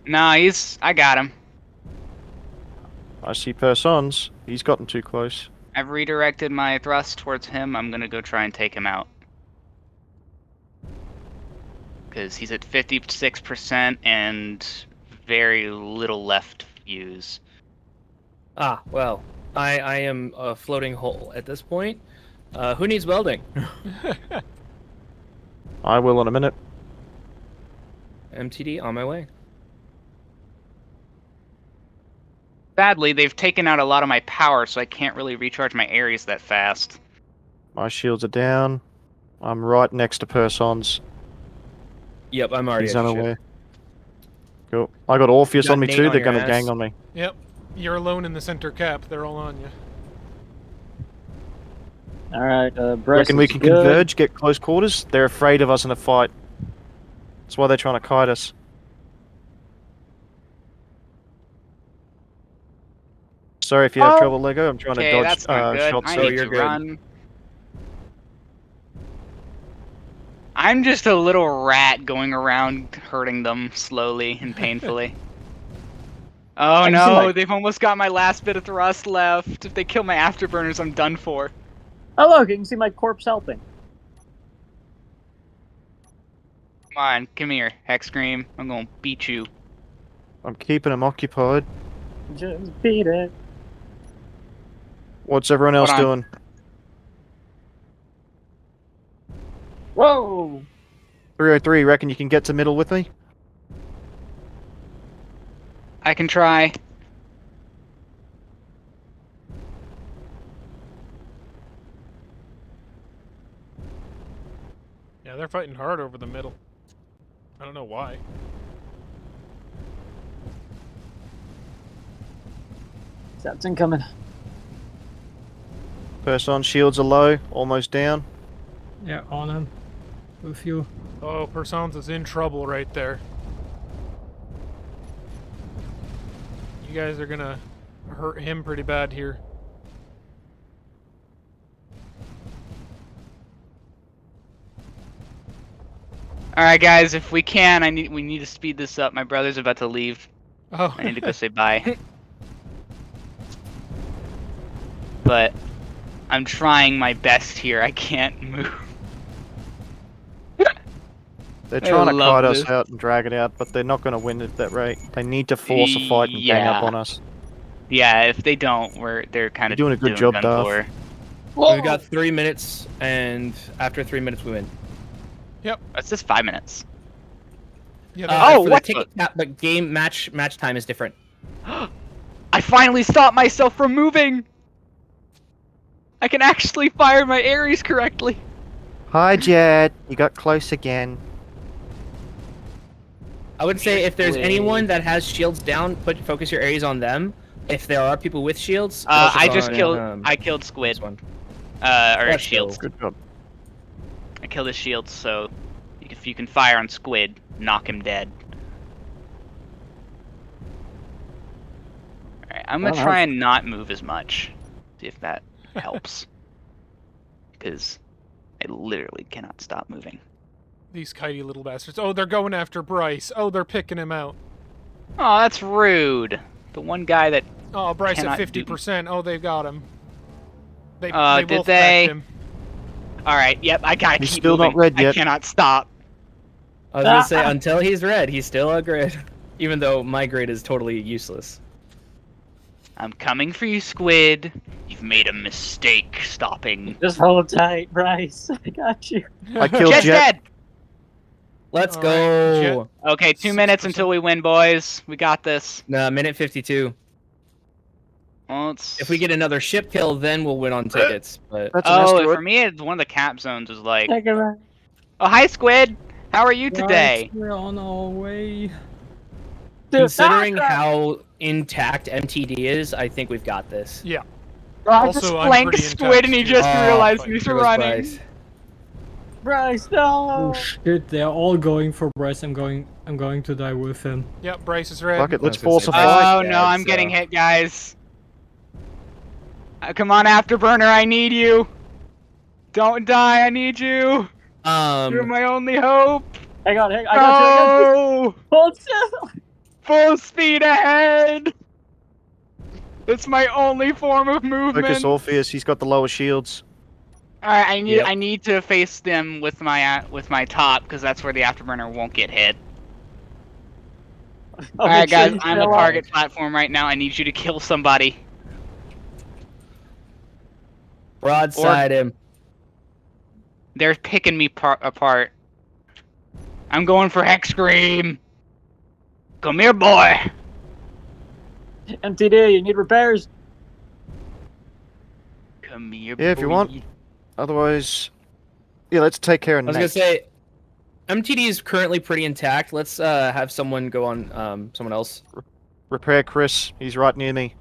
Nah, I got him. I see Persons. He's gotten too close. I've redirected my thrust towards him. I'm gonna go try and take him out. Because he's at 56% and very little left fuse. Ah, well, I am a floating hole at this point. Who needs welding? I will in a minute. MTD on my way. Sadly, they've taken out a lot of my power, so I can't really recharge my Ares that fast. My shields are down. I'm right next to Persons. Yep, I'm already He's at your ship. unaware. Cool. I got Orpheus Got on me Nate too. on They're your gonna ass. gang on me. Yep. You're alone in the center cap. They're all on you. Alright, Bryce. Reckon we is can good. converge, get close quarters? They're afraid of us in a fight. That's why they're trying to kite us. Sorry if you have trouble, Lego. I'm trying Okay, to dodge that's not good. shots. I So need you're to good. run. I'm just a little rat going around hurting them slowly and painfully. Oh can see no, my- they've almost got my last bit of thrust left. If they kill my afterburners, I'm done for. Oh, look, you can see my corpse helping. Come on, come here, Hexcream. I'm gonna beat you. I'm keeping them occupied. Just beat it. What's everyone else Hold on. doing? Whoa! 303, reckon you can get to middle with me? I can try. Yeah, they're fighting hard over the middle. I don't know why. That's incoming. Person shields are low, almost down. Yeah, on him. With you. Oh, Persons is in trouble right there. You guys are gonna hurt him pretty bad here. All right, guys, if we can, we need to speed this up. My brother's about to leave. Oh. I need to go say bye. But I'm trying my best here. I can't move. They're trying to kite us this. out and drag it out, but they're not going to win at that rate. They need to force a fight and gang up on us. Yeah, if they don't, they're kind of doing a good job, gun Duff. for. We've got 3 minutes, and after 3 minutes, we win. Yep. It's just 5 minutes. Yeah. What? But game match time is different. I finally stopped myself from moving. I can actually fire my Ares correctly. Hi, Jed. You got close again. I would say if there's anyone that has shields down, focus your Ares on them. If there are people with shields, I killed Squid. Or shields. Good job. I killed his shields, so if you can fire on Squid, knock him dead. Alright, I'm gonna try and not move as much. See if that helps. Because I literally cannot stop moving. These kitey little bastards. Oh, they're going after Bryce. Oh, they're picking him out. Oh, that's rude. The one guy that. Oh, Bryce at cannot 50%. Oh, they've got him. They did wolf they? him. Alright, yep, I gotta He's keep still moving. not red yet. I cannot stop. I was gonna say until he's red, he's still a grid. Even though my grid is totally useless. I'm coming for you, Squid. You've made a mistake stopping. Just hold tight, Bryce. I got you. I killed Jet's Jet. dead! Let's All go. right, Okay, 2 minutes until we win, boys. We got this. Nah, minute 52. Well, it's... If we get another ship kill, then we'll win on tickets. But That's an Oh, asteroid. for me, it's one of the cap zones was like, Take it back. oh, hi, Squid. How are you today? Right, we're on our way. considering how intact MTD is, I think we've got this. Yeah. I Also, just I'm blanked pretty Squid and he intense, just too. realized There he's goes running. Bryce, no! Oh shit, they're all going for Bryce. I'm going to die with him. Yep, Bryce is red. Fuck it, let's I was gonna force say a fight. Oh no, I'm getting hit, guys. Come on, Afterburner, I need you. Don't die, I need you. You're my only hope. Hang on, I got you. Hold still. Full speed ahead. It's my only form of movement. Focus Orpheus, he's got the lower shields. Alright, I need to face them with my top because that's where the Afterburner won't get hit. Alright, guys, I'm a target platform right now. I need you to kill somebody. Broadside him. They're picking me apart. I'm going for Hex Scream. Come here, boy. MTD, you need repairs. Come here, Yeah, if you want. Otherwise, yeah, let's take care of I was Nate. gonna say, MTD is currently pretty intact. Let's have someone go on someone else. Repair Chris, he's right near me.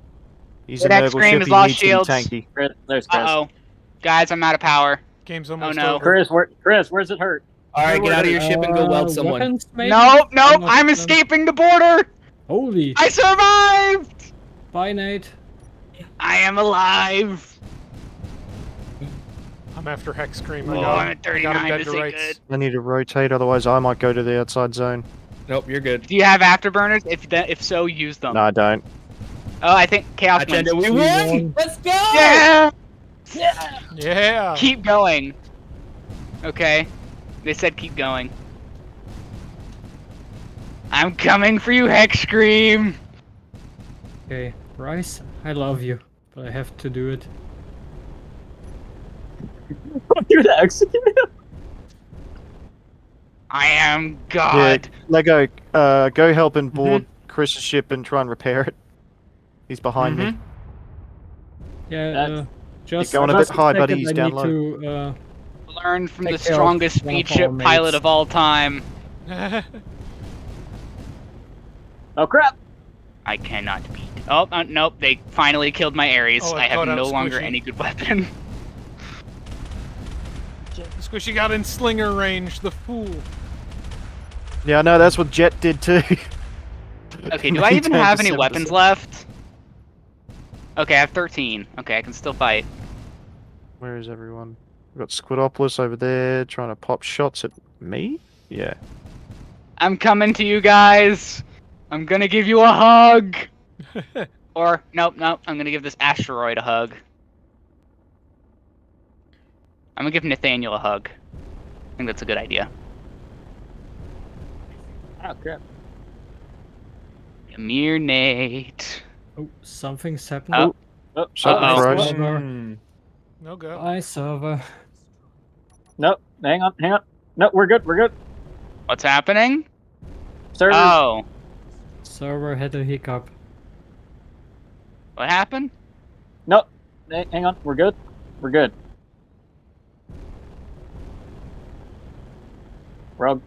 He's Good a X noble Scream ship, has he lost needs to be shields. tanky. There's Chris. Uh-oh. Guys, I'm out of power. Game's almost no. over. Chris, where's it hurt? Alright, get out of your ship and go weld someone. Weapons, maybe? Nope, not I'm done. escaping the border. Holy. I survived. Bye, Nate. I am alive. I'm after Hex Scream. Oh, I'm at 39. This ain't good. I need to rotate, otherwise I might go to the outside zone. Nope, you're good. Do you have afterburners? If so, use them. No, I don't. Oh, I think Chaos wins. Agenda, we won! Let's go! Yeah! Yeah. Keep going. Okay. They said keep going. I'm coming for you, Hex Scream! Okay, Bryce, I love you, but I have to do it. You're the executive. I am God. Yeah, Lego, go help and board Chris's ship and try and repair it. He's behind me. Yeah, just You're going a bit high, buddy, second, he's I down need low. to Learn from the Take care of strongest one of speed ship our pilot mates. of all time. Oh crap! I cannot beat. Oh, nope, they finally killed my Ares. Oh, I have caught out no longer Squishy. any good weapon. Squishy got in slinger range, the fool. Yeah, I know, that's what Jet did too. Okay, do I even have any weapons left? Okay, I have 13. Okay, I can still fight. Where is everyone? We've got Squidopolis over there trying to pop shots at me? Yeah. I'm coming to you guys. I'm gonna give you a hug. Or, nope, I'm gonna give this asteroid a hug. I'm gonna give Nathaniel a hug. I think that's a good idea. Oh crap! Come here, Nate. Oh, something's happening. Oh, Something froze. Server. No go. Bye, server. no, hang on. No, we're good. What's happening? Servers. Oh, Server had a hiccup. what happened? No, hang on. We're good.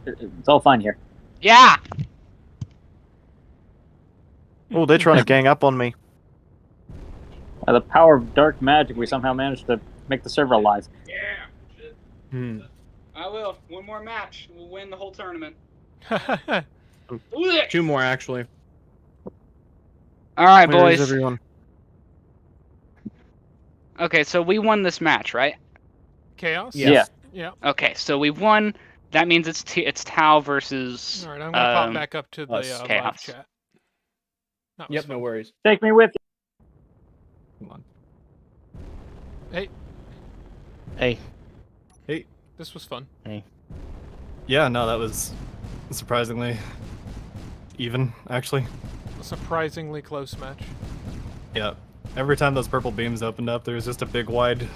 It's all fine here. Yeah. Oh, they're trying to gang up on me. By the power of dark magic, we somehow managed to make the server alive. Yeah. I will. One more match. We'll win the whole tournament. 2 more, actually. All right, Where is boys. everyone? Okay, so we won this match, right? Chaos? Yeah. Yeah. Okay, so we've won. That means it's Tau versus. Alright, I'm gonna pop back up to the live Chaos. chat. That was Yep, fun. no worries. Take me with you. Come on. Hey, Hey. this was fun. Hey. Yeah, no, that was surprisingly even, actually. A surprisingly close match. Yeah. Every time those purple beams opened up, there was just a big wide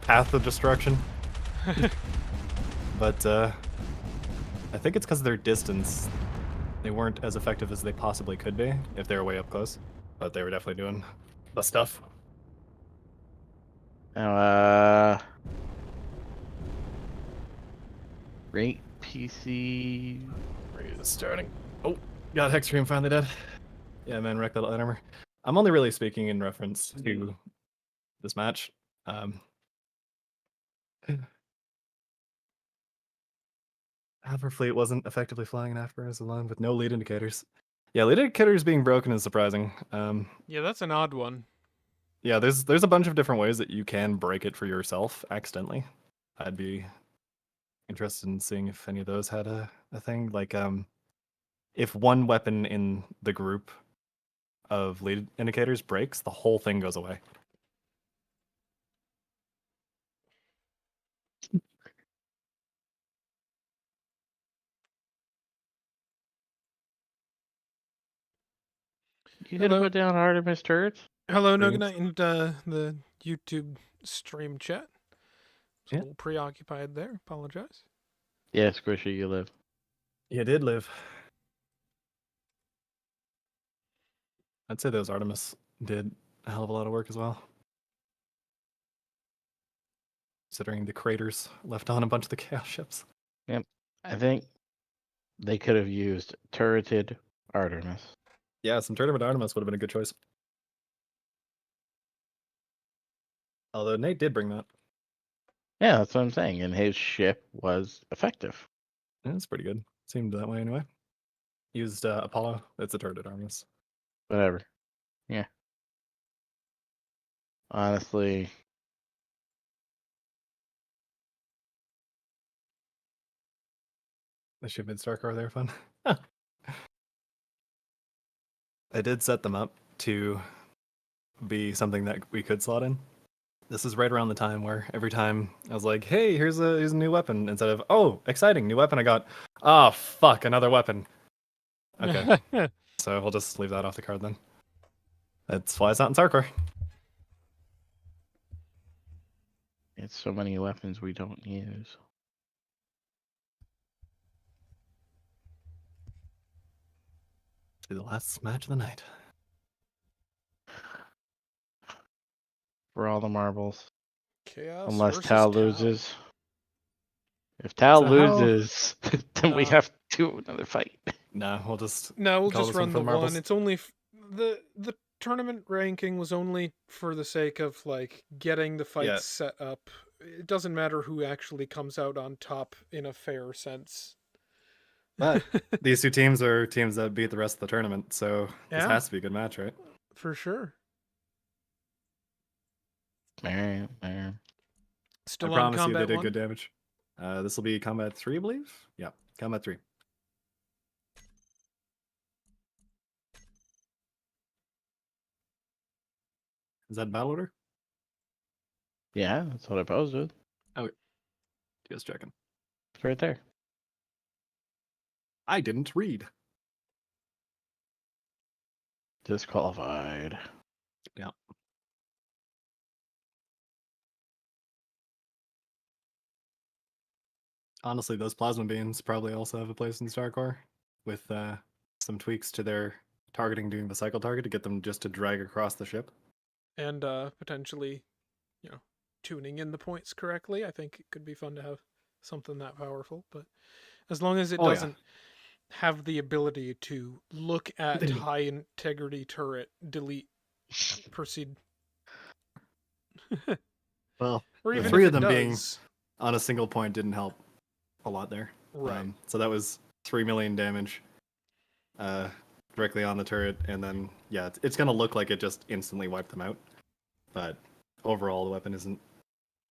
path of destruction. But I think it's because of their distance. They weren't as effective as they possibly could be if they were way up close. But they were definitely doing the stuff. Now, rate PC. Starting. Oh, got Hexstream finally dead. Yeah, man, wreck that armor. I'm only really speaking in reference to this match. Half our fleet wasn't effectively flying in Afghanistan alone with no lead indicators. Yeah, lead indicators being broken is surprising. Yeah, that's an odd one. Yeah, there's a bunch of different ways that you can break it for yourself accidentally. I'd be interested in seeing if any of those had a thing. Like, if one weapon in the group of lead indicators breaks, the whole thing goes away. You gonna put down Artemis turrets? Hello, Greetings. Nogonite, and the YouTube stream chat. Was a little preoccupied there. Apologize. Yeah, Squishy, you live. You did live. I'd say those Artemis did a hell of a lot of work as well. Considering the craters left on a bunch of the chaos ships. Yep. I think they could have used turreted Artemis. Yeah, some tournament Artemis would have been a good choice. Although Nate did bring that. Yeah, that's what I'm saying. And his ship was effective. Yeah, it's pretty good. Seemed that way anyway. Used Apollo. It's a turreted Artemis. Whatever. Yeah. Honestly. They should have been Starcore. They were fun. I did set them up to be something that we could slot in. This is right around the time where every time I was like, hey, here's a new weapon, instead of, oh, exciting, new weapon, I got, oh, fuck, another weapon. Okay. So we'll just leave that off the card then. That's why it's not in Starcore. It's so many weapons we don't use. To the last match of the night. For all the marbles. Chaos Unless versus Tal Tau. loses. If Tal So how- loses, then we No. have to do another fight. No, we'll just No, we'll call just this one run for the marbles. one. It's only the tournament ranking was only for the sake of like getting the fights Yeah. set up. It doesn't matter who actually comes out on top in a fair sense. But these two teams are teams that beat the rest of the tournament, so this Yeah. has to be a good match, right? For sure. Still I on promise you they combat did 1? good damage. This will be combat 3, I believe. Yeah, combat 3. Is that battle order? Yeah, that's what I posted. Oh, just checking. It's right there. I didn't read. Disqualified. Yeah. Honestly, those plasma beams probably also have a place in Starcore, with some tweaks to their targeting doing the cycle target to get them just to drag across the ship. And potentially, tuning in the points correctly. I think it could be fun to have something that powerful, but as long as it Oh, yeah. doesn't have the ability to look at high integrity turret, delete, proceed. Well, Or the even three if of it them being does. on a single point didn't help a lot there. Right. So that was 3 million damage directly on the turret, and then, yeah, it's going to look like it just instantly wiped them out. But overall, the weapon isn't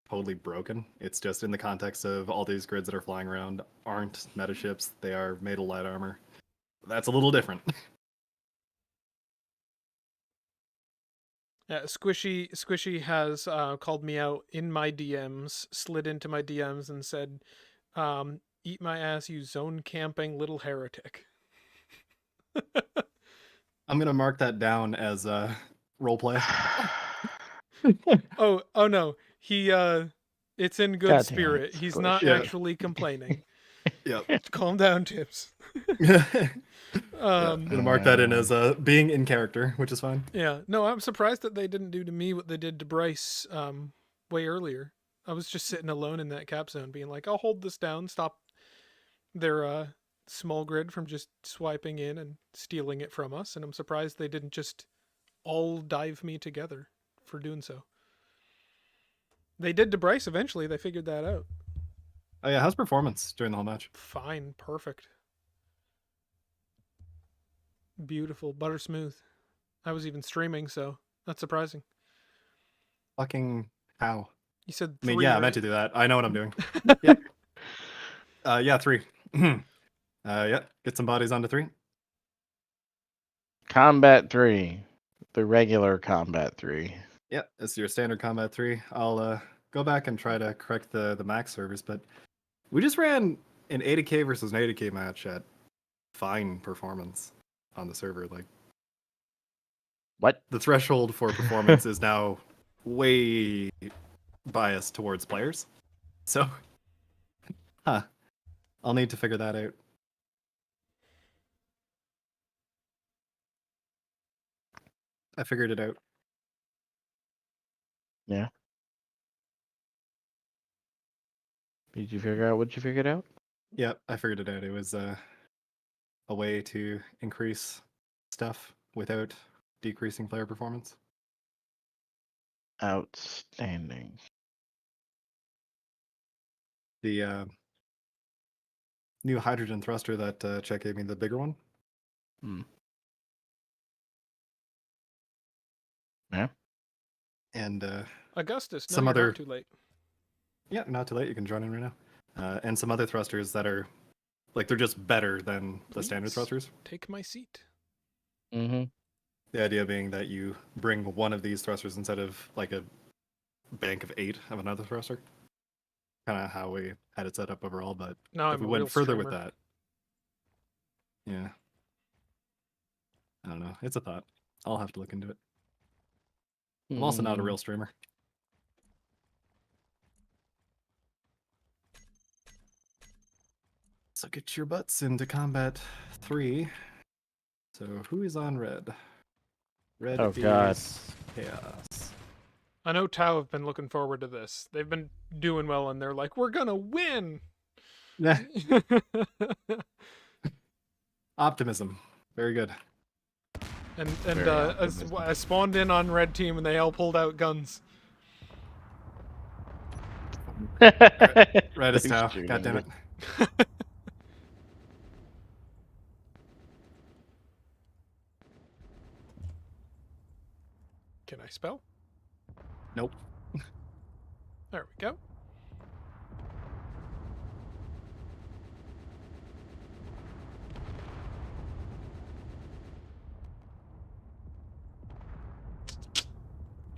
totally broken. It's just in the context of all these grids that are flying around aren't meta ships. They are made of light armor. That's a little different. Yeah, Squishy has called me out in my DMs, slid into my DMs and said, "Eat my ass, you zone camping little heretic." I'm going to mark that down as roleplay. Oh no. He it's in good God damn spirit. it, He's Squish. not Yeah. actually complaining. Yep. Calm down, Tips. I'm going to mark that in as being in character, which is fine. Yeah. No, I'm surprised that they didn't do to me what they did to Bryce way earlier. I was just sitting alone in that cap zone being like, I'll hold this down, stop their small grid from just swiping in and stealing it from us, and I'm surprised they didn't just all dive me together for doing so. They did to Bryce eventually, they figured that out. Oh yeah, how's performance during the whole match? Fine, perfect. Beautiful, butter smooth. I was even streaming, so not surprising. Fucking how? You said I mean, 3, yeah, I right? meant to do that. I know what I'm doing. Yep. Yeah, 3. Yeah, get some bodies onto 3. Combat 3. The regular Combat 3. Yeah, it's your standard combat 3. I'll go back and try to correct the max servers, but we just ran an 80k versus an 80k match at fine performance on the server. Like, what? The threshold for performance is now way biased towards players. So, I'll need to figure that out. I figured it out. Yeah. Did you figure out what you figured out? Yep, I figured it out. It was a way to increase stuff without decreasing player performance. Outstanding. The new hydrogen thruster that Chet gave me, the bigger one. Yeah. And Augustus, no, some you're other. not too late. Yeah, not too late. You can join in right now. And some other thrusters that are, like, they're just better than the standard Please thrusters. Take my seat. Mm-hmm. The idea being that you bring one of these thrusters instead of like a bank of 8 of another thruster. Kind of how we had it set up overall, but Now if I'm we a went real further with streamer. that, yeah, I don't know. It's a thought. I'll have to look into it. I'm also not a real streamer. So get your butts into combat 3. So who is on red? Red Oh, is God. Chaos. I know Tau have been looking forward to this. They've been doing well, and they're like, "We're gonna win." Yeah. Optimism. Very good. And Very I spawned in on red team and they all pulled out guns. Red is Thanks, now. Jude. God damn it. Can I spell? Nope. There we go.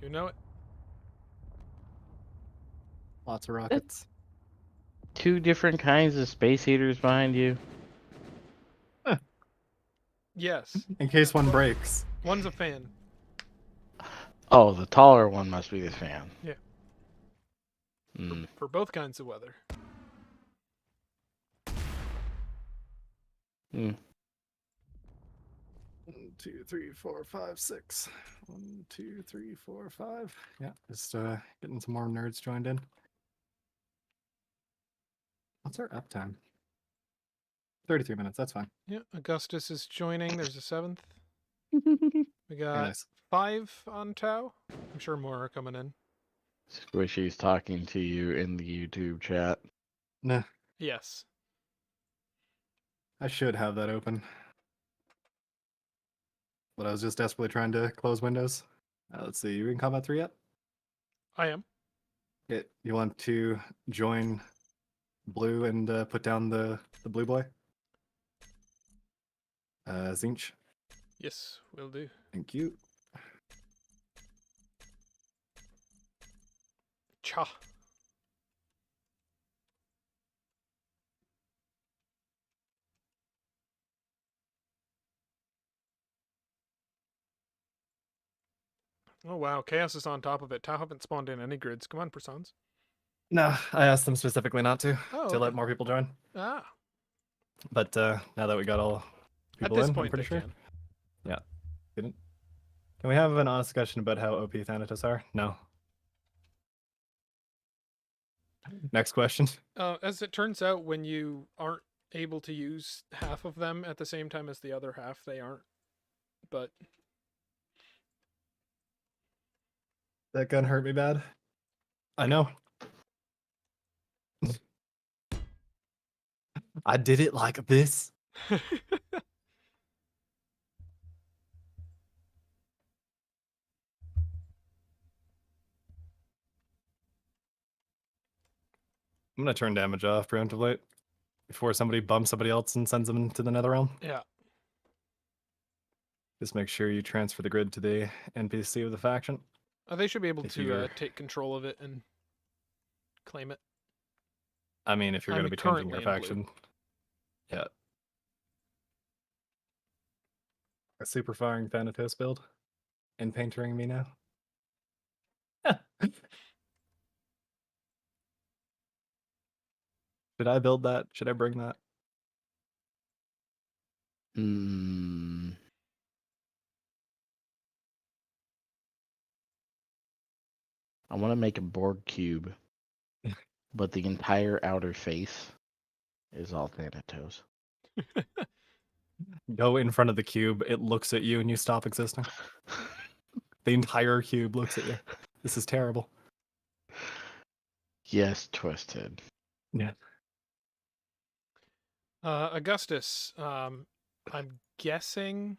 You know it. Lots of rockets. 2 different kinds of space heaters behind you. Yes. In case one breaks. One's a fan. Oh, the taller one must be the fan. Yeah. Mm. For both kinds of weather. Mm. 1, 2, 3, 4, 5, 6. 1, 2, 3, 4, 5. Yeah, just getting some more nerds joined in. What's our uptime? 33 minutes. That's fine. Yeah, Augustus is joining. There's a 7th. We got nice. 5 on Tau. I'm sure more are coming in. Squishy's talking to you in the YouTube chat. Nah, Yes. I should have that open. But I was just desperately trying to close windows. Let's see. You in Combat 3 yet? I am. Okay, you want to join blue and put down the blue boy? Zinch. Yes, will do. Thank you. Cha. Oh wow, Chaos is on top of it. Tau haven't spawned in any grids. Come on, Persons. No, I asked them specifically not to Oh, let okay. more people join. Ah. But now that we got all people this in, point I'm pretty they sure. can. Yeah. Didn't. Can we have an honest discussion about how OP Thanatos are? No. Next question. As it turns out, when you aren't able to use half of them at the same time as the other half, they aren't. But That gun hurt me bad. I know. I did it like this. I'm gonna turn damage off preemptively before somebody bumps somebody else and sends them into the nether realm. yeah. Just make sure you transfer the grid to the NPC of the faction. They should be able If to you're- take control of it and claim it. I mean, if you're going I'm to be changing your currently in blue. faction. Yeah. A super firing Thanatos build. And paintering me now. Should I build that? Should I bring that? Hmm. I want to make a Borg cube, but the entire outer face is all Thanatos. Go in front of the cube, it looks at you and you stop existing. The entire cube looks at you. This is terrible. Yes, Twisted. Yeah. Augustus, I'm guessing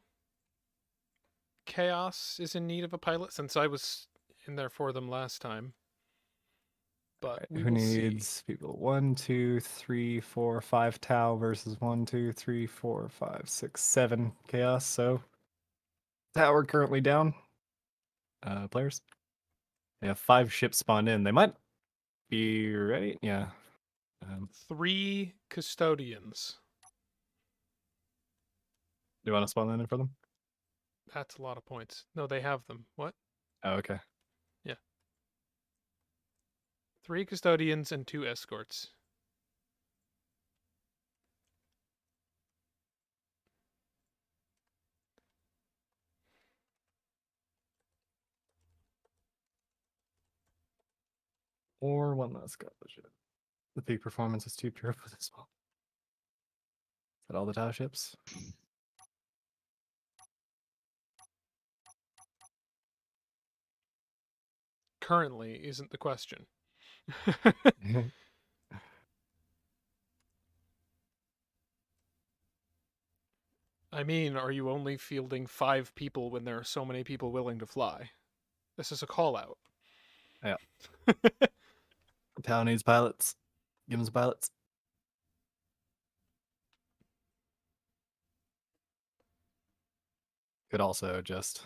Chaos is in need of a pilot since I was in there for them last time. But we Who will see. needs people? 1, 2, 3, 4, 5 Tau versus 1, 2, 3, 4, 5, 6, 7 Chaos. So Tower currently down. Players. They have 5 ships spawned in. They might be ready. Yeah. 3 custodians. Do you want to spawn that in for them? That's a lot of points. No, they have them. What? Oh, okay. Yeah. 3 custodians and 2 escorts. Or one less scholarship. The peak performance is too pure for this one. Is that all the Tau ships? Currently isn't the question. I mean, are you only fielding 5 people when there are so many people willing to fly? This is a call out. Yeah. Tau needs pilots. Give them some pilots. Could also just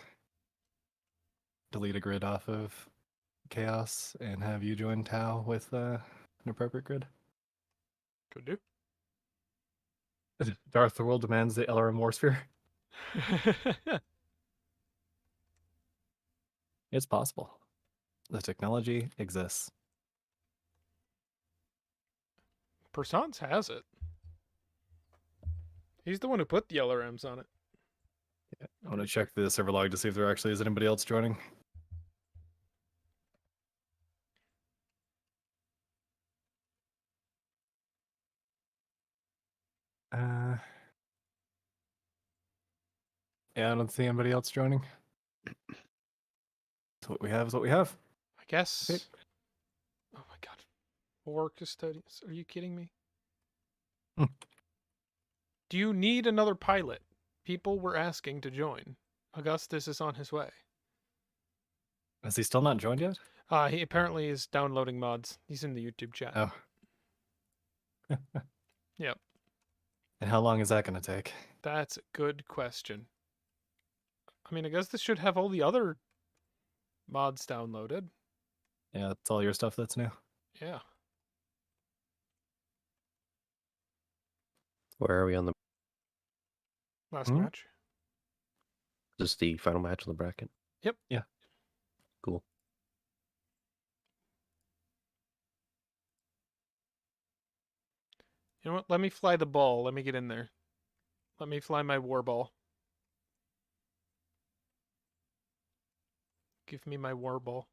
delete a grid off of Chaos and have you join Tau with an appropriate grid. Could do. Darth the World demands the LRM Warsphere. It's possible. The technology exists. Persons has it. He's the one who put the LRMs on it. Yeah, I want to check the server log to see if there actually is anybody else joining. Yeah, I don't see anybody else joining. So what we have is what we have. I guess. Okay. Oh my god. 4 custodians. Are you kidding me? Hmm. Do you need another pilot? People were asking to join. Augustus is on his way. Has he still not joined yet? He apparently is downloading mods. He's in the YouTube chat. Oh. Yep. And how long is that going to take? That's a good question. I mean, I guess this should have all the other mods downloaded. Yeah, it's all your stuff that's new. Yeah. Where are we on the? Last match. Is this the final match on the bracket? Yep. Yeah. Cool. You know what? Let me fly the ball. Let me get in there. Let me fly my war ball. Give me my war ball.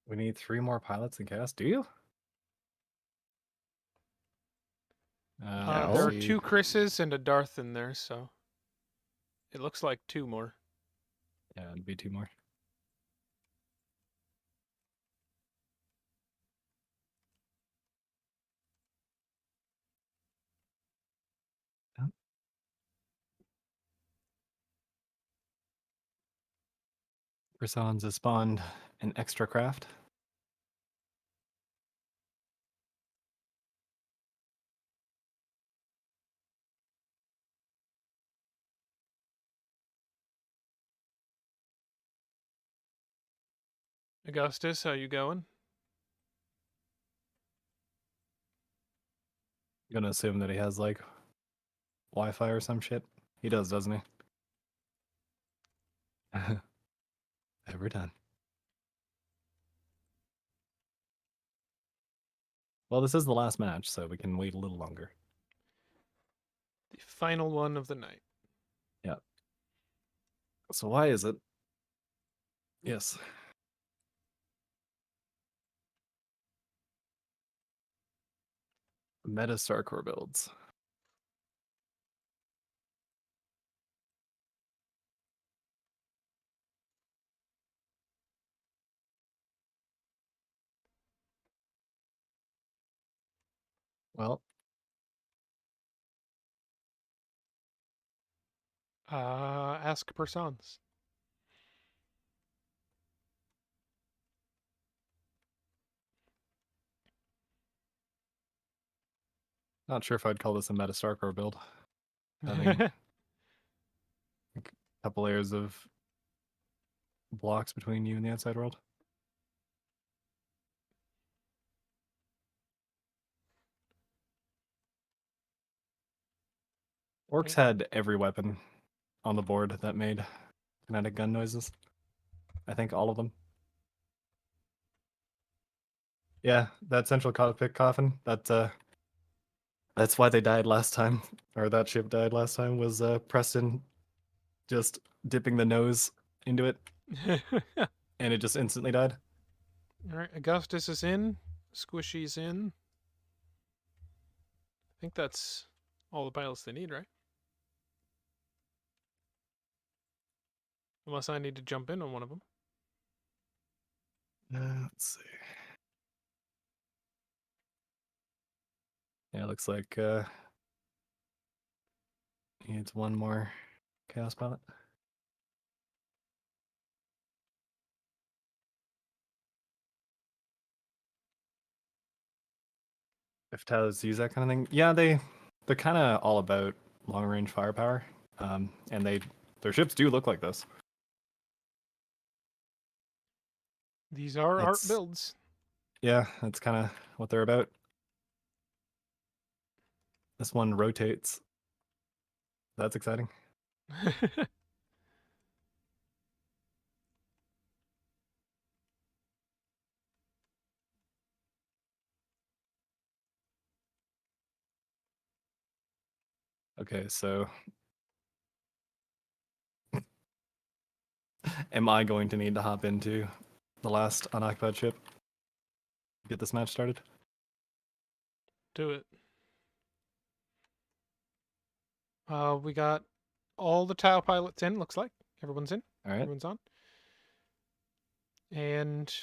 We need 3 more pilots in Chaos. Do you? There are 2 Chris's and a Darth in there, so it looks like 2 more. Yeah, it'd be 2 more. Persons has spawned an extra craft. Augustus, how you going? I'm gonna assume that he has like Wi-Fi or some shit. He does, doesn't he? Every time. Well, this is the last match, so we can wait a little longer. The final one of the night. Yeah. So why is it? Yes. Meta Starcore builds. Well, ask Persons. not sure if I'd call this a meta Starcore build. Having a couple layers of blocks between you and the outside world. Orcs had every weapon on the board that made kinetic gun noises. I think all of them. Yeah, that central cockpit coffin, that's why they died last time, or that ship died last time, was Preston just dipping the nose into it, and it just instantly died. All right, Augustus is in. Squishy's in. I think that's all the pilots they need, right? Unless I need to jump in on one of them. Let's see. Yeah, it looks like needs one more chaos pilot. If Tau's use that kind of thing, yeah, they're kind of all about long range firepower, and their ships do look like this. These are art It's- builds. Yeah, that's kind of what they're about. This one rotates. That's exciting. Okay, so am I going to need to hop into the last unoccupied ship? Get this match started? Do it. We got all the Tau pilots in, looks like. Everyone's in. All right. Everyone's on. And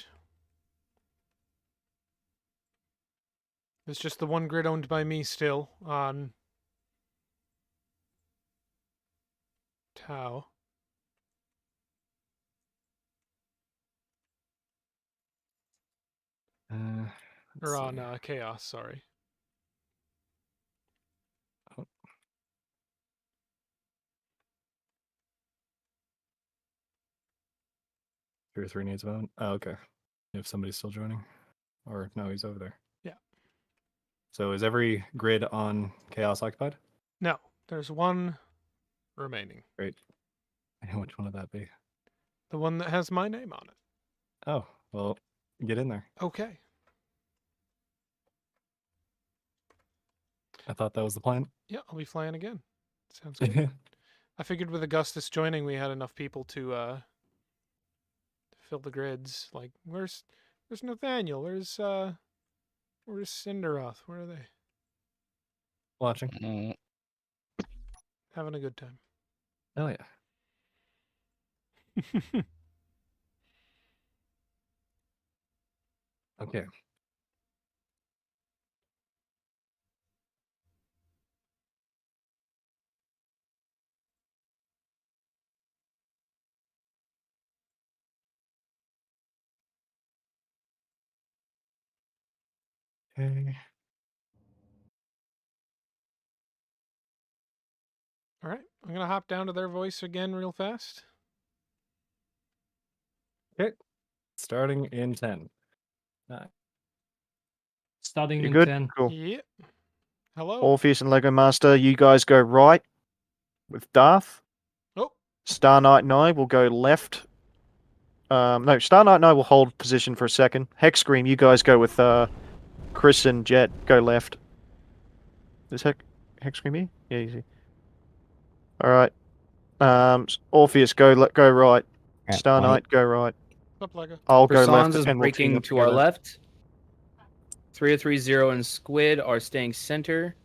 there's just the one grid owned by me still on Tau. Or on Chaos, sorry. Oh. Tier 3 needs one. Oh, okay. If somebody's still joining. Or no, he's over there. Yeah. So is every grid on Chaos occupied? No, there's one remaining. Great. I know which one would that be. The one that has my name on it. Oh, well, get in there. Okay. I thought that was the plan. Yeah, I'll be flying again. Sounds good. I figured with Augustus joining, we had enough people to fill the grids. Like, where's Nathaniel? Where's Cinderoth? Where are they? Watching. Having a good time. Oh yeah. Okay. Okay. All right, I'm gonna hop down to their voice again real fast. Okay. Starting in 10. 9. Starting You in good? 10. Cool. Yep. Hello. Orpheus and Lego Master, you guys go right with Darth. Oh. Star Knight and I will go left. No, Star Knight and I will hold position for a second. Hex Scream, you guys go with Chris and Jet. Go left. Is Hex Scream here? Yeah, easy. All right. Orpheus, go right. At Star white. Knight, go right. Up, Lego. I'll go Persons left. is and we'll team breaking up to our together. left. 3030 and Squid are staying center.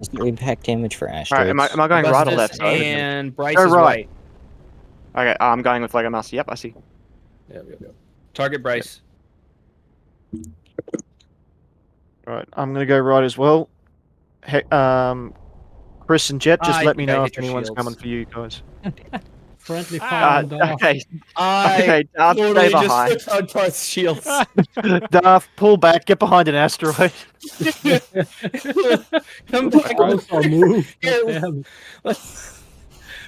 Is there impact damage for asteroids? Alright, am I going right or Augustus left? Sorry. and Bryce Go is right. right. Okay, I'm going with Lego Master. Yep, I see. Yep. Target Bryce. Right, I'm gonna go right as well. Chris and Jet, just I let me think I know hit if your anyone's shields. coming for you guys. Friendly fire on Darth. Okay. I Okay, Darth, stay totally just behind. slipped on Darth's shields. Darth, pull back, get behind an asteroid. Come back. Also move. Here, Damn.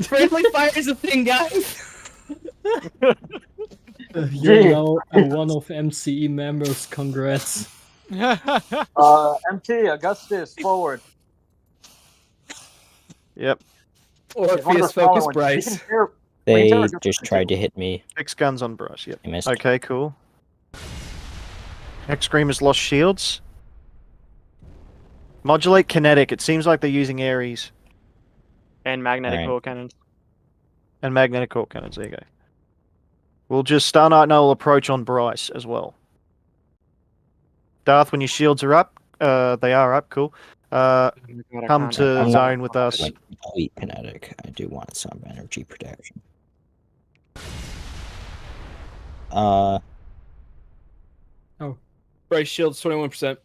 friendly fire is a thing, guys. You're now one of MCE members. Congrats. MT, Augustus, forward. Yep. Orpheus, focus Bryce. They just tried to hit me. 6 guns on Bryce, yep. I missed. Okay, cool. Hex Scream has lost shields. Modulate kinetic. It seems like they're using Ares. And magnetic Alright. core cannons. And magnetic core cannons, there you go. We'll just Star Knight Noel approach on Bryce as well. Darth, when your shields are up, they are up, cool. Come to zone with us. Like complete kinetic. I do want some energy protection. Oh. Bryce shields 21%.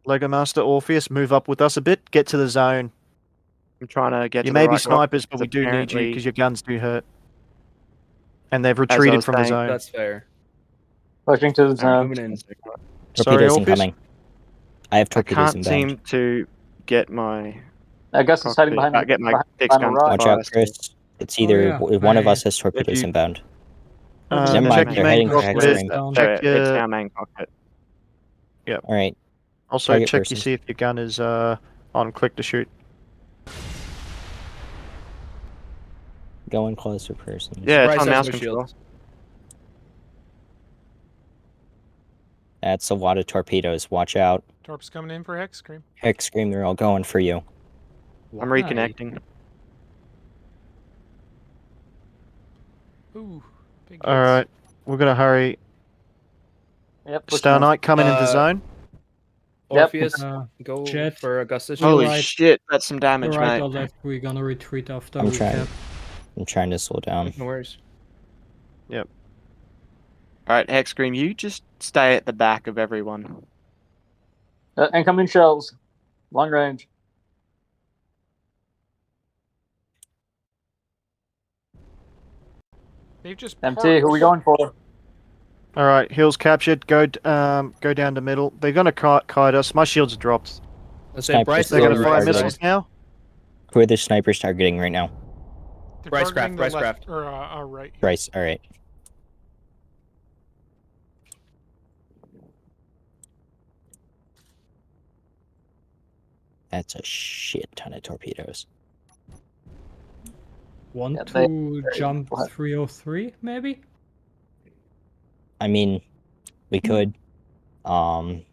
Lego Master Orpheus, move up with us a bit. Get to the zone. I'm trying to get You to may the be right snipers, rock, but we do need you apparently- because your guns do hurt. And they've retreated from the zone. That's fair. Pushing to the zone. Moving in. Sorry, Torpedoes Orpheus? incoming. I have I torpedoes can't inbound. seem to get my. I guess it's hiding behind. Get my behind fixed a guns. rock. Watch out, Chris. It's either one of us has torpedoes you- inbound. Never Never mind, check they're your heading main for Hex cockpit. Ring. Check It's your... our main cockpit. Yep. Alright. Also, Target check person. to see if your gun is on click to shoot. Going closer, person. Yeah, it's Bryce on has mouse no control. shields. That's a lot of torpedoes. Watch out. Torp's coming in for Hex Scream. Hex Scream, they're all going for you. I'm reconnecting. Ooh, big hits. Alright, we're gonna hurry. Yep. Star Knight coming into zone. Orpheus, go Jet. for Augustus. Holy right. shit, that's some damage, right mate. or left, we're gonna retreat after I'm we trying. cap. I'm trying to slow down. No worries. Yep. Alright, Hex Scream, you just stay at the back of everyone. Incoming shells. Long range. They've just MT, who are we going for? Alright, hills captured. Go down to middle. They're gonna kite us. My shields are dropped. Let's say Snipers Bryce is They're on gonna the fire right missiles side. now. Who are the snipers targeting right now? They're Bryce targeting Craft, the Bryce left, Craft. or our right. here. Bryce, alright. That's a shit ton of torpedoes. Want Yeah, to jump 303, maybe? I mean, we could. There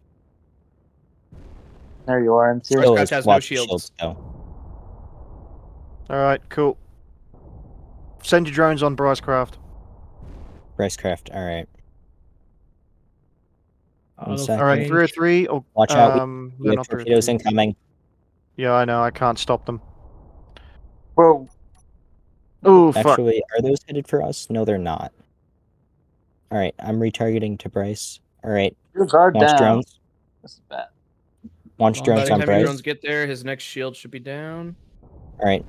you are, MT. Still Craft is has no watch shields. though. Alright, cool. Send your drones on Brycecraft. Brycecraft, alright. Out of Alright, range. 303 or Watch out, no, we have not torpedoes 303. incoming. Yeah, I know, I can't stop them. Whoa. Oh fuck. Actually, are those headed for us? No, they're not. Alright, I'm retargeting to Bryce. Alright, Your guard launch down. drones. This is bad. Launch By drones By the on time your Bryce. drones get there, his next shield should be down. Alright.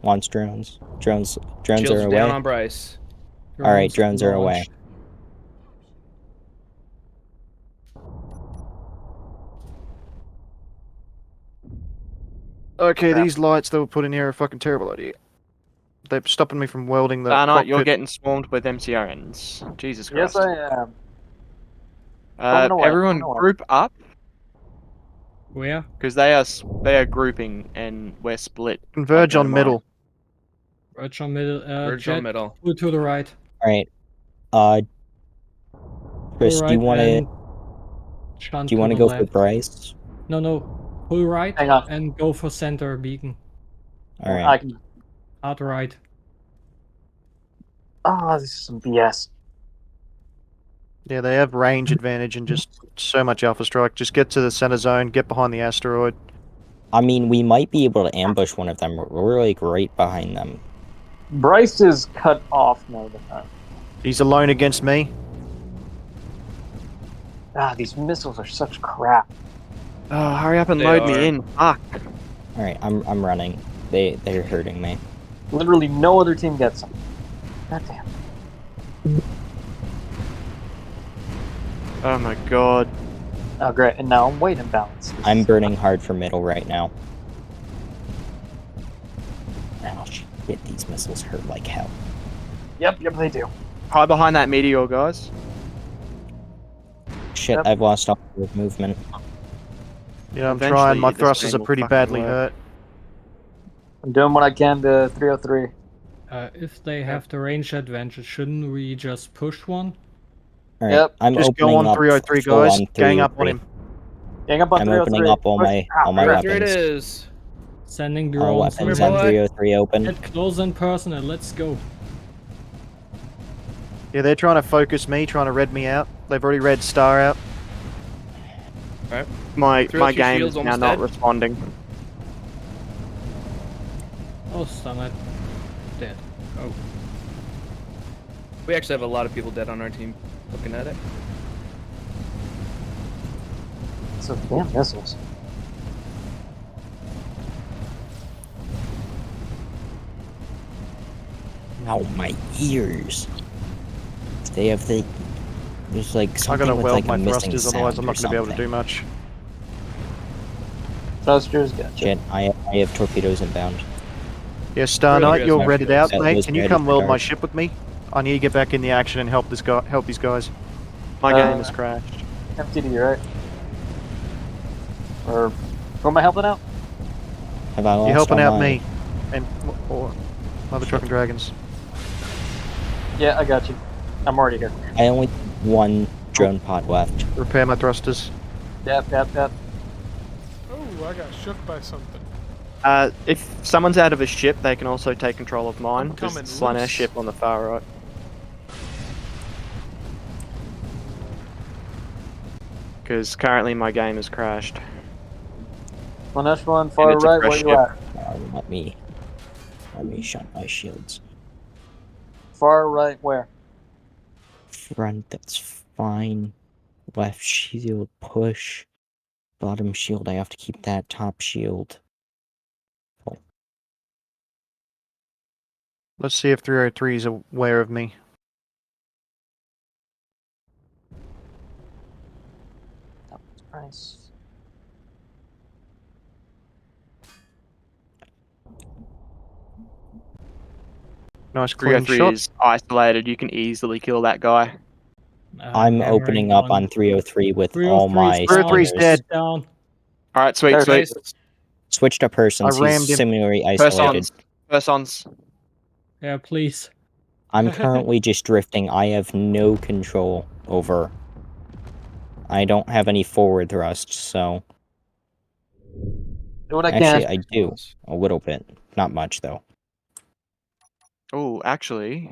Launch drones. Drones Shields are away. down on Bryce. Alright, drones are away. launched. Okay, Crap. these lights they were put in here are a fucking terrible idea. They're stopping me from welding the Star Knight, you're cockpit. getting swarmed with MCRNs. Jesus Christ. Yes, I am. Coming away, Everyone coming away. group up, Where? because they are grouping and we're split. Converge Like, on never middle. mind. Verge on middle. Verge Jet, on middle. pull to the right. Alright. Chris, Pull do you right want to and shunt do you want to the go for left. Bryce? No. Pull right Hang on. and go for center beacon. Alright. I can. Out right. Oh, this is some BS. Yeah, they have range advantage and just so much alpha strike. Just get to the center zone, get behind the asteroid. I mean, we might be able to ambush one of them. We're like right behind them. Bryce is cut off now. He's alone against me. Ah, these missiles are such crap. Oh, hurry up and They load are. me in. Fuck. Alright, I'm running. They're hurting me. Literally no other team gets them. God damn. Oh my god. Oh, great. And now I'm weight imbalance. I'm burning hard for middle right now. Oh shit, these missiles hurt like hell. Yep, they do. Hide behind that meteor, guys. Shit, Yep. I've lost all of movement. Yeah, I'm Eventually, trying. My this thrusters thing are will pretty fucking badly work. hurt. I'm doing what I can to 303. If they have the range advantage, shouldn't we just push one? Alright, Yep. I'm Just opening go on up 303, full guys. on Gang up on 303. him. Gang up on I'm 303. opening up all my Push. all my Right. Here it weapons. is. Sending All drones. weapons on 303 open. Get close and personal. Let's go. Yeah, they're trying to focus me, trying to red me out. They've already read Star out. Alright. My 303 game shield's is now almost not dead. responding. Oh, Starlight. Dead. Oh. We actually have a lot of people dead on our team. Looking at it. So damn missiles. Ow, my ears. They have the. There's like I something gotta with weld like my a missing thrusters, otherwise I'm sound not or gonna be able to something. do much. Thrusters, gotcha. Shit, I have torpedoes inbound. Yeah, Star Really Knight, good you're smash redded kills. out, mate. Those Can you ready come for weld my dark. ship with me? I need to get back in the action and help these guys. My Uh, game has crashed. MTD, right? Or who am I helping out? Have I lost You're helping all out my- me and or Mother Truck and Dragons. Yeah, I got you. I'm already here. I only have one drone pod left. Repair my thrusters. Yep. Oh, I got shook by something. If someone's out of a ship, they can also take control of mine. I'm There's coming the Slanesh loose. ship on the far right. Because currently my game has crashed. Slanesh one, far it's a right, fresh where you ship. at? Let me shut my shields. Far right, where? Front, that's fine. Left shield, push. Bottom shield, I have to keep that. Top shield. Let's see if 303 is aware of me. Nice. Nice clean 303 shot. is isolated. You can easily kill that guy. I'm opening up on 303 with all 303 my 303 's slingers. dead. Down. All right, sweet, There, sweet. Switch to persons. I rammed He's him. similarly isolated. Persons. Yeah, please. I'm currently just drifting. I have no control over. I don't have any forward thrust, so. Do what I Actually, can. I do. A little bit. Not much, though. Oh, actually,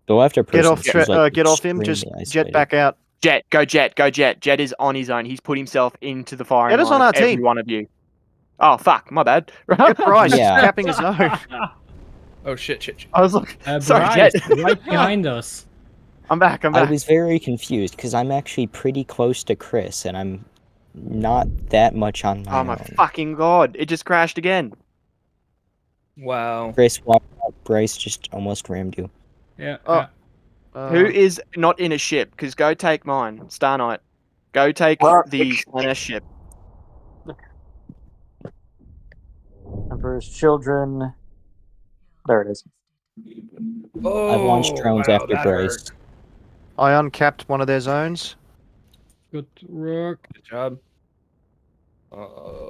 The left of Get persons off, is like get off him. Just extremely jet isolated. back out. Jet, go Jet, go Jet. Jet is on his own. He's put himself into the firing Jet is line on of our every team. one of you. Oh fuck, my bad. Get Bryce, he's Yeah. capping his own. Oh shit. I was like, sorry, Bryce, Jet. right behind us. I'm back. I was very confused because I'm actually pretty close to Chris, and I'm not that much on my Oh my own. fucking god! It just crashed again. Wow. Chris, watch out. Bryce just almost rammed you. Yeah. Oh. Who is not in a ship? Because go take mine, Star Knight. Go take Well, the Slanesh ship. Emperor's Children. There it is. Oh, I've launched drones wow, after that Bryce. hurt. I uncapped one of their zones. Good work. Good job.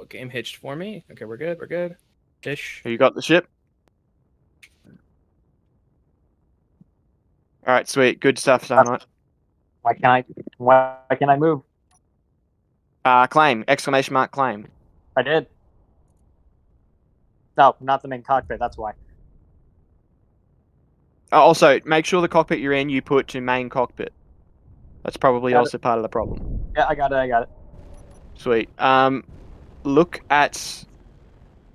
Game hitched for me. Okay, we're good. We're good. Ish. You got the ship? Alright, sweet. Good stuff, Star Knight. Why can I move? Claim. Exclamation mark claim. I did. No, not the main cockpit, that's why. Also, make sure the cockpit you're in, you put to main cockpit. That's probably Got also part of the problem. Yeah, I got it. Sweet. Look at...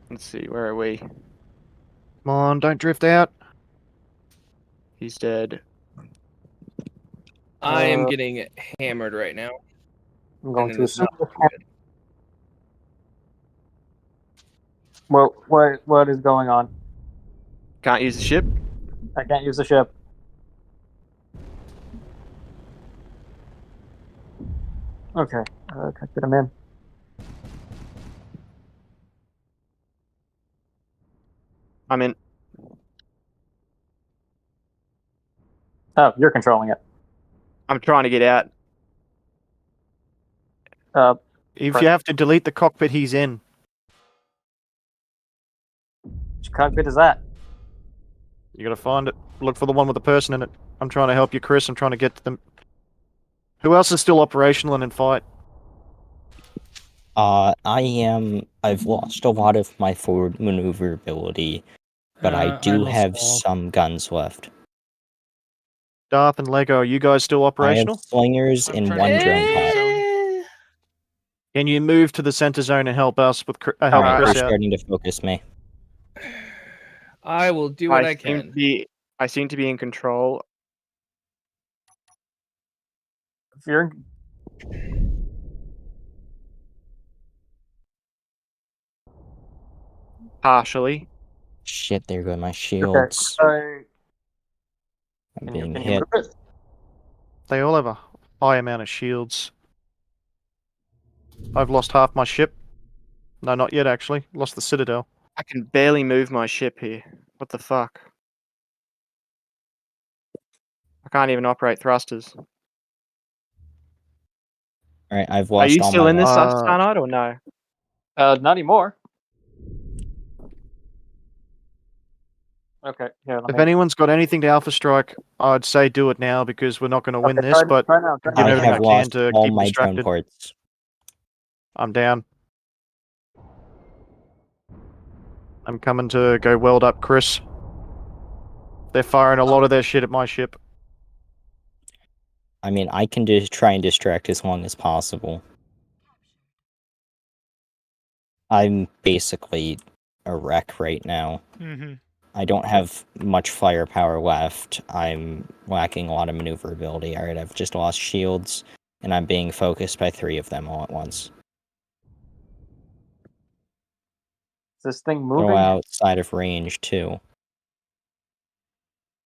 Let's see, where are we? Come on, don't drift out. He's dead. I am getting hammered right now. I'm going And to it's not assume. What is going on? Can't use the ship? I can't use the ship. Okay, cockpit I'm in. I'm in. Oh, you're controlling it. I'm trying to get out. If you have to delete the cockpit he's in. Which cockpit is that? You gotta find it. Look for the one with the person in it. I'm trying to help you, Chris. I'm trying to get to them. Who else is still operational and in fight? I've lost a lot of my forward maneuverability, but I I do lost have all. some guns left. Darth and Lego, are you guys still I have operational? slingers I'm and trying one to drone get to the pod. zone. Can you move to the center zone and help us with help Alright, Chris they're out? starting to focus me. I will do what I seem to can. be. I seem to be in control. If you're Partially. Shit, there go my Okay, shields. so I'm can you being can you hit. move it? They all have a high amount of shields. I've lost half my ship. No, not yet actually. Lost the Citadel. I can barely move my ship here. What the fuck? I can't even operate thrusters. Alright, I've Are lost you all still my in this weapons. Starnight or no? Not anymore. Okay, here, let If me. anyone's got anything to Alpha Strike, I'd say do it now because we're not going to win Okay, this, but try now. I'm Try doing I now. everything I have can lost to all keep my drone distracted. ports. I'm down. I'm coming to go weld up Chris. They're firing a lot of their shit at my ship. I mean, I can just try and distract as long as possible. I'm basically a wreck right now. Mm-hmm. I don't have much firepower left. I'm lacking a lot of maneuverability. Alright, I've just lost shields, and I'm being focused by 3 of them all at once. Is this thing They're moving? outside of range, too.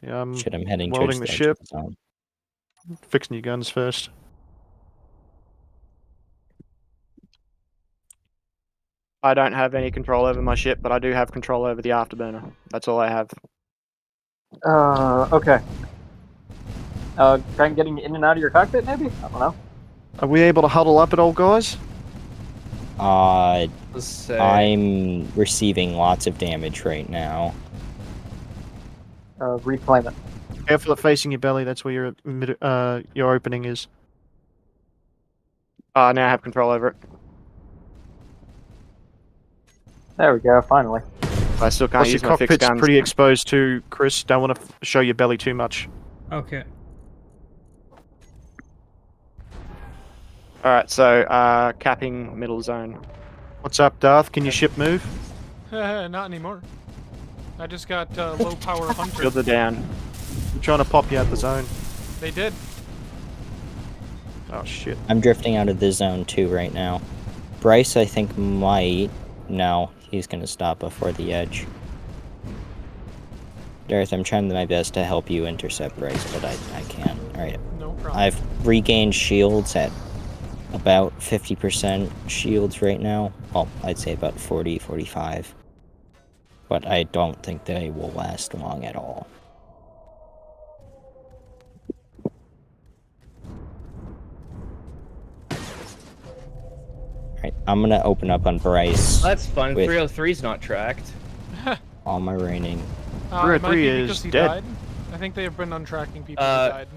Yeah, I'm Shit, I'm heading welding towards the the edge ship. of the zone. Fixing your guns first. I don't have any control over my ship, but I do have control over the afterburner. That's all I have. Okay. Try getting in and out of your cockpit, maybe? I don't know. Are we able to huddle up at all, guys? Let's say. I'm receiving lots of damage right now. Reclaim it. Careful of facing your belly. That's where your opening is. Now I have control over it. There we go, finally. I still can't Plus, use your my fixed cockpit's guns. pretty exposed too, Chris. Don't want to show your belly too much. Okay. Alright, so capping middle zone. What's up, Darth? Can your ship move? Not anymore. I just got low power hunter. Shields are down. I'm trying to pop you out the zone. They did. Oh shit. I'm drifting out of the zone too right now. Bryce, I think, might. No, he's gonna stop before the edge. Darth, I'm trying my best to help you intercept Bryce, but I can't. Alright. No problem. I've regained shields at about 50% shields right now. Well, I'd say about 40, 45. But I don't think they will last long at all. Alright, I'm gonna open up on Bryce. That's fun. with 303's not tracked. all my raining. It might 303 be is because he dead. died. I think they have been untracking people who died.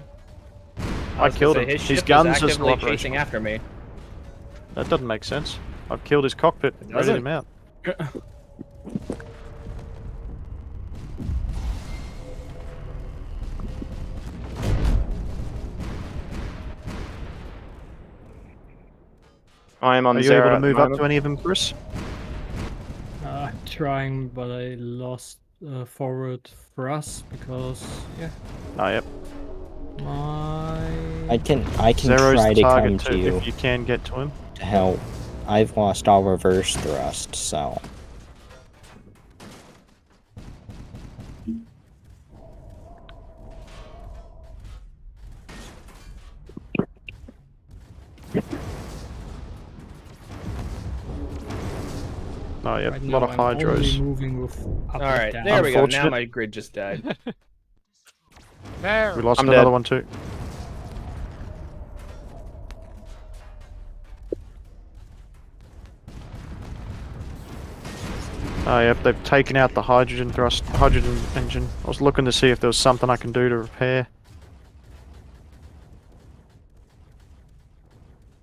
I killed him. His His ship guns is are still actively operational. chasing after me. That doesn't make sense. I've killed his cockpit and readied him out. I am on Are you zero able to at the move up moment. to any of them, Chris? Trying, but I lost forward thrust because yeah. Oh, yep. I can Zero's try the to target come to you if you can get to him. to help. I've lost all reverse thrust, so Oh, yeah, Right a lot now of I'm only hydros. moving with up and Alright, down. there we go. Now Unfortunate. my grid just died. There. We lost I'm another dead. one too. Oh, yep, they've taken out the hydrogen engine. I was looking to see if there was something I can do to repair.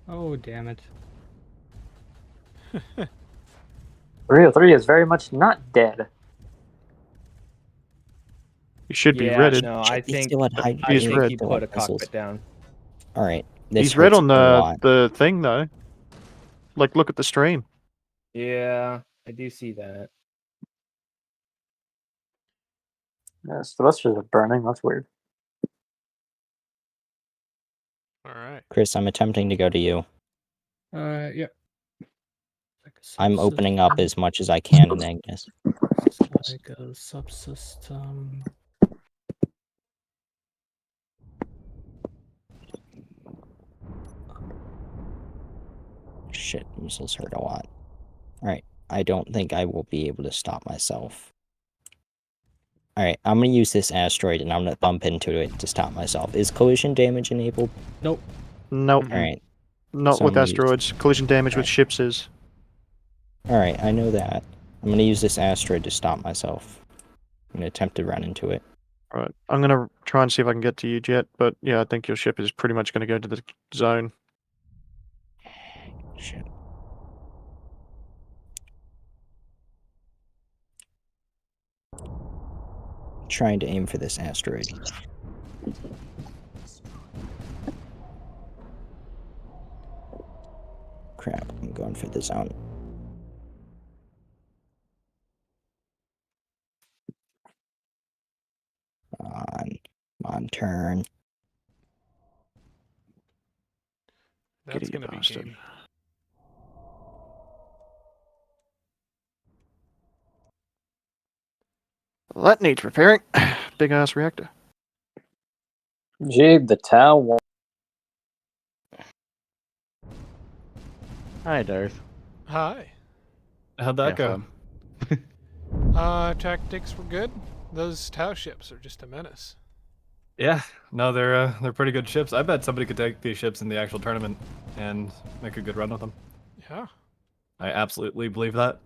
Oh damn it. 303 is very much not dead. He should be Yeah, redded. no, I He's think still at high I He's think red. he put a cockpit down. All right. This He's red hurts on me a lot. the thing though. Like, look at the stream. Yeah, I do see that. Yes, the rest are burning. That's weird. All right. Chris, I'm attempting to go to you. Yeah. I'm opening up as much as I can in Agnes. Like a subsystem. Shit, missiles hurt a lot. Alright, I don't think I will be able to stop myself. Alright, I'm gonna use this asteroid and I'm gonna bump into it to stop myself. Is collision damage enabled? Nope. Nope. Alright. Not So with I'm gonna use- asteroids. Collision damage with ships is. Alright, I know that. I'm gonna use this asteroid to stop myself. I'm gonna attempt to run into it. Alright, I'm gonna try and see if I can get to you, Jet, but yeah, I think your ship is pretty much gonna go to the zone. Shit. Trying to aim for this asteroid. Crap, I'm going for the zone. Come on, turn. That's Giddy gonna be bastard. game. Well, that needs repairing. Big ass reactor. Jade, the Tau won. Hi, Darth. Hi. How'd that Have go? fun. Tactics were good. Those Tau ships are just a menace. Yeah, no, they're pretty good ships. I bet somebody could take these ships in the actual tournament and make a good run with them. Yeah. I absolutely believe that.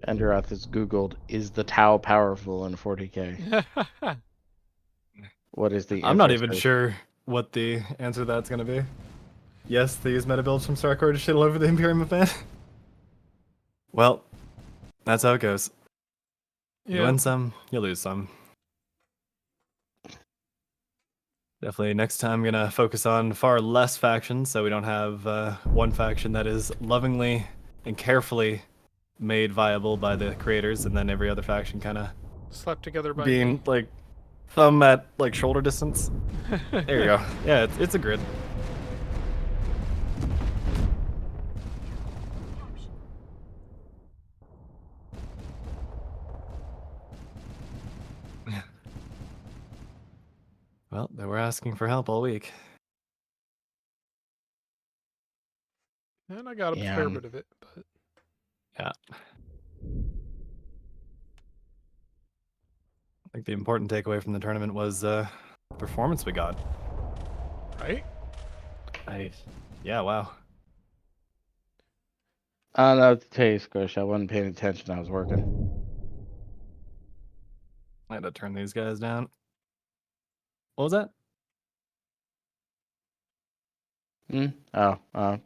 Enderoth has Googled, is the Tau powerful in 40k? What is the I'm not answer, even sir? sure what the answer to that's gonna be. Yes, they use meta builds from Starcore to shit all over the Imperium event. Well, that's how it goes. You Yeah. win some, you lose some. Definitely next time I'm gonna focus on far less factions so we don't have one faction that is lovingly and carefully made viable by the creators and then every other faction kind of Slept together by being me. like thumb at like shoulder distance. There you go. Yeah, it's a grid. Well, they were asking for help all week. And I got a Yeah, fair bit of it, but Yeah. I think the important takeaway from the tournament was the performance we got. right? Yeah, wow. I don't know what to tell you, Squish. I wasn't paying attention. I was working. I had to turn these guys down. What was that? Oh,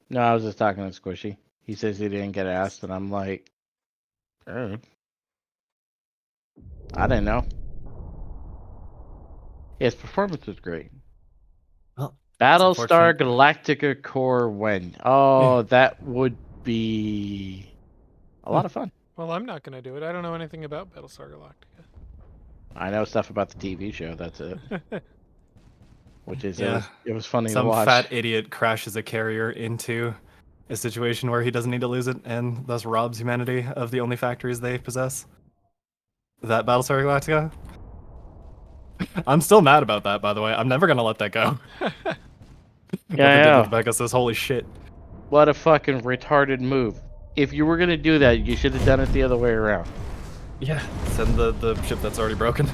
no, I was just talking to Squishy. He says he didn't get asked, and I'm like, oh. I didn't know. His performance was great. Well, Battlestar unfortunate. Galactica Core win. Oh, that would be a lot of fun. Well, I'm not gonna do it. I don't know anything about Battlestar Galactica. I know stuff about the TV show. That's it. Which is Yeah. it was funny Some to watch. fat idiot crashes a carrier into a situation where he doesn't need to lose it and thus robs humanity of the only factories they possess. That Battlestar Galactica? I'm still mad about that, by the way. I'm never gonna let that go. Yeah, Becca says, holy shit. What a fucking retarded move. If you were gonna do that, you should have done it the other way around. Yeah, send the ship that's already broken.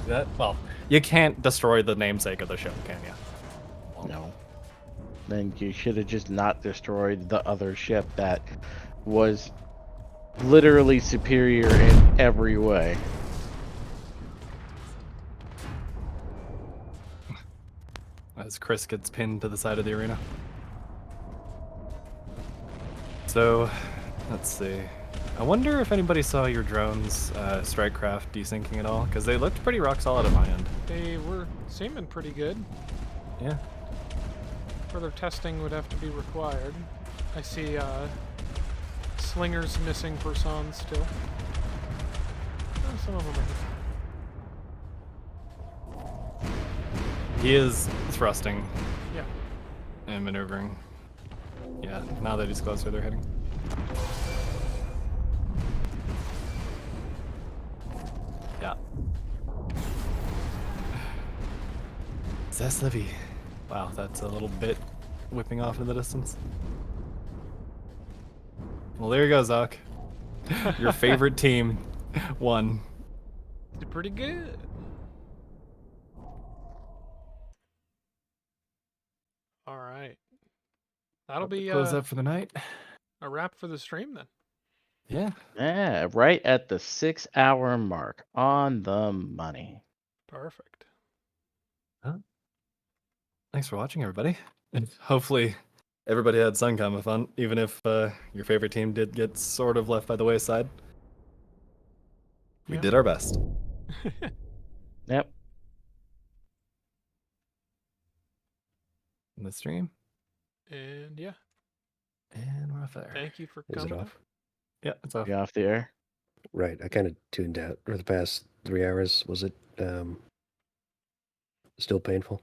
That well, you can't destroy the namesake of the ship, can you? No. Then you should have just not destroyed the other ship that was literally superior in every way. As Chris gets pinned to the side of the arena. So, let's see. I wonder if anybody saw your drones Strikecraft desyncing at all, because they looked pretty rock solid at my end. They were seeming pretty good. Yeah. Further testing would have to be required. I see slingers missing persons still. Oh, some of them are. He is thrusting. Yeah. And maneuvering. Yeah, now that he's closer, they're hitting. Yeah. Zeslevy. Wow, that's a little bit whipping off in the distance. Well, there you go, Zoc. Your favorite team won. Did pretty good. All right. That'll be Close up for the night. a wrap for the stream then. Yeah. Yeah, right at the 6-hour mark. On the money. Perfect. Thanks for watching, everybody. Hopefully, everybody had some kind of fun, even if your favorite team did get sort of left by the wayside. We Yeah. did our best. Yep. In the stream. And yeah. And we're off there. Thank you for Is it coming. off? Yeah, it's off. You off the air? Right. I kind of tuned out for the past 3 hours. Was it still painful?